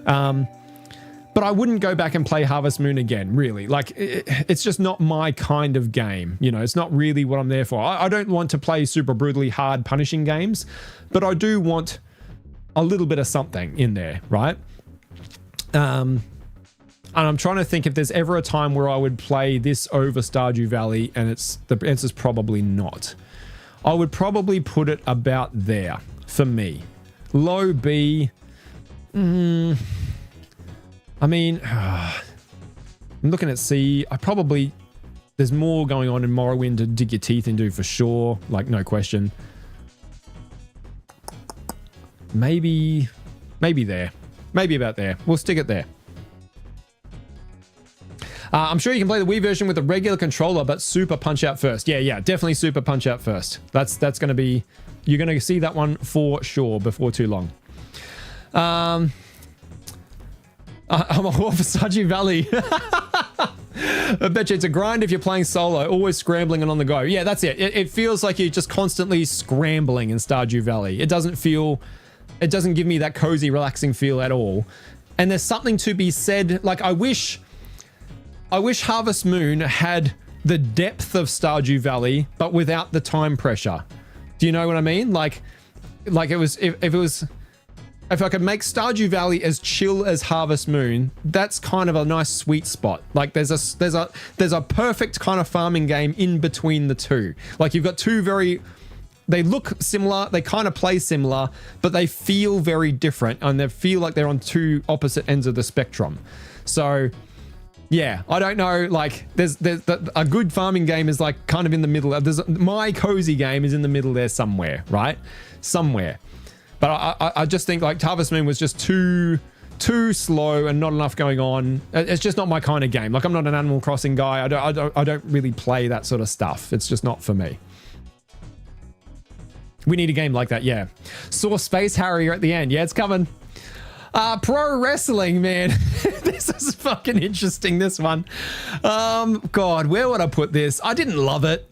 But I wouldn't go back and play Harvest Moon again, really. Like, it's just not my kind of game. You know, it's not really what I'm there for. I don't want to play super brutally hard punishing games, but I do want a little bit of something in there, right? And I'm trying to think if there's ever a time where I would play this over Stardew Valley, and the answer's probably not. I would probably put it about there for me. Low B. I mean, I'm looking at C. There's more going on in Morrowind to dig your teeth into for sure. Like, no question. Maybe there. Maybe about there. We'll stick it there. I'm sure you can play the Wii version with a regular controller, but Super Punch Out first. Yeah, definitely Super Punch Out first. That's going to be... You're going to see that one for sure before too long. I'm all for Stardew Valley. I bet you it's a grind if you're playing solo, always scrambling and on the go. Yeah, that's it. It feels like you're just constantly scrambling in Stardew Valley. It doesn't give me that cozy, relaxing feel at all. And there's something to be said, like I wish Harvest Moon had the depth of Stardew Valley, but without the time pressure. Do you know what I mean? Like it was, if I could make Stardew Valley as chill as Harvest Moon, that's kind of a nice sweet spot. Like there's a perfect kind of farming game in between the two. Like you've got two they look similar, they kind of play similar, but they feel very different and they feel like they're on two opposite ends of the spectrum. So yeah, I don't know, like there's a good farming game is like kind of in the middle. My cozy game is in the middle there somewhere, right? Somewhere. But I just think like Harvest Moon was just too slow and not enough going on. It's just not my kind of game. Like I'm not an Animal Crossing guy. I don't really play that sort of stuff. It's just not for me. We need a game like that, yeah. Saw Space Harrier at the end. Yeah, it's coming. Pro wrestling, man. This is fucking interesting, this one. God, where would I put this? I didn't love it.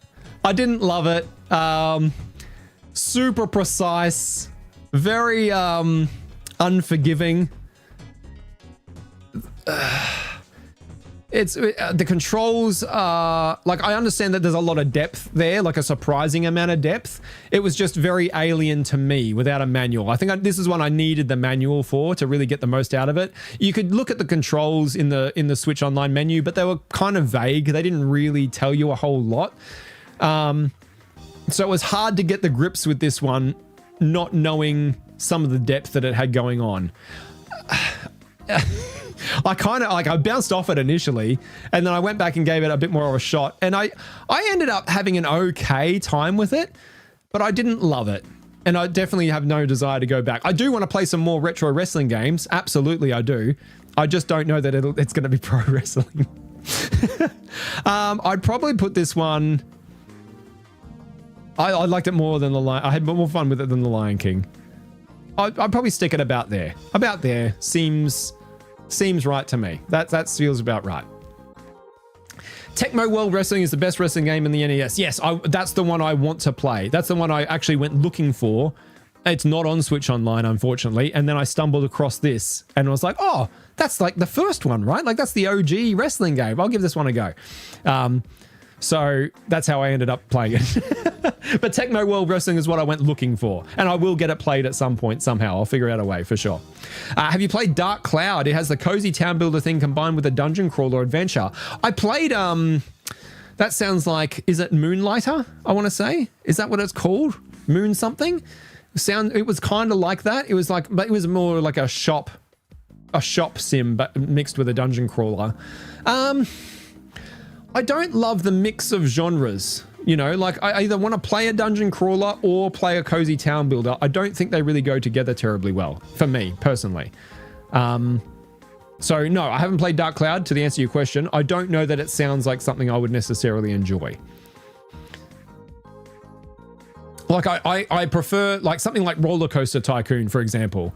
Super precise. Very unforgiving. It's the controls are like, I understand that there's a lot of depth there, like a surprising amount of depth. It was just very alien to me without a manual. I think this is one I needed the manual for to really get the most out of it. You could look at the controls in the Switch Online menu, but they were kind of vague. They didn't really tell you a whole lot. So it was hard to get the grips with this one, not knowing some of the depth that it had going on. I bounced off it initially, and then I went back and gave it a bit more of a shot, and I ended up having an okay time with it, but I didn't love it, and I definitely have no desire to go back. I do want to play some more retro wrestling games, absolutely I do. I just don't know that it's going to be pro wrestling. I'd probably put this one... I liked it more than I had more fun with it than The Lion King. I'd probably stick it about there. About there seems right to me. That feels about right. Tecmo World Wrestling is the best wrestling game in the NES. Yes, that's the one I want to play. That's the one I actually went looking for. It's not on Switch Online, unfortunately. And then I stumbled across this and I was like, oh, that's like the first one, right? Like that's the OG wrestling game. I'll give this one a go. So that's how I ended up playing it. But Techno World Wrestling is what I went looking for. And I will get it played at some point somehow. I'll figure out a way for sure. Have you played Dark Cloud? It has the cozy town builder thing combined with a dungeon crawler adventure. I played, that sounds like, is it Moonlighter, I want to say? Is that what it's called? Moon something? It was kind of like that. It was like, but it was more like a shop sim, but mixed with a dungeon crawler. I don't love the mix of genres, you know, like I either want to play a dungeon crawler or play a cozy town builder. I don't think they really go together terribly well for me personally. So no, I haven't played Dark Cloud to answer your question. I don't know that it sounds like something I would necessarily enjoy. Like I prefer like something like Roller Coaster Tycoon, for example.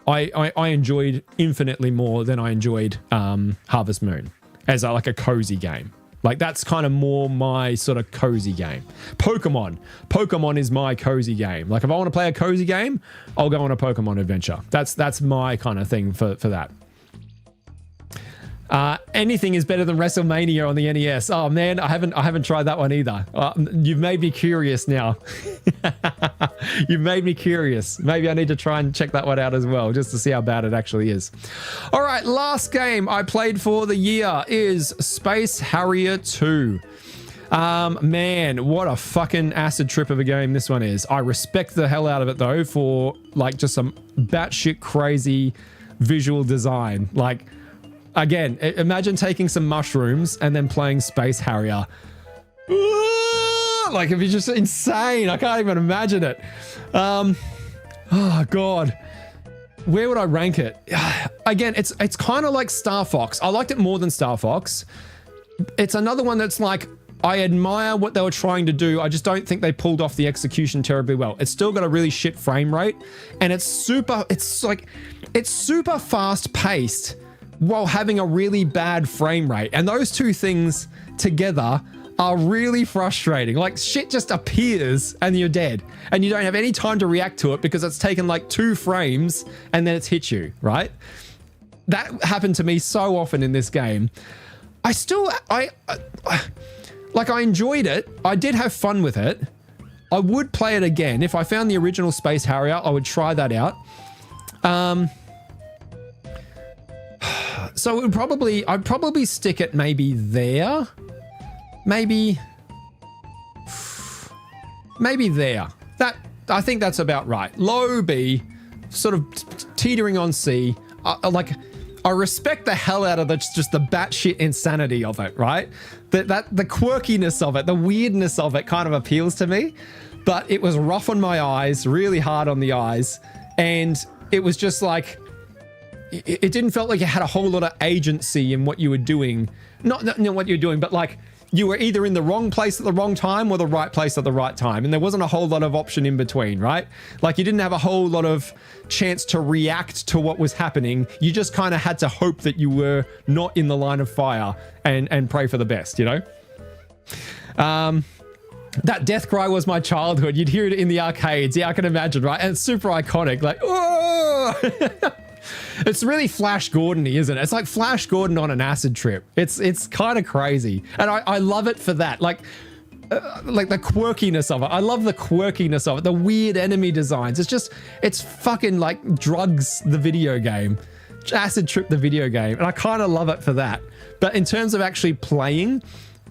I enjoyed infinitely more than I enjoyed Harvest Moon as like a cozy game. Like that's kind of more my sort of cozy game. Pokemon is my cozy game. Like if I want to play a cozy game, I'll go on a Pokemon adventure. That's my kind of thing for that. Anything is better than WrestleMania on the NES. Oh man, I haven't tried that one either. You've made me curious now. You've made me curious. Maybe I need to try and check that one out as well, just to see how bad it actually is. All right, last game I played for the year is Space Harrier 2. Man, what a fucking acid trip of a game this one is. I respect the hell out of it though for like just some batshit crazy visual design. Like, again, imagine taking some mushrooms and then playing Space Harrier. Like, it'd be just insane. I can't even imagine it. Oh, God. Where would I rank it? Again, it's kind of like Star Fox. I liked it more than Star Fox. It's another one that's like, I admire what they were trying to do. I just don't think they pulled off the execution terribly well. It's still got a really shit frame rate. And it's super fast paced while having a really bad frame rate. And those two things together are really frustrating. Like shit just appears and you're dead and you don't have any time to react to it because it's taken like 2 frames and then it's hit you, right? That happened to me so often in this game. I enjoyed it. I did have fun with it. I would play it again. If I found the original Space Harrier, I would try that out. So I'd probably stick it maybe there. Maybe there. I think that's about right. Low B, sort of teetering on C. I respect the hell out of just the batshit insanity of it, right? The quirkiness of it, the weirdness of it kind of appeals to me. But it was rough on my eyes, really hard on the eyes. And it was just like, it didn't feel like you had a whole lot of agency in what you were doing. Not what you're doing, but like you were either in the wrong place at the wrong time or the right place at the right time. And there wasn't a whole lot of option in between, right? Like you didn't have a whole lot of chance to react to what was happening. You just kind of had to hope that you were not in the line of fire and pray for the best, you know? That death cry was my childhood. You'd hear it in the arcades. Yeah, I can imagine, right? And it's super iconic. Like, oh! It's really Flash Gordon-y, isn't it? It's like Flash Gordon on an acid trip. It's kind of crazy. And I love it for that. Like the quirkiness of it. I love the quirkiness of it. The weird enemy designs. It's fucking like Drugs, the video game. Acid Trip, the video game. And I kind of love it for that. But in terms of actually playing,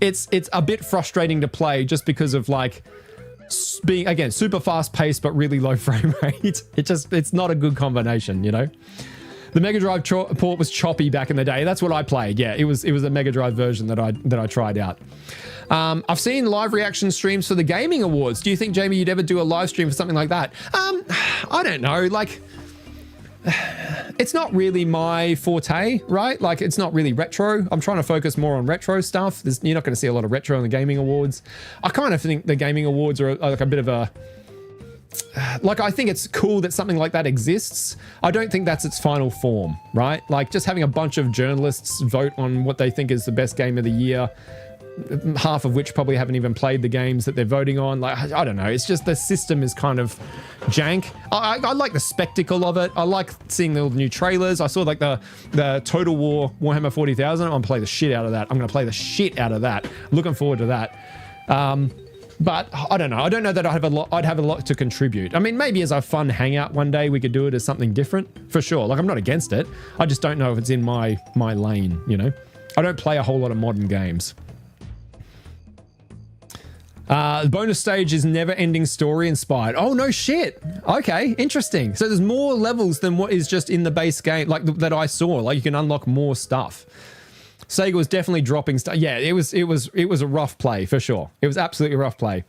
it's a bit frustrating to play just because of like being, again, super fast paced, but really low frame rate. It's not a good combination, you know? The Mega Drive port was choppy back in the day. That's what I played. Yeah, it was a Mega Drive version that I tried out. I've seen live reaction streams for the Gaming Awards. Do you think, Jamie, you'd ever do a live stream for something like that? I don't know. Like, it's not really my forte, right? Like, it's not really retro. I'm trying to focus more on retro stuff. You're not going to see a lot of retro in the Gaming Awards. I kind of think the Gaming Awards are like a bit of a... Like, I think it's cool that something like that exists. I don't think that's its final form, right? Like, just having a bunch of journalists vote on what they think is the best game of the year. half of which probably haven't even played the games that they're voting on. Like, I don't know. It's just the system is kind of jank. I like the spectacle of it. I like seeing all the new trailers. I saw like the Total War Warhammer 40,000. I'm going to play the shit out of that. I'm going to play the shit out of that. Looking forward to that. But I don't know. I don't know that I'd have a lot to contribute. I mean, maybe as a fun hangout one day, we could do it as something different for sure. Like, I'm not against it. I just don't know if it's in my lane, you know? I don't play a whole lot of modern games. The bonus stage is never-ending story inspired. Oh, no shit. Okay, interesting. So there's more levels than what is just in the base game, like that I saw. Like, you can unlock more stuff. Sega was definitely dropping stuff. Yeah, it was a rough play for sure. It was absolutely a rough play.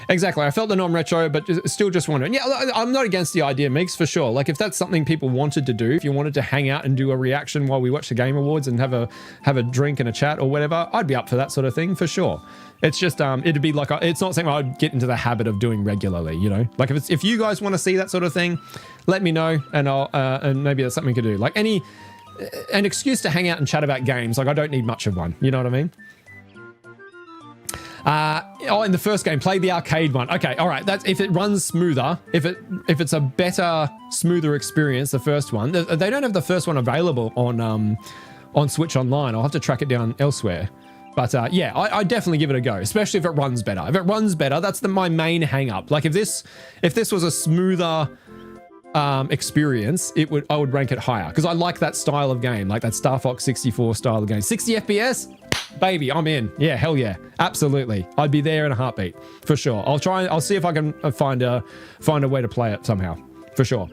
Exactly. I felt the non-retro, but still just wondering. Yeah, I'm not against the idea, Migs, for sure. Like, if that's something people wanted to do, if you wanted to hang out and do a reaction while we watch the Game Awards and have a drink and a chat or whatever, I'd be up for that sort of thing for sure. It's just it'd be like it's not something I'd get into the habit of doing regularly, you know. Like, if you guys want to see that sort of thing, let me know, and I'll and maybe that's something we could do. Like an excuse to hang out and chat about games. Like, I don't need much of one. You know what I mean? In the first game, play the arcade one. Okay, all right. That's if it runs smoother. If it's a better, smoother experience, the first one. They don't have the first one available on Switch Online. I'll have to track it down elsewhere. But yeah, I definitely give it a go, especially if it runs better. If it runs better, that's my main hang up. Like, if this was a smoother experience, I would rank it higher because I like that style of game, like that Star Fox 64 style of game. 60 FPS, baby, I'm in. Yeah, hell yeah, absolutely. I'd be there in a heartbeat for sure. I'll see if I can find a way to play it somehow for sure.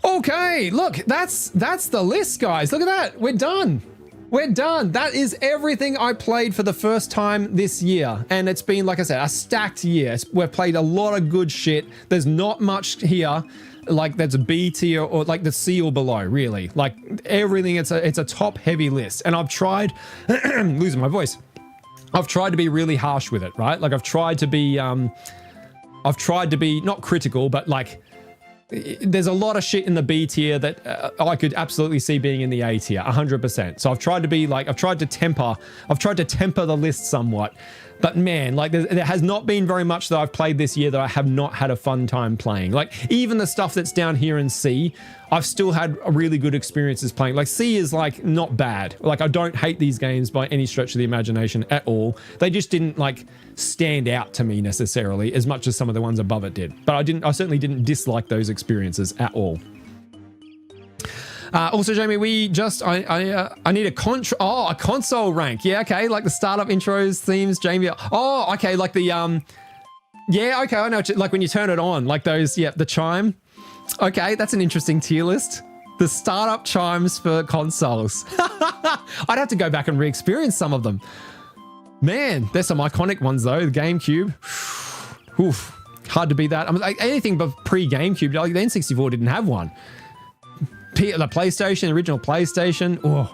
Okay, look, that's the list, guys. Look at that. We're done. We're done. That is everything I played for the first time this year. And it's been, like I said, a stacked year. We've played a lot of good shit. There's not much here like that's a B tier or like the C or below, really. Like everything, it's a top heavy list. And I've tried, losing my voice. I've tried to be really harsh with it, right? Like I've tried to be not critical, but like there's a lot of shit in the B tier that I could absolutely see being in the A tier, 100%. So I've tried to temper the list somewhat. But man, like there has not been very much that I've played this year that I have not had a fun time playing. Like even the stuff that's down here in C, I've still had really good experiences playing. Like C is like not bad. Like I don't hate these games by any stretch of the imagination at all. They just didn't like stand out to me necessarily as much as some of the ones above it did. But I certainly didn't dislike those experiences at all. Also, Jamie, I need a console rank. Yeah, okay, like the startup intros, themes, Jamie. Oh, okay, like the yeah, okay, I know. Like when you turn it on, like those, yeah, the chime. Okay, that's an interesting tier list. The startup chimes for consoles. I'd have to go back and re-experience some of them. Man, there's some iconic ones though. The GameCube. Oof, hard to beat that. I mean, like, anything but pre-GameCube. Like the N64 didn't have one. The PlayStation, original PlayStation. Oh,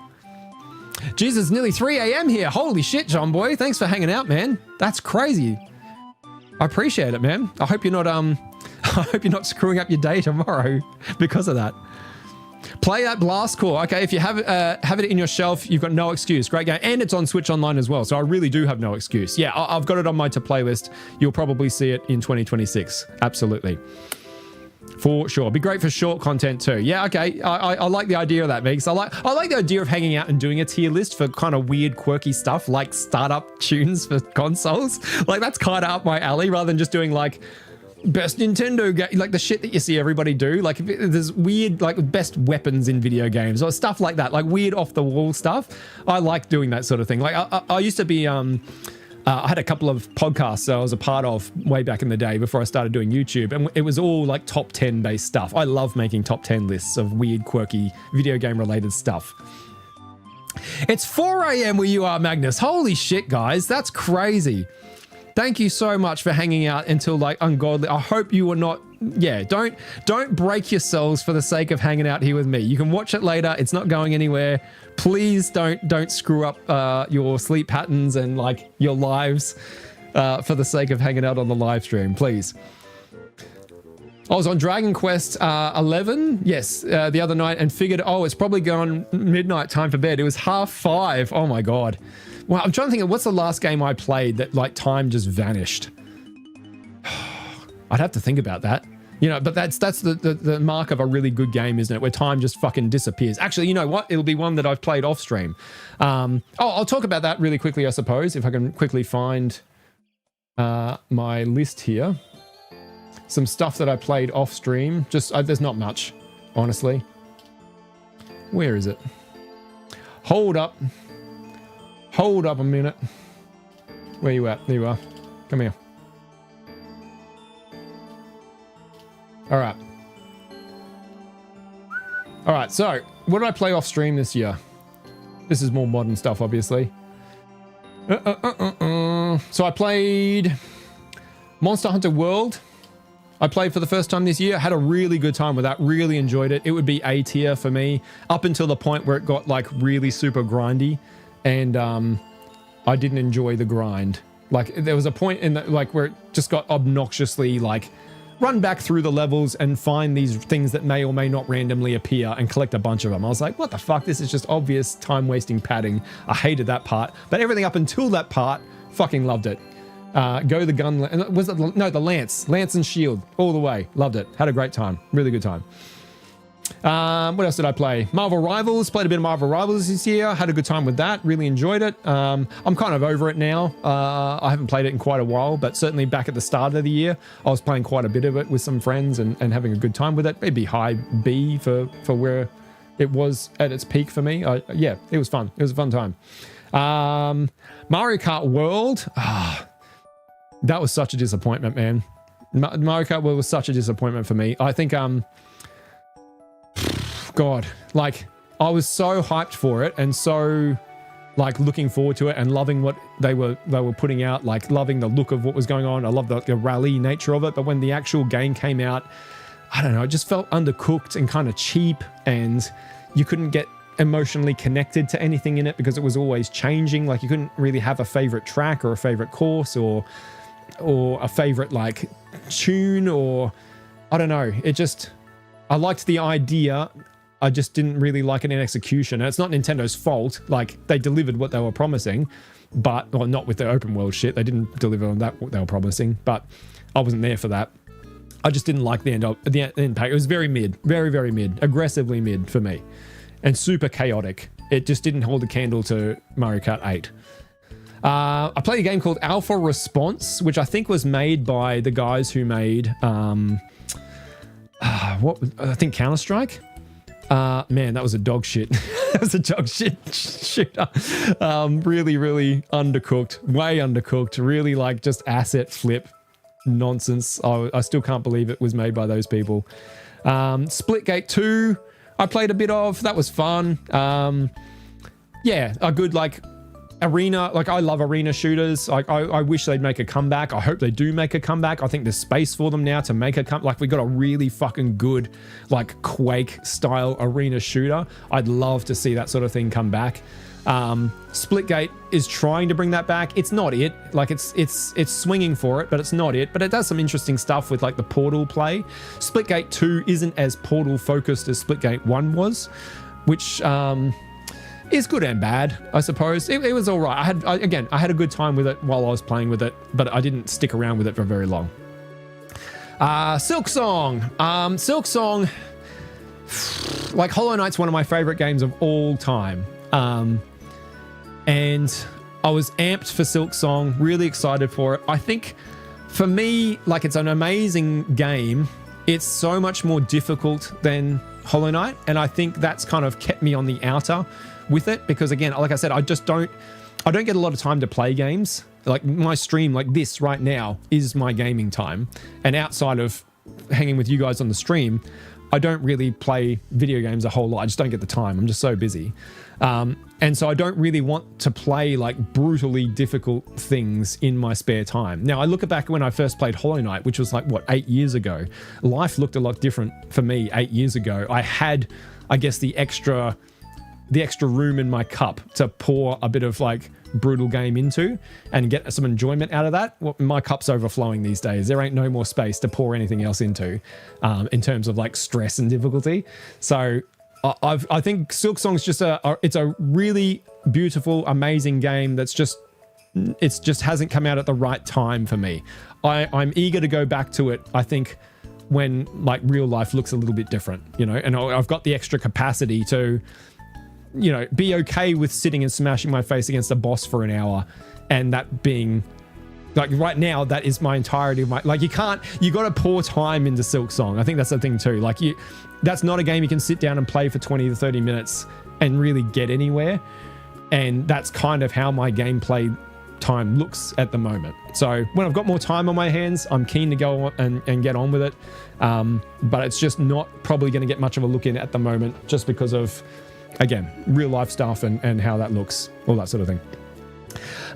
Jesus, nearly 3 a.m. here. Holy shit, John boy. Thanks for hanging out, man. That's crazy. I appreciate it, man. I hope you're not screwing up your day tomorrow because of that. Play that Blast Core. Okay, if you have it in your shelf, you've got no excuse. Great game. And it's on Switch Online as well, so I really do have no excuse. Yeah, I've got it on my to play list. You'll probably see it in 2026. Absolutely. For sure. Be great for short content too. Yeah, okay. I like the idea of that, Megs. I like the idea of hanging out and doing a tier list for kind of weird, quirky stuff like startup tunes for consoles. Like that's kind of up my alley rather than just doing like best Nintendo game, like the shit that you see everybody do. Like there's weird, like best weapons in video games or stuff like that, like weird off the wall stuff. I like doing that sort of thing. Like I used to be, I had a couple of podcasts that I was a part of way back in the day before I started doing YouTube, and it was all like top 10 based stuff. I love making top 10 lists of weird, quirky video game related stuff. It's 4 a.m. where you are, Magnus. Holy shit, guys. That's crazy. Thank you so much for hanging out until like ungodly. I hope you are not, yeah, don't break yourselves for the sake of hanging out here with me. You can watch it later. It's not going anywhere. Please don't screw up your sleep patterns and like your lives for the sake of hanging out on the live stream, please. I was on Dragon Quest 11, yes, the other night and figured, oh, it's probably gone midnight time for bed. It was 5:30. Oh my God. Well, I'm trying to think of what's the last game I played that like time just vanished. I'd have to think about that. You know, but that's the mark of a really good game, isn't it? Where time just fucking disappears. Actually, you know what? It'll be one that I've played off stream. I'll talk about that really quickly, I suppose, if I can quickly find my list here. Some stuff that I played off stream. Just there's not much, honestly. Where is it? Hold up a minute. Where you at? There you are. Come here. All right, so what did I play off stream this year? This is more modern stuff, obviously. So I played Monster Hunter World. I played for the first time this year. Had a really good time with that. Really enjoyed it. It would be A tier for me up until the point where it got like really super grindy, and I didn't enjoy the grind. Like there was a point in the, like where it just got obnoxiously like run back through the levels and find these things that may or may not randomly appear and collect a bunch of them. I was like, what the fuck? This is just obvious time-wasting padding. I hated that part. But everything up until that part, fucking loved it. Go the gun... Was it... No, the Lance. Lance and Shield. All the way. Loved it. Had a great time. Really good time. What else did I play? Marvel Rivals. Played a bit of Marvel Rivals this year. Had a good time with that. Really enjoyed it. I'm kind of over it now. I haven't played it in quite a while, but certainly back at the start of the year, I was playing quite a bit of it with some friends and having a good time with it. Maybe high B for where it was at its peak for me. Yeah, it was fun. It was a fun time. Mario Kart World. That was such a disappointment, man. Mario Kart World was such a disappointment for me. I think... God, like I was so hyped for it and so like looking forward to it and loving what they were putting out, like loving the look of what was going on. I love the rally nature of it, but when the actual game came out, I don't know, it just felt undercooked and kind of cheap, and you couldn't get emotionally connected to anything in it because it was always changing. Like you couldn't really have a favorite track or a favorite course or a favorite like tune, or I don't know. It just, I liked the idea. I just didn't really like it in execution. And it's not Nintendo's fault. Like, they delivered what they were promising, but, well, not with their open world shit. They didn't deliver on that, what they were promising, but I wasn't there for that. I just didn't like the end pack. It was very mid, very, very mid, aggressively mid for me, and super chaotic. It just didn't hold a candle to Mario Kart 8. I played a game called Alpha Response, which I think was made by the guys who made, I think Counter-Strike. Man, that was a dog shit. That was a dog shit shooter. Really, really undercooked, way undercooked, really like just asset flip nonsense. I still can't believe it was made by those people. Splitgate 2, I played a bit of. That was fun. Yeah, a good like arena, like I love arena shooters. Like I wish they'd make a comeback. I hope they do make a comeback. I think there's space for them now to make a comeback. Like we got a really fucking good like Quake style arena shooter. I'd love to see that sort of thing come back. Splitgate is trying to bring that back. It's not it. Like it's swinging for it, but it's not it. But it does some interesting stuff with like the Portal play. Splitgate 2 isn't as Portal focused as Splitgate 1 was, which is good and bad, I suppose. It was all right. I had a good time with it while I was playing with it, but I didn't stick around with it for very long. Silk Song. Silk Song, like Hollow Knight's one of my favorite games of all time. And I was amped for Silk Song, really excited for it. I think for me, like it's an amazing game. It's so much more difficult than Hollow Knight, and I think that's kind of kept me on the outer with it, because again, like I said, I don't get a lot of time to play games. Like my stream like this right now is my gaming time, and outside of hanging with you guys on the stream, I don't really play video games a whole lot. I just don't get the time. I'm just so busy. And so I don't really want to play like brutally difficult things in my spare time. Now I look back when I first played Hollow Knight, which was like, what, 8 years ago. Life looked a lot different for me 8 years ago. I had, I guess, the extra room in my cup to pour a bit of like brutal game into and get some enjoyment out of that. Well, my cup's overflowing these days. There ain't no more space to pour anything else into in terms of like stress and difficulty. So I think Silk Song's just it's a really beautiful, amazing game that's just hasn't come out at the right time for me. I'm eager to go back to it, I think, when like real life looks a little bit different, you know, and I've got the extra capacity to, you know, be okay with sitting and smashing my face against a boss for an hour, and that being like right now, that is my entirety of my, like you got to pour time into Silk Song. I think that's the thing too. Like that's not a game you can sit down and play for 20 to 30 minutes and really get anywhere. And that's kind of how my gameplay time looks at the moment. So when I've got more time on my hands, I'm keen to go on and get on with it. But it's just not probably going to get much of a look in at the moment, just because of, again, real life stuff and how that looks, all that sort of thing.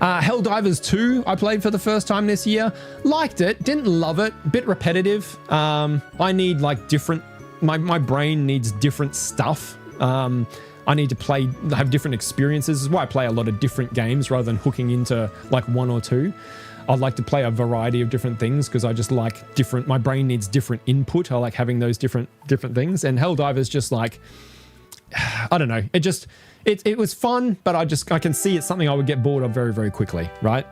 Helldivers 2 I played for the first time this year. Liked it, didn't love it, bit repetitive. I need like different, my brain needs different stuff. I need to have different experiences. This is why I play a lot of different games rather than hooking into like one or two. I'd like to play a variety of different things because I just like different, my brain needs different input. I like having those different things. And Helldivers just like, I don't know. It was fun, but I can see it's something I would get bored of very, very quickly, right?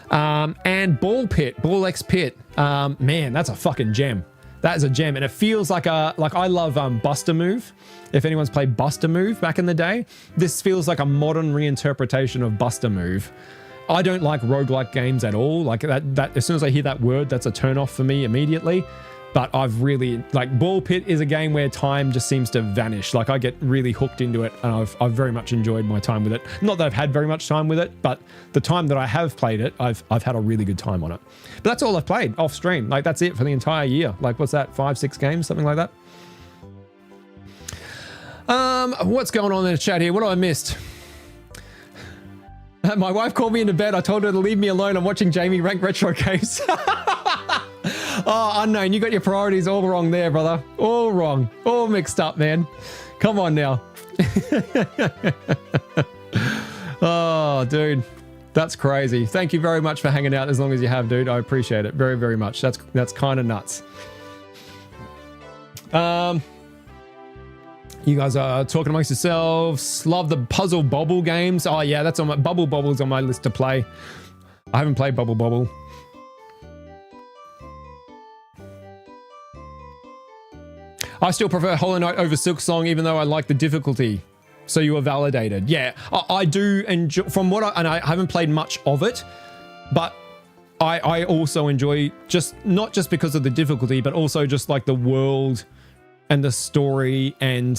And Ball X Pit, man, that's a fucking gem. That is a gem, and it feels like I love Buster Move. If anyone's played Buster Move back in the day, this feels like a modern reinterpretation of Buster Move. I don't like roguelike games at all. Like that as soon as I hear that word, that's a turn off for me immediately. But I've really, like, Ball Pit is a game where time just seems to vanish. Like I get really hooked into it, and I've very much enjoyed my time with it. Not that I've had very much time with it, but the time that I have played it, I've had a really good time on it. But that's all I've played off stream. Like that's it for the entire year. Like what's that, 5-6 games, something like that? What's going on in the chat here? What have I missed? My wife called me into bed. I told her to leave me alone. I'm watching Jamie rank retro games. Oh, Unknown, you got your priorities all wrong there, brother. All wrong. All mixed up, man. Come on now. Oh, dude. That's crazy. Thank you very much for hanging out as long as you have, dude. I appreciate it very, very much. That's kind of nuts. You guys are talking amongst yourselves. Love the Puzzle Bobble games. Oh, yeah, that's on my... Bubble Bobble's on my list to play. I haven't played Bubble Bobble. I still prefer Hollow Knight over Silk Song, even though I like the difficulty. So you were validated. Yeah, I do enjoy, and I haven't played much of it, but I also enjoy not just because of the difficulty, but also just like the world and the story and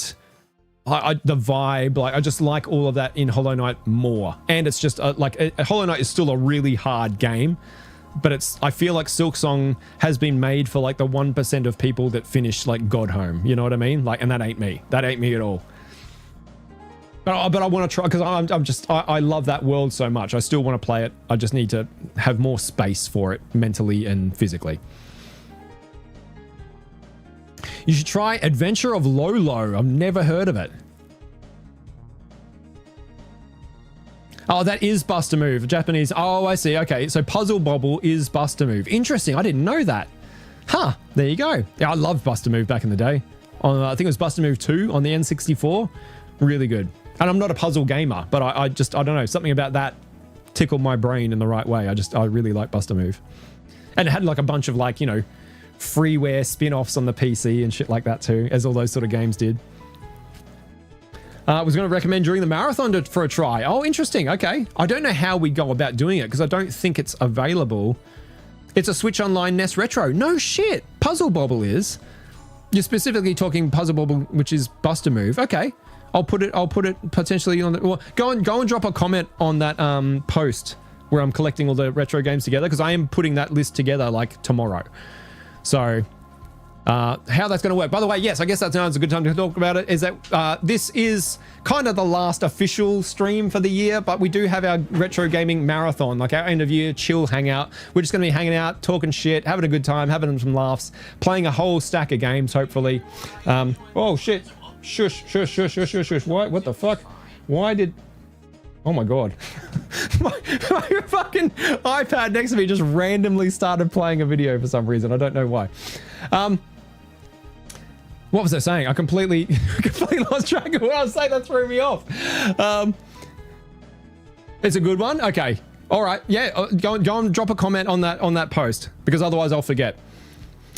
the vibe. Like I just like all of that in Hollow Knight more. And it's just Hollow Knight is still a really hard game. But I feel like Silk Song has been made for like the 1% of people that finish like God Home. You know what I mean? Like, and that ain't me. That ain't me at all. But I want to try, because I love that world so much. I still want to play it. I just need to have more space for it mentally and physically. You should try Adventure of Lolo. I've never heard of it. Oh, that is Buster Move. Japanese. Oh, I see. Okay, so Puzzle Bobble is Buster Move. Interesting. I didn't know that. Huh. There you go. Yeah, I loved Buster Move back in the day. I think it was Buster Move 2 on the N64. Really good. And I'm not a puzzle gamer, but I don't know. Something about that tickled my brain in the right way. I really like Buster Move. And it had like a bunch of like, you know, freeware spin-offs on the PC and shit like that too, as all those sort of games did. I was going to recommend during the marathon for a try. Oh, interesting. Okay. I don't know how we go about doing it because I don't think it's available. It's a Switch Online NES Retro. No shit. Puzzle Bobble is. You're specifically talking Puzzle Bobble, which is Buster Move. Okay. I'll put it potentially on the... Well, go and drop a comment on that post where I'm collecting all the retro games together, because I am putting that list together like tomorrow. So... how that's going to work. By the way, yes, I guess that's a good time to talk about it, is that this is kind of the last official stream for the year, but we do have our retro gaming marathon, like our end of year chill hangout. We're just going to be hanging out, talking shit, having a good time, having some laughs, playing a whole stack of games, hopefully. Oh shit. Shush. What the fuck? Why did... Oh my god. my fucking iPad next to me just randomly started playing a video for some reason. I don't know why. What was I saying? I completely lost track of what I was saying. That threw me off. It's a good one. Okay. All right. Yeah. Go and drop a comment on that post, because otherwise I'll forget.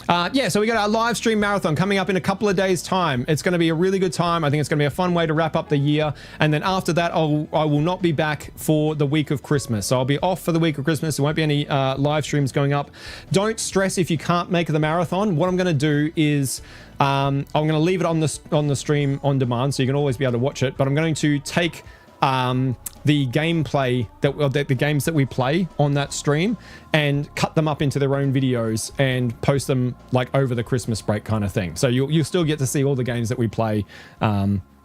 Yeah, so we got our live stream marathon coming up in a couple of days' time. It's going to be a really good time. I think it's going to be a fun way to wrap up the year. And then after that, I will not be back for the week of Christmas. So I'll be off for the week of Christmas. There won't be any live streams going up. Don't stress if you can't make the marathon. What I'm going to do is I'm going to leave it on the stream on demand, so you can always be able to watch it. But I'm going to take the gameplay the games that we play on that stream and cut them up into their own videos and post them like over the Christmas break kind of thing. So you'll still get to see all the games that we play,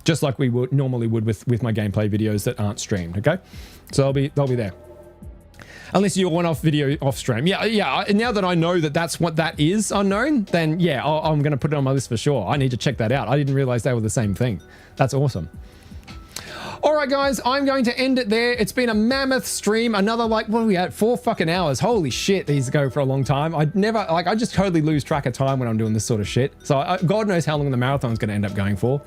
just like we normally would with my gameplay videos that aren't streamed. Okay, so they'll be there. Unless you want off video off stream. Yeah. Now that I know that that's what that is unknown, then yeah, I'm going to put it on my list for sure. I need to check that out. I didn't realize they were the same thing. That's awesome. All right, guys, I'm going to end it there. It's been a mammoth stream. Another, like, what are we at? 4 fucking hours. Holy shit, these go for a long time. I just totally lose track of time when I'm doing this sort of shit. So God knows how long the marathon's going to end up going for.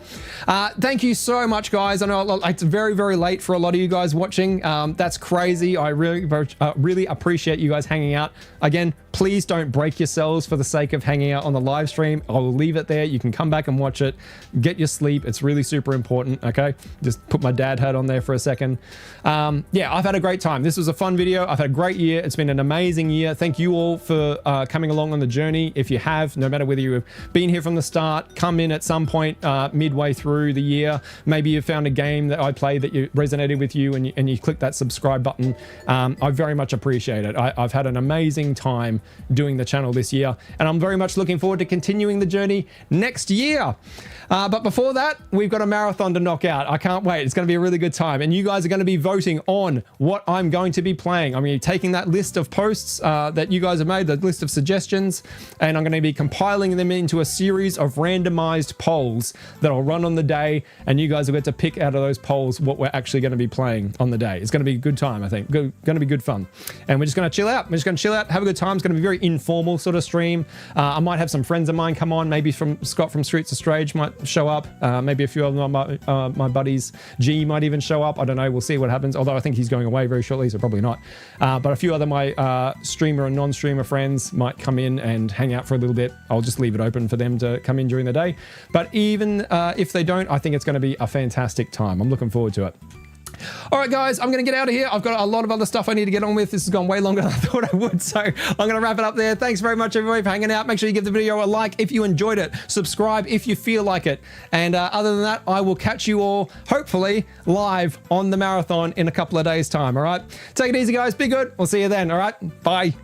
Thank you so much, guys. I know it's very, very late for a lot of you guys watching. That's crazy. I really appreciate you guys hanging out. Again, please don't break yourselves for the sake of hanging out on the live stream. I will leave it there. You can come back and watch it. Get your sleep. It's really super important, okay? Just put my dad hat on there for a second. Yeah, I've had a great time. This was a fun video. I've had a great year. It's been an amazing year. Thank you all for coming along on the journey. If you have, no matter whether you have been here from the start, come in at some point midway through the year, maybe you found a game that I played that resonated with you and you click that subscribe button. I very much appreciate it. I've had an amazing time doing the channel this year, and I'm very much looking forward to continuing the journey next year. But before that, we've got a marathon to knock out. I can't wait. It's going to be a really good time, and you guys are going to be voting on what I'm going to be playing. I'm going to be taking that list of posts that you guys have made, the list of suggestions, and I'm going to be compiling them into a series of randomized polls that I'll run on the day, and you guys will get to pick out of those polls what we're actually going to be playing on the day. It's going to be a good time, I think. Going to be good fun. And we're just going to chill out. We're just going to chill out, have a good time. It's going to be a very informal sort of stream. I might have some friends of mine come on. Maybe Scott from Streets of Strage might show up. Maybe a few of my buddies. G might even show up. I don't know. We'll see what happens. Although I think he's going away very shortly, so probably not. But a few other my streamer and non-streamer friends might come in and hang out for a little bit. I'll just leave it open for them to come in during the day. But even if they don't, I think it's going to be a fantastic time. I'm looking forward to it. All right, guys, I'm going to get out of here. I've got a lot of other stuff I need to get on with. This has gone way longer than I thought I would, so I'm going to wrap it up there. Thanks very much, everybody, for hanging out. Make sure you give the video a like if you enjoyed it. Subscribe if you feel like it. And other than that, I will catch you all, hopefully, live on the marathon in a couple of days' time, all right? Take it easy, guys. Be good. We'll see you then, all right? Bye.